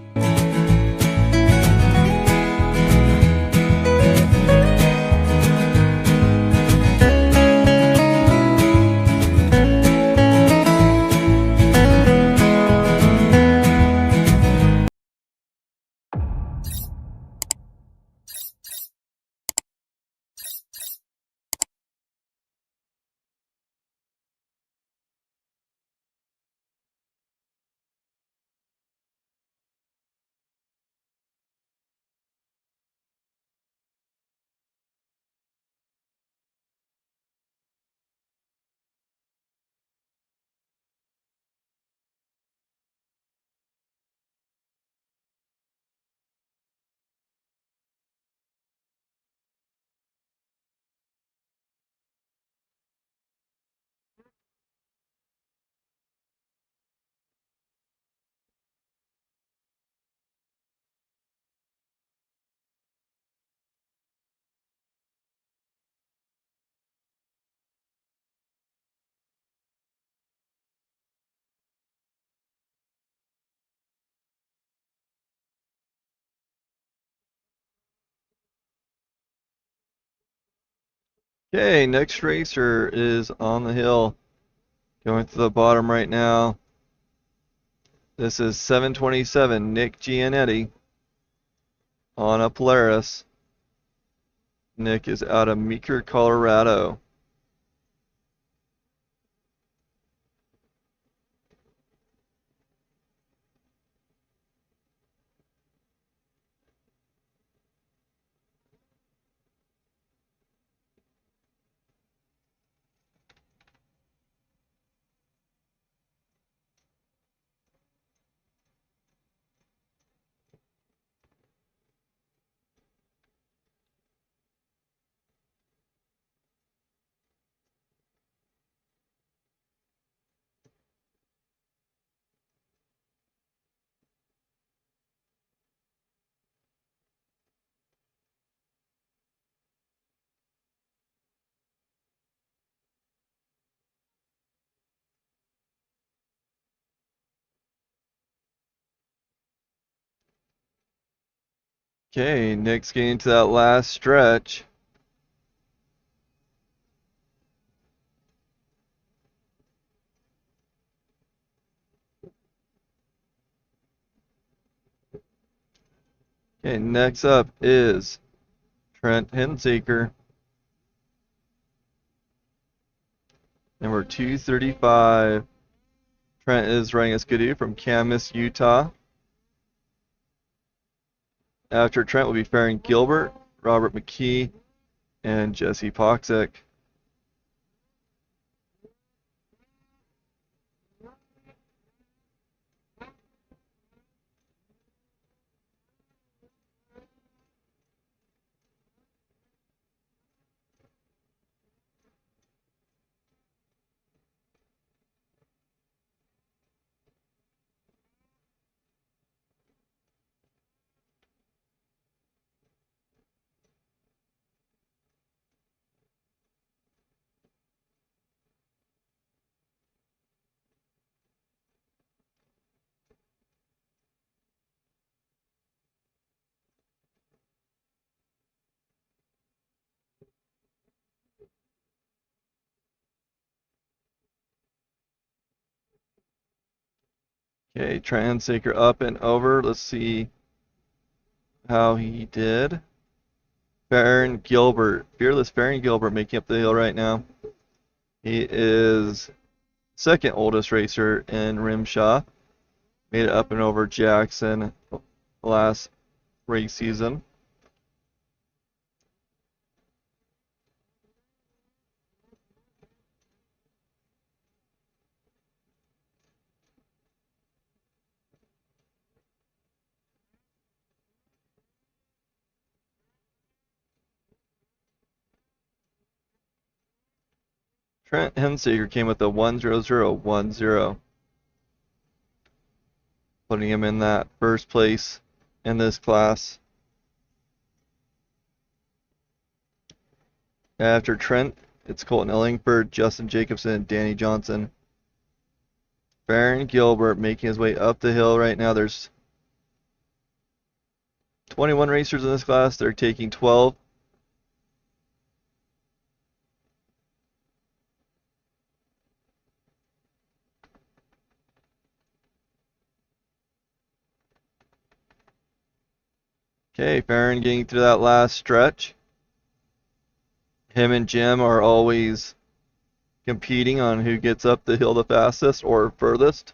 Okay, next racer is on the hill. Going to the bottom right now. This is 727 Nick Gianetti on a Polaris. Nick is out of Meeker, Colorado. Okay, Nick's getting to that last stretch. Okay, next up is Trent Henseeker. Number 235. Trent is running a skidoo from Camas, Utah. After Trent will be Farron Gilbert, Robert McKee, and Jesse Poxick. Okay, Trent Henseeker up and over. Let's see how he did. Farron Gilbert, fearless Farron Gilbert making up the hill right now. He is second oldest racer in Rimshaw. Made it up and over Jackson last race season. Trent Henseeker came with a 10010, putting him in that first place in this class. After Trent, it's Colton Ellingford, Justin Jacobson, and Danny Johnson. Farron Gilbert making his way up the hill right now. There's 21 racers in this class. They're taking 12. Okay, Farron getting through that last stretch. Him and Jim are always competing on who gets up the hill the fastest or furthest.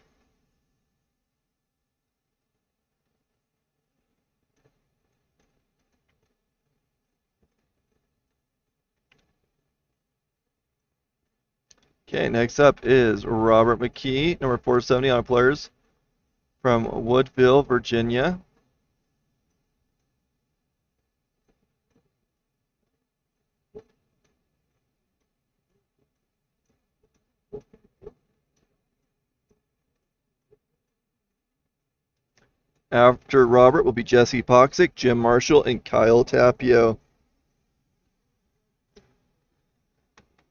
Okay, next up is Robert McKee, number 470 on Polaris from Woodville, Virginia. After Robert will be Jesse Poxick, Jim Marshall, and Kyle Tapio.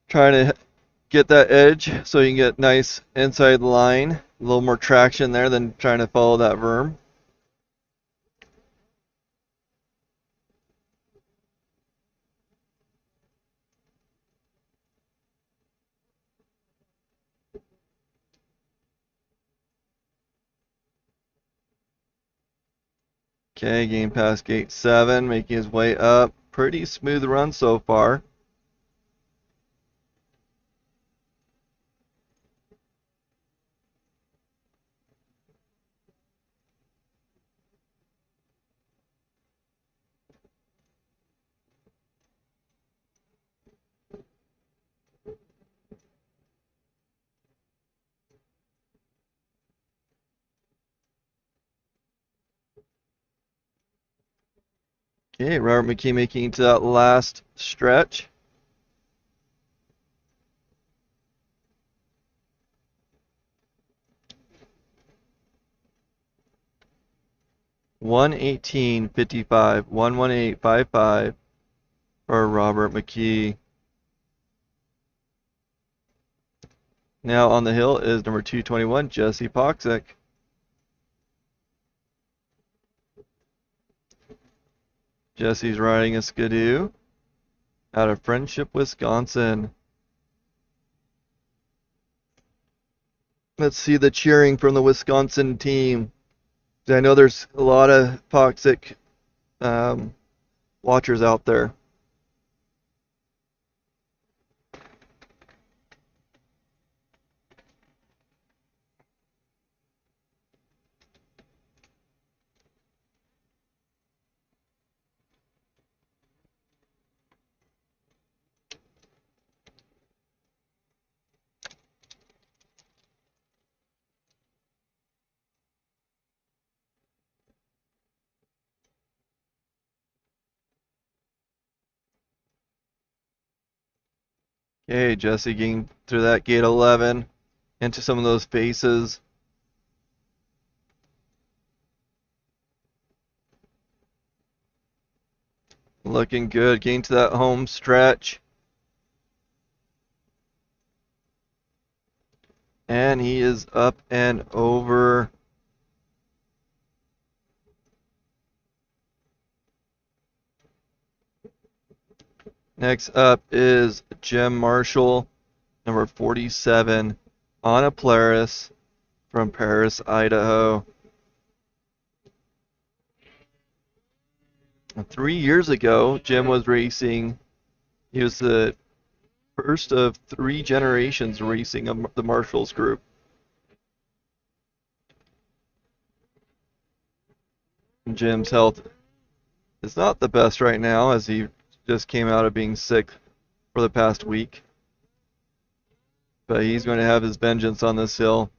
Trying to get that edge so you can get nice inside the line. A little more traction there than trying to follow that berm. Okay, getting past gate 7, making his way up. Pretty smooth run so far. Okay, Robert McKee making it to that last stretch. $118.55, 118.55 for Robert McKee. Now on the hill is number 221, Jesse Poxick. Jesse's riding a Skidoo out of Friendship, Wisconsin. Let's see the cheering from the Wisconsin team. I know there's a lot of Poxick watchers out there. Okay, Jesse getting through that gate 11 into some of those faces. Looking good, getting to that home stretch. And he is up and over. Next up is Jim Marshall, number 47, Anna Polaris from Paris, Idaho. 3 years ago, Jim was racing. He was the first of 3 generations racing the Marshalls group. Jim's health is not the best right now, as he just came out of being sick for the past week. But he's going to have his vengeance on this hill.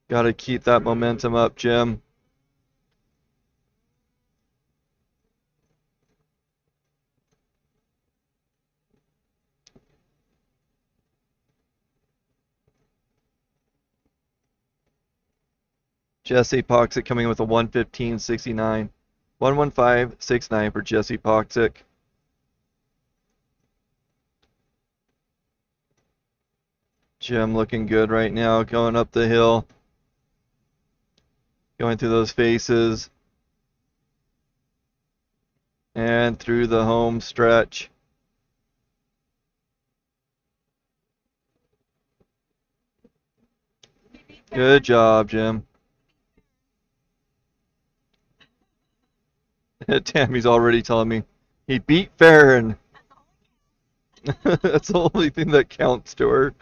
Got to keep that momentum up, Jim. Jesse Poxick coming in with a 115.69. 115.69 for Jesse Poxick. Jim looking good right now, going up the hill. Going through those faces. And through the home stretch. Good job, Jim. Tammy's already telling me he beat Farron. That's the only thing that counts to her.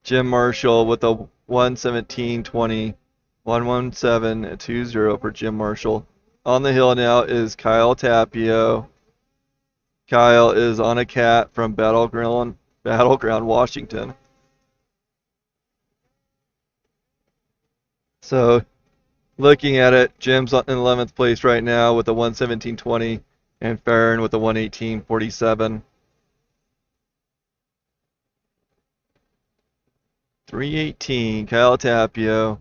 Jim Marshall with a 117.20. 117.20 for Jim Marshall. On the hill now is Kyle Tapio. Kyle is on a cat from Battleground, Washington. So, looking at it, Jim's in 11th place right now with a 117.20, and Farron with a 118.47. 318, Kyle Tapio.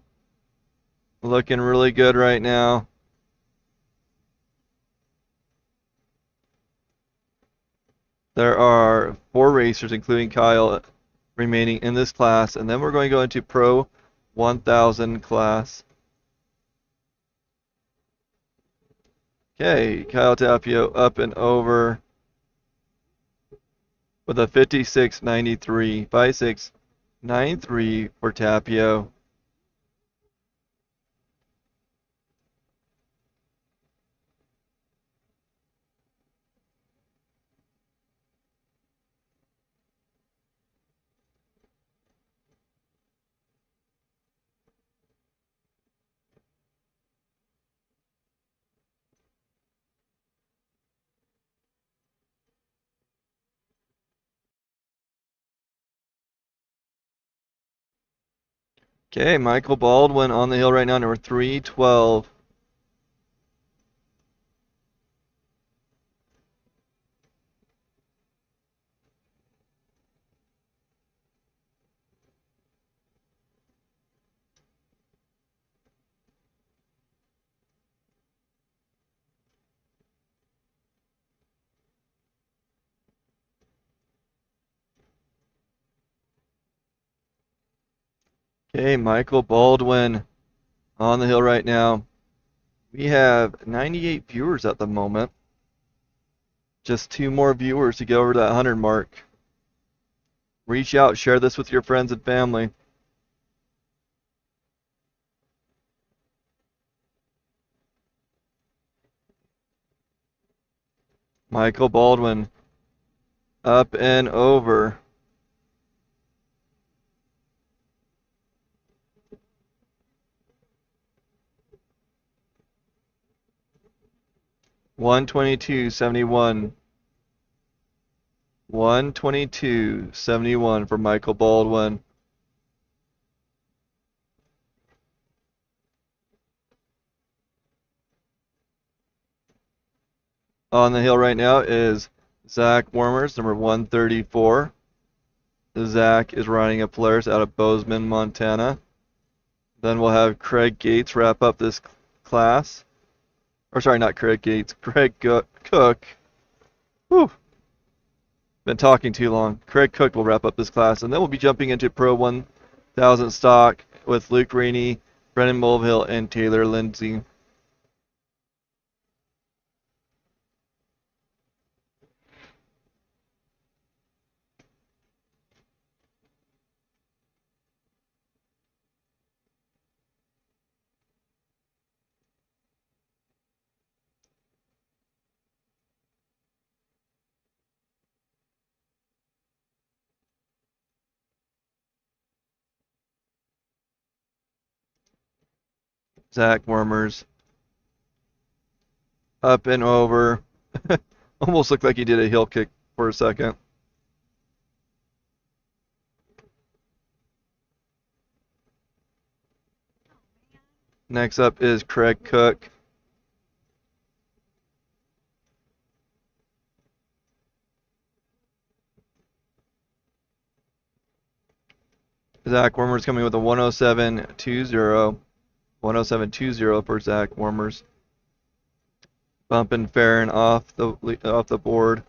Looking really good right now. There are 4 racers, including Kyle, remaining in this class, and then we're going to go into Pro 1000 class. Okay, Kyle Tapio up and over with a 56.93. 56.93 for Tapio. Okay, Michael Baldwin on the hill right now, number 312. Okay, Michael Baldwin on the hill right now. We have 98 viewers at the moment. Just 2 more viewers to get over that 100 mark. Reach out, share this with your friends and family. Michael Baldwin up and over. $122.71. $122.71 for Michael Baldwin. On the hill right now is Zach Warmers, number 134. Zach is riding a Polaris out of Bozeman, Montana. Then we'll have Craig Gates wrap up this class. Or sorry, not Craig Gates, Craig Cook. Whew. Been talking too long. Craig Cook will wrap up this class, and then we'll be jumping into Pro 1000 stock with Luke Rainey, Brennan Mulvihill, and Taylor Lindsay. Zach Wormers up and over. Almost looked like he did a heel kick for a second. Next up is Craig Cook. Zach Wormers coming with a 107.20. 107.20 for Zach Wormers. Bumping Farron off the board.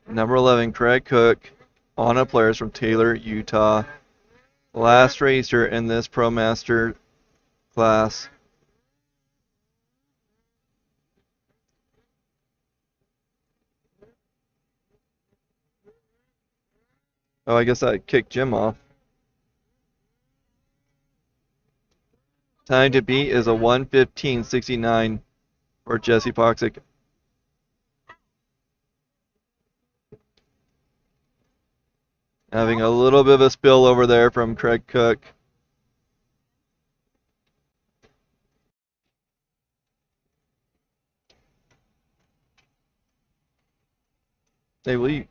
Number 11, Craig Cook on a Polaris from Taylor, Utah. Last racer in this ProMaster class. Oh, I guess I kicked Jim off. Time to beat is a 1:15.69 for Jesse Poxic. Having a little bit of a spill over there from Craig Cook. Hey, will you?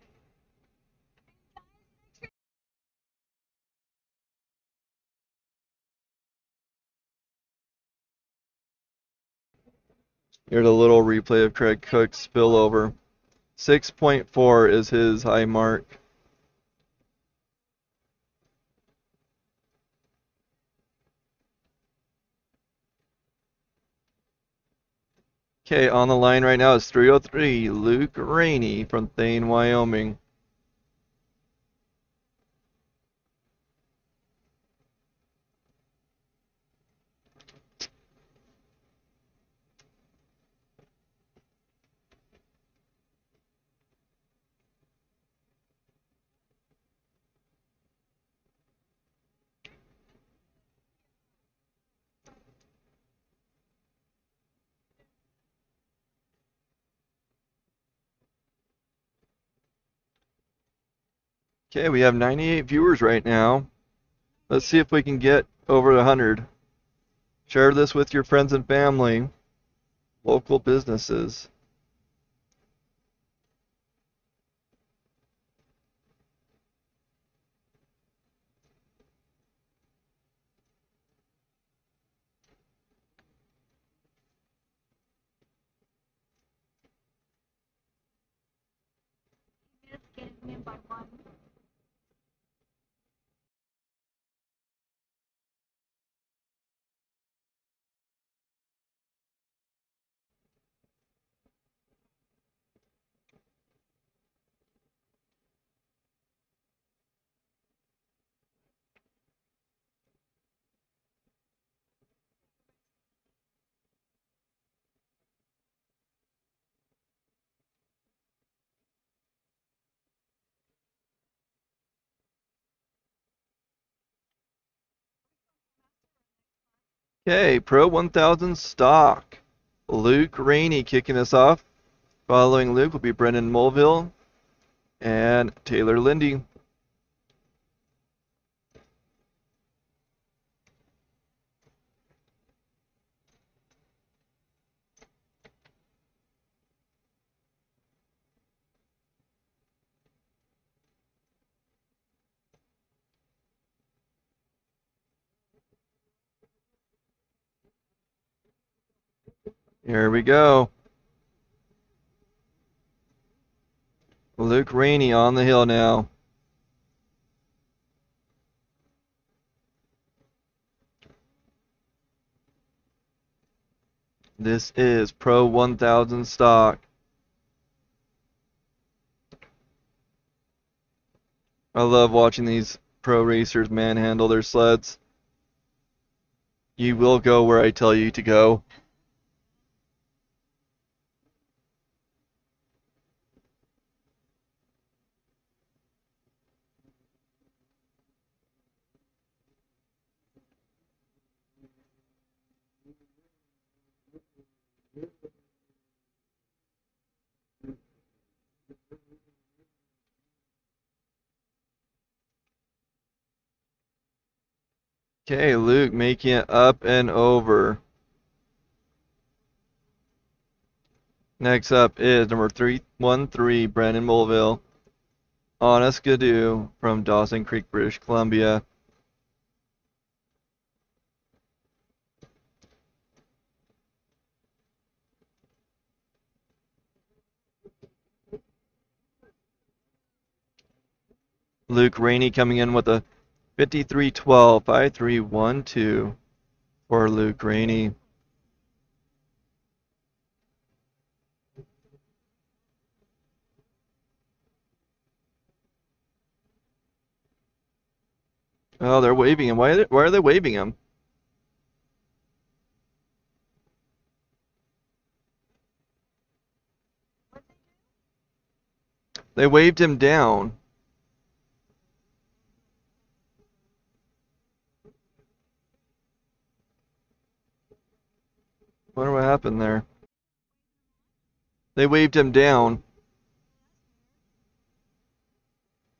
Here's a little replay of Craig Cook's spillover. 6.4 is his high mark. Okay, on the line right now is 303, Luke Rainey from Thane, Wyoming. Okay, we have 98 viewers right now. Let's see if we can get over 100. Share this with your friends and family, local businesses. Just getting in by one. Okay, Pro 1000 stock. Luke Rainey kicking us off. Following Luke will be Brendan Mulville and Taylor Lindy. Here we go. Luke Rainey on the hill now. This is Pro 1000 stock. I love watching these pro racers manhandle their sleds. You will go where I tell you to go. Okay, Luke making it up and over. Next up is number 313, Brandon Mulville. Honest Gadoo from Dawson Creek, British Columbia. Luke Rainey coming in with a 5312, 5312 for Luke Rainey. Oh, they're waving him. Why are they waving him? They waved him down. Wonder what happened there. They waved him down.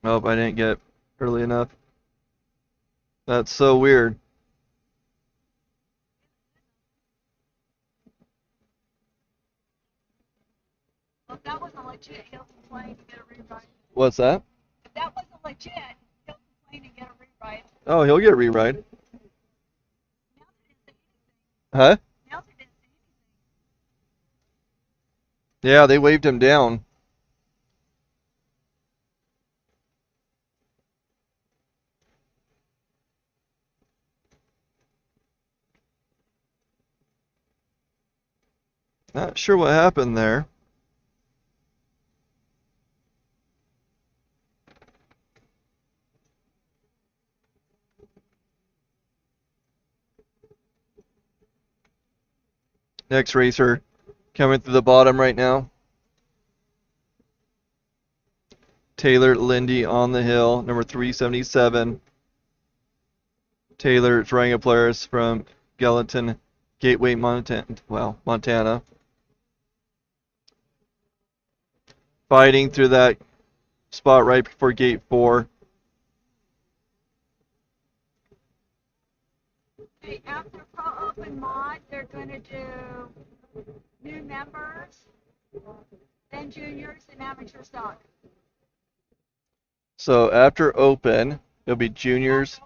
Oh, I didn't get it early enough. That's so weird. Well, if that wasn't legit, he'll complain and get a rewrite. What's that? If that wasn't legit, he'll complain and get a rewrite. Oh, he'll get a rewrite. Nelson didn't say anything. Huh? Nelson didn't say anything. Yeah, they waved him down. Not sure what happened there. Next racer coming through the bottom right now. Taylor Lindy on the hill, number 377. Taylor is running a Polaris from Gallatin, Gateway, Montana. Fighting through that spot right before gate 4. Okay, after Pro Open Mod, they're going to do new members, then juniors and amateur stock. So after open, it'll be juniors.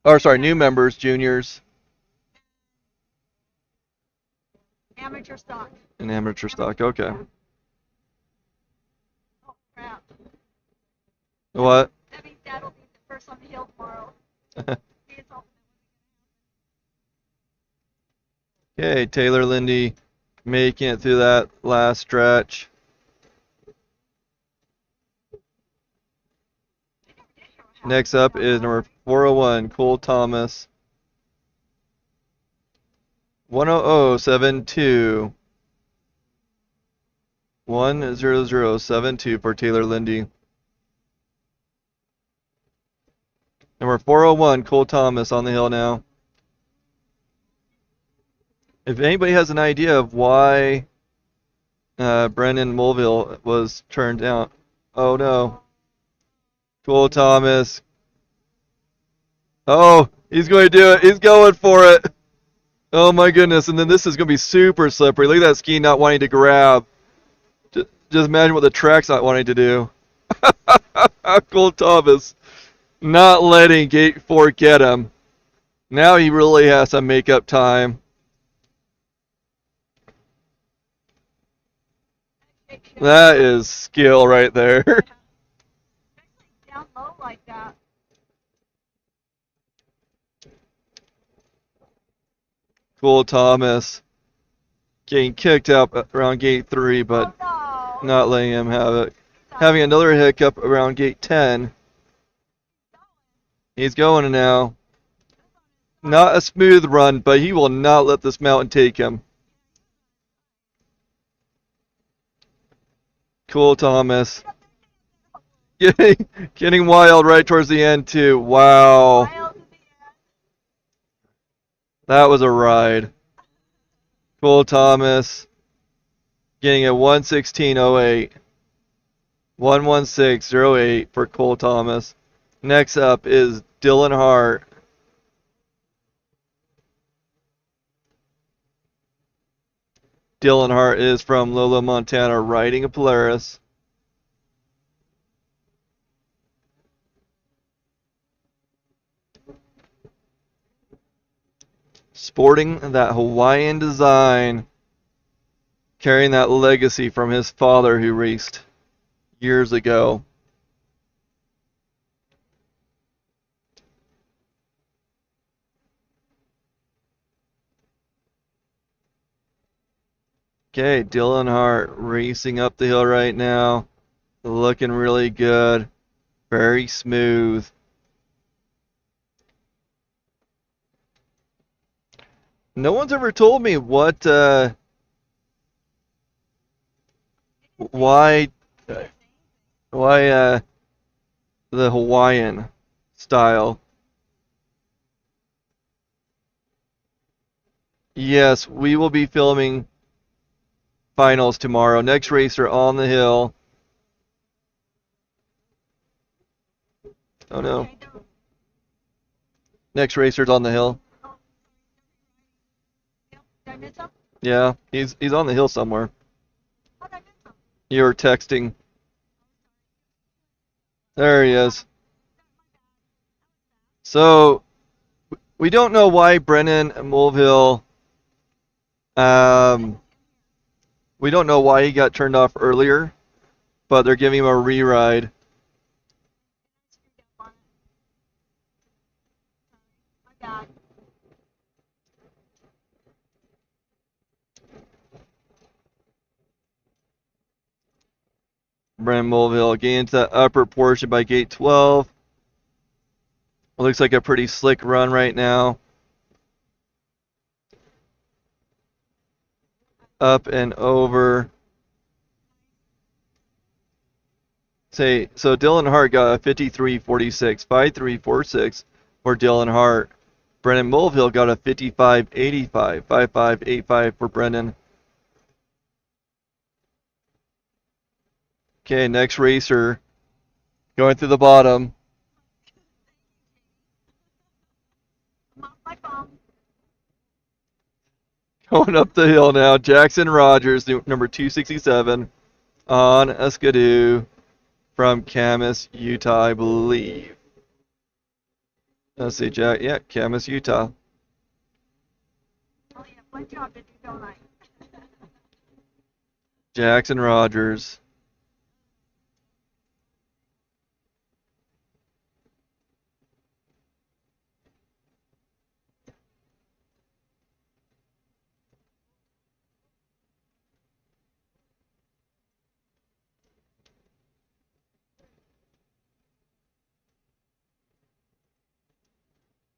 Or sorry, new members, juniors, Amateur stock. and amateur stock. Okay. Oh, crap. What? That means that'll be the first on the hill tomorrow. It's all- Okay, Taylor Lindy making it through that last stretch. Next up is number 401, Cole Thomas. 10072. 10072 for Taylor Lindy. Number 401, Cole Thomas on the hill now. If anybody has an idea of why Brendan Mulville was turned down. Oh no. Cole Thomas. Oh, he's going to do it. He's going for it. Oh my goodness. And then this is going to be super slippery. Look at that ski not wanting to grab. Just imagine what the track's not wanting to do. Cole Thomas not letting gate 4 get him. Now he really has to make up time. That is skill right there. Down low like that. Cole Thomas getting kicked out around gate 3, but Oh, no. not letting him have it. Having another hiccup around gate 10. He's going now. Not a smooth run, but he will not let this mountain take him. Cole Thomas. Getting wild right towards the end, too. Wow. Wild to the end. That was a ride. Cole Thomas getting a 1:16.08. 1:16.08 for Cole Thomas. Next up is Dylan Hart. Dylan Hart is from Lolo, Montana, riding a Polaris. Sporting that Hawaiian design, carrying that legacy from his father who raced years ago. Okay, Dylan Hart racing up the hill right now. Looking really good. Very smooth. No one's ever told me what, why the Hawaiian style. Yes, we will be filming finals tomorrow. Next racer on the hill. Oh no. Okay, no. Next racer's on the hill. Yep. Did I miss him? Yeah, he's on the hill somewhere. How did I miss him? You were texting. There he is. So we don't know why Brennan Mulville we don't know why he got turned off earlier, but they're giving him a re-ride. My bad. Brennan Mulville getting into that upper portion by gate 12. It looks like a pretty slick run right now. Up and over. So Dylan Hart got a 53.46, 53.46 for Dylan Hart. Brennan Mulville got a 55.85, 55.85 for Brennan. Okay, next racer going through the bottom. I'm off my phone. Going up the hill now. Jackson Rogers, number 267, on a Skidoo from Camas, Utah, I believe. Let's see, Jack. Yeah, Camas, Utah. Oh yeah, one job to do, don't I? Jackson Rogers.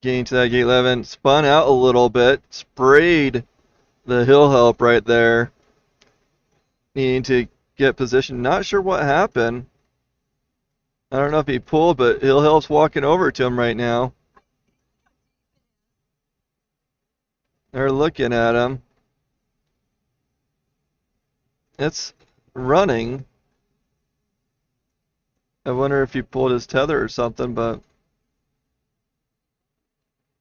Getting to that gate 11, spun out a little bit, sprayed the hill help right there. Needing to get position. Not sure what happened. I don't know if he pulled, but hill help's walking over to him right now. They're looking at him. It's running. I wonder if he pulled his tether or something, but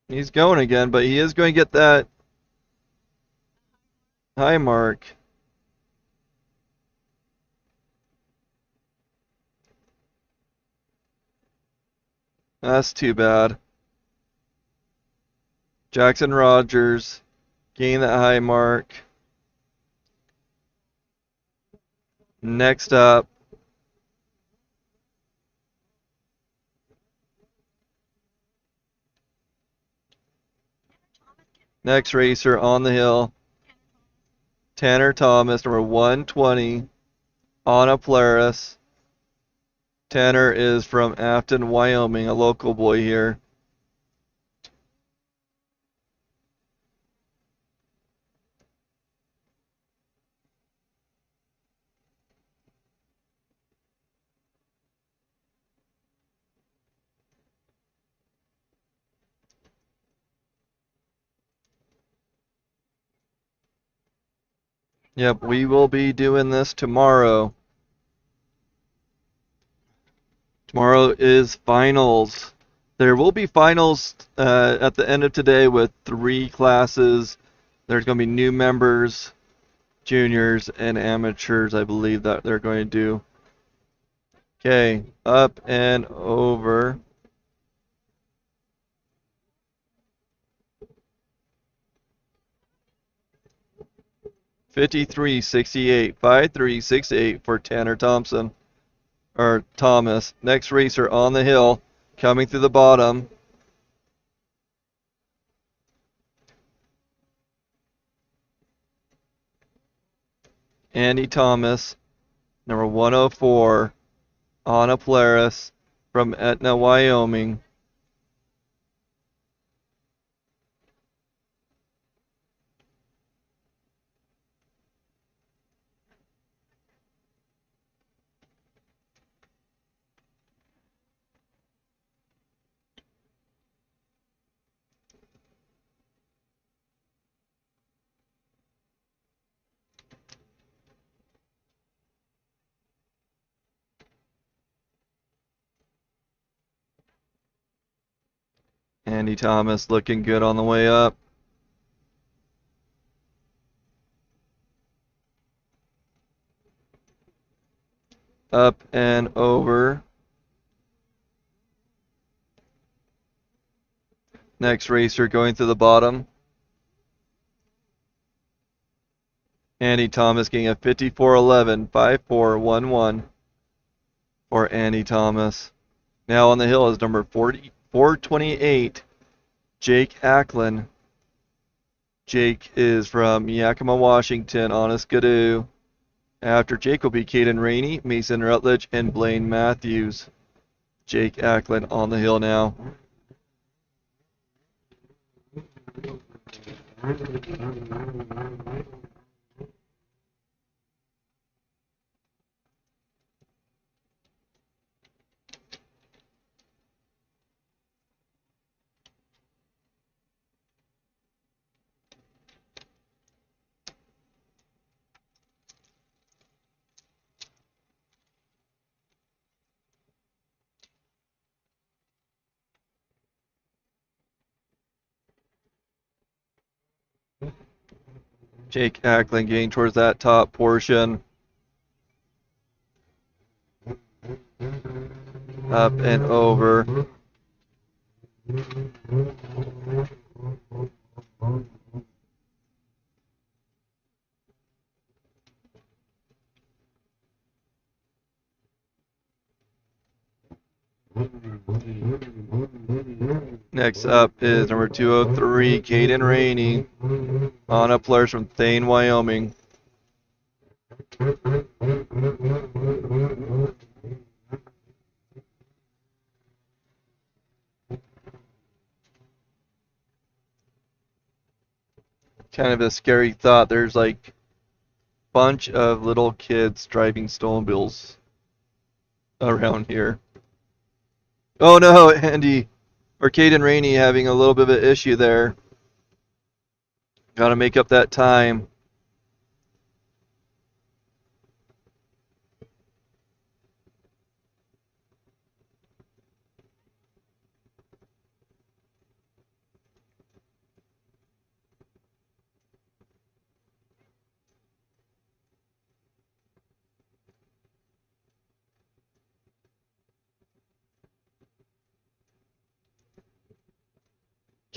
he's going again, but he is going to get that high mark. That's too bad. Jackson Rogers gained that high mark. Next up, next racer on the hill, Tanner Thomas, number 120, on a Polaris. Tanner is from Afton, Wyoming, a local boy here. Yep, we will be doing this tomorrow. Tomorrow is finals. There will be finals at the end of today with 3 classes. There's going to be new members, juniors, and amateurs, I believe, that they're going to do. Okay, up and over. $53.68, 5368 for Tanner Thompson. Or Thomas. Next racer on the hill, coming through the bottom. Andy Thomas, number 104, on a Polaris from Etna, Wyoming. Andy Thomas looking good on the way up. Up and over. Next racer going through the bottom. Andy Thomas getting a 54.11, 54.11 for Andy Thomas. Now on the hill is number 428, Jake Acklin. Jake is from Yakima, Washington, on a Skidoo. After Jake will be Caden Rainey, Mason Rutledge, and Blaine Matthews. Jake Acklin on the hill now. Jake Ackland getting towards that top portion. Up and over. Next up is number 203, Caden Rainey, on up players from Thane, Wyoming. Kind of a scary thought. There's like a bunch of little kids driving snowmobiles around here. Oh no, Andy, or Caden Rainey having a little bit of an issue there. Got to make up that time.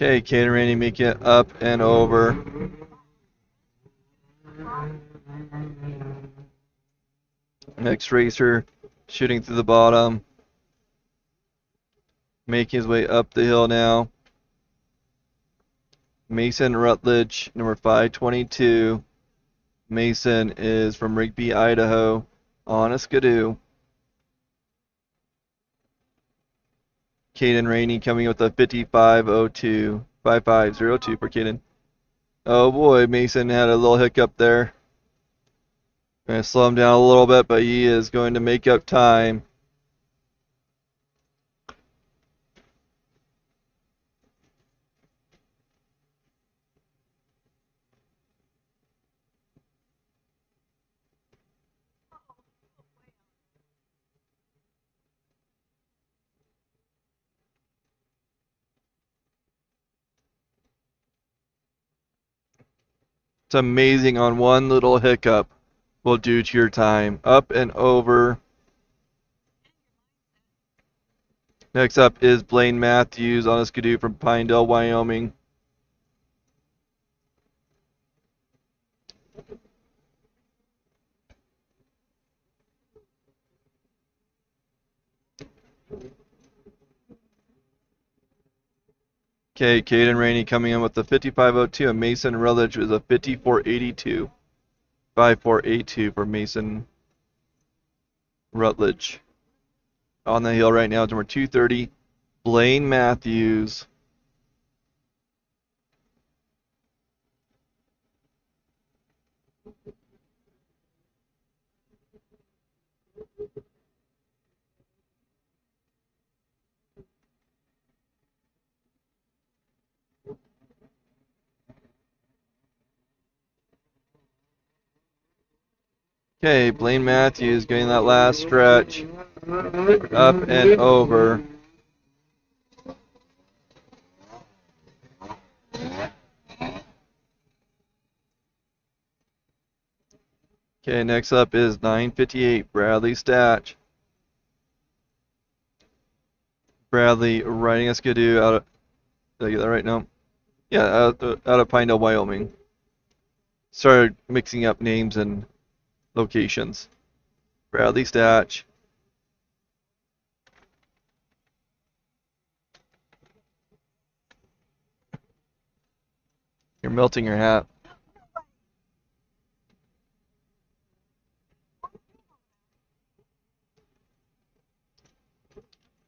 Okay, Caden Rainey making it up and over. Next racer shooting through the bottom. Making his way up the hill now. Mason Rutledge, number 522. Mason is from Rigby, Idaho, on a Skidoo. Caden Rainey coming with a 5502, 5502 for Caden. Oh boy, Mason had a little hiccup there. Gonna slow him down a little bit, but he is going to make up time. It's amazing on one little hiccup will do to your time. Up and over. Next up is Blaine Matthews on a Skidoo from Pinedale, Wyoming. Okay, Caden Rainey coming in with the 5502, and Mason Rutledge is a 5482. 5482 for Mason Rutledge. On the hill right now is number 230, Blaine Matthews. Okay, Blaine Matthews getting that last stretch. Up and over. Okay, next up is 958, Bradley Statch. Bradley riding a Skidoo out of, did I get that right now? Yeah, out of Pinedale, Wyoming. Started mixing up names and locations. Bradley Statch. You're melting your hat.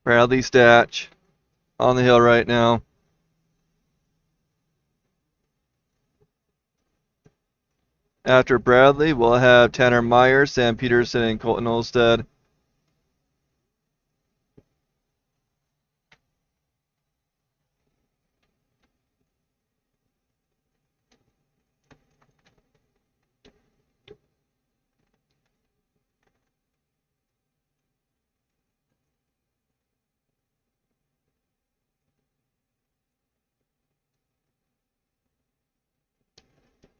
Bradley Statch on the hill right now. After Bradley, we'll have Tanner Meyer, Sam Peterson, and Colton Olstead.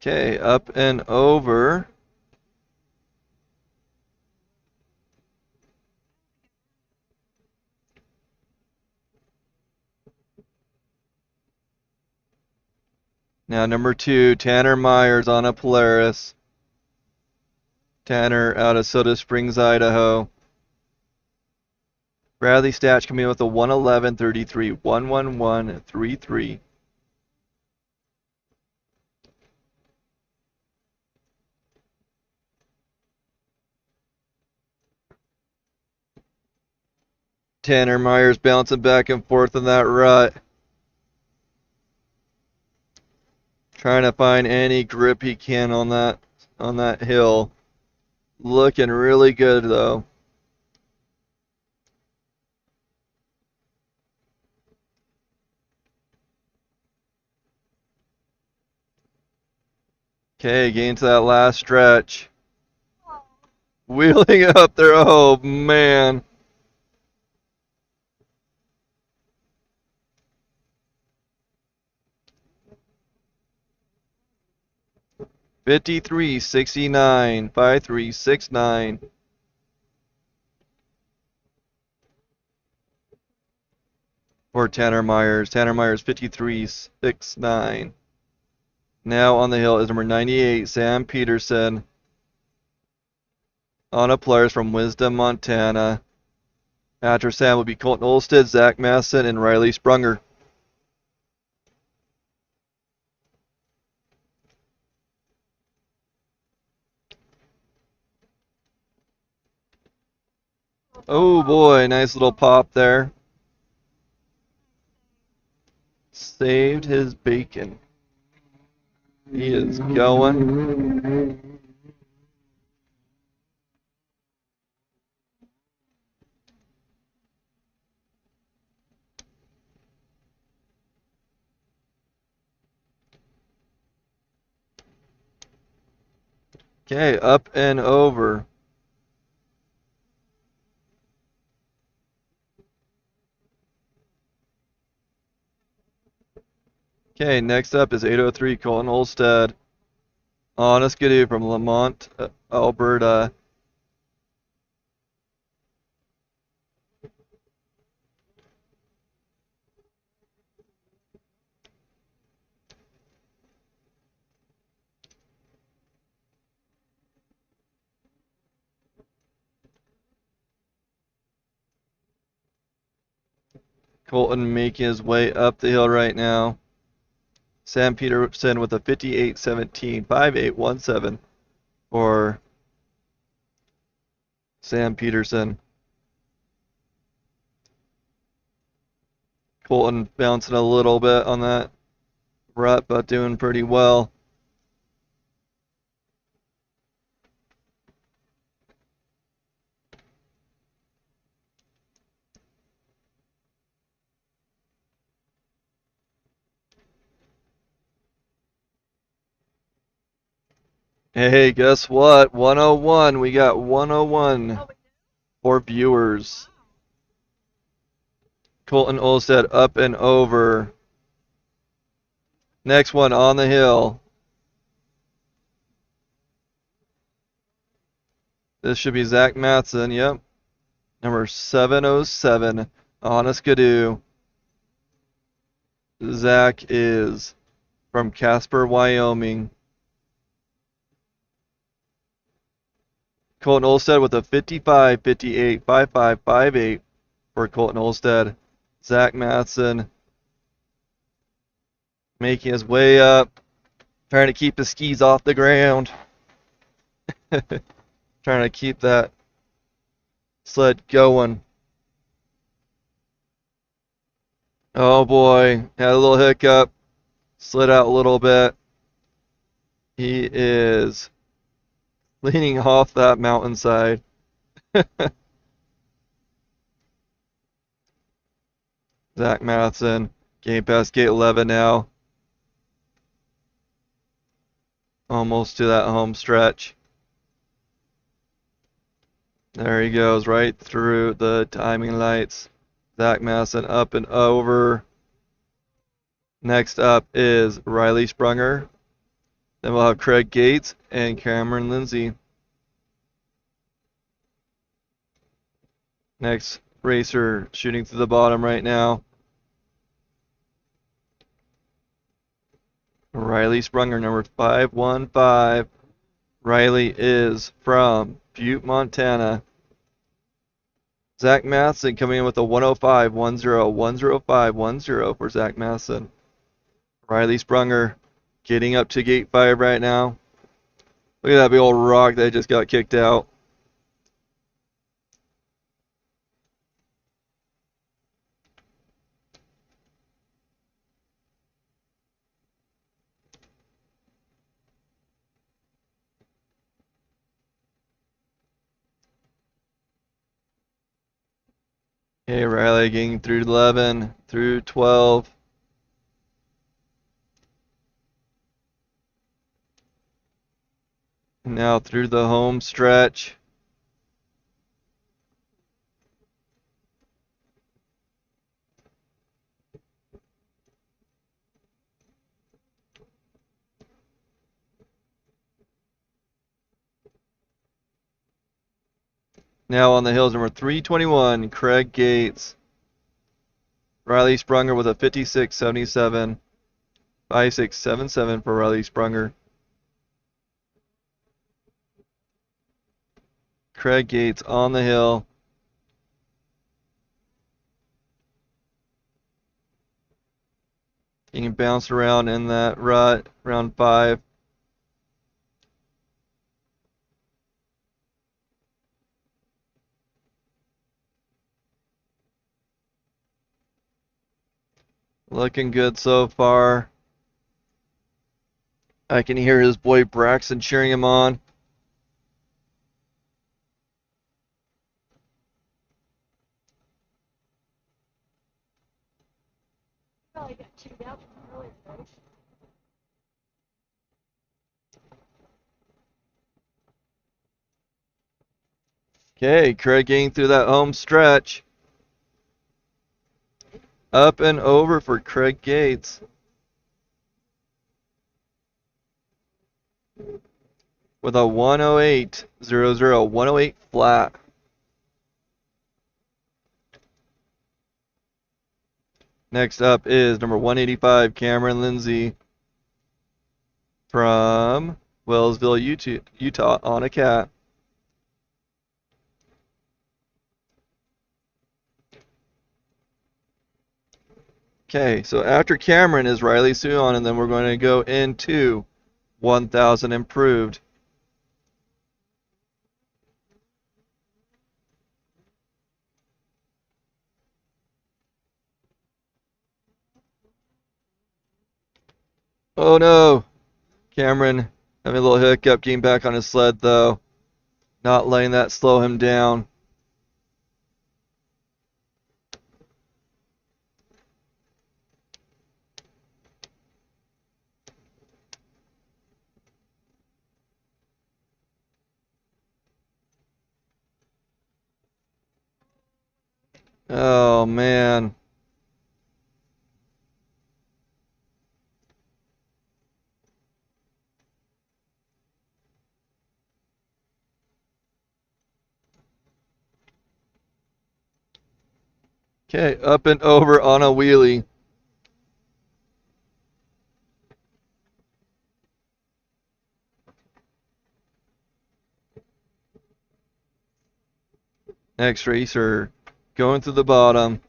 Okay, up and over. Now number 2, Tanner Myers on a Polaris. Tanner out of Soda Springs, Idaho. Bradley Statch coming in with a 111.33, 111.33. Tanner Myers bouncing back and forth in that rut. Trying to find any grip he can on that hill. Looking really good though. Okay, getting to that last stretch. Wheeling up there, oh man. $53.69, 5369. For Tanner Myers. Tanner Myers 53.69. Now on the hill is number 98, Sam Peterson. On a Polaris from Wisdom, Montana. After Sam will be Colton Olsted, Zach Masson, and Riley Sprunger. Oh boy, nice little pop there. Saved his bacon. He is going. Okay, up and over. Okay, next up is 803 Colton Olsted. On a skidoo from Lamont, Alberta. Colton making his way up the hill right now. Sam Peterson with a 58.17, 58.17 for Sam Peterson. Colton bouncing a little bit on that rut, but doing pretty well. Hey, guess what? 101. We got 101 for viewers. Colton Olsted up and over. Next one on the hill. This should be Zach Matson. Yep. Number 707 on a skidoo. Zach is from Casper, Wyoming. Colton Olsted with a 55.58, 55.58 for Colton Olsted. Zach Matson making his way up, trying to keep the skis off the ground. Trying to keep that sled going. Oh boy, had a little hiccup, slid out a little bit. He is leaning off that mountainside. Zach Matson, getting past gate 11 now. Almost to that home stretch. There he goes, right through the timing lights. Zach Masson up and over. Next up is Riley Sprunger. Then we'll have Craig Gates and Cameron Lindsay. Next racer shooting through the bottom right now. Riley Sprunger, number 515. Riley is from Butte, Montana. Zach Matheson coming in with a 105, 10, 105, 10 for Zach Matheson. Riley Sprunger getting up to gate 5 right now. Look at that big old rock that just got kicked out. Okay, Riley getting through 11, through 12. Now through the home stretch. Now on the hills, number 321, Craig Gates. Riley Sprunger with a 56.77. 56.77 for Riley Sprunger. Craig Gates on the hill. He can bounce around in that rut, round 5. Looking good so far. I can hear his boy Braxton cheering him on. Probably got chewed out from earlier days. Okay, Craig getting through that home stretch. Up and over for Craig Gates. With a 108.00, 108 flat. Next up is number 185, Cameron Lindsay from Wellsville, Utah on a cat. Okay, so after Cameron is Riley Suon, and then we're going to go into 1,000 improved. Oh no! Cameron having a little hiccup getting back on his sled though. Not letting that slow him down. Oh man. Okay, up and over on a wheelie. Next racer going through the bottom.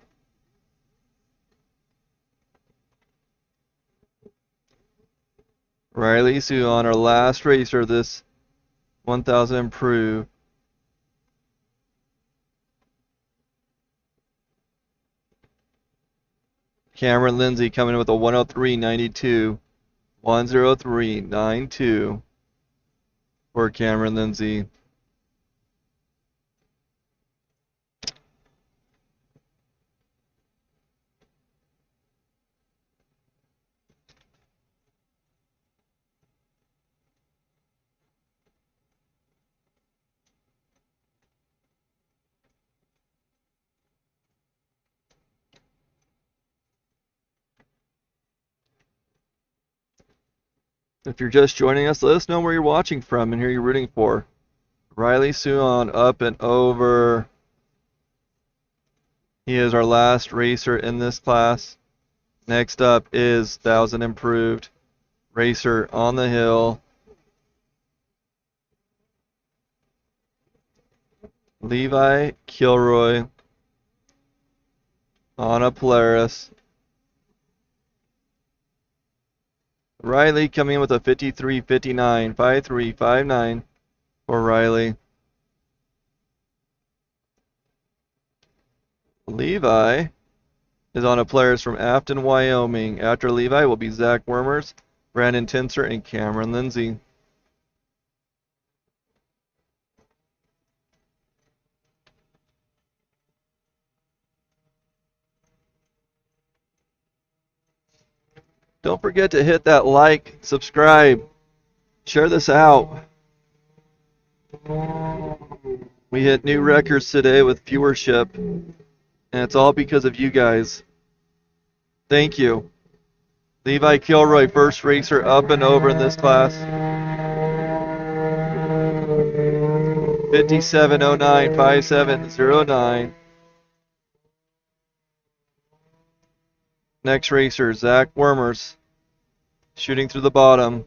Riley Suon, our last racer this 1,000 improved. Cameron Lindsay coming in with a 103.92. 103.92 for Cameron Lindsay. If you're just joining us, let us know where you're watching from and who you're rooting for. Riley Suon up and over. He is our last racer in this class. Next up is 1000 improved racer on the hill. Levi Kilroy on a Polaris. Riley coming in with a 53.59, 53.59 for Riley. Levi is on a Polaris from Afton, Wyoming. After Levi will be Zach Wormers, Brandon Tinser, and Cameron Lindsay. Don't forget to hit that like, subscribe, share this out. We hit new records today with viewership, and it's all because of you guys. Thank you. Levi Kilroy, first racer up and over in this class. 57.09, 57.09. Next racer, Zach Wormers, shooting through the bottom.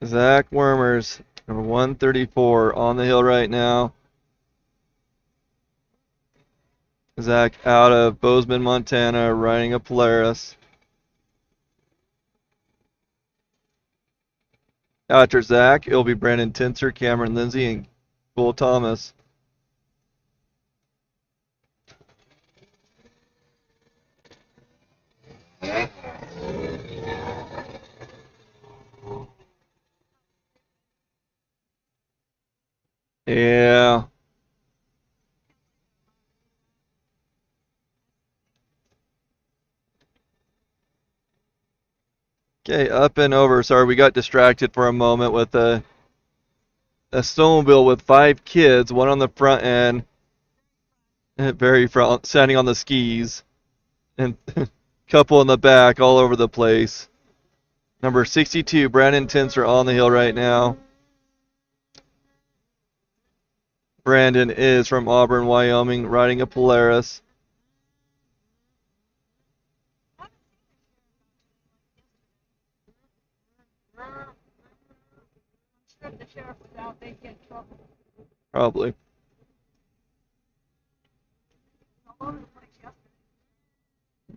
Zach Wormers, number 134, on the hill right now. Zach out of Bozeman, Montana, riding a Polaris. After Zach, it'll be Brandon Tinser, Cameron Lindsay, and Bull Thomas. Yeah. Okay, up and over. Sorry, we got distracted for a moment with a snowmobile with 5 kids, one on the front end, very front, standing on the skis, and couple in the back, all over the place. Number 62, Brandon Tinser on the hill right now. Brandon is from Auburn, Wyoming, riding a Polaris. The sheriff was out, they'd get in trouble. Probably. All over the place yesterday.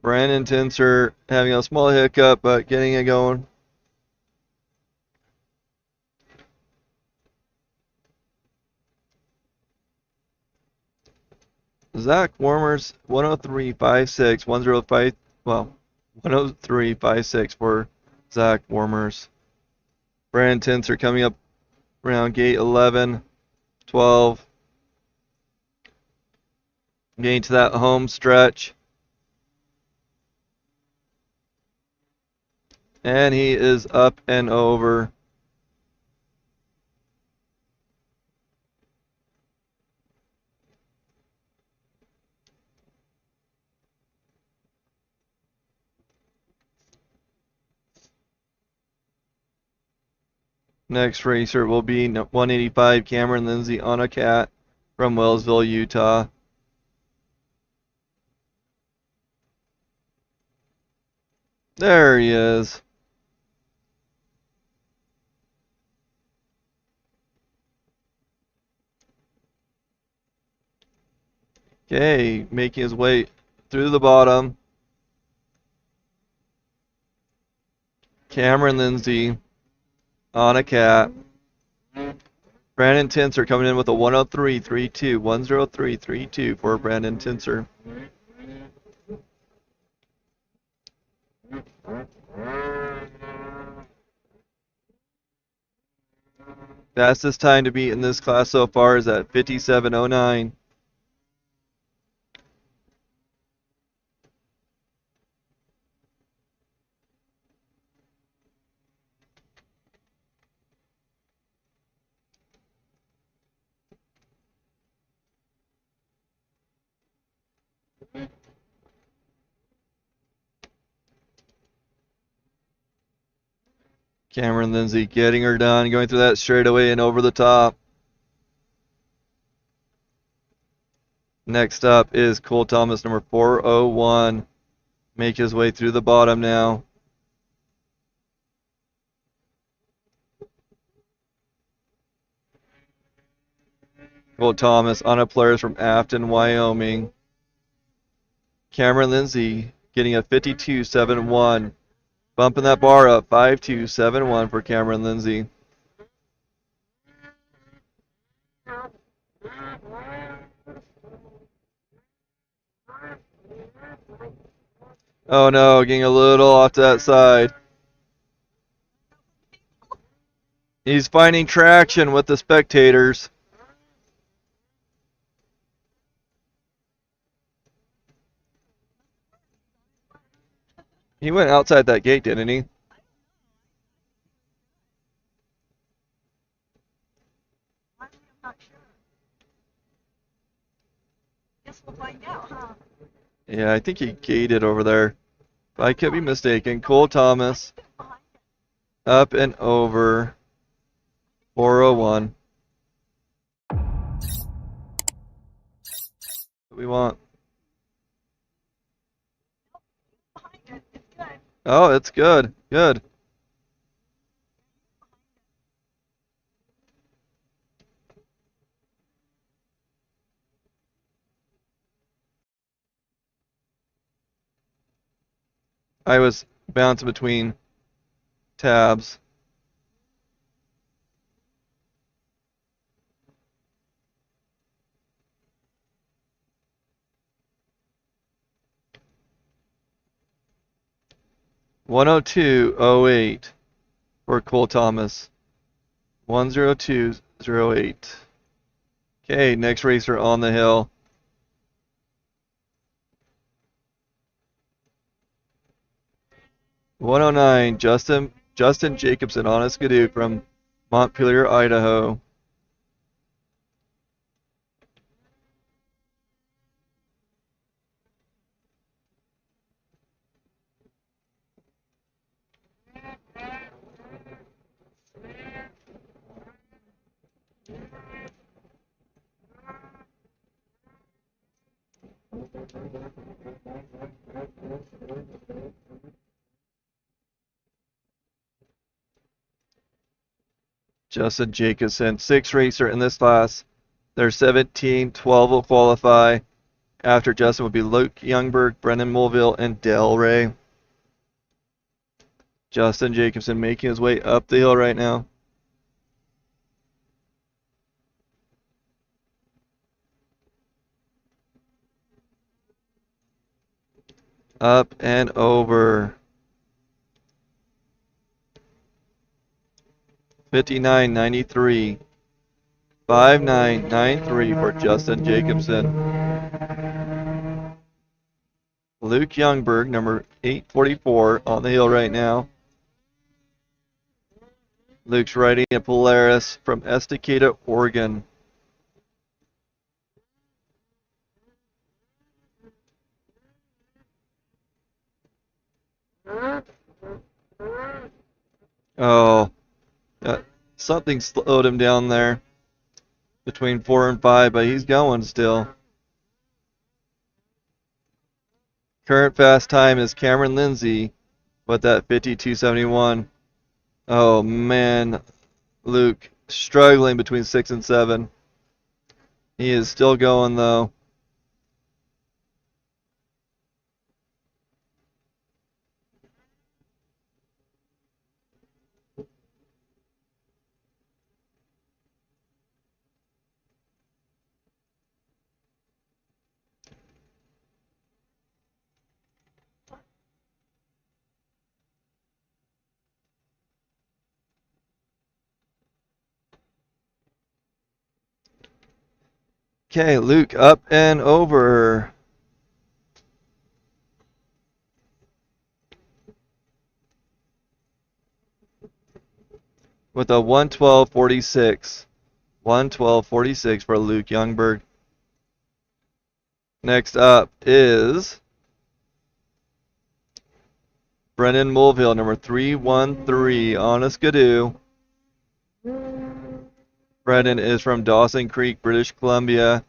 Brandon Tinser having a small hiccup, but getting it going. Zach Wormers, 103.56, 105, well, 103.56 for Zach Wormers. Brandon Tinser coming up around gate 11, 12. Getting to that home stretch. And he is up and over. Next racer will be 185 Cameron Lindsay on a Cat from Wellsville, Utah. There he is. Okay, making his way through the bottom. Cameron Lindsay on a Cat. Brandon Tinser coming in with a 103.32, 103.32 for Brandon Tinser. Fastest time to beat in this class so far is at 57:09. Cameron Lindsay getting her done, going through that straightaway and over the top. Next up is Cole Thomas, number 401. Make his way through the bottom now. Cole Thomas on a players from Afton, Wyoming. Cameron Lindsay getting a 52.71. Bumping that bar up, 52.71 for Cameron Lindsay. Oh no, getting a little off to that side. He's finding traction with the spectators. He went outside that gate, didn't he? I'm not sure. Guess we'll find out, huh? Yeah, I think he gated over there. But I could be mistaken. Cole Thomas up and over 401. What we want. Behind it. It's good. Oh, it's good. Good. I was bouncing between tabs. $102.08 for Cole Thomas. 102.08. Okay, next racer on the hill. $109, Justin Jacobson on a skidoo from Montpelier, Idaho. Justin Jacobson, 6th racer in this class. There's 17, 12 will qualify. After Justin would be Luke Youngberg, Brendan Mulville, and Del Ray. Justin Jacobson making his way up the hill right now. Up and over. 59.93. 59.93 for Justin Jacobson. Luke Youngberg, number 844, on the hill right now. Luke's riding a Polaris from Estacada, Oregon. Oh, something slowed him down there between 4 and 5, but he's going still. Current fast time is Cameron Lindsay with that 52.71. Oh man, Luke struggling between 6 and 7. He is still going though. Okay, Luke, up and over. With a 112.46. 112.46 for Luke Youngberg. Next up is Brendan Mulvihill, number 313 on a Skidoo. Brendan is from Dawson Creek, British Columbia.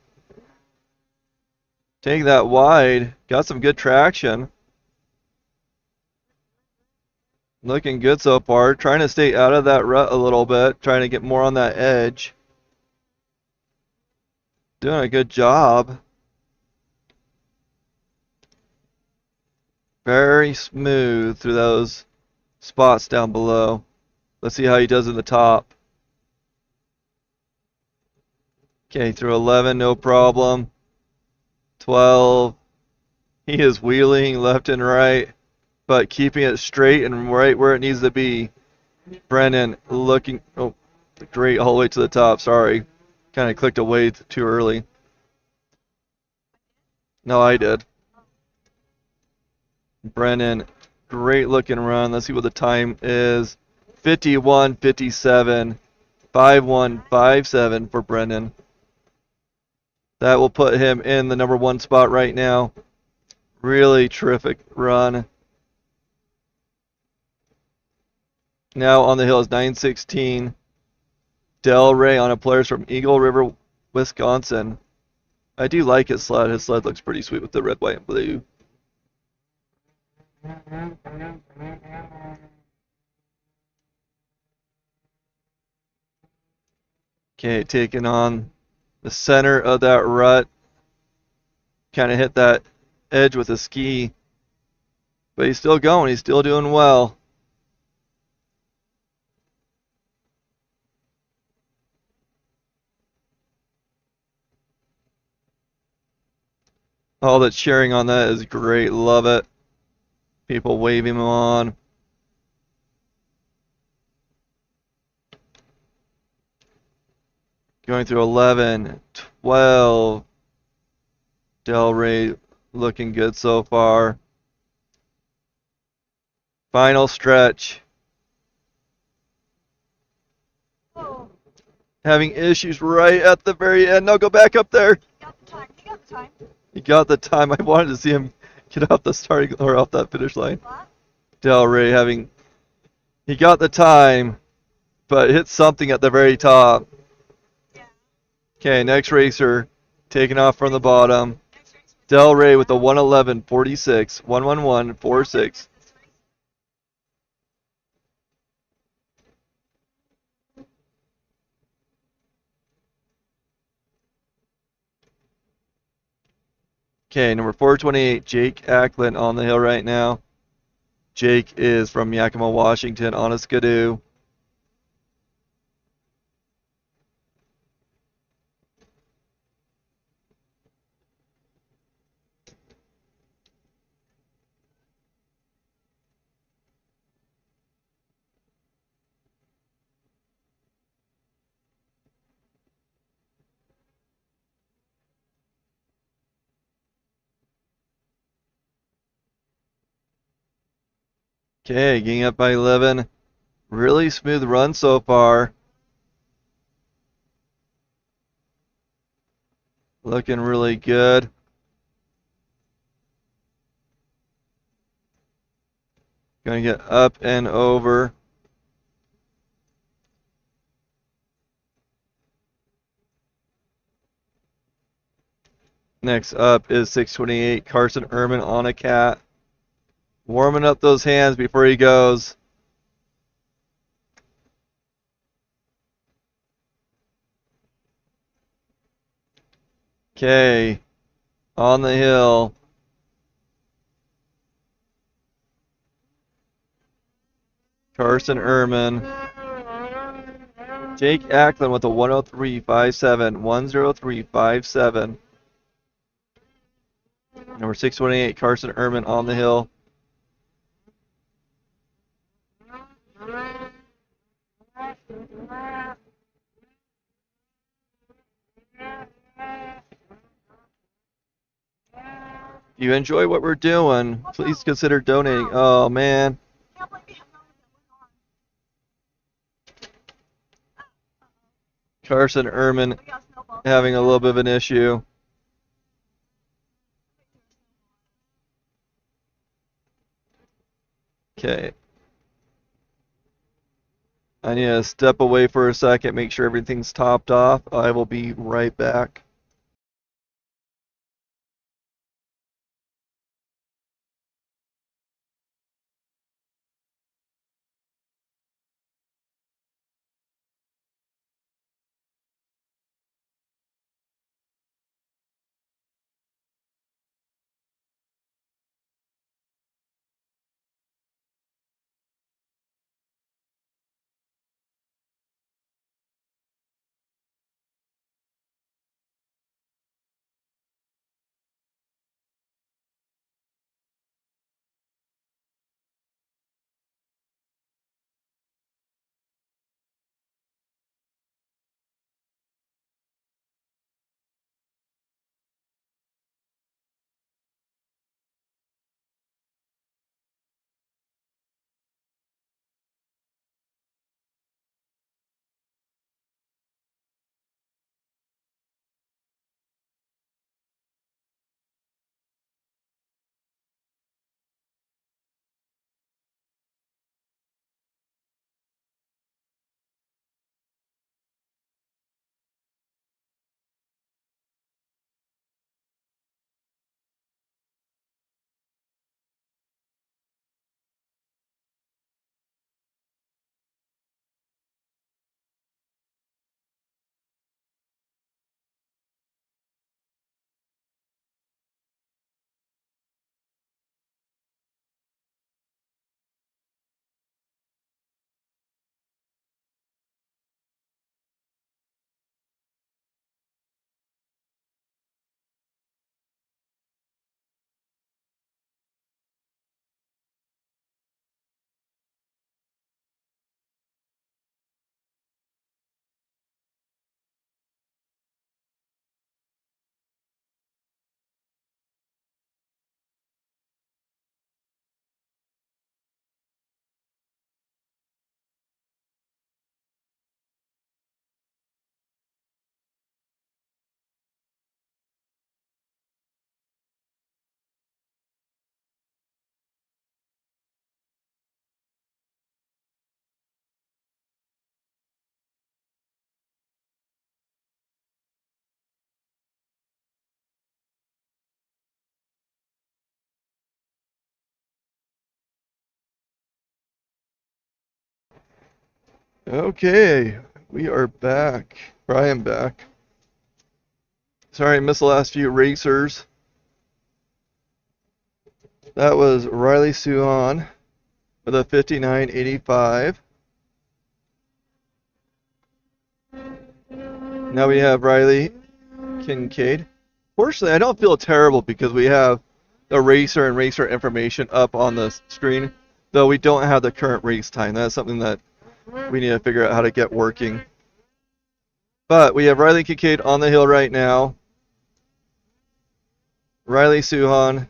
Take that wide. Got some good traction. Looking good so far. Trying to stay out of that rut a little bit. Trying to get more on that edge. Doing a good job. Very smooth through those spots down below. Let's see how he does in the top. Okay, through 11, no problem. 12. He is wheeling left and right, but keeping it straight and right where it needs to be. Brendan looking, oh, great all the way to the top. Sorry. Kind of clicked away too early. No, I did. Brennan, great looking run. Let's see what the time is. 51:57. 51:57 for Brennan. That will put him in the number 1 spot right now. Really terrific run. Now on the hill is 916. Del Rey on a Polaris from Eagle River, Wisconsin. I do like his sled. His sled looks pretty sweet with the red, white, and blue. Okay, taking on the center of that rut. Kind of hit that edge with a ski. But he's still going. He's still doing well. All that cheering on that is great. Love it. People waving him on. Going through 11, 12. Del Rey looking good so far. Final stretch. Oh, Having issues right at the very end. No, go back up there. he got the time. He got the time. He got the time. I wanted to see him get off the starting or off that finish line. What? Del Rey he got the time, but hit something at the very top. Yeah. Okay, next racer taking off from the bottom. Next race was Del Rey with a 111.46, 111.46. Okay, number 428, Jake Ackland on the hill right now. Jake is from Yakima, Washington on a Skidoo. Okay, getting up by 11. Really smooth run so far. Looking really good. Going to get up and over. Next up is 628, Carson Ehrman on a cat. Warming up those hands before he goes. Okay, on the hill. Carson Ehrman. Jake Ackland with a 103.57, 103.57. Number 628, Carson Ehrman on the hill. If you enjoy what we're doing, please consider donating. Oh, man. Can't believe you have known that went on. Carson Ehrman We got snowballs. having a little bit of an issue. Okay. I need to step away for a second, make sure everything's topped off. I will be right back. Okay, we are back. Brian back. Sorry, I missed the last few racers. That was Riley Suhan with a 59.85. Now we have Riley Kincaid. Fortunately, I don't feel terrible because we have the racer and racer information up on the screen, though we don't have the current race time. That's something that we need to figure out how to get working. But we have Riley Kincaid on the hill right now. Riley Suhan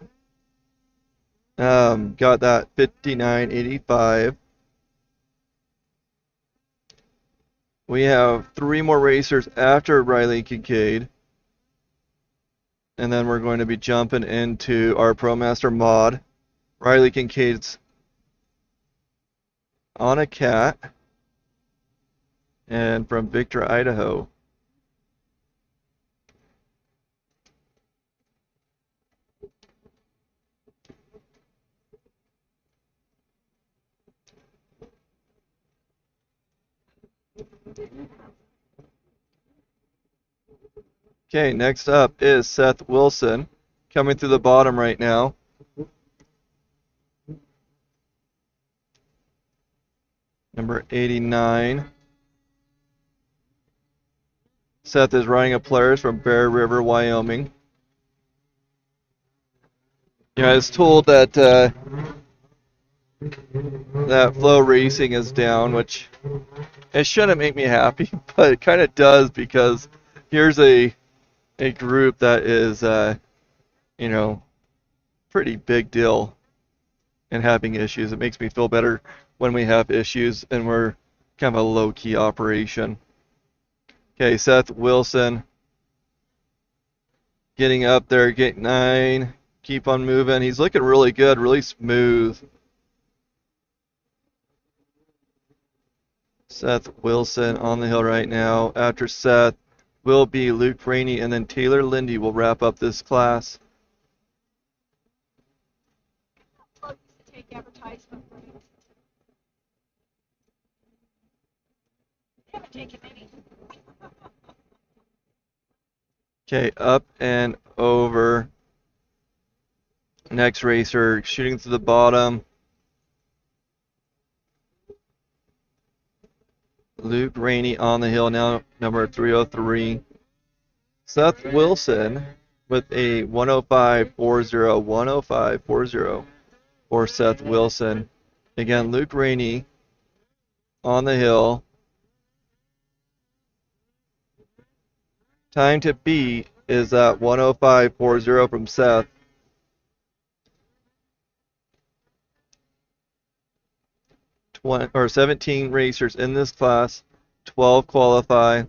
got that 59.85. We have 3 more racers after Riley Kincaid. And then we're going to be jumping into our ProMaster mod. Riley Kincaid's on a cat. And from Victor, Idaho. Okay, next up is Seth Wilson, coming through the bottom right now. Number 89. Seth is riding a Polaris from Bear River, Wyoming. You know, I was told that that Flow Racing is down, which it shouldn't make me happy, but it kind of does because here's a group that is, you know, pretty big deal in having issues. It makes me feel better when we have issues and we're kind of a low-key operation. Okay, Seth Wilson getting up there, gate 9. Keep on moving. He's looking really good, really smooth. Seth Wilson on the hill right now. After Seth will be Luke Rainey, and then Taylor Lindy will wrap up this class. Love to take advertisement breaks. They haven't taken any. Okay, up and over. Next racer shooting to the bottom. Luke Rainey on the hill now, number 303. Seth Wilson with a 105.40, 105.40 for Seth Wilson. Again, Luke Rainey on the hill. Time to beat is at 105.40 from Seth. 17 racers in this class, 12 qualify.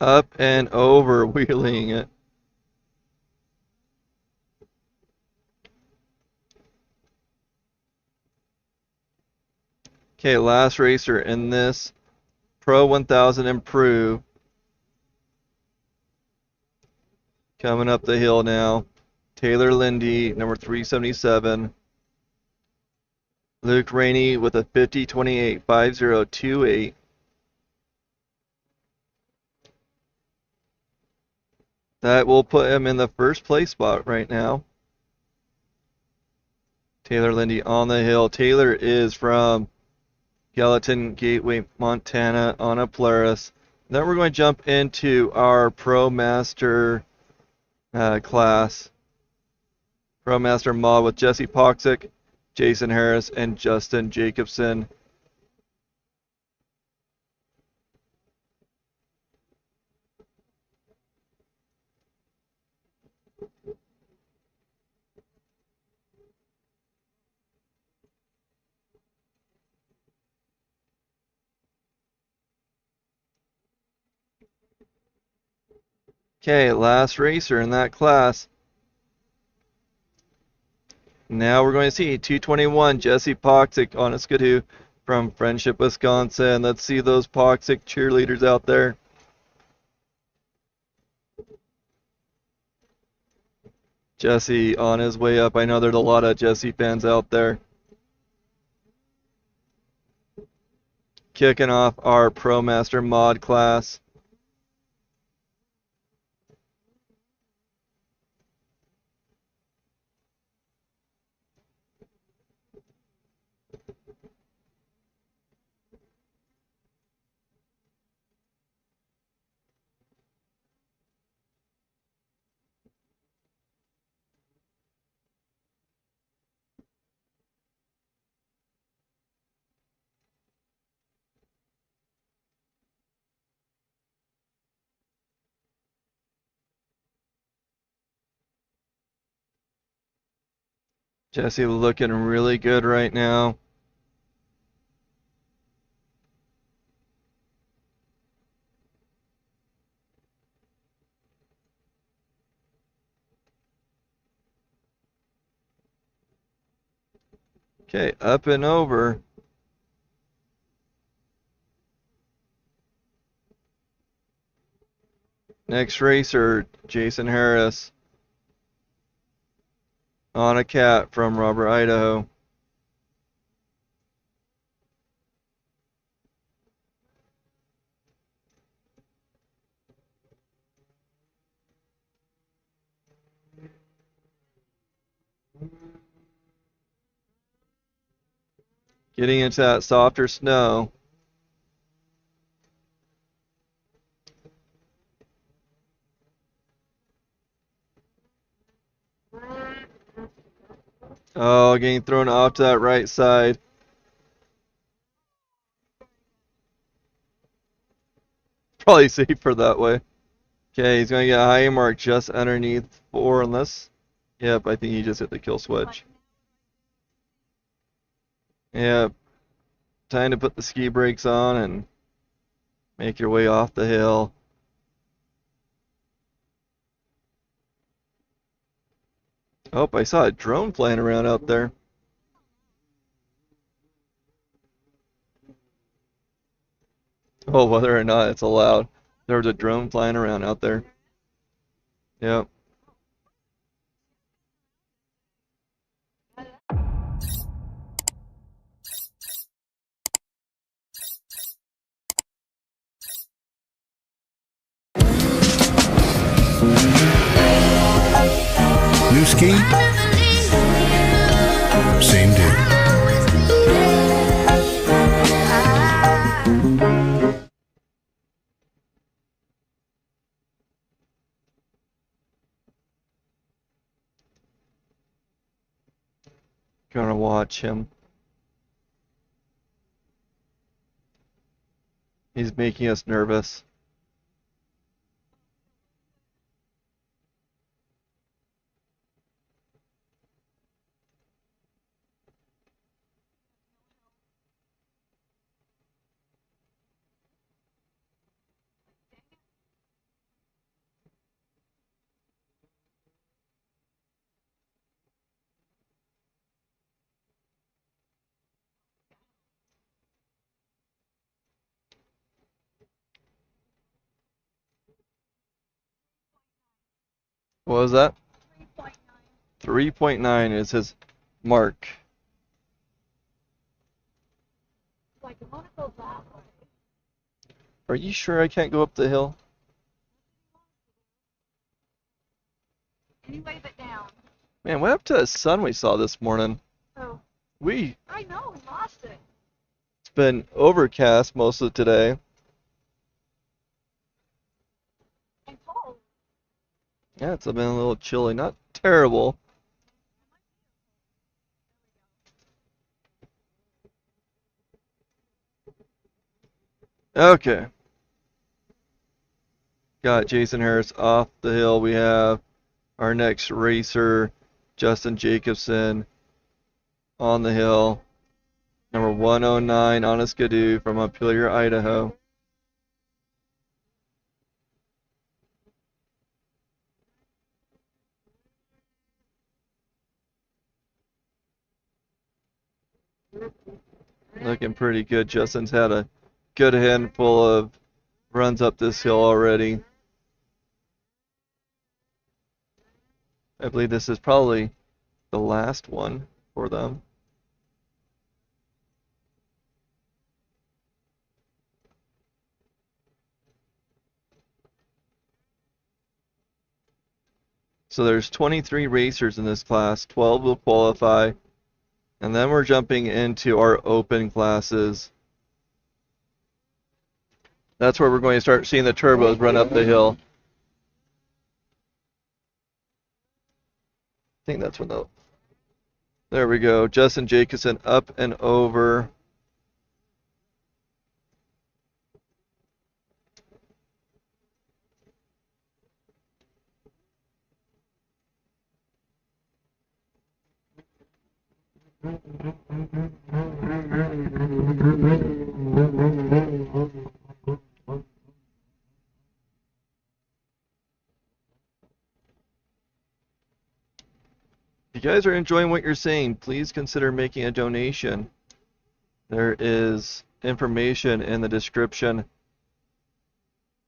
Up and over, wheeling it. Okay, last racer in this Pro 1000 Improve. Coming up the hill now. Taylor Lindy, number 377. Luke Rainey with a 50.28, 50.28. That will put him in the first place spot right now. Taylor Lindy on the hill. Taylor is from Gallatin Gateway, Montana on a Polaris. Then we're going to jump into our Pro Master class. Pro Master mod with Jesse Poxic, Jason Harris, and Justin Jacobson. Okay, last racer in that class. Now we're going to see 221 Jesse Poxic on a Skidoo from Friendship, Wisconsin. Let's see those Poxic cheerleaders out there. Jesse on his way up. I know there's a lot of Jesse fans out there. Kicking off our Pro Master mod class. Jesse looking really good right now. Okay, up and over. Next racer, Jason Harris on a cat from Robert, Idaho. Getting into that softer snow. Oh, getting thrown off to that right side. Probably safer that way. Okay, he's going to get a high mark just underneath 4 unless... Yep, I think he just hit the kill switch. Yep. Time to put the ski brakes on and make your way off the hill. Oh, I saw a drone flying around out there. Oh, whether or not it's allowed. There was a drone flying around out there. Yep. New ski? Same dude. Gonna watch him. He's making us nervous. What was that? 3.9 is his mark. Like, I want to go that way. Are you sure I can't go up the hill? Anyway, but down. Man, what happened to the sun we saw this morning? Oh, It's I know, we lost it. been overcast most of today. And cold. Yeah, it's been a little chilly. Not terrible. Okay. Got Jason Harris off the hill. We have our next racer, Justin Jacobson, on the hill. Number 109 on a skidoo from Montpelier, Idaho. Looking pretty good. Justin's had a good handful of runs up this hill already. I believe this is probably the last one for them. So there's 23 racers in this class, 12 will qualify, and then we're jumping into our open classes. That's where we're going to start seeing the turbos run up the hill. I think that's when the... There we go. Justin Jacobson up and over. If you guys are enjoying what you're seeing, please consider making a donation. There is information in the description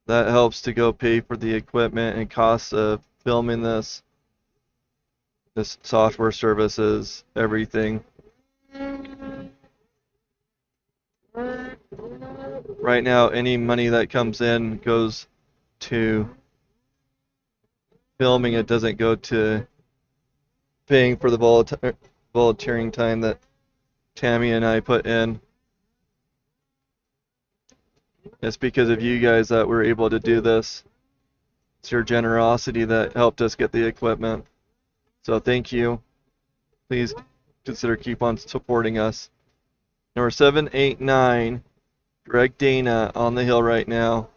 that helps to go pay for the equipment and costs of filming this software services, everything. Right now, any money that comes in goes to filming. It doesn't go to paying for the volunteering time that Tammy and I put in. It's because of you guys that we're able to do this. It's your generosity that helped us get the equipment. So thank you. Please consider keep on supporting us. Number 789, Greg Dana on the hill right now.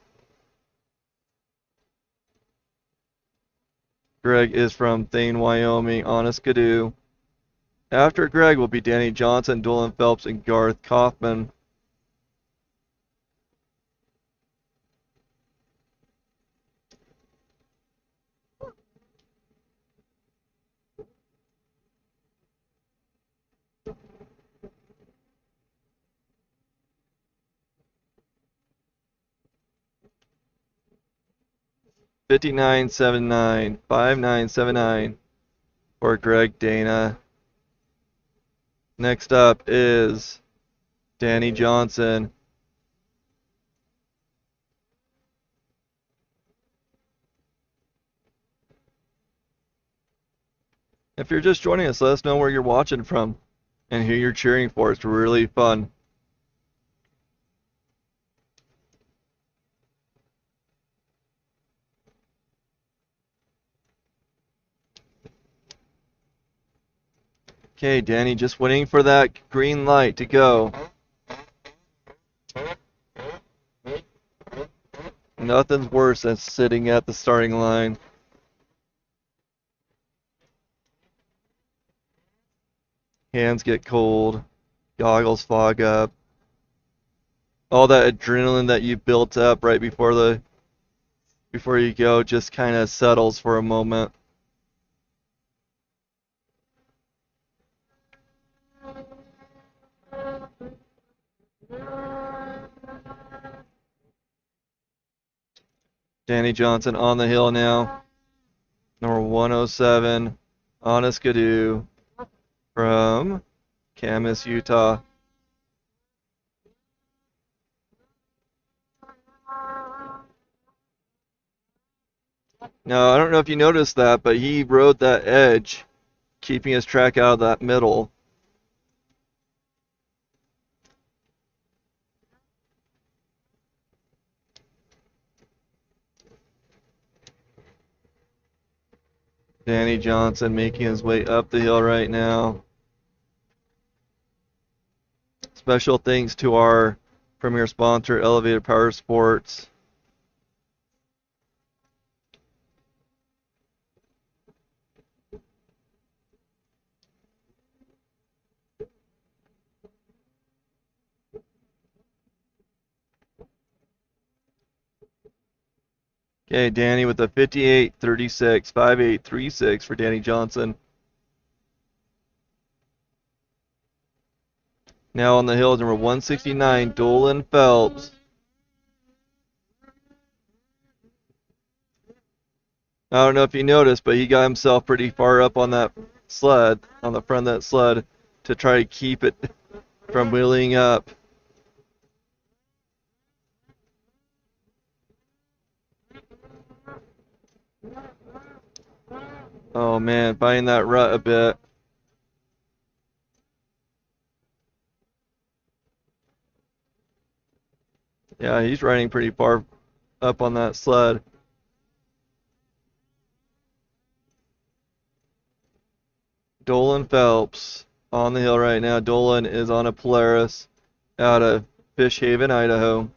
Greg is from Thane, Wyoming, on a Skidoo. After Greg will be Danny Johnson, Dolan Phelps, and Garth Kaufman. $59.79 for Greg Dana. Next up is Danny Johnson. If you're just joining us, let us know where you're watching from and who you're cheering for. It's really fun. Okay, Danny, just waiting for that green light to go. Nothing's worse than sitting at the starting line. Hands get cold, goggles fog up. All that adrenaline that you built up right before you go just kind of settles for a moment. Danny Johnson on the hill now. Number 107, on a Skidoo from Camas, Utah. Now, I don't know if you noticed that, but he rode that edge, keeping his track out of that middle. Danny Johnson making his way up the hill right now. Special thanks to our premier sponsor, Elevated Powersports. Okay, Danny with a 58.36, 58.36 for Danny Johnson. Now on the hill, number 169, Dolan Phelps. I don't know if you noticed, but he got himself pretty far up on that sled, on the front of that sled, to try to keep it from wheeling up. Oh man, finding that rut a bit. Yeah, he's riding pretty far up on that sled. Dolan Phelps on the hill right now. Dolan is on a Polaris out of Fish Haven, Idaho.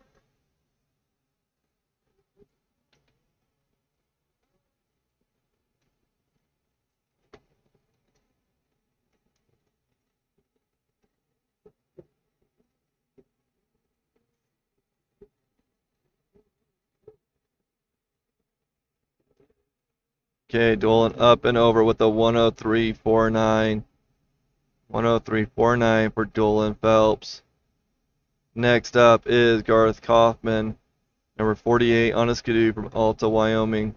Okay, Dolan up and over with a 103.49. 103.49 for Dolan Phelps. Next up is Garth Kaufman, number 48 on a Skidoo from Alta, Wyoming.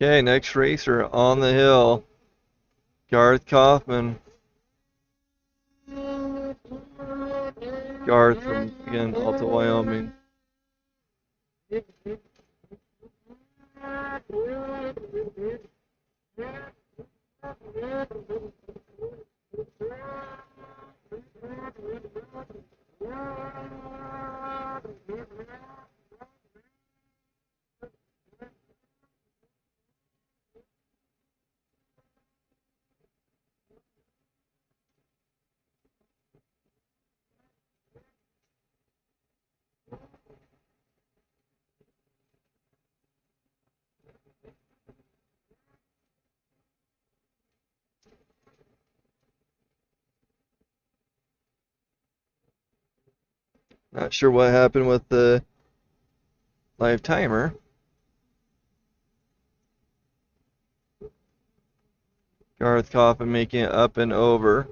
Okay, next racer on the hill, Garth Kaufman Garth from, again, Alta, Wyoming. Not sure what happened with the live timer. Garth Coffin making it up and over.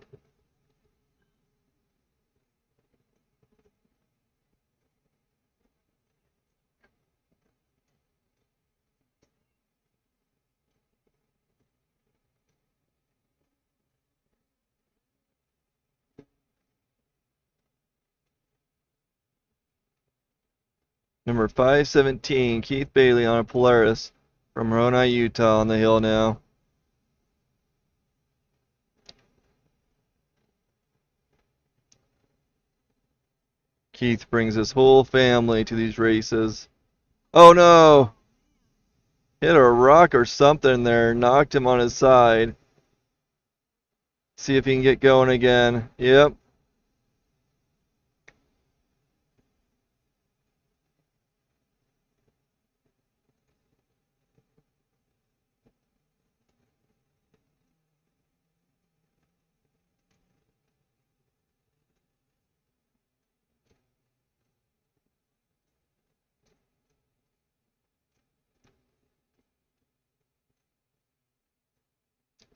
Number 517, Keith Bailey on a Polaris from Moroni, Utah on the hill now. Keith brings his whole family to these races. Oh no! Hit a rock or something there, knocked him on his side. See if he can get going again. Yep.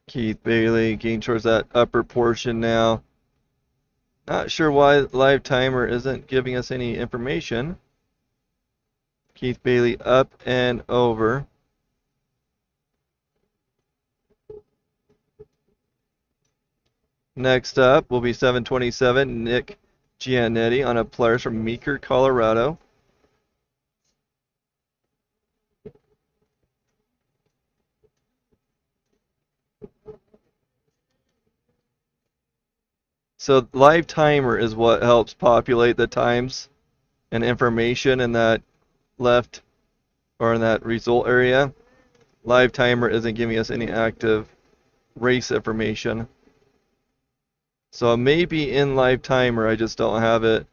Keith Bailey getting towards that upper portion now. Not sure why live timer isn't giving us any information. Keith Bailey up and over. Next up will be 727, Nick Giannetti on a Polaris from Meeker, Colorado. So live timer is what helps populate the times and information in that left or in that result area. Live timer isn't giving us any active race information. So maybe in live timer, I just don't have it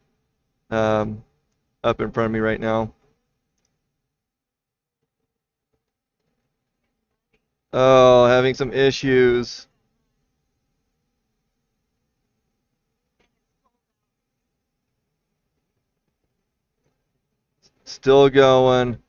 up in front of me right now. Oh, having some issues. Still going.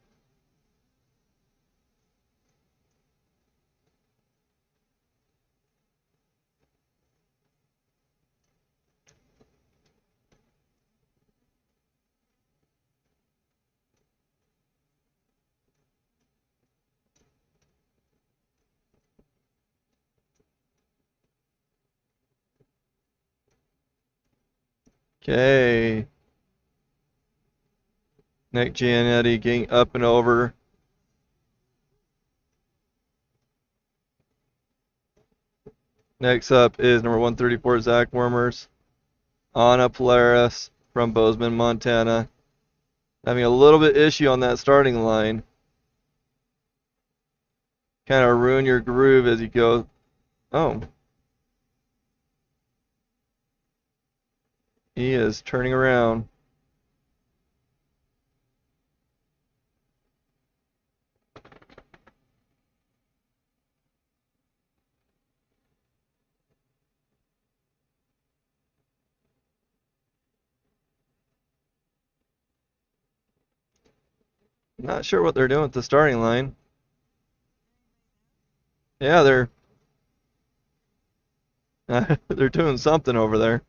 Okay. Nick Giannetti getting up and over. Next up is number 134, Zach Wormers on a Polaris from Bozeman, Montana. Having a little bit issue on that starting line. Kind of ruin your groove as you go. Oh. He is turning around. Not sure what they're doing with the starting line. Yeah, they're doing something over there.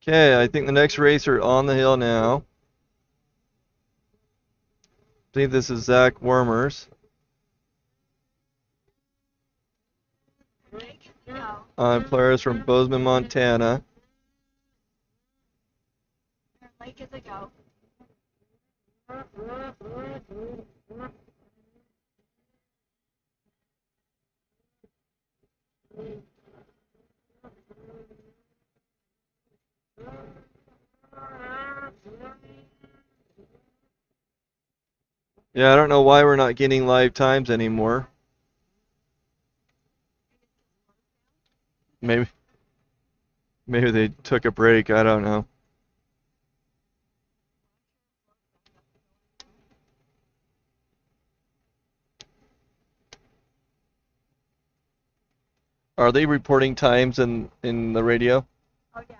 Okay, I think the next racer on the hill now. I think this is Zach Wormers on Polaris from Bozeman, Montana. Lake is a go. Yeah, I don't know why we're not getting live times anymore. Maybe they took a break, I don't know. Are they reporting times in the radio? Oh yeah.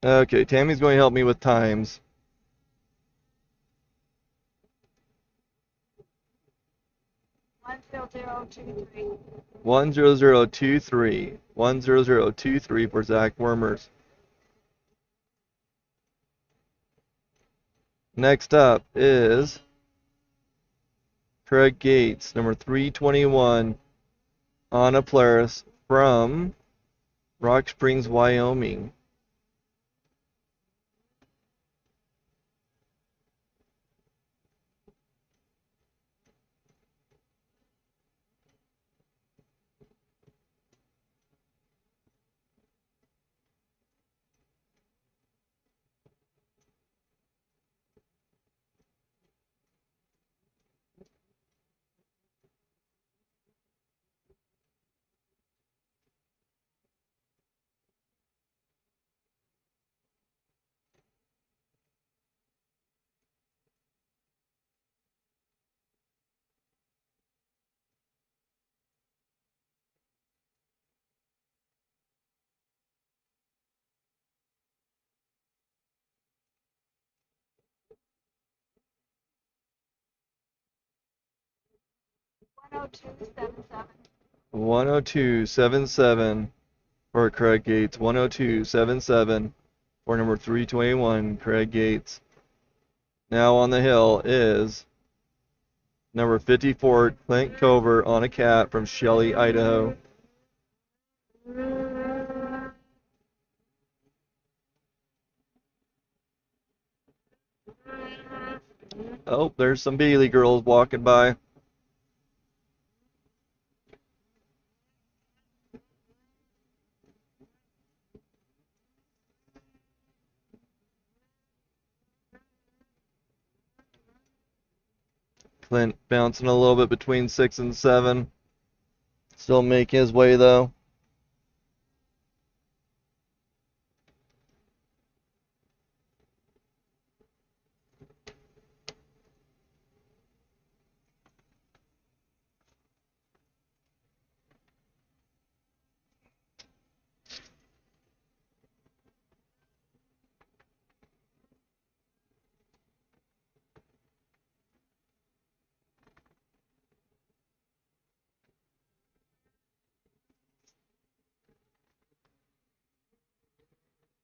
Okay, Tammy's going to help me with times. One zero zero two three. 10023. 10023 for Zach Wormers. Next up is Craig Gates, number 321, on a Polaris from Rock Springs, Wyoming. One oh two seven seven. 10277 for Craig Gates. 10277 for number 321, Craig Gates. Now on the hill is number 54, Clint Cover on a cat from Shelley, Idaho. Oh, there's some Bailey girls walking by. Clint bouncing a little bit between 6 and 7. Still making his way though.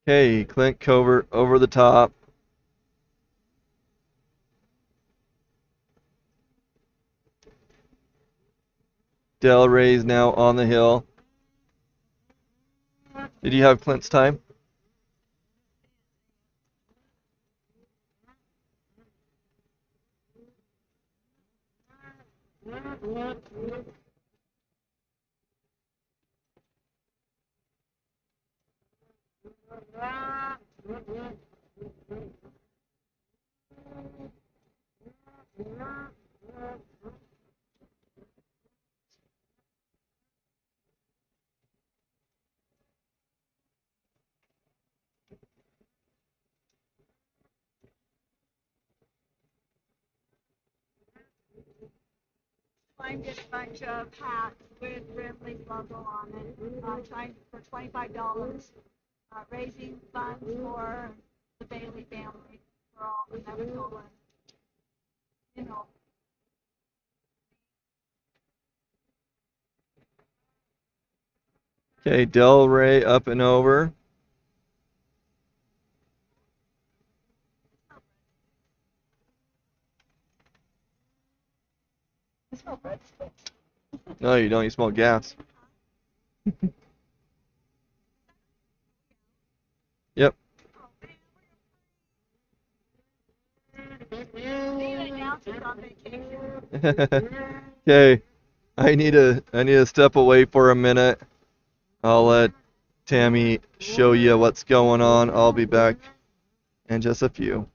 Okay, Clint Covert over the top. Del Rey's now on the hill. Did you have Clint's time? Climb did a bunch of hats with Ripley's logo on it. Trying for $25. Raising funds for the Bailey family for all the medical and you know. Okay, Del Rey up and over. I smell breadsticks. No, you don't. You smell gas. Yep. Steve announces on vacation. Okay. I need to step away for a minute. I'll let Tammy show you what's going on. I'll be back in just a few.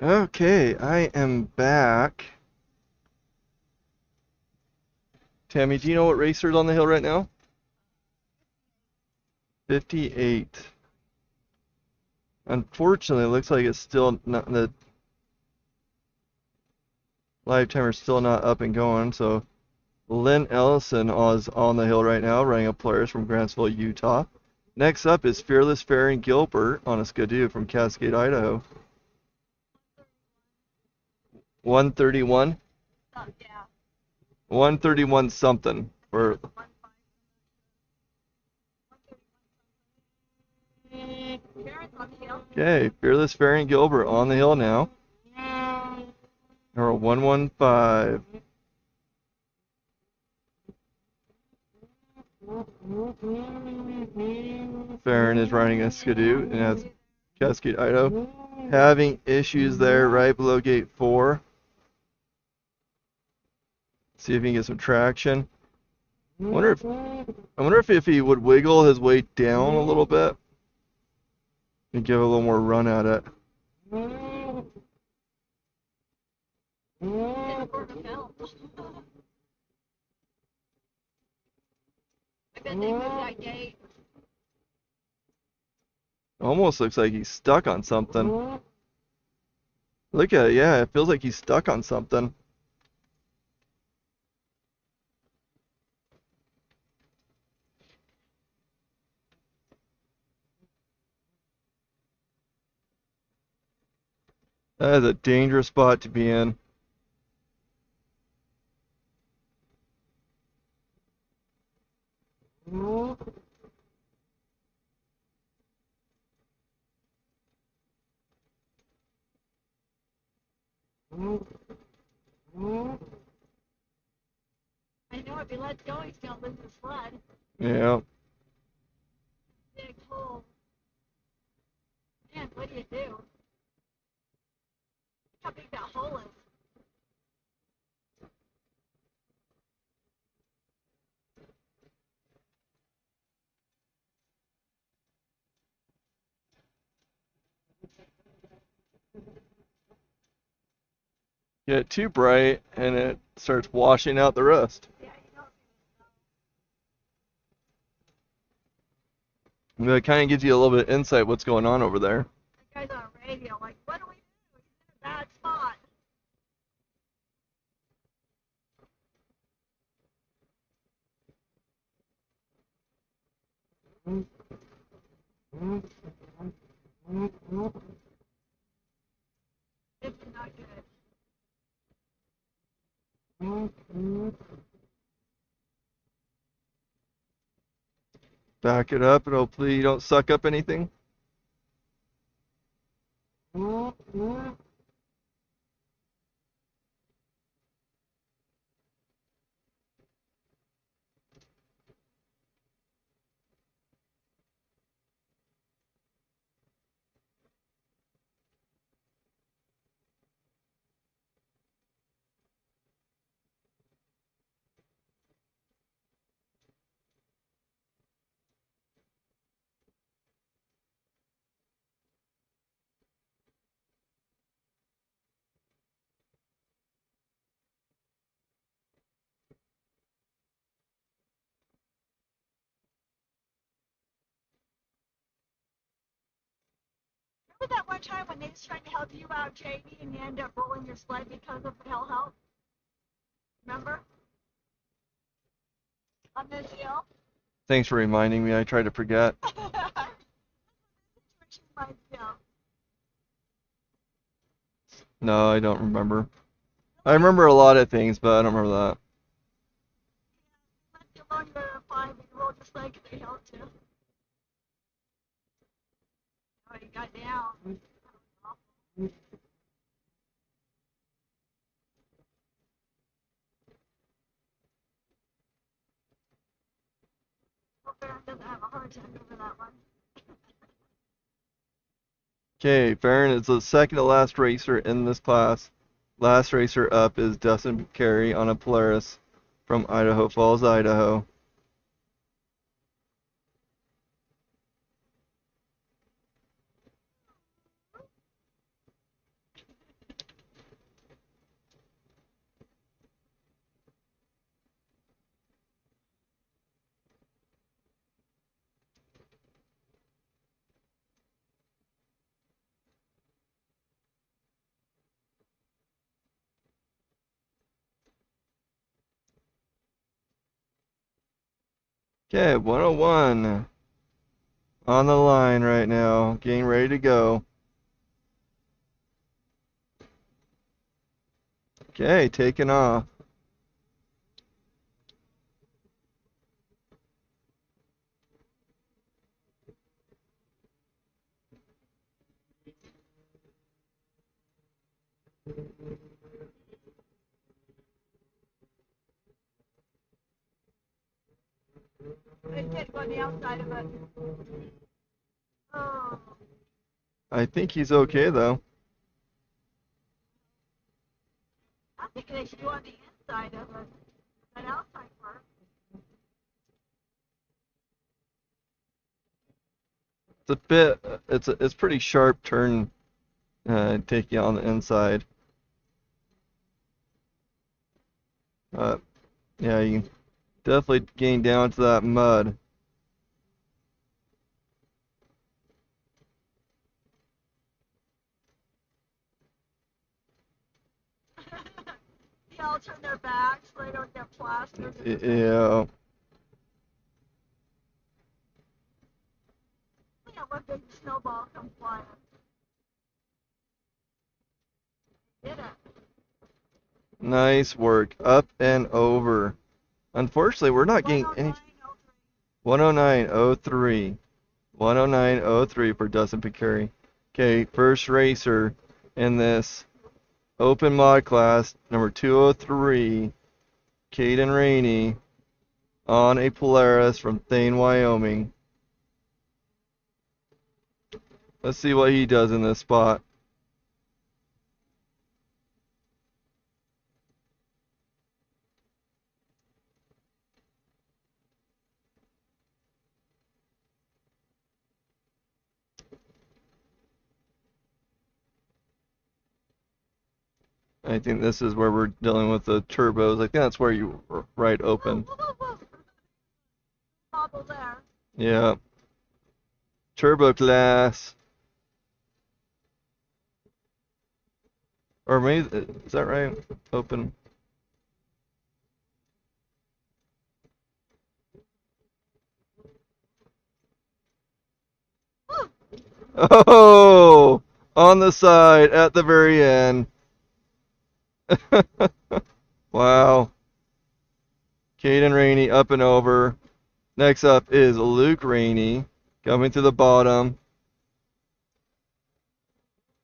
Okay, I am back. Tammy, do you know what racer's on the hill right now? 58. Unfortunately, it looks like it's still not, the live timer's still not up and going, so Lynn Ellison is on the hill right now, running a Polaris from Grantsville, Utah. Next up is Fearless Faring Gilbert on a Skidoo from Cascade, Idaho. 131? Oh, yeah. 131 something. For Parents on the hill. okay, Fearless Faring Gilbert on the hill now. Number 115. Farron is riding a Skidoo, and that's Cascade, Idaho. Having issues there right below gate 4. See if he can get some traction. I wonder if he would wiggle his way down a little bit and give a little more run at it. It's for the film. I bet they moved that gate. Almost looks like he's stuck on something. Look at it, yeah, it feels like he's stuck on something. That is a dangerous spot to be in. I know if he lets go, he's going to lose the sled. Yeah. Big hole. Man, what do you do? How big that hole is. Get too bright and it starts washing out the rest. Yeah, you know. And that kind of gives you a little bit of insight what's going on over there. That guy's on radio, like, what do we do? He's in a bad spot. This is not good. Back it up and hopefully you don't suck up anything. Remember that one time when they was trying to help you out, JD, and you ended up rolling your sled because of the hell help? Remember? On this hill? Thanks for reminding me. I tried to forget. No, I don't remember. I remember a lot of things, but I don't remember that. Left you alone, you were fine, but you rolled your sled because they helped you. Oh, you got down. Hope Aaron doesn't have a heart attack over that one. Okay, Farron is the second to last racer in this class. Last racer up is Dustin Carey on a Polaris from Idaho Falls, Idaho. Okay, 101 on the line right now, getting ready to go. Okay, taking off. I did go on the outside of it. Oh, I think he's okay though. I'm thinking they should go on the inside of it. That outside part. It's a bit, it's pretty sharp turn, taking on the inside. Yeah, you can definitely gain down to that mud. They all turn their backs so they don't get plastered. Yeah. Yeah, one big snowball come flying. Did it. Nice work. Up and over. Unfortunately, we're not getting any. 109.03. 109.03 for Dustin Picari. Okay, first racer in this open mod class, number 203, Caden Rainey, on a Polaris from Thane, Wyoming. Let's see what he does in this spot. I think this is where we're dealing with the turbos. I think that's where you were right open. Bobble there. Yeah. Turbo class. Or maybe, is that right? Open. Oh! On the side at the very end. Wow. Caden Rainey up and over. Next up is Luke Rainey coming to the bottom.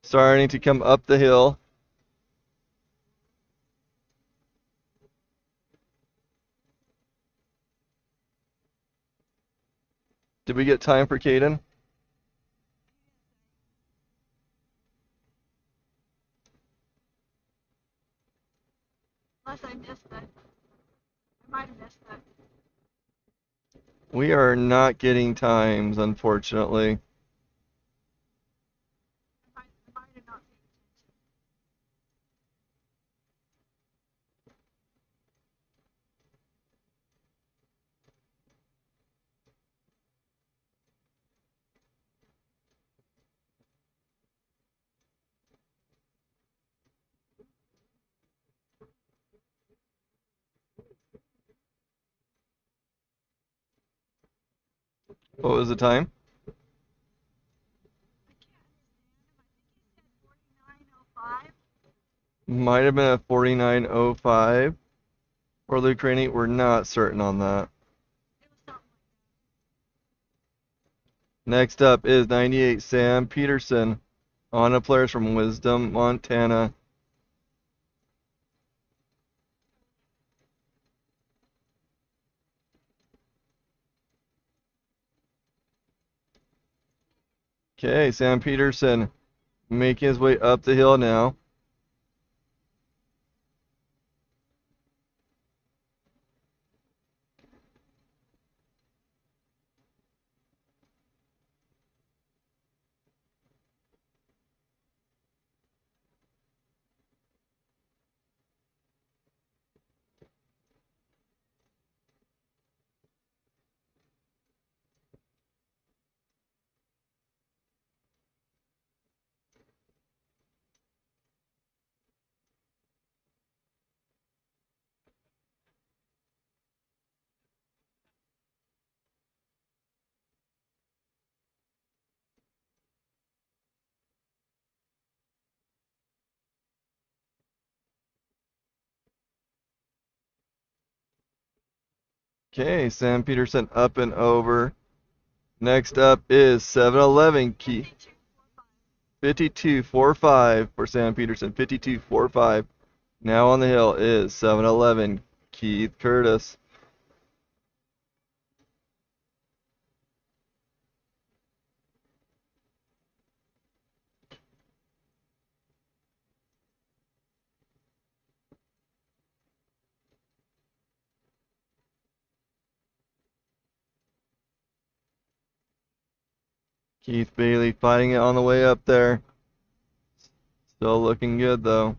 Starting to come up the hill. Did we get time for Caden? Unless I missed it. I might have missed it. We are not getting times, unfortunately. I might have not paid What was the time? Might have been a 49.05. Or Luke Rainey, we're not certain on that. Next up is 98 Sam Peterson on a Polaris from Wisdom, Montana. Okay, Sam Peterson making his way up the hill now. Okay, Sam Peterson up and over. Next up is 7-Eleven Keith. 52.45 for Sam Peterson. 52.45. Now on the hill is 7-Eleven Keith Curtis. Keith Bailey fighting it on the way up there. Still looking good though.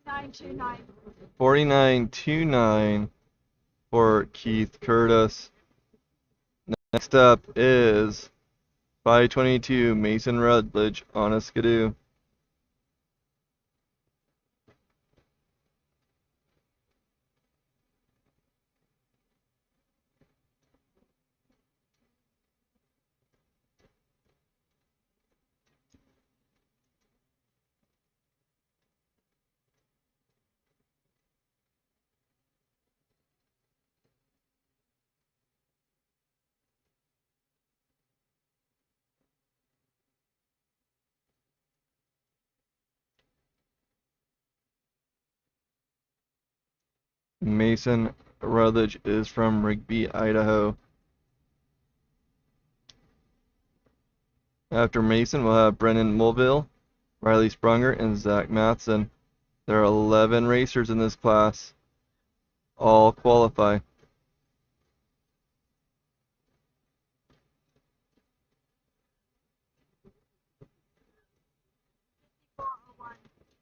$49.29. 49.29 for Keith Curtis. Next up is 522 Mason Rutledge on a skidoo. Mason Rutledge is from Rigby, Idaho. After Mason, we'll have Brennan Mulville, Riley Sprunger, and Zach Matheson. There are 11 racers in this class. All qualify.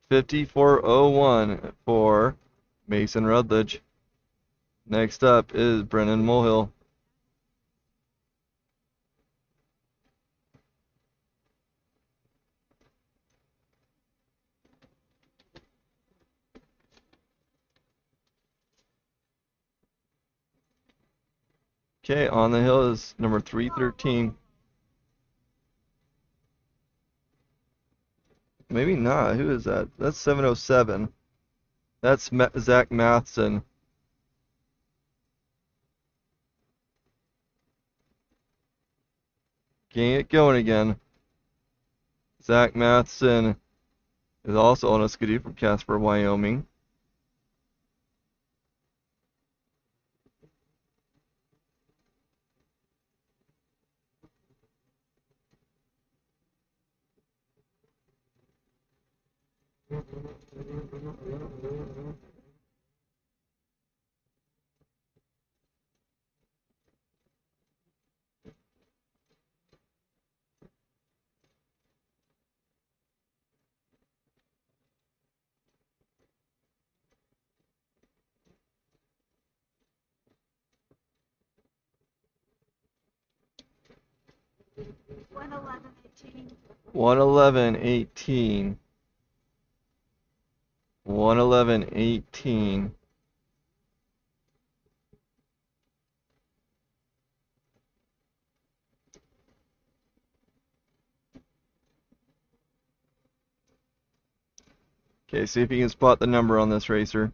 $54.01 for Mason Rutledge. Next up is Brennan Mulhill. Okay, on the hill is number 313. Maybe not. Who is that? That's 707. That's Zach Matheson. Getting it going again. Zach Matheson is also on a skidoo from Casper, Wyoming. $111.18. 111.18. 111.18. Okay, see if you can spot the number on this racer.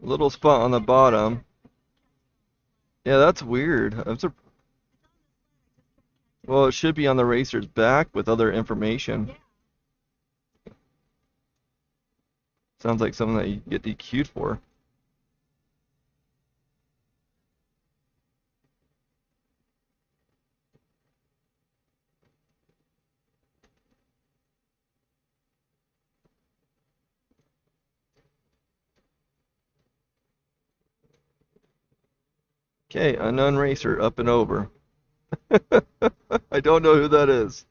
Little spot on the bottom. Yeah, that's weird. Well, it should be on the racer's back with other information. Sounds like something that you get DQ'd for. Okay, unknown racer up and over. I don't know who that is.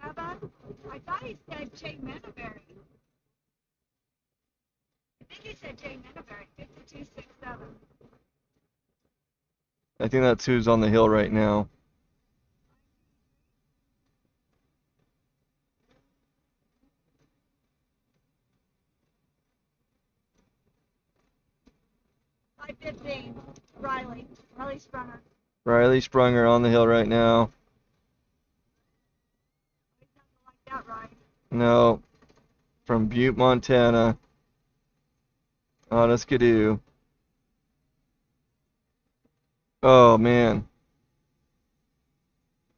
I thought he said Jay Manaberry. think he said Jay Minneberry, 5267. I think that's who's on the hill right now. I-15, Riley Sprunger. Riley Sprunger on the hill right now. Like that, right? No, from Butte, Montana. On a skidoo. Oh man,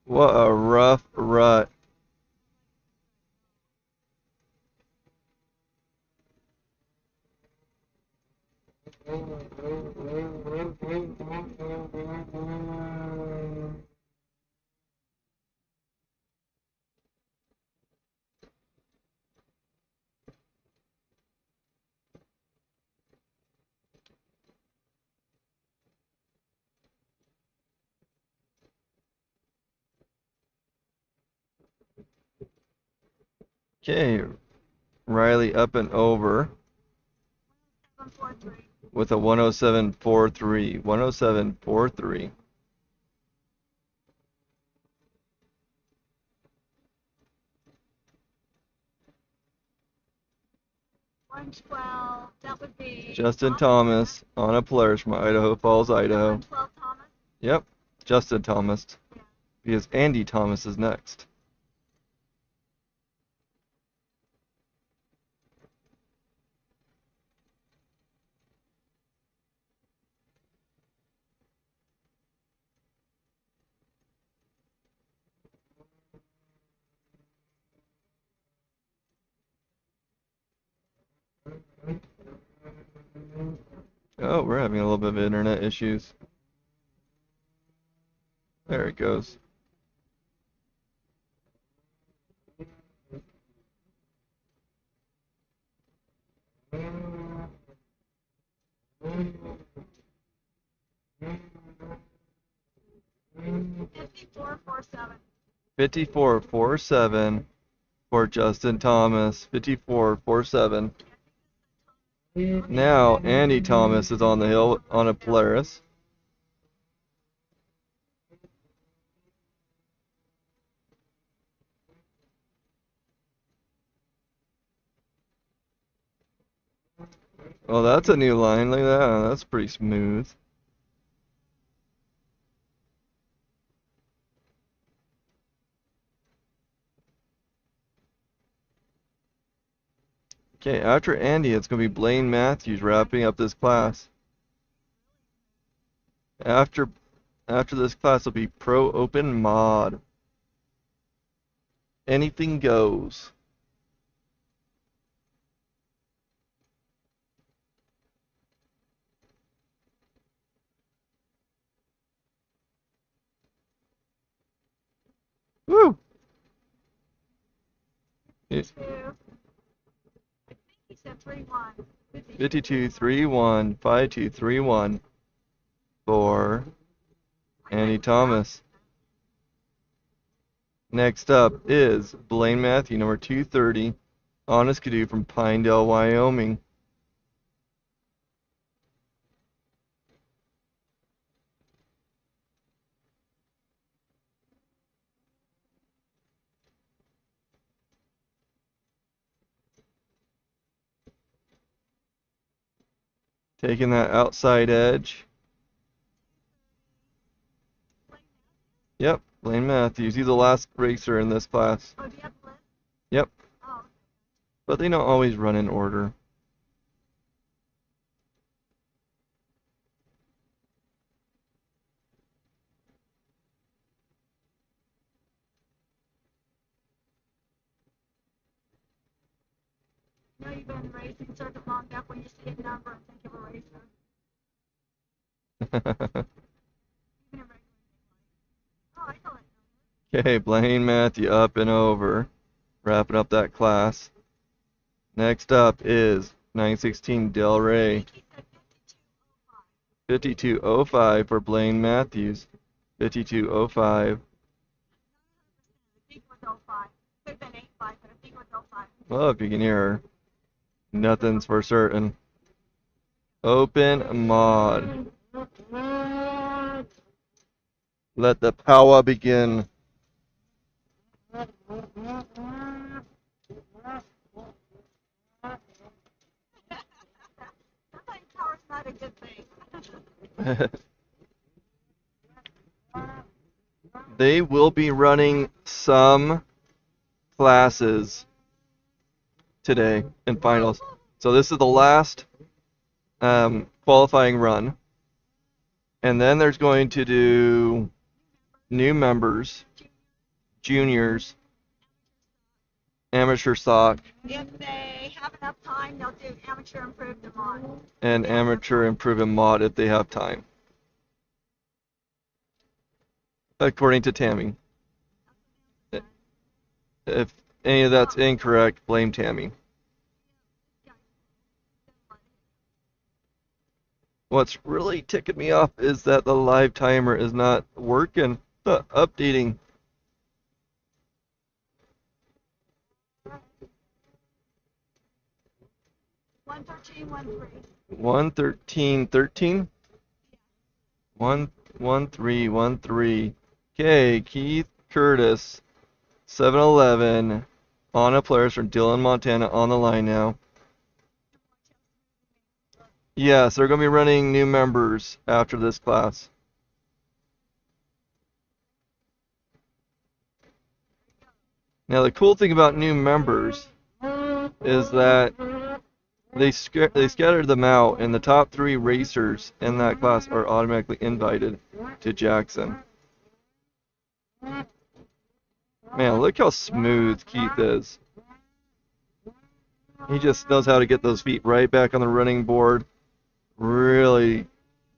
what a rough rut. Okay, Riley up and over 743. with a 107.43. 107.43. 112, that would be Justin Thomas on a Polaris from Idaho Falls, Idaho. 112 Thomas. Yep, Justin Thomas. Yeah. Because Andy Thomas is next. Oh, we're having a little bit of internet issues. There it goes. Fifty-four, 47. 54.47 for Justin Thomas. 54.47. Now Andy Thomas is on the hill on a Polaris. Oh, that's a new line. Look at that. That's pretty smooth. Okay, after Andy, it's going to be Blaine Matthews wrapping up this class. After this class will be Pro Open Mod. Anything goes. Woo! I think he said 3-1. 52.31, 52.31 for Andy Thomas. Next up is Blaine Matthew, number 230, on a skidoo from Pinedale, Wyoming. Taking that outside edge. Yep, Blaine Matthews. He's the last racer in this class. Oh, do you have the list? Yep, Oh. but they don't always run in order. You know you've been racing circuit long enough when you see a number and think of a racer. Even a regular. Oh, I know it. Okay, Blaine Matthew up and over, wrapping up that class. Next up is 916 Del I Rey. think he said 5205. 52.05 for Blaine Matthews. 52.05. I think it was 05. Could have been 85, but I think it was 05. Well, if you can hear her, nothing's for certain. Open mod. Let the power begin. Sometimes power's not a good thing. They will be running some classes today in finals. So this is the last qualifying run. And then there's going to do new members, juniors, amateur stock, If they have enough time, they'll do amateur improved mod. and amateur improvement mod if they have time. According to Tammy. If any of that's incorrect, blame Tammy. What's really ticking me off is that the live timer is not working. Updating. One 13, 113. 113. Okay, Keith Curtis, 7-Eleven, Anna players from Dillon, Montana on the line now. Yes, they're going to be running new members after this class. Now the cool thing about new members is that they scattered them out, and the top 3 racers in that class are automatically invited to Jackson. Man, look how smooth Keith is. He just knows how to get those feet right back on the running board really,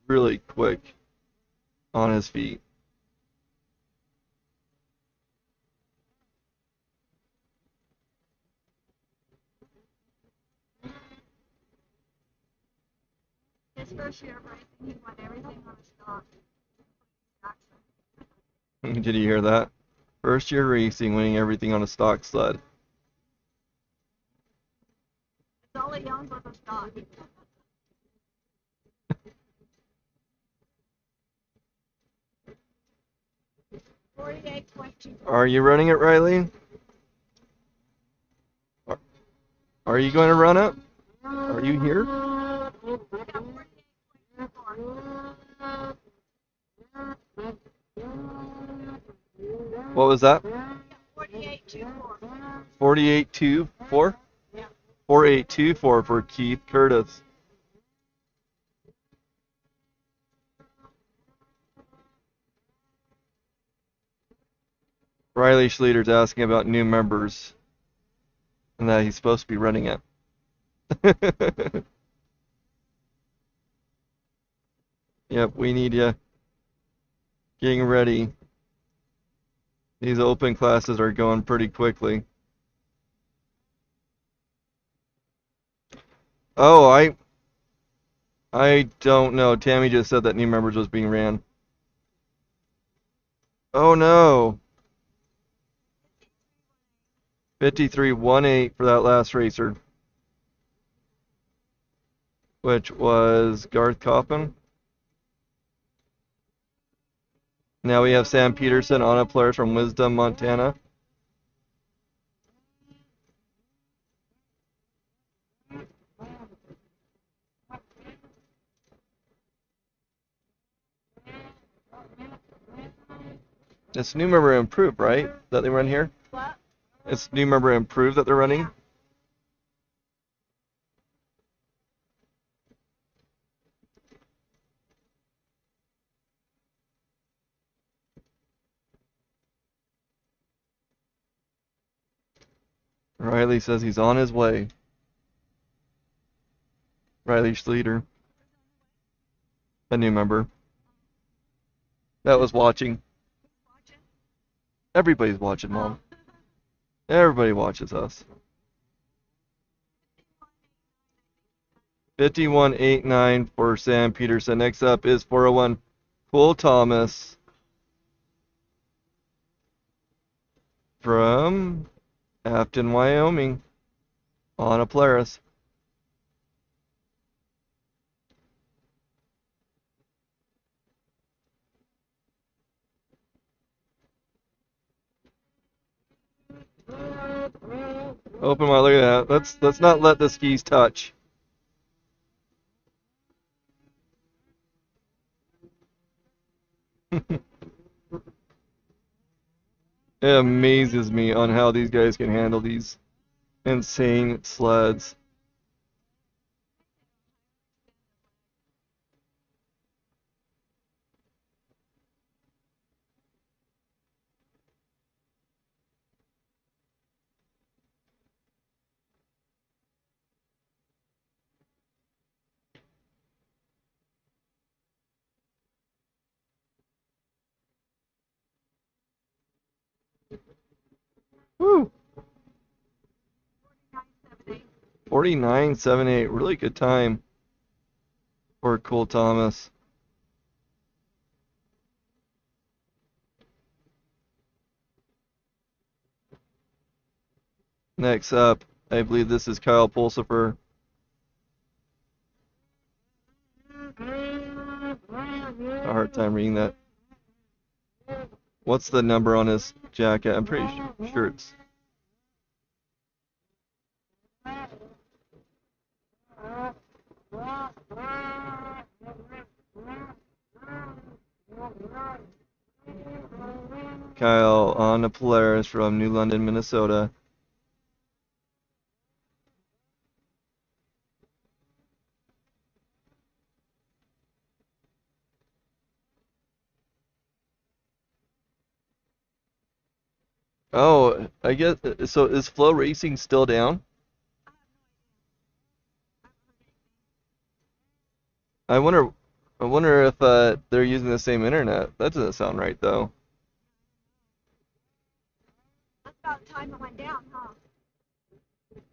really quick on his feet. His first year of racing, he won everything on his stock. Did you hear that? First year racing, winning everything on a stock sled. It's all he owns was a stock. Are you running it, Riley? Are you going to run it? Are you here? What was that? 4824. 4824? Yeah. 4824 for Keith Curtis. Riley Schleter's asking about new members and that he's supposed to be running it. Yep, we need you getting ready. These open classes are going pretty quickly. Oh, I don't know. Tammy just said that new members was being ran. Oh no. 53-18 for that last racer, which was Garth Coffin. Now we have Sam Peterson on a player from Wisdom, Montana. It's new member improved, right? That they run here? What? It's new member improved that they're running? Riley says he's on his way. Riley Schleter. A new member. That was watching. Everybody's watching, Mom. Everybody watches us. 51-89 for Sam Peterson. Next up is 401 Cole Thomas from Afton, Wyoming on a Polaris. Open wide. Look at that. Let's not let the skis touch. It amazes me on how these guys can handle these insane sleds. Woo! 49.78. Really good time for Cole Thomas. Next up, I believe this is Kyle Pulsifer. A hard time reading that. What's the number on his jacket? I'm pretty sure it's... Kyle on the Polaris from New London, Minnesota. Oh, I guess so. Is Flow Racing still down? I wonder if they're using the same internet. That doesn't sound right though. That's about the time it went down, huh?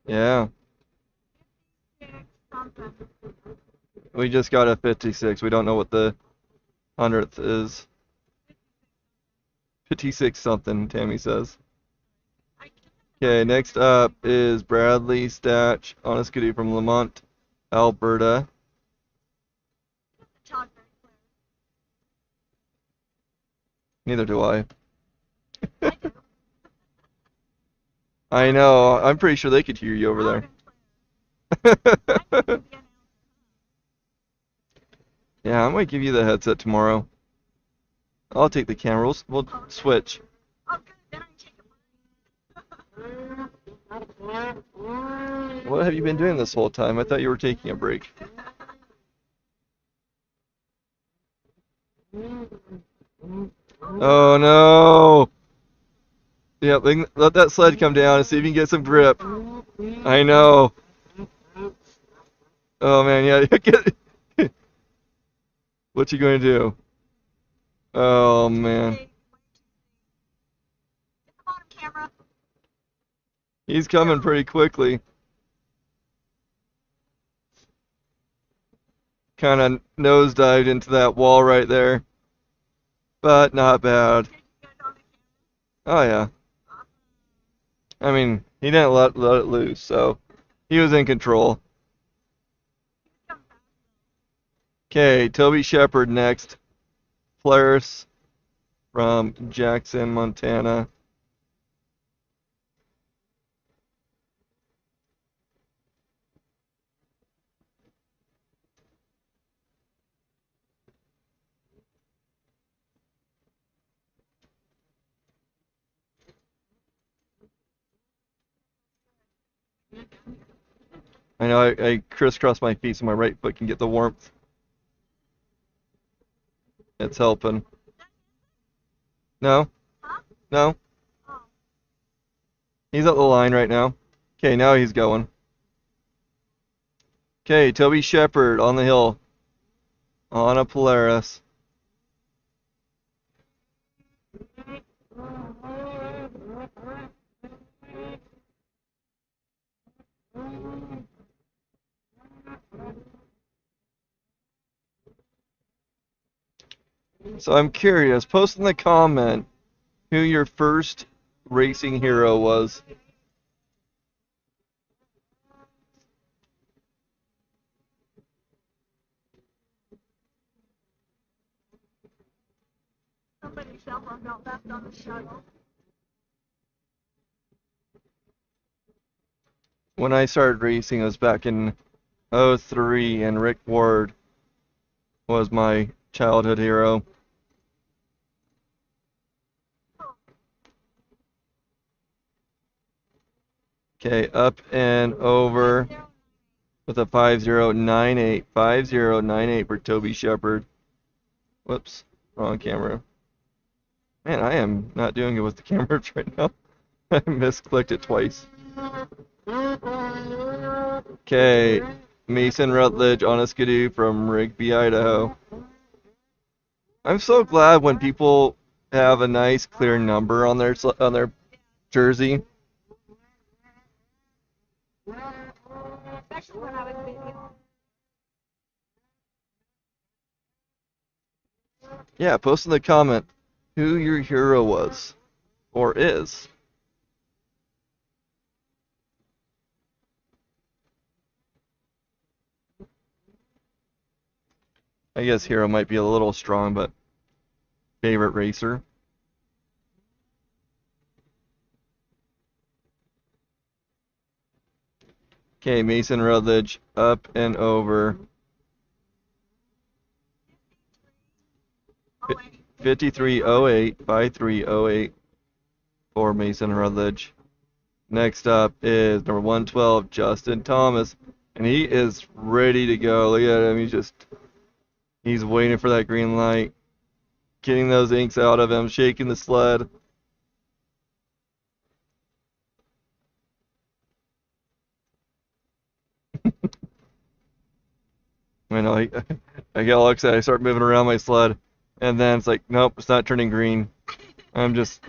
Yeah. Something. We just got a 56. We don't know what the 100th is. 56 something, Tammy says. Okay, next up is Bradley Statch on a scooty from Lamont, Alberta. Neither do I. I know. I'm pretty sure they could hear you over there. Yeah, I might give you the headset tomorrow. I'll take the camera. We'll switch. Oh, good. Then I can take a break. What have you been doing this whole time? I thought you were taking a break. Oh no! Yeah, let that sled come down and see if you can get some grip. I know. Oh man, yeah. What you going to do? Oh man. Get the bottom camera. He's coming pretty quickly. Kind of nosedived into that wall right there. But not bad. Oh yeah. I mean, he didn't let it loose, so he was in control. Okay, Toby Shepard next. Polaris from Jackson, Montana. I know I crisscross my feet so my right foot can get the warmth. It's helping. No? No? He's up the line right now. Okay, now he's going. Okay, Toby Shepard on the hill. On a Polaris. So I'm curious, post in the comment who your first racing hero was. Somebody's cell phone got left on the shuttle. when I started racing, it was back in '03, and Rick Ward was my childhood hero. Okay, up and over with a 5098. 5098 for Toby Shepard. Whoops, wrong camera. Man, I am not doing it with the cameras right now. I misclicked it twice. Okay, Mason Rutledge on a skidoo from Rigby, Idaho. I'm so glad when people have a nice clear number on their jersey. Especially when I was video. Yeah, post in the comment who your hero was or is. I guess hero might be a little strong, but favorite racer. Okay, Mason Rutledge up and over. 5308, 5308 for Mason Rutledge. Next up is number 112, Justin Thomas, and he is ready to go. Look at him, he's waiting for that green light, getting those inks out of him, shaking the sled. I know, I get all excited, I start moving around my sled, and then it's like, nope, it's not turning green. I'm just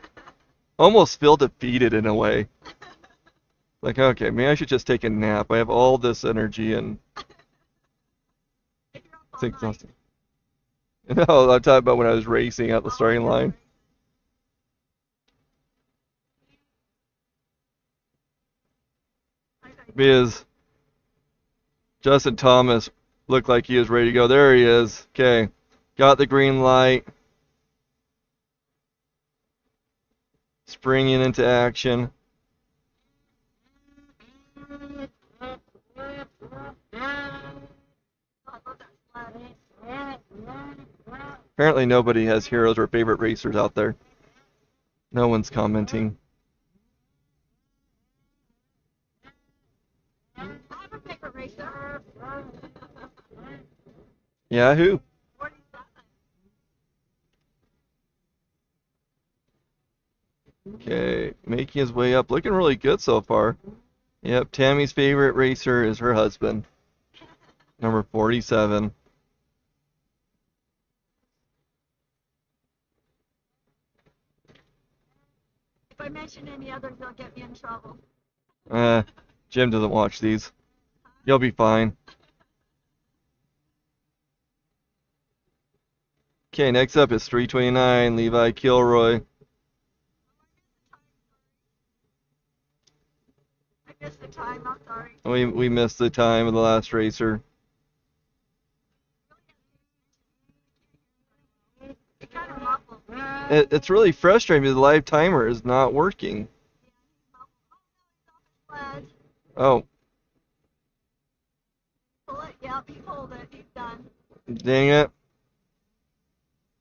almost feel defeated in a way. Like, okay, maybe I should just take a nap. I have all this energy and it's exhausting. No, I'm talking about when I was racing at the starting line. Because Justin Thomas looked like he was ready to go. There he is. Okay, got the green light. Springing into action. Apparently nobody has heroes or favorite racers out there. No one's commenting. I have a favorite racer. Yahoo! 47. Okay, making his way up. Looking really good so far. Yep, Tammy's favorite racer is her husband. Number 47. If I mention any others, they'll get me in trouble. Jim doesn't watch these. You'll be fine. Okay, next up is 329, Levi Kilroy. I missed the time, I'm sorry. We missed the time of the last racer. It kind of muffled. It's really frustrating because the live timer is not working. Sled. Oh, Pull it, yep, he pulled it, he's done. dang it.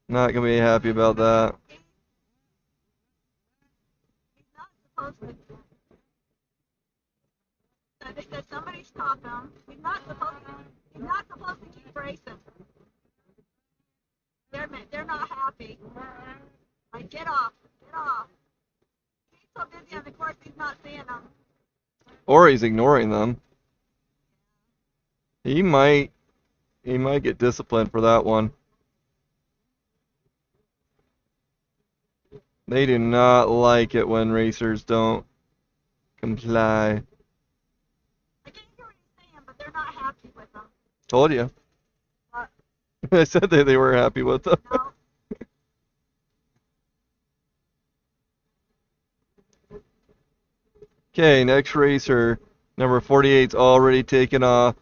Not gonna be happy about that. He's not supposed to. They said somebody stop him. He's not supposed to keep racing. They're not happy. Like, get off. He's so busy on the course, he's not seeing them. Or he's ignoring them. He might get disciplined for that one. They do not like it when racers don't comply. I can't hear what he's saying, but they're not happy with them. Told you. But, I said they were happy with them. no. Okay, next racer, number 48's already taken off.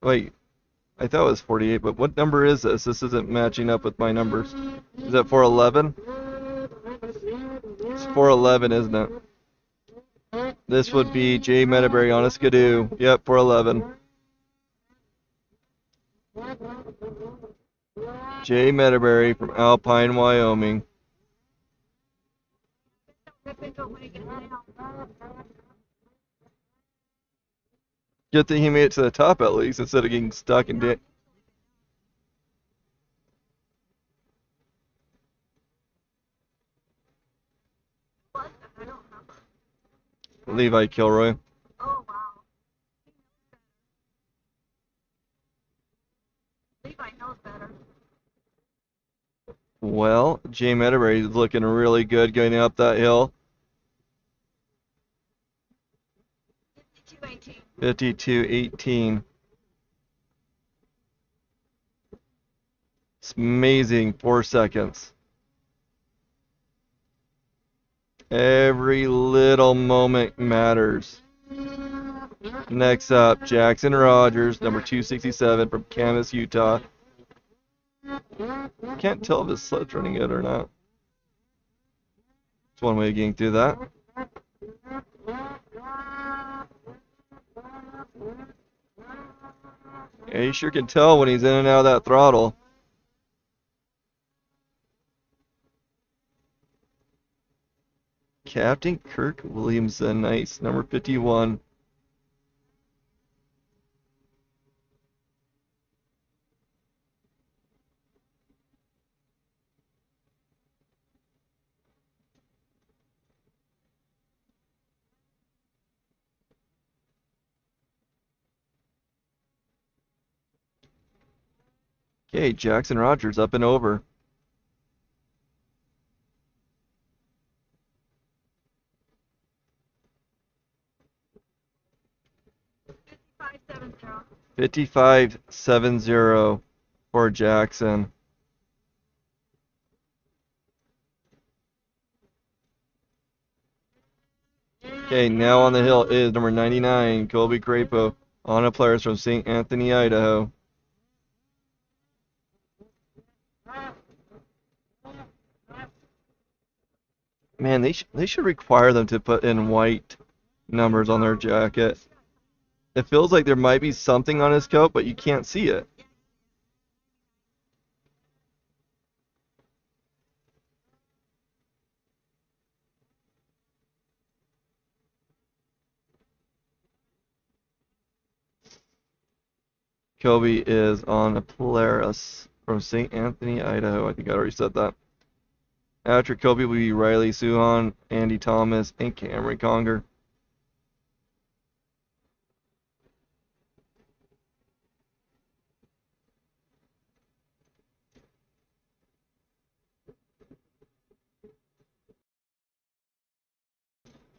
Wait, I thought it was 48, but what number is this? This isn't matching up with my numbers. Is that 411? It's 411, isn't it? This would be Jay Metaberry on a Skidoo. Yep, 411. Jay Metaberry from Alpine, Wyoming. Rip into it when it gets down. Good thing he made it to the top at least instead of getting stuck in it. What? I don't know. Levi Kilroy. Oh, wow. Levi knows better. Well, Jay Metaberry is looking really good going up that hill. 52-18. 52.18. It's amazing. 4 seconds. Every little moment matters. Next up, Jackson Rogers, number 267 from Kansas, Utah. Can't tell if his sled's running good or not. It's one way of getting through that. Yeah, you sure can tell when he's in and out of that throttle. Captain Kirk Williamson, nice, number 51. Okay, Jackson Rogers up and over. $55.70. 55.70 for Jackson. Okay, now on the hill is number 99, Colby Crapo, on a players from St. Anthony, Idaho. Man, they should require them to put in white numbers on their jacket. It feels like there might be something on his coat, but you can't see it. Kobe is on a Polaris from St. Anthony, Idaho. I think I already said that. After Kobe will be Riley Suhan, Andy Thomas, and Cameron Conger.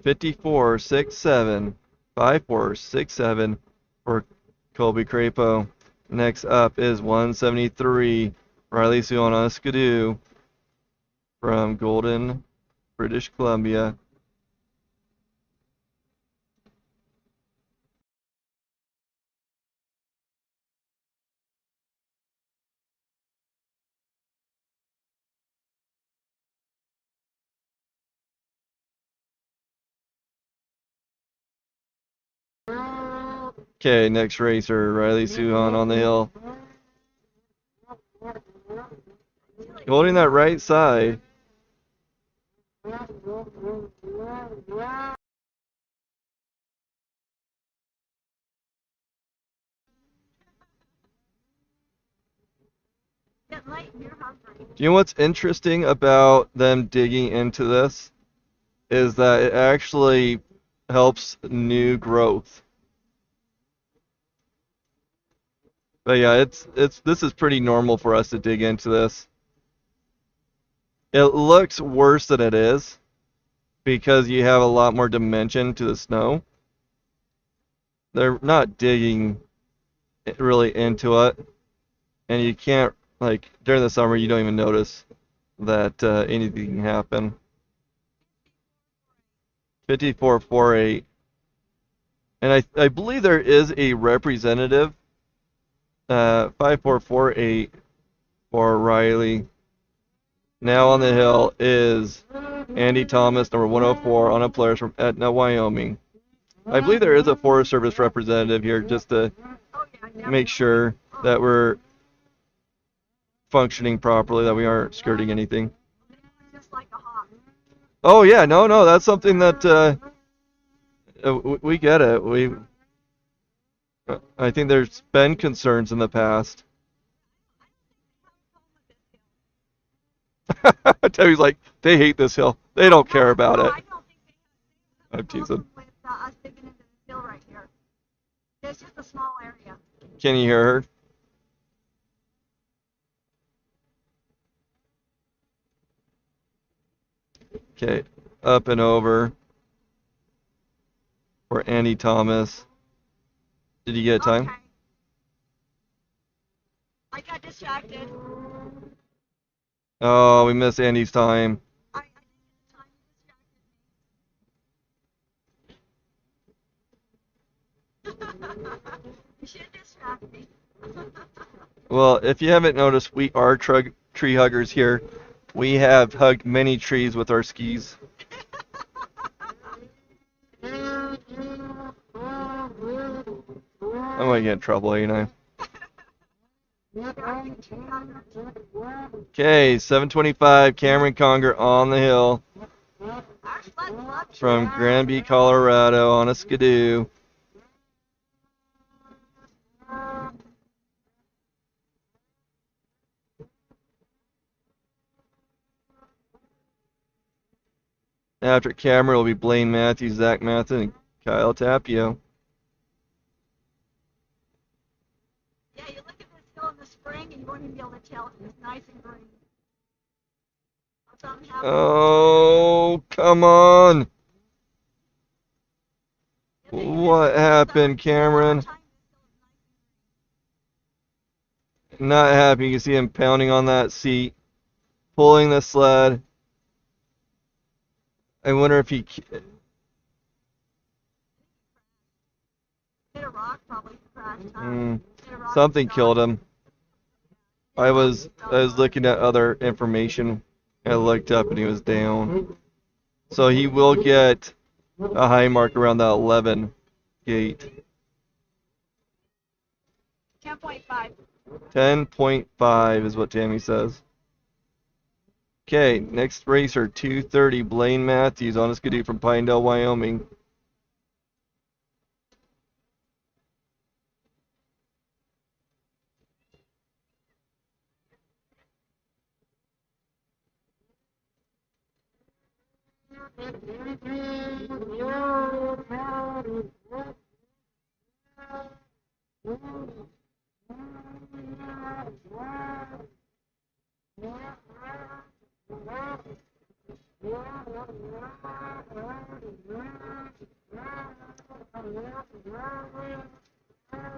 $54.67, 54.67 for Colby Crapo. Next up is 173, Riley Suhan on a Skidoo from Golden, British Columbia. Okay, next racer, Riley Suhan on the hill. Holding that right side. Getting late and you're hungry. Do you know what's interesting about them digging into this? Is that it actually helps new growth. But yeah, this is pretty normal for us to dig into this. It looks worse than it is because you have a lot more dimension to the snow. They're not digging really into it, and you can't, like, during the summer you don't even notice that anything can happen. 54.48. And I believe there is a representative 5448 for Riley. Now on the hill is Andy Thomas, number 104, on a players from Etna, Wyoming. I believe there is a Forest Service representative here just to Oh, yeah, definitely. make sure that we're functioning properly, that we aren't skirting anything. Just like a hawk. Oh yeah, no, that's something that we get it. I think there's been concerns in the past. Debbie's like, they hate this hill. They don't care about No, it. I don't think they have I'm a teasing. problem with us digging into the hill right here. It's just a small area. Can you hear her? Okay, up and over for Andy Thomas. Did you get time? Okay. I got distracted. Oh, we missed Andy's time. I didn't get the time. You distracted me. You should distract me. Well, if you haven't noticed, we are tree huggers here. We have hugged many trees with our skis. I might get in trouble, ain't I? Okay, 725, Cameron Conger on the hill from Granby, Colorado on a skidoo. After Cameron will be Blaine Matthews, Zach Matheson, and Kyle Tapio. Yeah, you look at this hill in the spring and you won't even be able to tell if it's nice and green. Something happened. Oh, come on. What happened, Cameron? Not happy. You can see him pounding on that seat, pulling the sled. I wonder if he... Hit a rock, probably crashed. Hit a rock something and killed died. him. I was looking at other information. I looked up and he was down. So he will get a high mark around that 11 gate. 10.5. 10.5 is what Tammy says. Okay, next racer, 230, Blaine Matthews on a skidoo from Pinedale, Wyoming.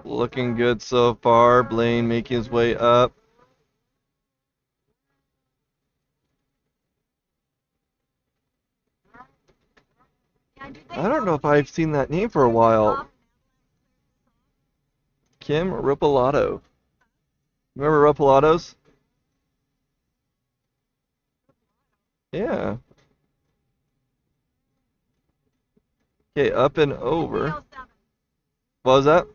Looking good so far. Blaine making his way up. I don't know if I've seen that name for a while. Kim Ripolato. Remember Ripolatos? Yeah. Okay, up and over. What was that?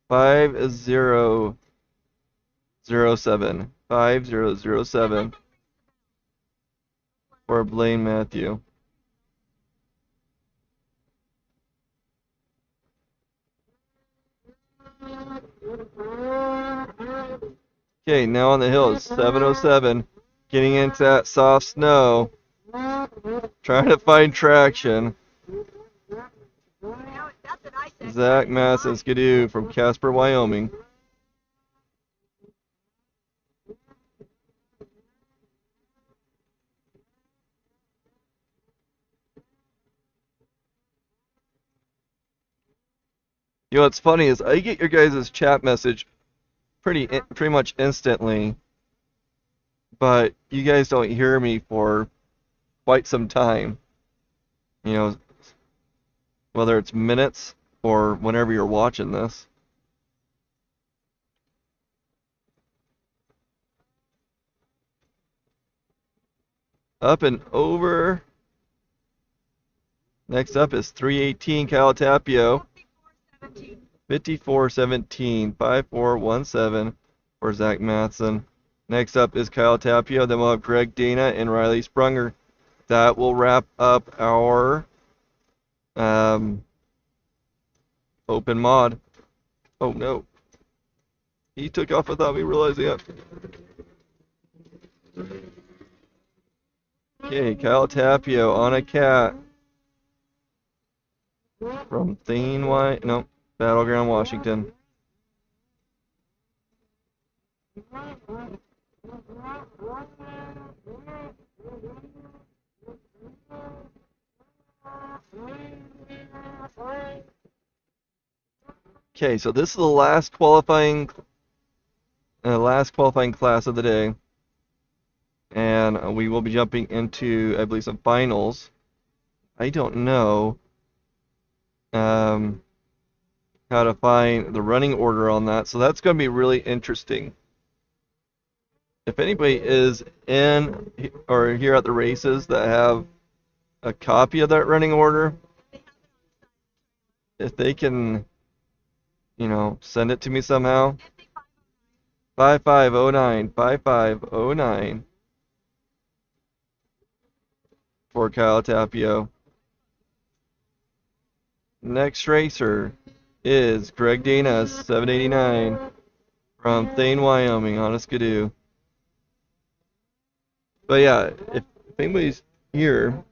5007. 5007 for Blaine Matthew. Okay, now on the hill is 707. Getting into that soft snow. Trying to find traction. Zach Matheson skidoo from Casper, Wyoming. You know what's funny is I get your guys' chat message pretty much instantly, but you guys don't hear me for quite some time. You know, whether it's minutes or whenever you're watching this. Up and over. Next up is 318 Kyle Tapio. 5417, 5417 for Zach Matson. Next up is Kyle Tapio. Then we'll have Greg Dana and Riley Sprunger. That will wrap up our open mod. Oh no. He took off without me realizing it. Okay, Kyle Tapio on a cat. From Battleground, Washington. Okay, so this is the last qualifying class of the day, and we will be jumping into, I believe, some finals. I don't know how to find the running order on that, so that's going to be really interesting. If anybody is in or here at the races that have a copy of that running order, if they can, send it to me somehow. 5509 for Kyle Tapio. Next racer is Greg Dana, 789 from Thane, Wyoming, on a Skidoo. But yeah, if anybody's here,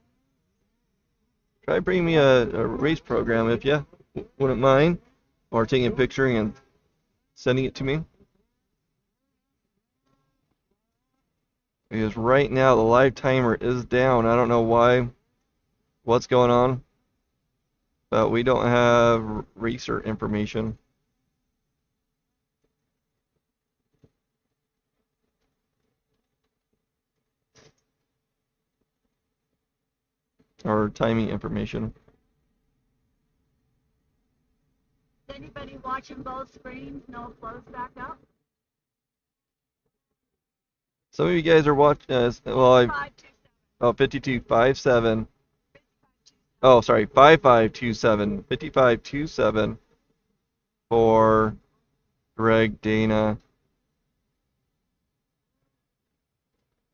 try bring me a race program if you wouldn't mind, or taking a picture and sending it to me. Because right now the live timer is down. I don't know what's going on, but we don't have racer information. Or timing information. Is anybody watching both screens? No close back up? Some of you guys are watching, 5257. Oh, sorry, 5527. 5527 for Greg Dana.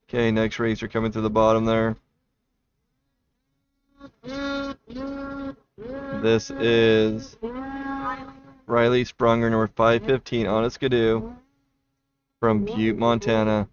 Okay, next racer coming to the bottom there. This is Riley Sprunger, North 515 on a Skidoo from Butte, Montana.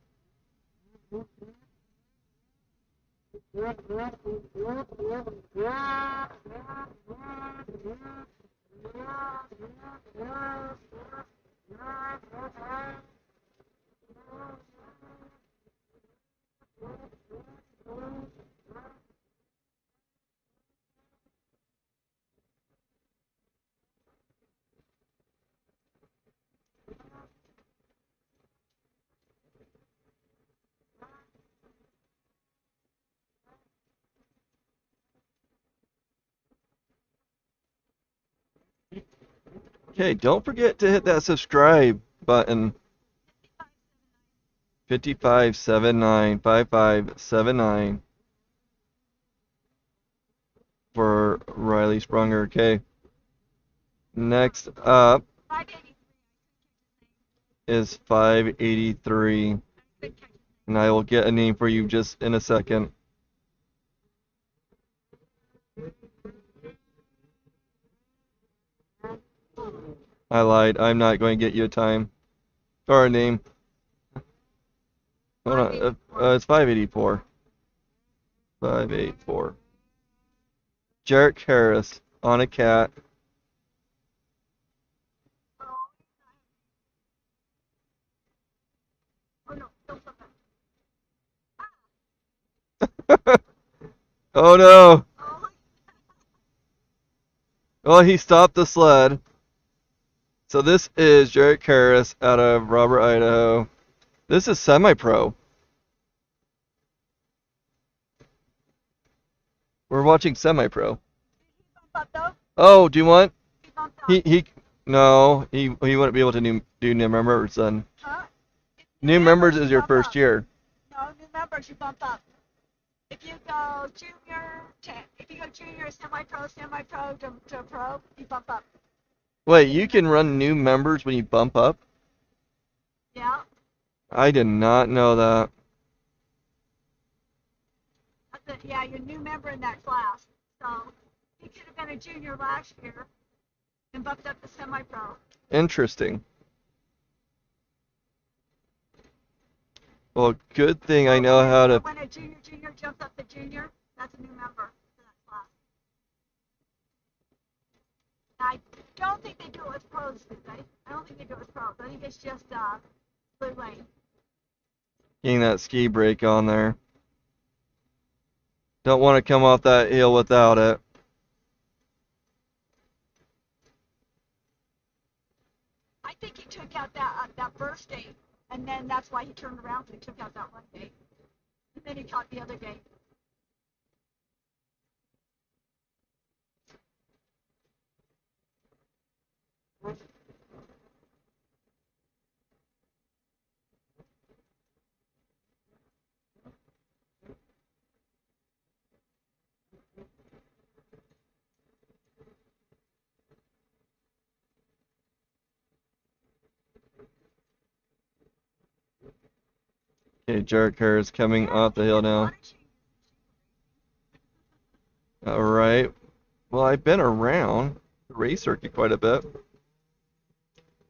Okay, don't forget to hit that subscribe button. 5579 for Riley Sprunger. Okay. Next up is 583. And I will get a name for you just in a second. I lied. I'm not going to get you a time or a name. Hold on. It's 584. 584. Jarek Harris on a cat. Oh no. Well, he stopped the sled. So this is Jarek Harris out of Robert, Idaho. This is semi-pro. We're watching semi-pro. Oh, do you want? No, he wouldn't be able to do new members then. Huh? New members is your first year. No, new members you bump up. if you go junior, semi-pro to pro, you bump up. Wait, you can run new members when you bump up? Yeah. I did not know that. Yeah, you're a new member in that class. So you could have been a junior last year and bumped up to semi-pro. Interesting. Well, good thing I know how to... When a junior jumps up to junior, that's a new member for that class. I don't think they do it with pros, do they? I don't think they do it with pros. I think it's just blue lane. Getting that ski brake on there. Don't want to come off that hill without it. I think he took out that first gate, and then that's why he turned around and took out that one gate. And then he caught the other gate. Okay, Jerk is coming off the hill now. Alright. Well, I've been around the race circuit quite a bit.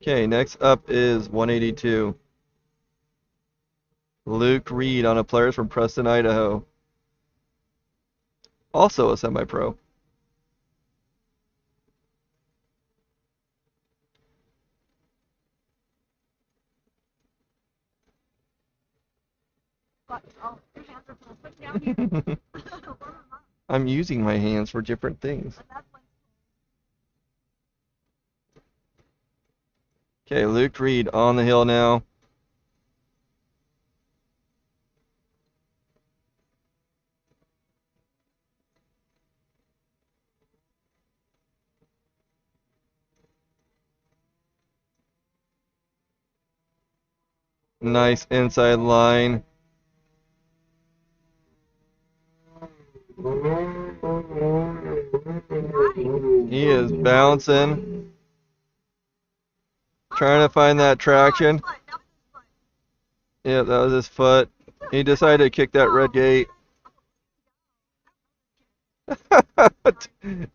Okay, next up is 182. Luke Reed on a Players from Preston, Idaho. Also a semi-pro. Oh, your hands are full. Put down here. I'm using my hands for different things. Okay, Luke Reed on the hill now. Nice inside line. He is bouncing. Trying to find that traction. Yeah, that was his foot. He decided to kick that red gate.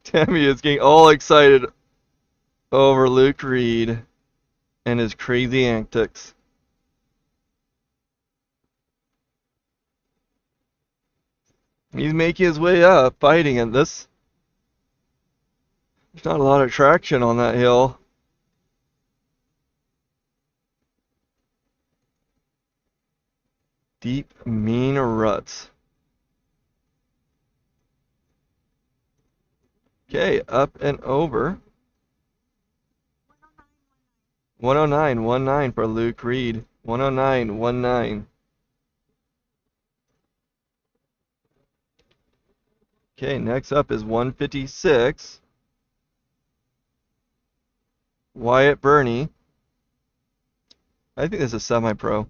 Tammy is getting all excited over Luke Reed and his crazy antics. He's making his way up, fighting at this. There's not a lot of traction on that hill. Deep, mean ruts. Okay, up and over. 109.19 for Luke Reed. 109.19. Okay, next up is 156. Wyatt Burney. I think this is semi-pro.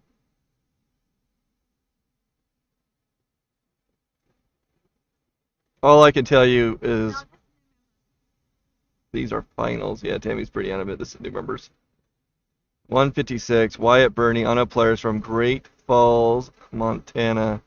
All I can tell you is these are finals. Yeah, Tammy's pretty animated. This is new members. 156. Wyatt Burney on a Players from Great Falls, Montana.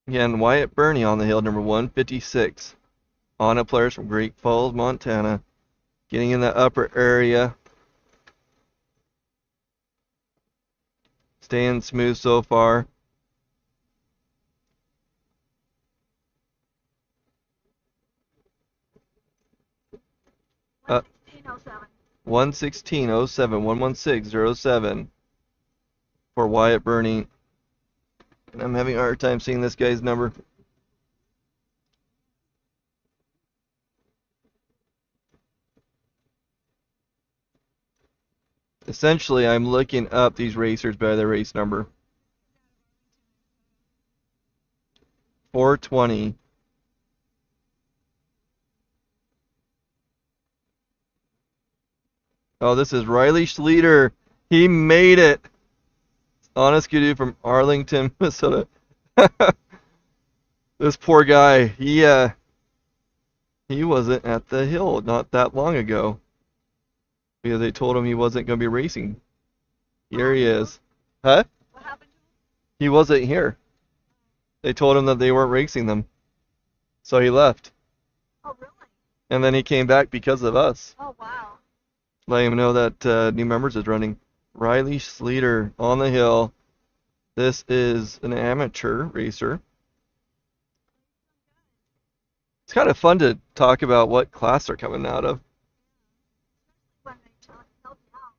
Again, Wyatt Burney on the hill, number 156. On a Players from Great Falls, Montana. Getting in the upper area. Staying smooth so far. 11607 11607 for Wyatt Burney. And I'm having a hard time seeing this guy's number. Essentially, I'm looking up these racers by their race number. 420. Oh, this is Riley Schleter. He made it. Honest Kudu from Arlington, Minnesota. This poor guy. He wasn't at the hill not that long ago because they told him he wasn't going to be racing. Here he is. Huh? What happened to him? He wasn't here. They told him that they weren't racing them. So he left. Oh, really? And then he came back because of us. Oh, wow. Letting him know that new members is running. Riley Schleter on the hill. This is an amateur racer. It's kind of fun to talk about what class they're coming out of. When they help you out.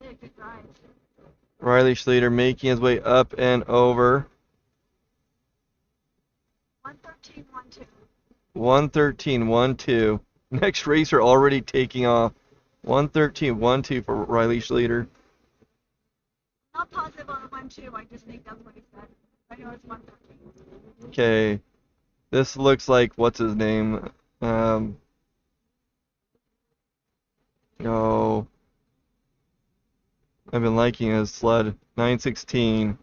Yeah, good ride. Riley Schleter making his way up and over. 113.12. 113.12. Next racer already taking off. 113.12 for Riley Schleter. Not positive on the 1-2. I just think that's what he said. I know it's 113. Okay. This looks like, what's his name? No. I've been liking his sled. 916.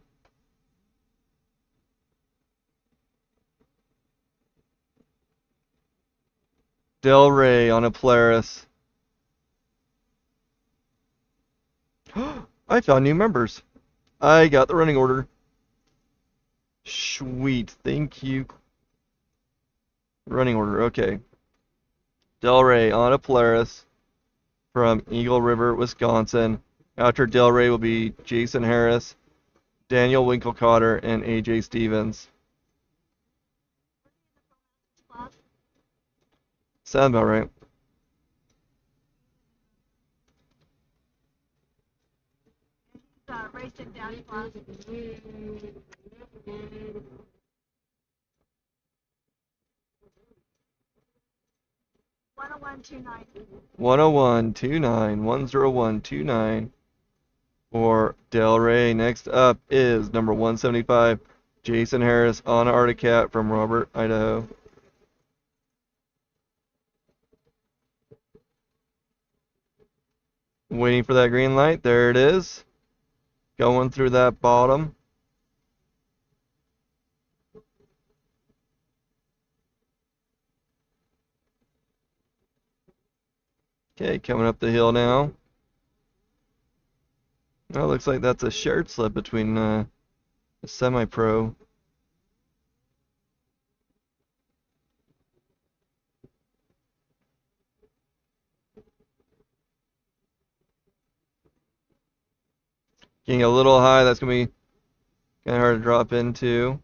Del Rey on a Polaris. I found new members. I got the running order. Sweet. Thank you. Running order. Okay. Del Rey on a Polaris from Eagle River, Wisconsin. After Del Rey will be Jason Harris, Daniel Winkelcotter, and AJ Stevens. Class. Sound about right. Raced in Daddy class. 101.29. 101.29, 101.29 for Del Rey. Next up is number 175, Jason Harris on an Arctic Cat from Robert, Idaho. Waiting for that green light. There it is. Going through that bottom. Okay, coming up the hill now. Oh, looks like that's a shared sled between a semi-pro. Getting a little high, that's going to be kind of hard to drop into.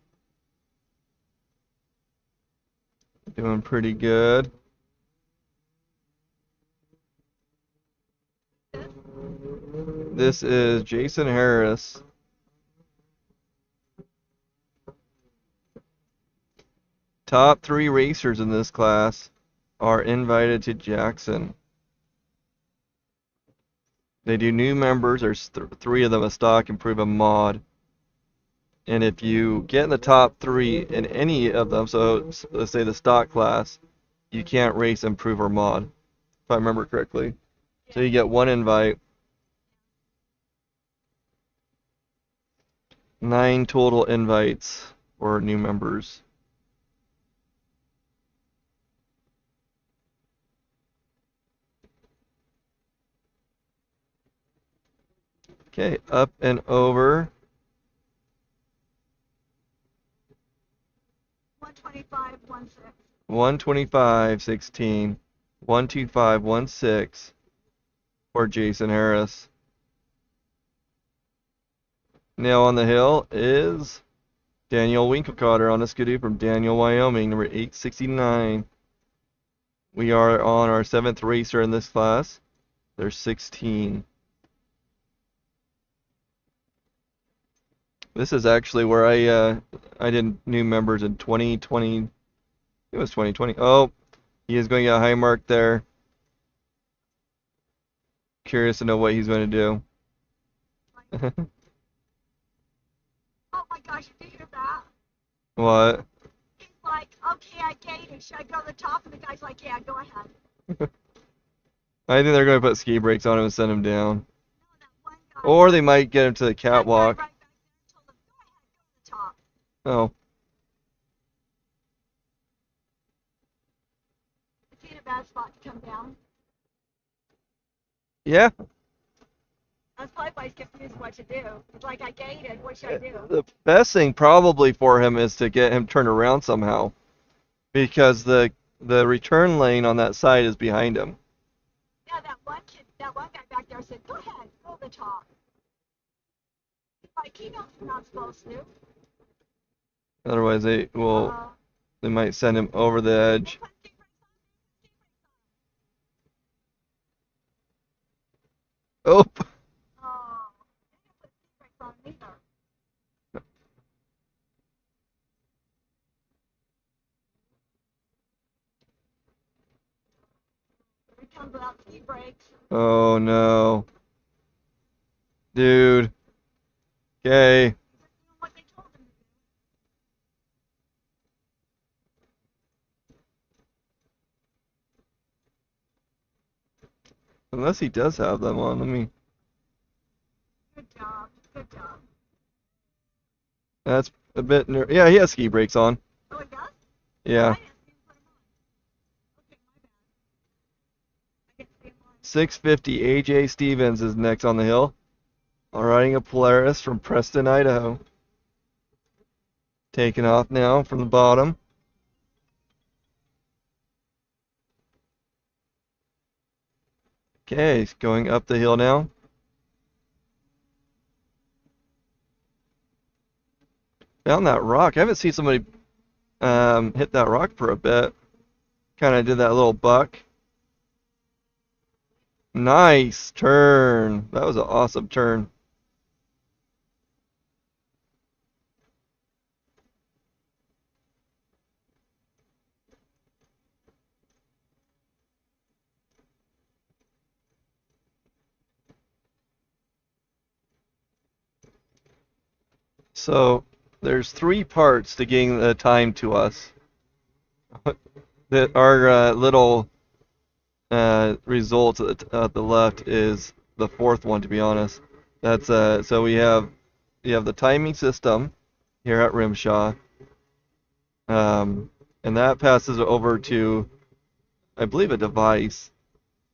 Doing pretty good. This is Jason Harris. Top 3 racers in this class are invited to Jackson. They do new members. There's 3 of them, a stock, improve, a mod. And if you get in the top 3 in any of them, so let's say the stock class, you can't race, improve, or mod, if I remember correctly. So you get 1 invite. 9 total invites for new members. Okay, up and over. 125.16. 125.16. 125.16 for Jason Harris. Now on the hill is Daniel Winklecotter on a Skidoo from Daniel, Wyoming, number 869. We are on our 7th racer in this class. There's 16. This is actually where I did new members in 2020. It was 2020. Oh, he is going to get a high mark there. Curious to know what he's going to do. Oh my gosh, did you hear that? What? He's like, okay, I gated. Should I go to the top? And the guy's like, yeah, go ahead. I think they're going to put ski brakes on him and send him down. No, that one guy. Or they might get him to the that guy catwalk. right back there told him, go ahead, go to the top. Oh, Is he in a bad spot to come down? yeah. That's probably why he's confused what to do. It's like, I gated. What should I do? The best thing probably for him is to get him turned around somehow, because the return lane on that side is behind him. Yeah, that one guy back there said, go ahead, go to the top. Like, he knows he's not supposed to. Otherwise, they might send him over the edge. Put ski brakes on. Oh, Oh, they didn't put ski brakes on either. Here he comes without ski brakes. oh no, dude. Okay. He's just doing what they told him to do. Unless he does have them on. Let me. Good job. Good job. That's a bit. Yeah, he has ski brakes on. Oh, he does? Yeah. I didn't see him put 'em on. Okay, my bad. I didn't see him on. 650 AJ Stevens is next on the hill. Riding a Polaris from Preston, Idaho. Taking off now from the bottom. Okay, he's going up the hill now. Found that rock. I haven't seen somebody hit that rock for a bit. Kind of did that little buck. Nice turn. That was an awesome turn. So there's 3 parts to getting the time to us. That our little results at the left is the 4th one, to be honest. That's so we have the timing system here at Rimshaw, and that passes over to, I believe, a device.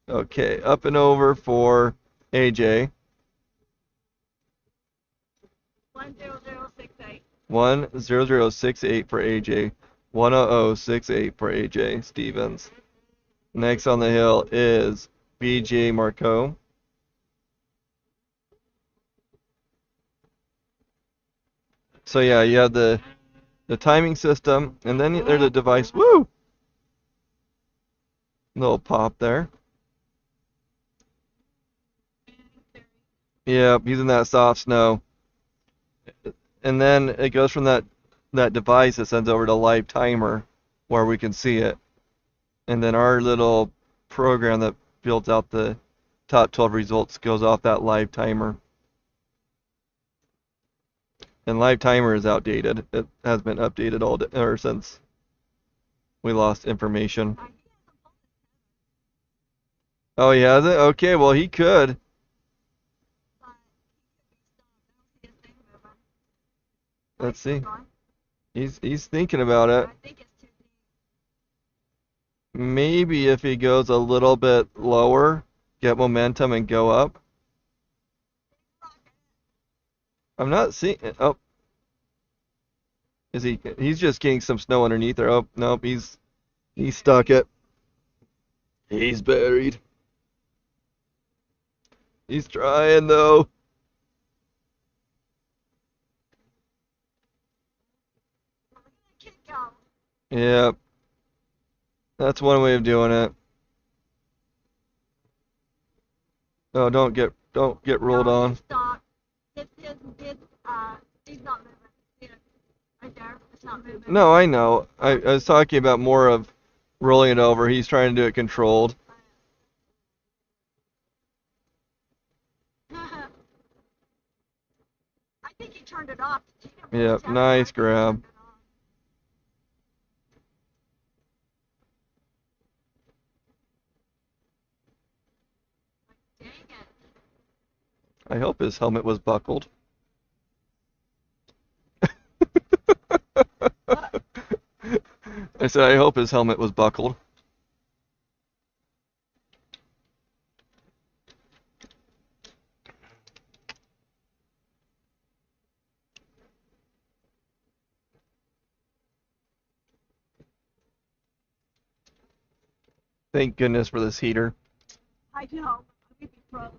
Okay, up and over for AJ. 10068. 10068 for AJ. 10068 for AJ Stevens. Next on the hill is BJ Marco. So yeah, you have the timing system, and then there's a device. Woo! Little pop there. Yep, using that soft snow. And then it goes from that device that sends over to live timer where we can see it. And then our little program that builds out the top 12 results goes off that live timer. And live timer is outdated. It has been updated ever since we lost information. Oh, he has it? Okay, well, he could. Let's see. He's thinking about it. I think it's too deep. Maybe if he goes a little bit lower, get momentum and go up. I'm not seeing it. Oh. Is he? He's just getting some snow underneath there. Oh, nope, he's stuck it. He's buried. He's trying though. go. Yep. That's one way of doing it. Oh, don't get rolled No, on. Stop. He's not moving. See it? Right there. It's not moving. No, I know. I was talking about more of rolling it over. He's trying to do it controlled. I think he turned it off. He didn't Yep, test it. I nice think he grab. turned it off. Dang it. I hope his helmet was buckled. I said I hope his helmet was buckled. Thank goodness for this heater. I know. We'd be froze.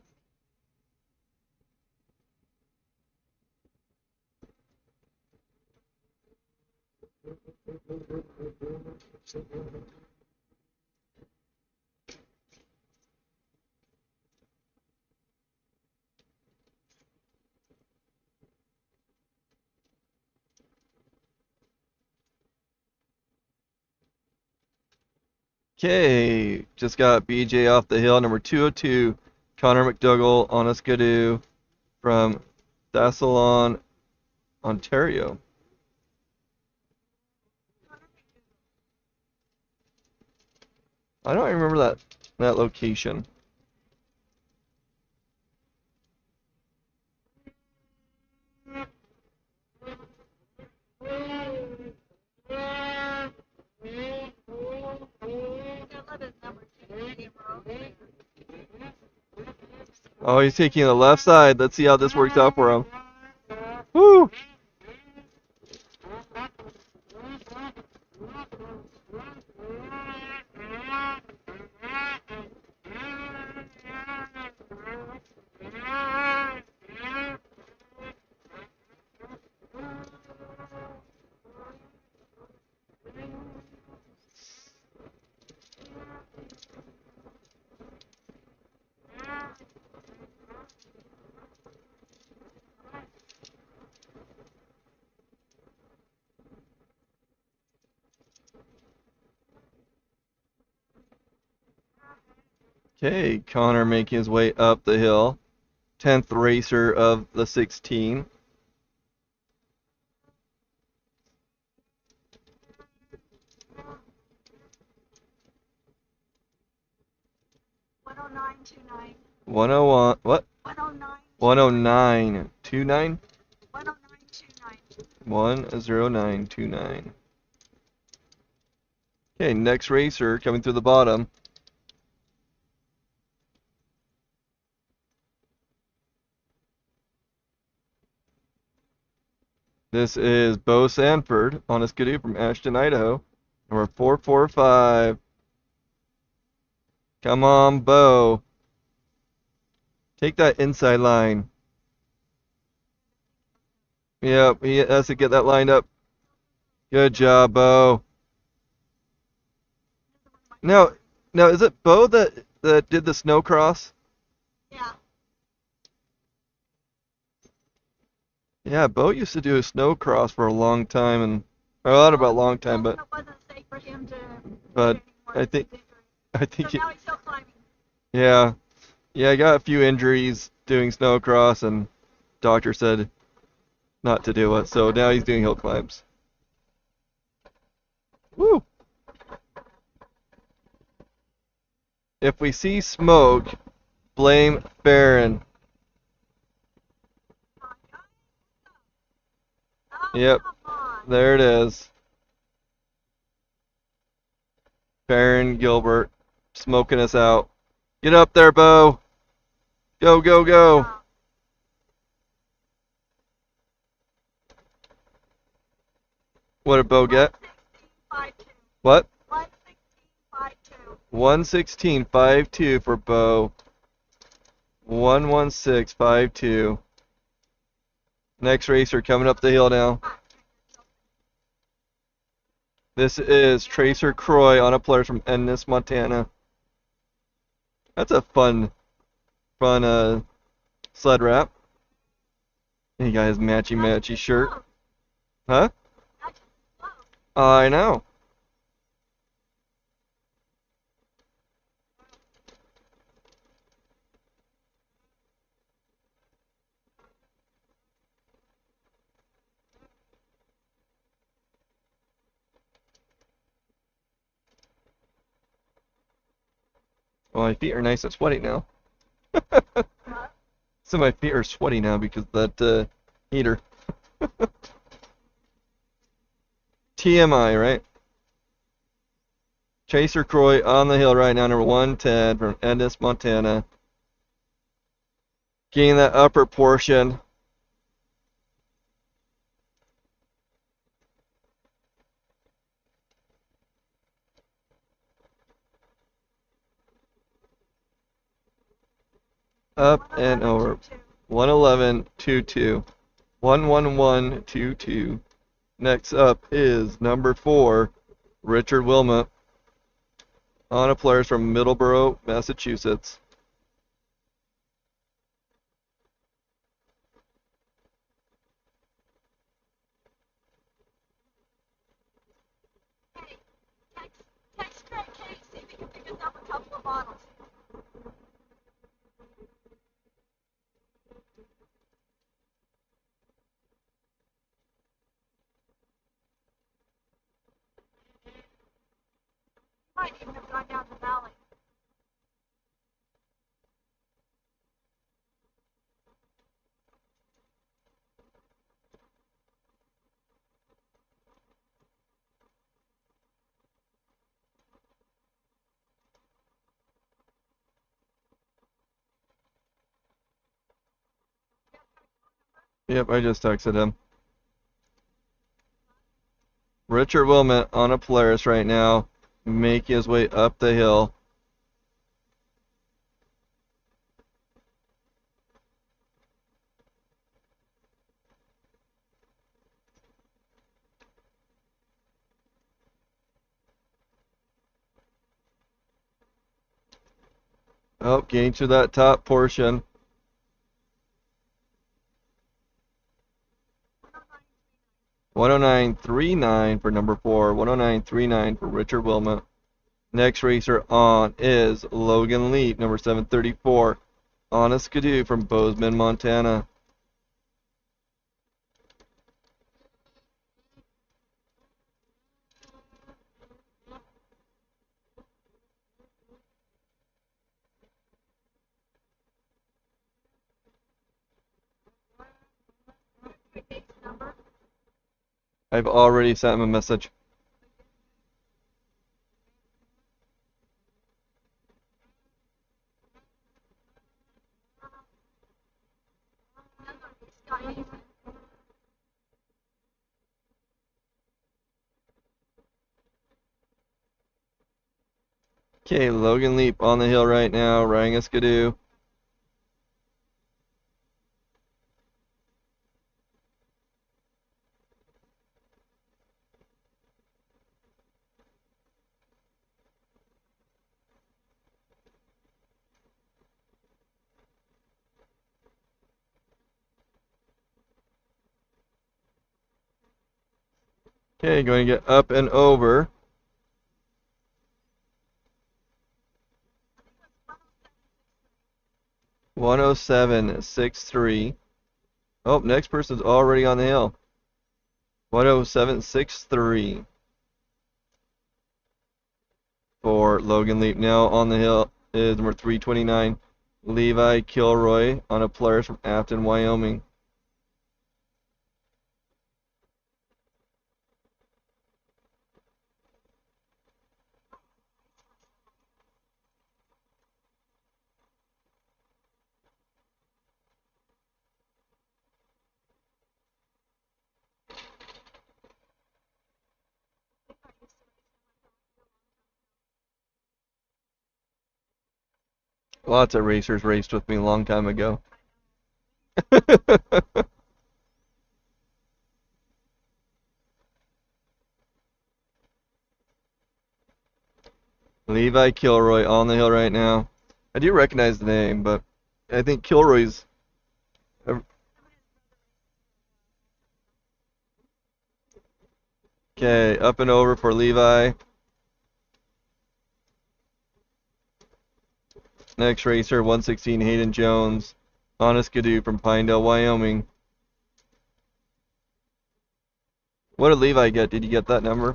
Okay, just got BJ off the hill, number 202, Connor McDougall on a skidoo from Thassalon, Ontario. I don't remember that location. Oh, he's taking the left side. Let's see how this works out for him. Woo! Okay, Connor making his way up the hill. 10th racer of the 16. $109.29. 101, what? $109. 109.29? $109.29. 109.29. Okay, next racer coming through the bottom. This is Bo Sanford on a skidoo from Ashton, Idaho. Number 445. Come on, Bo. Take that inside line. Yep, he has to get that lined up. Good job, Bo. Now, is it Bo that did the snow cross? Yeah. Yeah, Bo used to do a snow cross for a long time, and or not about a long time, but It wasn't safe for him to but do anymore. I think So now he's still climbing. yeah, I got a few injuries doing snow cross, and doctor said not to do it, so now he's doing hill climbs. Woo! If we see smoke, blame Farron. Oh, Yep, come on. there it is. Farron Gilbert smoking us out. Get up there, Bo. Go, go, go. What did Bo get? 116.52. What? 116.52. 116.52 for Bo. 116.52. Next racer coming up the hill now. This is Tracer Croy on a Polaris from Ennis, Montana. That's a fun sled wrap. He got his matchy shirt. Huh? I know. Well, my feet are nice and sweaty now. So my feet are sweaty now because of that heater. TMI, right? Tracer Croy on the hill right now, number 110 from Ennis, Montana. Getting that upper portion. Up and over. 111.22. 111.22. Next up is number 4, Richard Wilmot on a Polaris from Middleborough, Massachusetts. Text Craig Kate, see if he can pick us up a couple of bottles. Might even have gone down the valley. Yep, I just texted him. Richard Wilmot on a Polaris right now, making his way up the hill. Oh, getting to that top portion. .109.39 for number 4. 109.39 for Richard Wilmot. Next racer on is Logan Leap, number 734, on a Skidoo from Bozeman, Montana. I've already sent him a message. Okay, Logan Leap on the hill right now, riding a Skidoo. Okay, going to get up and over. .107.63. Oh, next person's already on the hill. 107.63 for Logan Leap. Now on the hill is number 329, Levi Kilroy on a Polaris from Afton, Wyoming. Lots of racers raced with me a long time ago. Levi Kilroy on the hill right now. I do recognize the name, but I think Kilroy's... Okay, up and over for Levi. Next racer, 116, Hayden Jones. Honest Skidoo from Pinedale, Wyoming. What did Levi get? Did you get that number?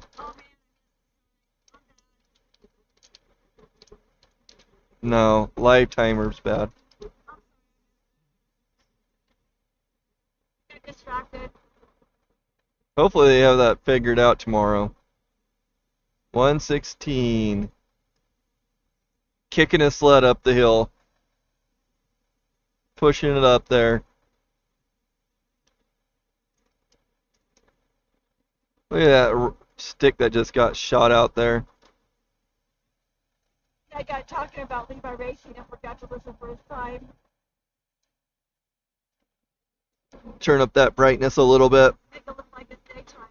No, live timer's bad. Get distracted. Hopefully they have that figured out tomorrow. 116. Kicking his sled up the hill. Pushing it up there. Look at that stick that just got shot out there. I got talking about Levi Racing and forgot to listen for his time. Turn up that brightness a little bit. Make it look like it's daytime.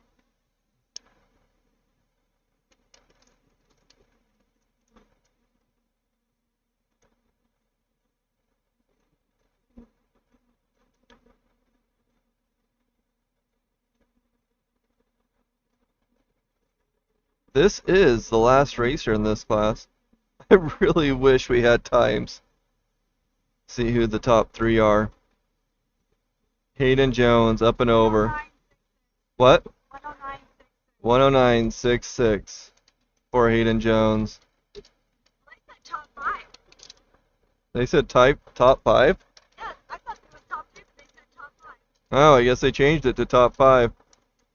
This is the last racer in this class. I really wish we had times. See who the top three are. Hayden Jones up and over. What? 109.66 for Hayden Jones. Top 5. They said top 5? Yes, I thought it was top 2, but they said top 5. Oh, I guess they changed it to top 5.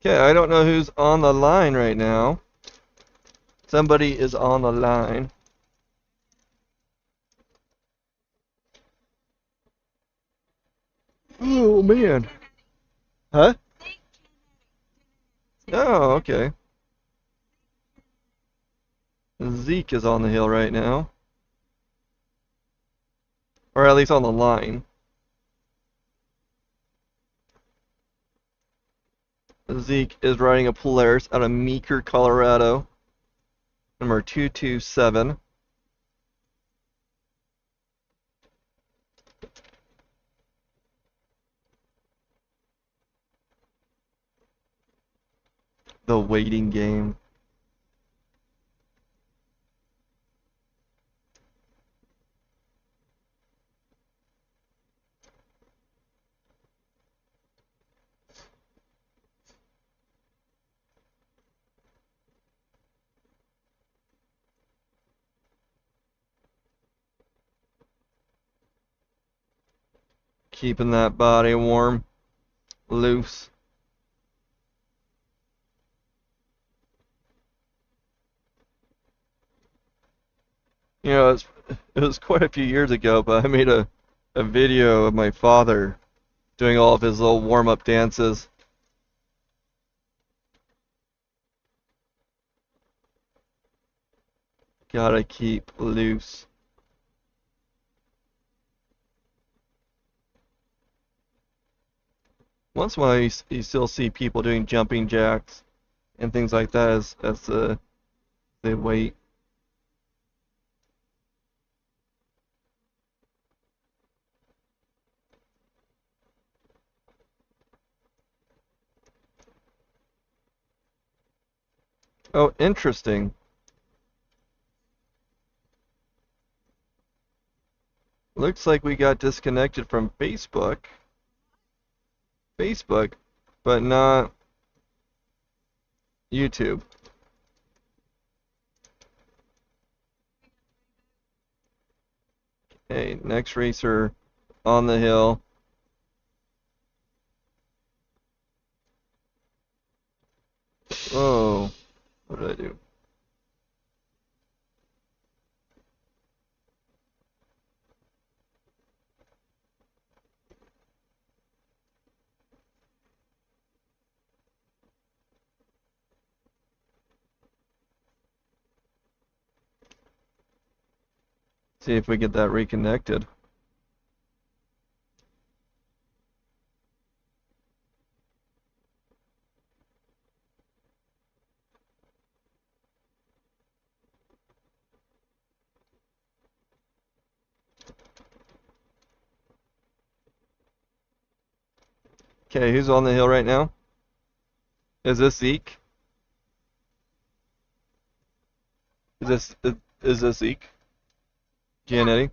Okay, I don't know who's on the line right now. Somebody is on the line. Oh, man. Huh? Oh, okay. Zeke is on the hill right now. Or at least on the line. Zeke is riding a Polaris out of Meeker, Colorado. Number 227. The waiting game. Keeping that body warm, loose. You know, it was quite a few years ago, but I made a video of my father doing all of his little warm-up dances. Gotta keep loose. Once in a while, you still see people doing jumping jacks and things like that as they wait. Oh, interesting. Looks like we got disconnected from Facebook, but not YouTube. Okay, next racer on the hill. Oh, what did I do? See if we get that reconnected. Okay, who's on the hill right now? Is this Zeke? Is this Zeke? Giannetti?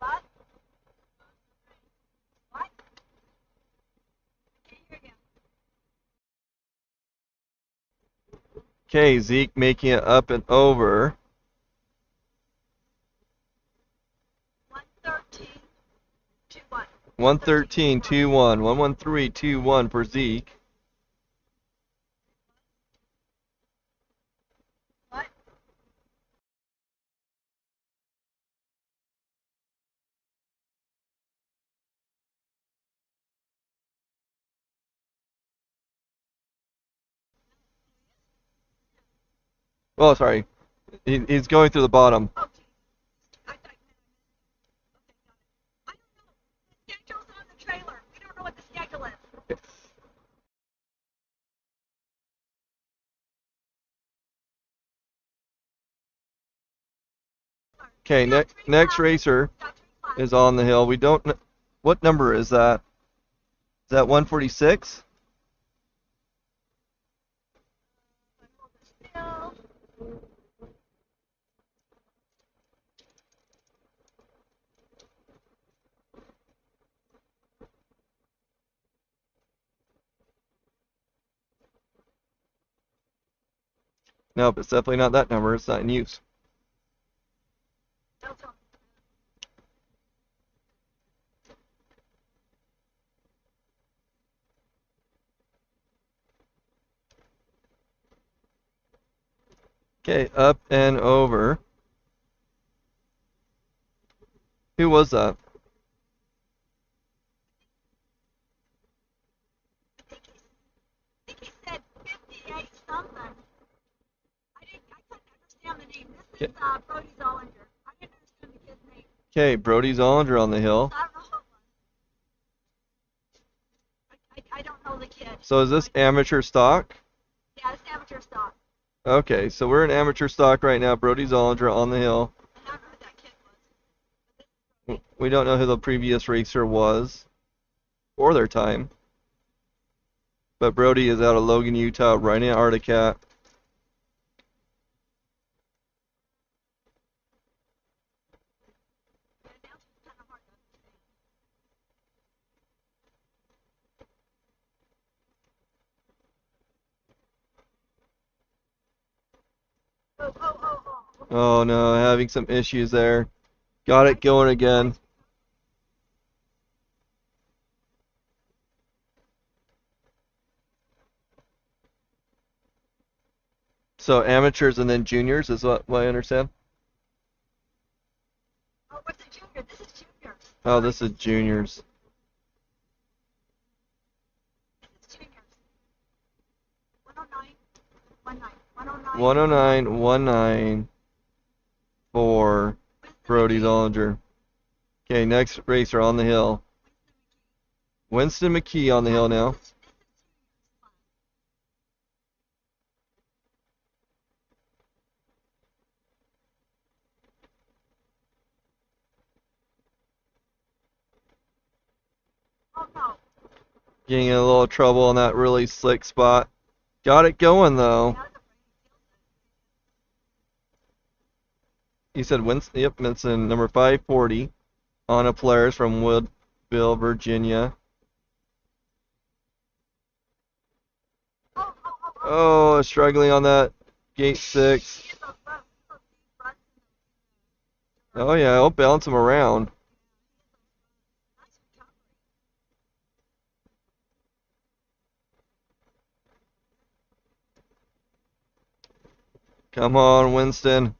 What? What? Can't hear you. Okay, Zeke making it up and over. 113, 2-1. 113, 2-1. 113, 2-1 for Zeke. What? Oh, sorry. He's going through the bottom. Oh, geez. I thought you meant I missed it. Okay, got it. I don't know. The schedule's on the trailer. We don't know what the schedule is. Okay, next racer is on the hill. We don't know. What number is that? Is that 146? Still. Nope, it's definitely not that number. It's not in use. Don't tell me. Okay, up and over. Who was that? I think he said 58 something. I couldn't understand the name. This is Brody Zollinger. I didn't understand the kid's name. Okay, Brody Zollinger on the hill. I don't know who it was. I don't know the kid. So is this amateur stock? Yeah, it's amateur stock. Okay, so we're in amateur stock right now. Brody Zollinger on the hill. I don't know who that kid was. We don't know who the previous racer was or their time. But Brody is out of Logan, Utah, riding an Arctic. Oh. Oh no, having some issues there. Got it going again. So amateurs and then juniors is what I understand. Oh, what's a junior? This is juniors. Oh, this is juniors. This is juniors. 109. 109. 109.19 for Brody Zollinger. Okay, next racer on the hill. Winston McKee on the hill now. Oh no. Getting in a little trouble on that really slick spot. Got it going though. You said Winston, yep, Winston, number 540 on a Polaris from Woodville, Virginia. Oh, struggling on that gate 6. Oh yeah, I'll bounce him around. Come on, Winston.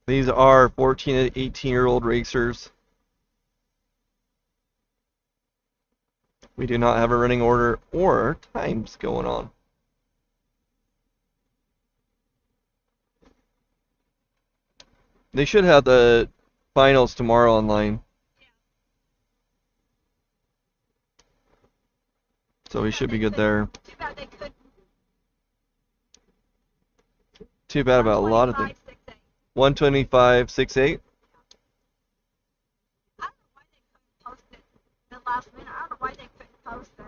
These are 14 and 18-year-old racers. We do not have a running order or times going on. They should have the finals tomorrow online. So we should be good there. Too bad they couldn't. too bad about a lot of things. 125.68. 125.68. I don't know why they couldn't post it the last minute. I don't know why they couldn't post it.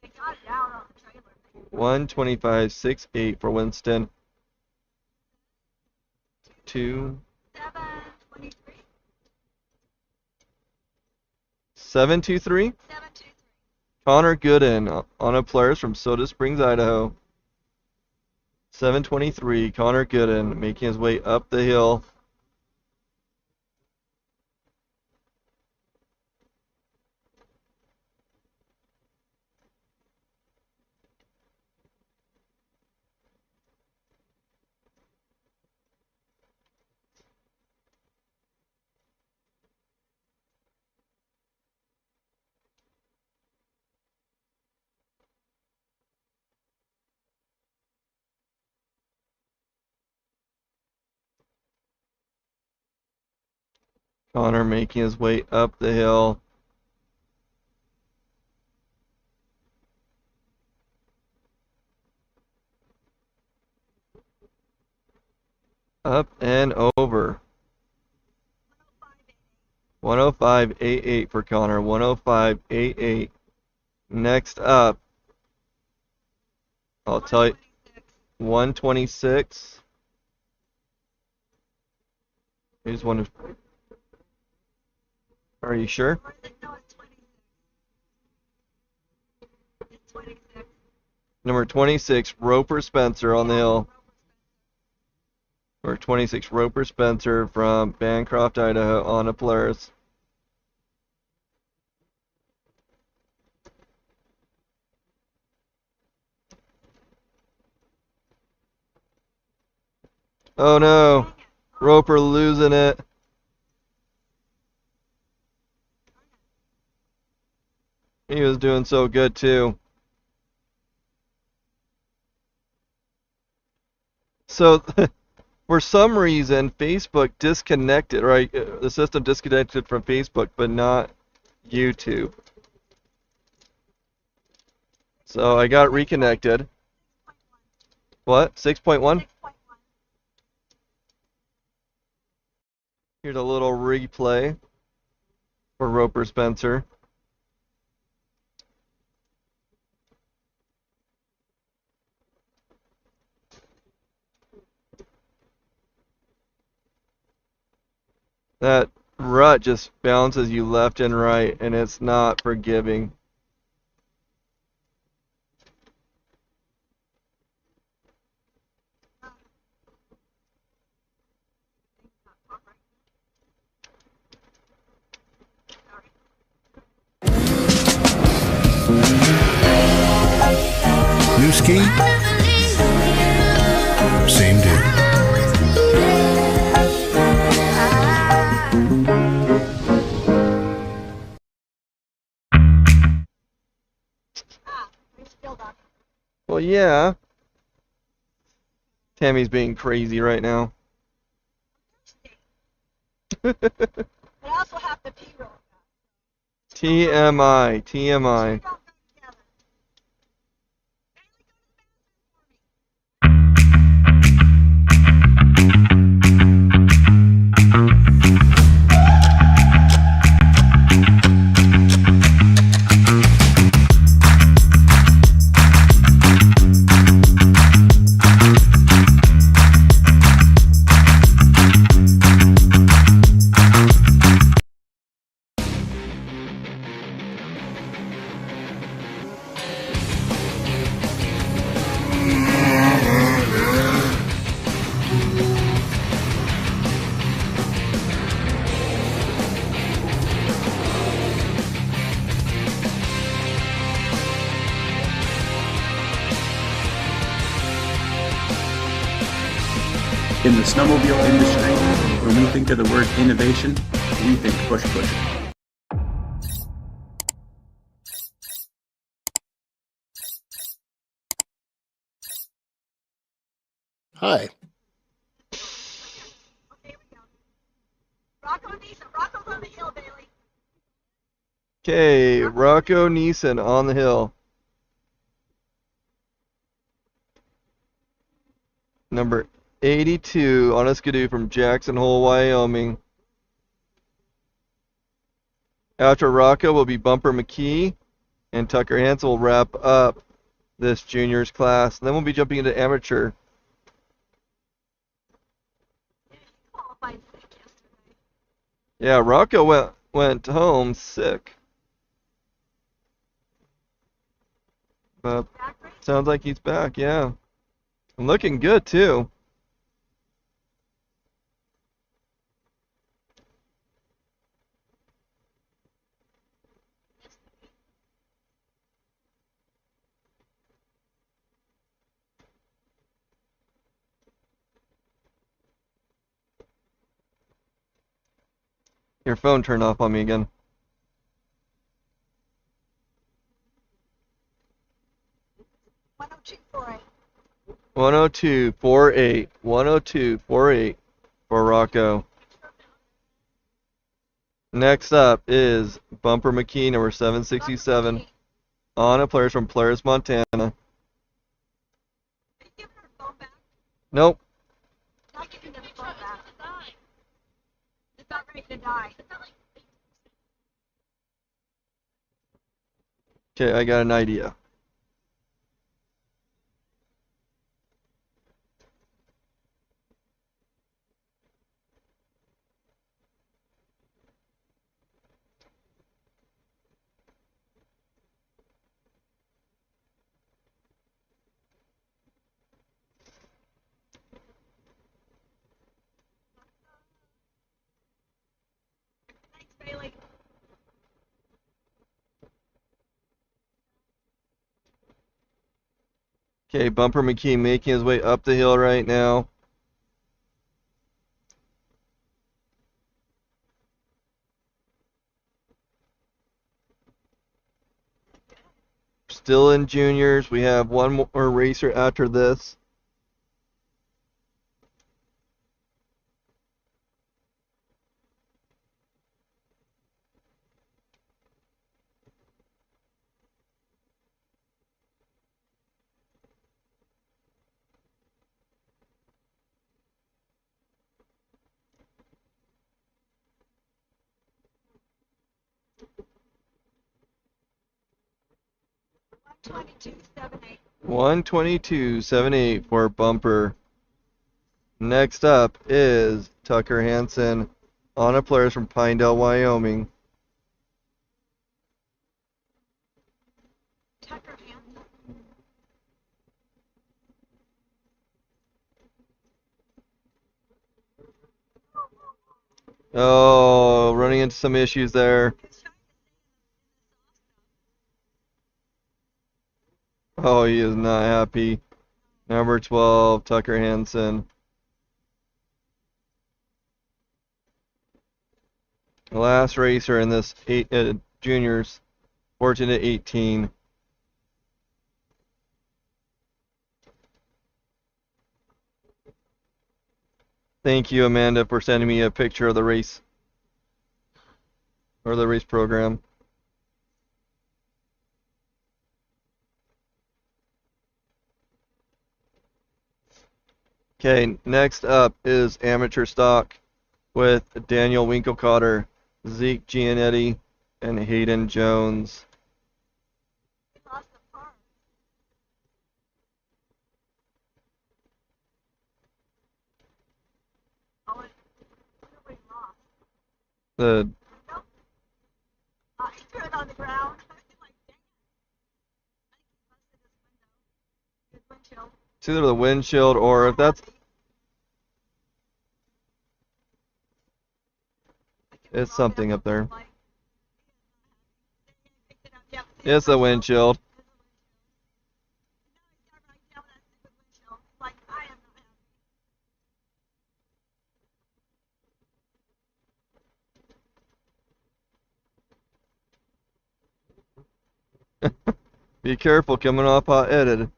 They got it out on the trailer. 125.68 for Winston. 2. 723. 723. 723. Connor Gooden on a Polaris from Soda Springs, Idaho. 723. Connor Gooden making his way up the hill. Connor making his way up the hill. Up and over. 105.88 for Connor. 105.88. Next up, I'll tell you, 126. Here's one of. Are you sure? Or is it? No, it's 26. It's 26. Number 26, Roper Spencer on the hill. Number 26, Roper Spencer from Bancroft, Idaho on a Polaris. Oh no, Roper losing it. He was doing so good too. So, for some reason, Facebook disconnected, right? The system disconnected from Facebook, but not YouTube. So I got reconnected. What? 6.1? 6.1. Here's a little replay for Roper Spencer. That rut just bounces you left and right, and it's not forgiving. New ski? Same dude. We're still done. Well, yeah. Tammy's being crazy right now. I also have the P-roll. TMI, TMI. In the snowmobile industry, when we think of the word innovation, we think push push. Hi. Okay, we go. Rocco Neeson. Rocco's on the hill, Bailey. Okay, Rocco Neeson on the hill. Number 82 on a Skidoo from Jackson Hole, Wyoming. After Rocco will be Bumper McKee, and Tucker Hansen will wrap up this juniors class. And then we'll be jumping into amateur. Qualified sick yesterday. Yeah, Rocco went home sick. But Back race? sounds like he's back, yeah. And looking good, too. Your phone turned off on me again. 102.48. 102.48. 102.48 for Rocco. Next up is Bumper McKee, number 767. Anna Players from Polaris, Montana. Are you giving her phone back? Nope. Not giving her phone back. It's not ready to die. Okay, I got an idea. Thanks, Bailey. Okay, Bumper McKee making his way up the hill right now. Still in juniors. We have one more racer after this. One 122.78 for Bumper. Next up is Tucker Hansen, Anna Players from Pinedale, Wyoming. Tucker Hansen. Oh, running into some issues there. Oh, he is not happy. Number 12, Tucker Hansen. Last racer in this juniors, 14 to 18. Thank you, Amanda, for sending me a picture of the race or the race program. Okay, next up is amateur stock with Daniel Winkelcotter, Zeke Gianetti, and Hayden Jones. We lost the park. Oh, we lost. The Nope. He threw it on the ground. Like, dang it. I think he busted his window. His windshield. it's either the windshield or if that's it's something up there. It's the windshield. Be careful coming off hot headed.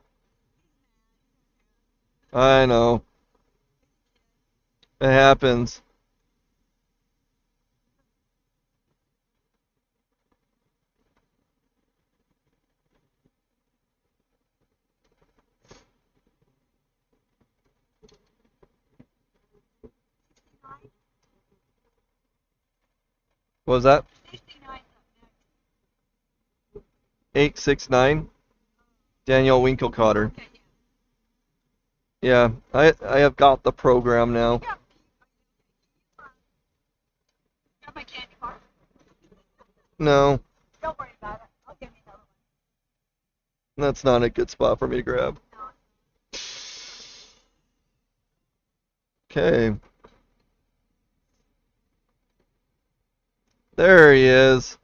I know. It happens. What was that? 69. 869. Daniel Winkelcotter. Okay, Yeah, I have got the program now. yeah. Got my candy bar. No, Don't worry about it. I'll give you another that's not a good spot for me to grab. one. No. Okay. There he is.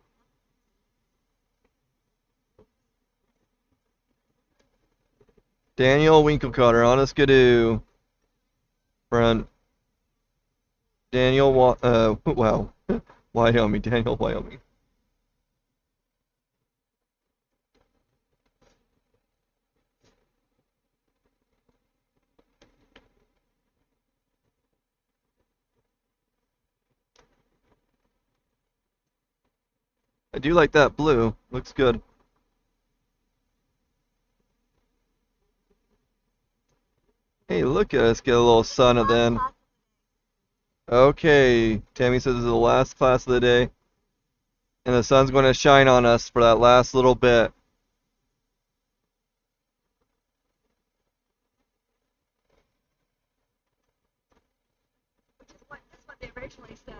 Daniel Winkelcotter, honest skidoo. Front. Daniel, wow. Wyoming, Daniel, Wyoming. I do like that blue. Looks good. Hey, look at us get a little sun at the end. Okay, Tammy says this is the last class of the day. And the sun's going to shine on us for that last little bit. That's what they originally said.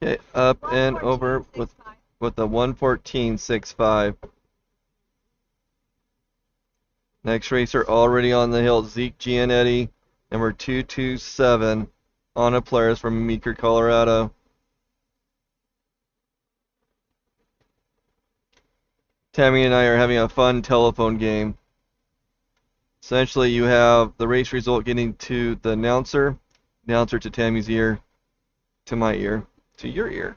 Okay, up and over with 114.65. the 114.65. Next racer already on the hill, Zeke Gianetti, number 227, Anna Polaris from Meeker, Colorado. Tammy and I are having a fun telephone game. Essentially, you have the race result getting to the announcer to Tammy's ear, to my ear, to your ear.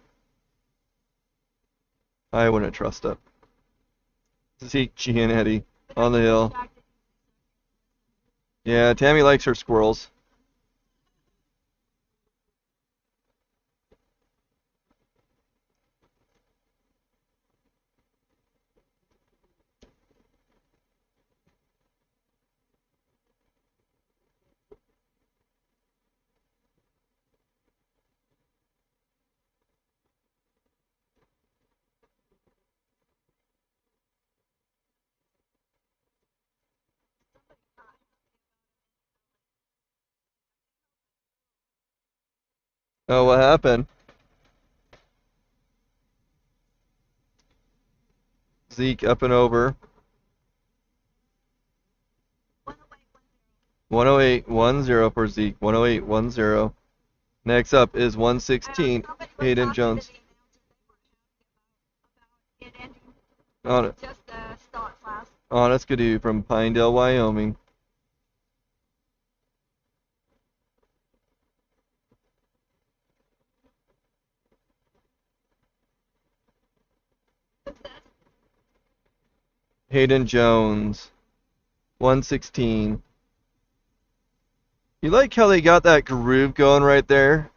I wouldn't trust it. Zeke Gianetti on the hill. Yeah, Tammy likes her squirrels. Oh, what happened? Zeke up and over. 108.10 for Zeke. 108.10. Next up is 116. Hayden Jones. On it. Just the start class. Honest Skidoo from Pinedale, Wyoming. Hayden Jones. 116. You like how they got that groove going right there?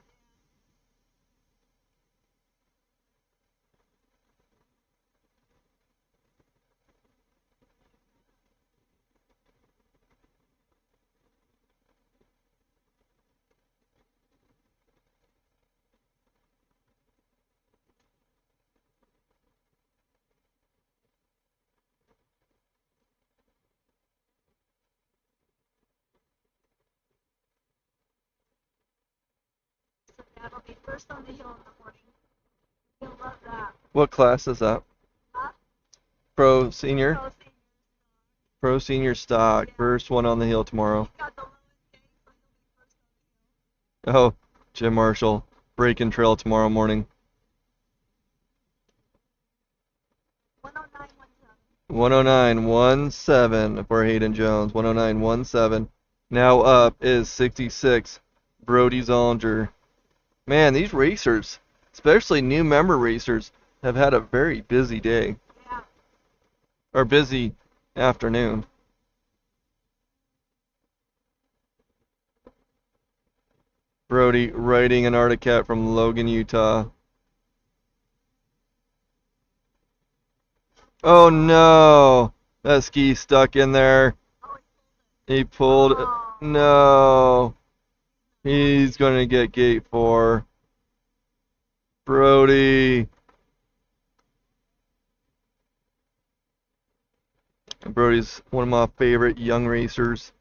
So that'll be first on the hill in the morning. You'll love that. What class is that? Huh? Pro Senior? So, see, Pro Senior Stock. First one on the hill tomorrow. got the lowest day, so he'll be first on the hill. Oh, Jim Marshall. Break and trail tomorrow morning. 109.17. 109.17 for Hayden Jones. 109.17. Now up is 66. Brody Zollinger. Man, these racers, especially new member racers, have had a very busy day. Yeah. Or busy afternoon. Brody riding an Arctic Cat from Logan, Utah. Oh no! That ski stuck in there. He pulled it. No. He's going to get gate 4. Brody. Brody's one of my favorite young racers.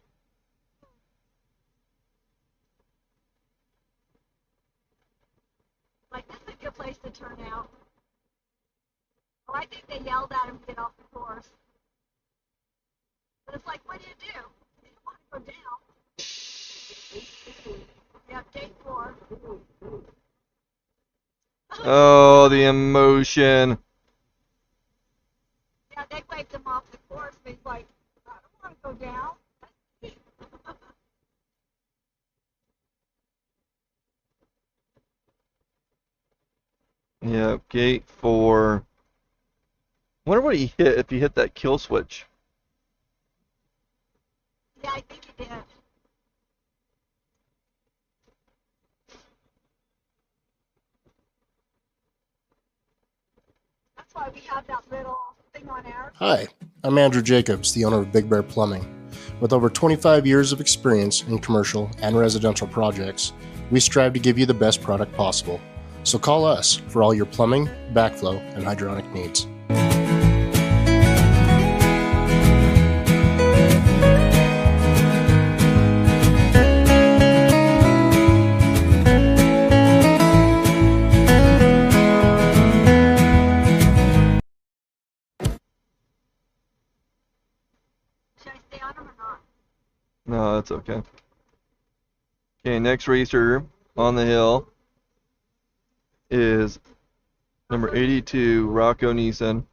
Like, this is a good place to turn out. Oh, I think they yelled at him to get off the course. But it's like, what do? You don't want to go down. Yeah, gate 4. Oh, the emotion. Yeah, they waved him off the course, but he's like, I don't want to go down. Yeah, gate 4. Wonder what he hit if he hit that kill switch. Yeah, I think he did. That's why we have that little thing on ours. Hi, I'm Andrew Jacobs, the owner of Big Bear Plumbing. With over 25 years of experience in commercial and residential projects, we strive to give you the best product possible. So call us for all your plumbing, backflow, and hydronic needs. Should I stay on him or not? No, that's okay. Okay, next racer on the hill is number 82, Rocco Neeson.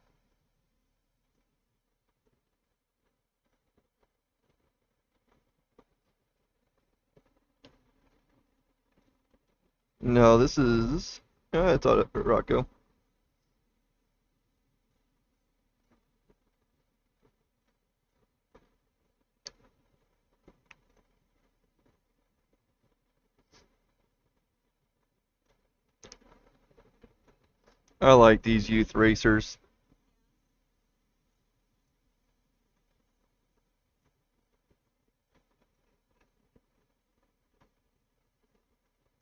No, this is... I thought it was Rocco. I like these youth racers.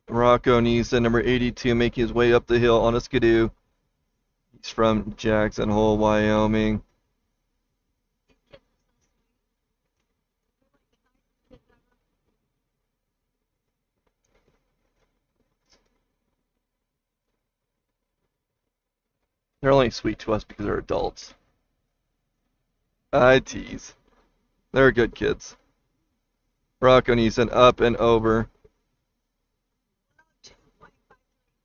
Rocco Neeson, number 82, making his way up the hill on a skidoo. He's from Jackson Hole, Wyoming. They're only sweet to us because they're adults. I tease. They're good kids. Rocco Neeson up and over.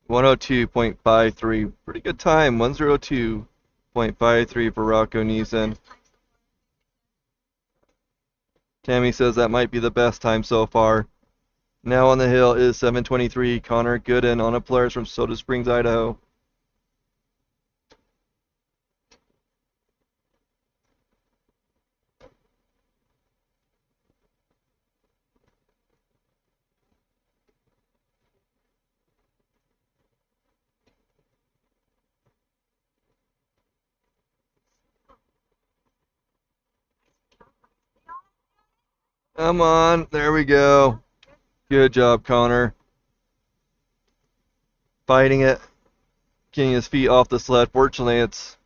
102.53. Pretty good time. 102.53 for Rocco Neeson. Tammy says that might be the best time so far. Now on the hill is 723 Connor Gooden on a Polaris from Soda Springs, Idaho. Come on, there we go. Good job, Connor. Fighting it, getting his feet off the sled. Fortunately, it's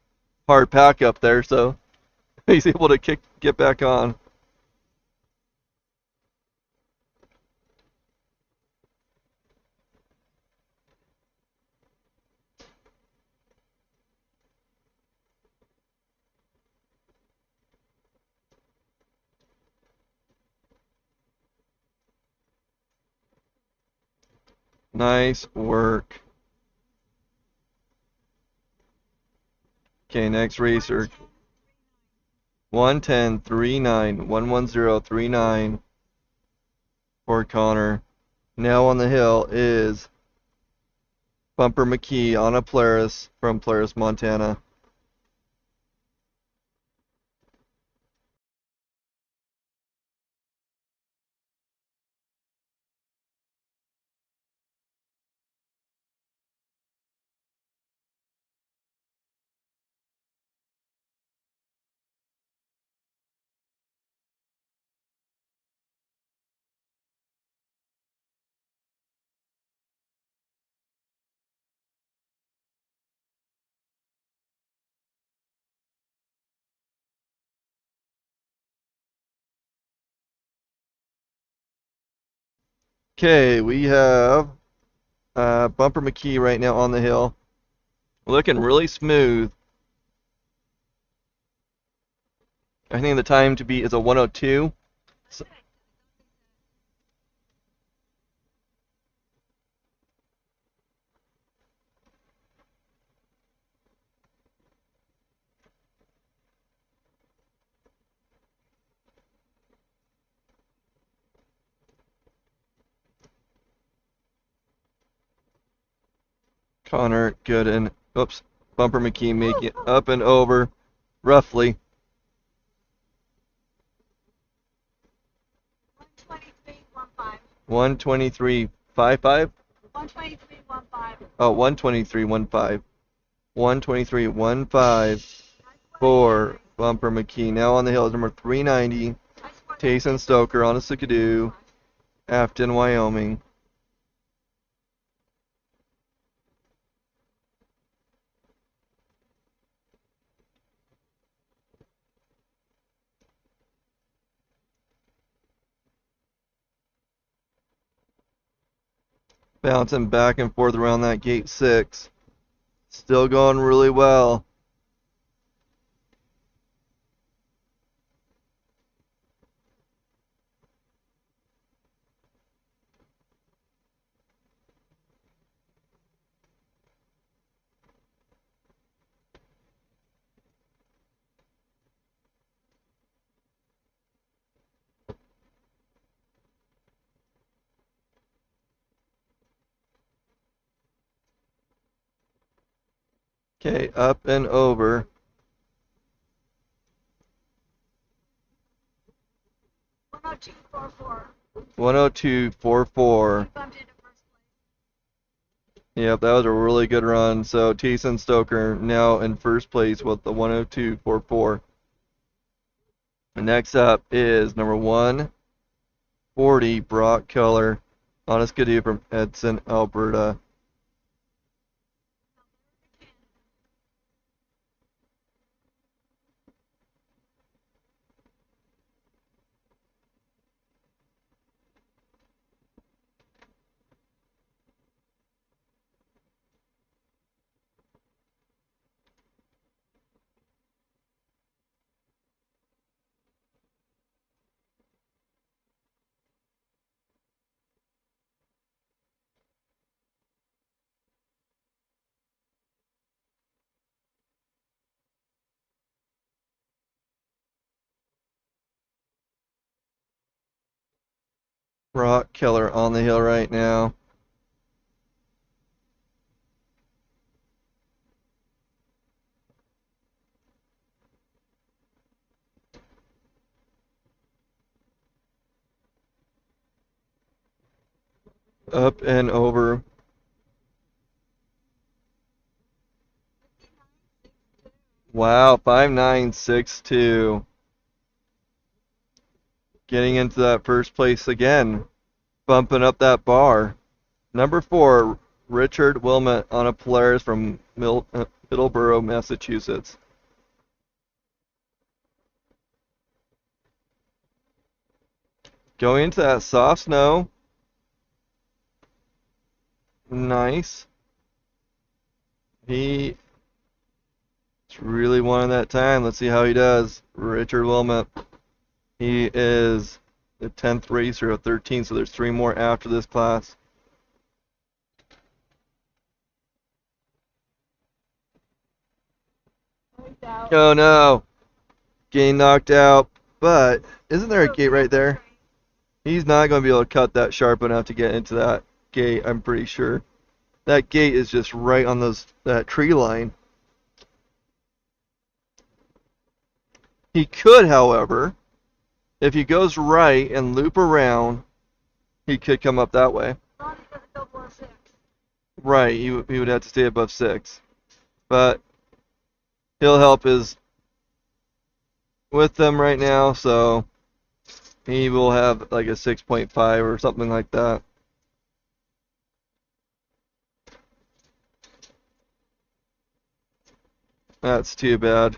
hard pack up there, so he's able to get back on. Nice work. Okay, next racer. 110.39, 110.39 for Connor. Now on the hill is Bumper McKee on a Polaris from Polaris, Montana. Okay, we have Bumper McKee right now on the hill. Looking really smooth. I think the time to beat is a 102. So, Connor Gooden. Oops. Bumper McKee making it up and over roughly. 123.15. 123.55. 123.15. Oh, 123.15. 123.15 for Bumper McKee. Now on the hill is number 390. Tayson Stoker on a Sikadoo. Afton, Wyoming. Bouncing back and forth around that gate 6. Still going really well. Okay, up and over. 102.44. 102.44. Bumped into first place. Yep, that was a really good run. So Tayson Stoker now in first place with the 102.44. Next up is number 140, Brock Keller on a Skidoo from Edson, Alberta. Brock Keller on the hill right now. Up and over. Wow, 5962. Getting into that first place again. Bumping up that bar. Number 4, Richard Wilmot on a Polaris from Middleborough, Massachusetts. Going into that soft snow. Nice. He's really wanting that time. Let's see how he does. Richard Wilmot. He is the 10th racer of 13, so there's 3 more after this class. Oh no. Getting knocked out. But isn't there a gate right there? He's not going to be able to cut that sharp enough to get into that gate, I'm pretty sure. That gate is just right on that tree line. He could, however, if he goes right and loop around, he could come up that way. Right, he would have to stay above 6. But he'll help his with them right now, so he will have like a 6.5 or something like that. That's too bad.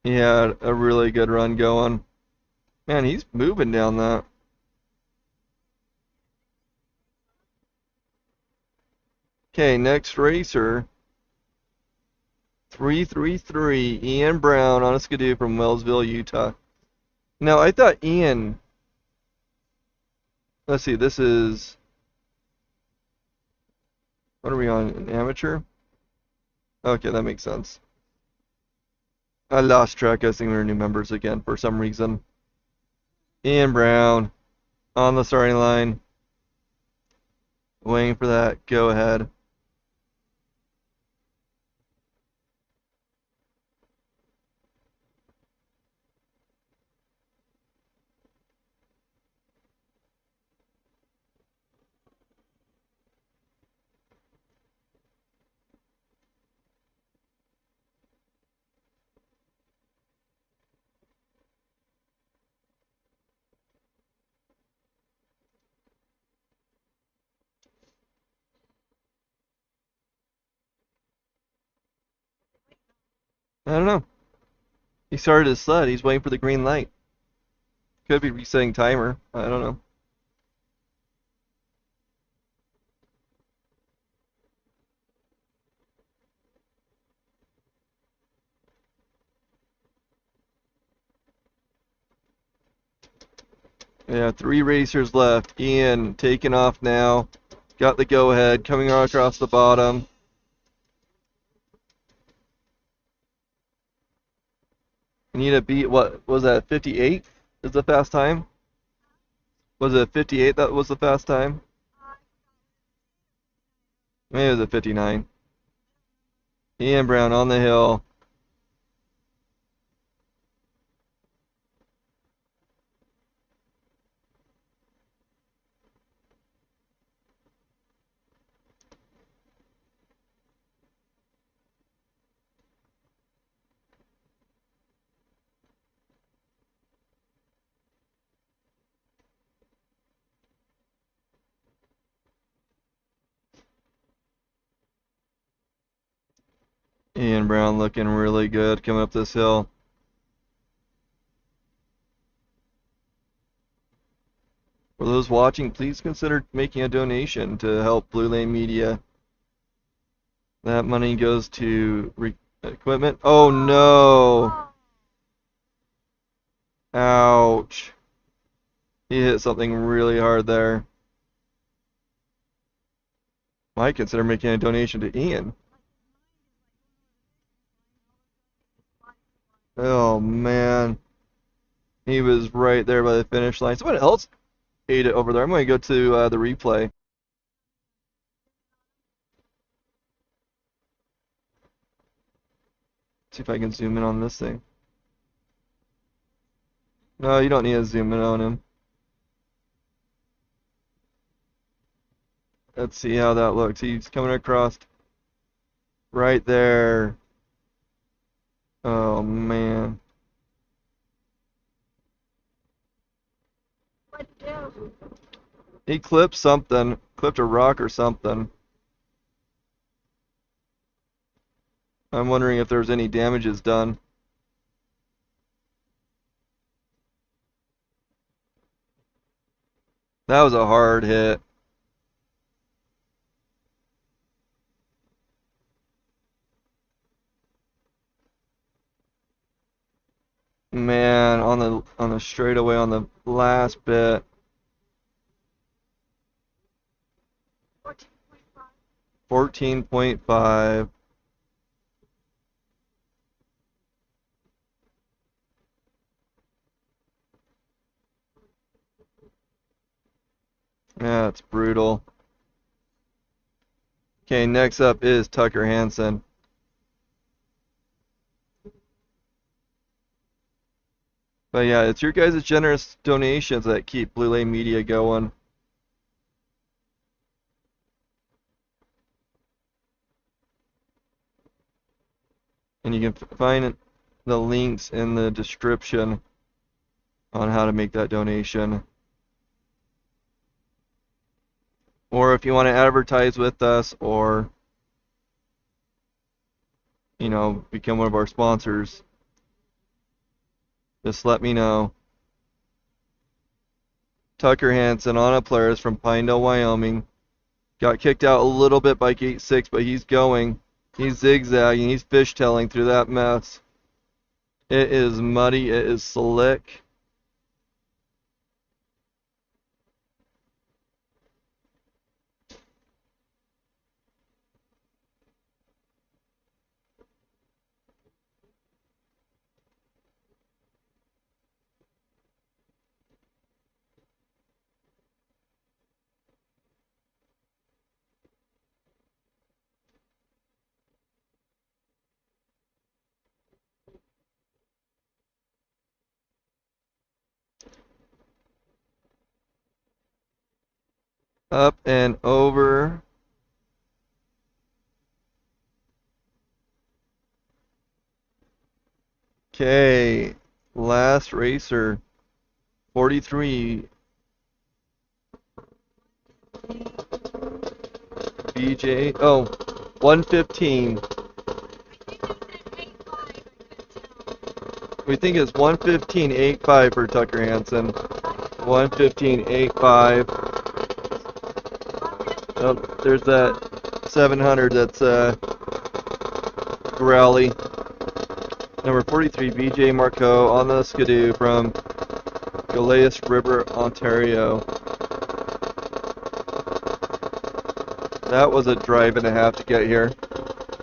He had a really good run going. Man, he's moving down that. Okay, next racer. 333, Ian Brown on a Skidoo from Wellsville, Utah. Now, I thought Ian... Let's see, this is... What are we on? An amateur? Okay, that makes sense. I lost track. I think we were new members again for some reason. Ian Brown on the starting line. Waiting for that go ahead. I don't know. He started his sled. He's waiting for the green light. Could be resetting timer. I don't know. Yeah, 3 racers left. Ian taking off now. Got the go ahead. Coming across the bottom. You need to beat, what was that, 58 is the fast time? Was it 58 that was the fast time? Maybe it was a 59. Ian Brown on the hill. Ian Brown looking really good coming up this hill. For those watching, please consider making a donation to help Blue Lane Media. That money goes to equipment. Oh no! Ouch. He hit something really hard there. Might consider making a donation to Ian. Oh man. He was right there by the finish line. Someone else ate it over there. I'm going to go to the replay. See if I can zoom in on this thing. No, you don't need to zoom in on him. Let's see how that looks. He's coming across right there. Oh man. He clipped something. Clipped a rock or something. I'm wondering if there's any damages done. That was a hard hit. Man, on the straightaway on the last bit. 14.5. 14.5. Yeah, it's brutal. Okay, next up is Tucker Hansen. But yeah, it's your guys' generous donations that keep Blue Lane Media going. And you can find the links in the description on how to make that donation. Or if you want to advertise with us or, you know, become one of our sponsors, just let me know. Tucker Hansen, on a player, is from Pinedale, Wyoming. Got kicked out a little bit by gate 6, but he's going. He's zigzagging. He's fishtailing through that mess. It is muddy. It is slick. Up and over. Okay, last racer, 43. BJ, oh, 115. We think it's 115.85 for Tucker Hansen. 115.85. Oh, there's that 700 that's Growly. Number 43, BJ Marcoux on the Skidoo from Goliath River, Ontario. That was a drive and a half to get here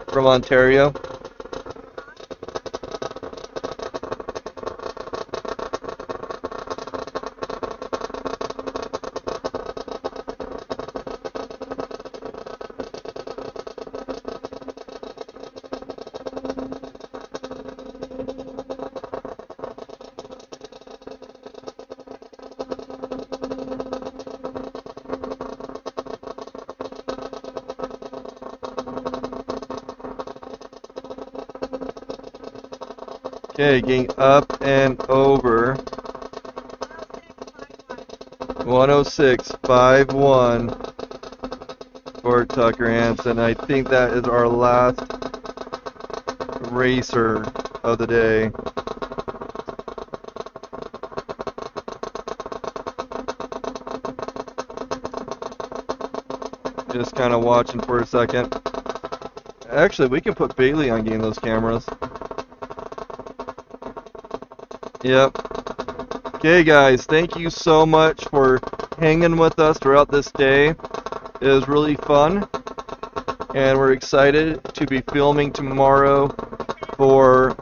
from Ontario. Okay, getting up and over. 106.51 for Tucker Hansen. I think that is our last racer of the day. Just kind of watching for a second. Actually, we can put Bailey on getting those cameras. Yep. Okay, guys, thank you so much for hanging with us throughout this day. It was really fun, and we're excited to be filming tomorrow for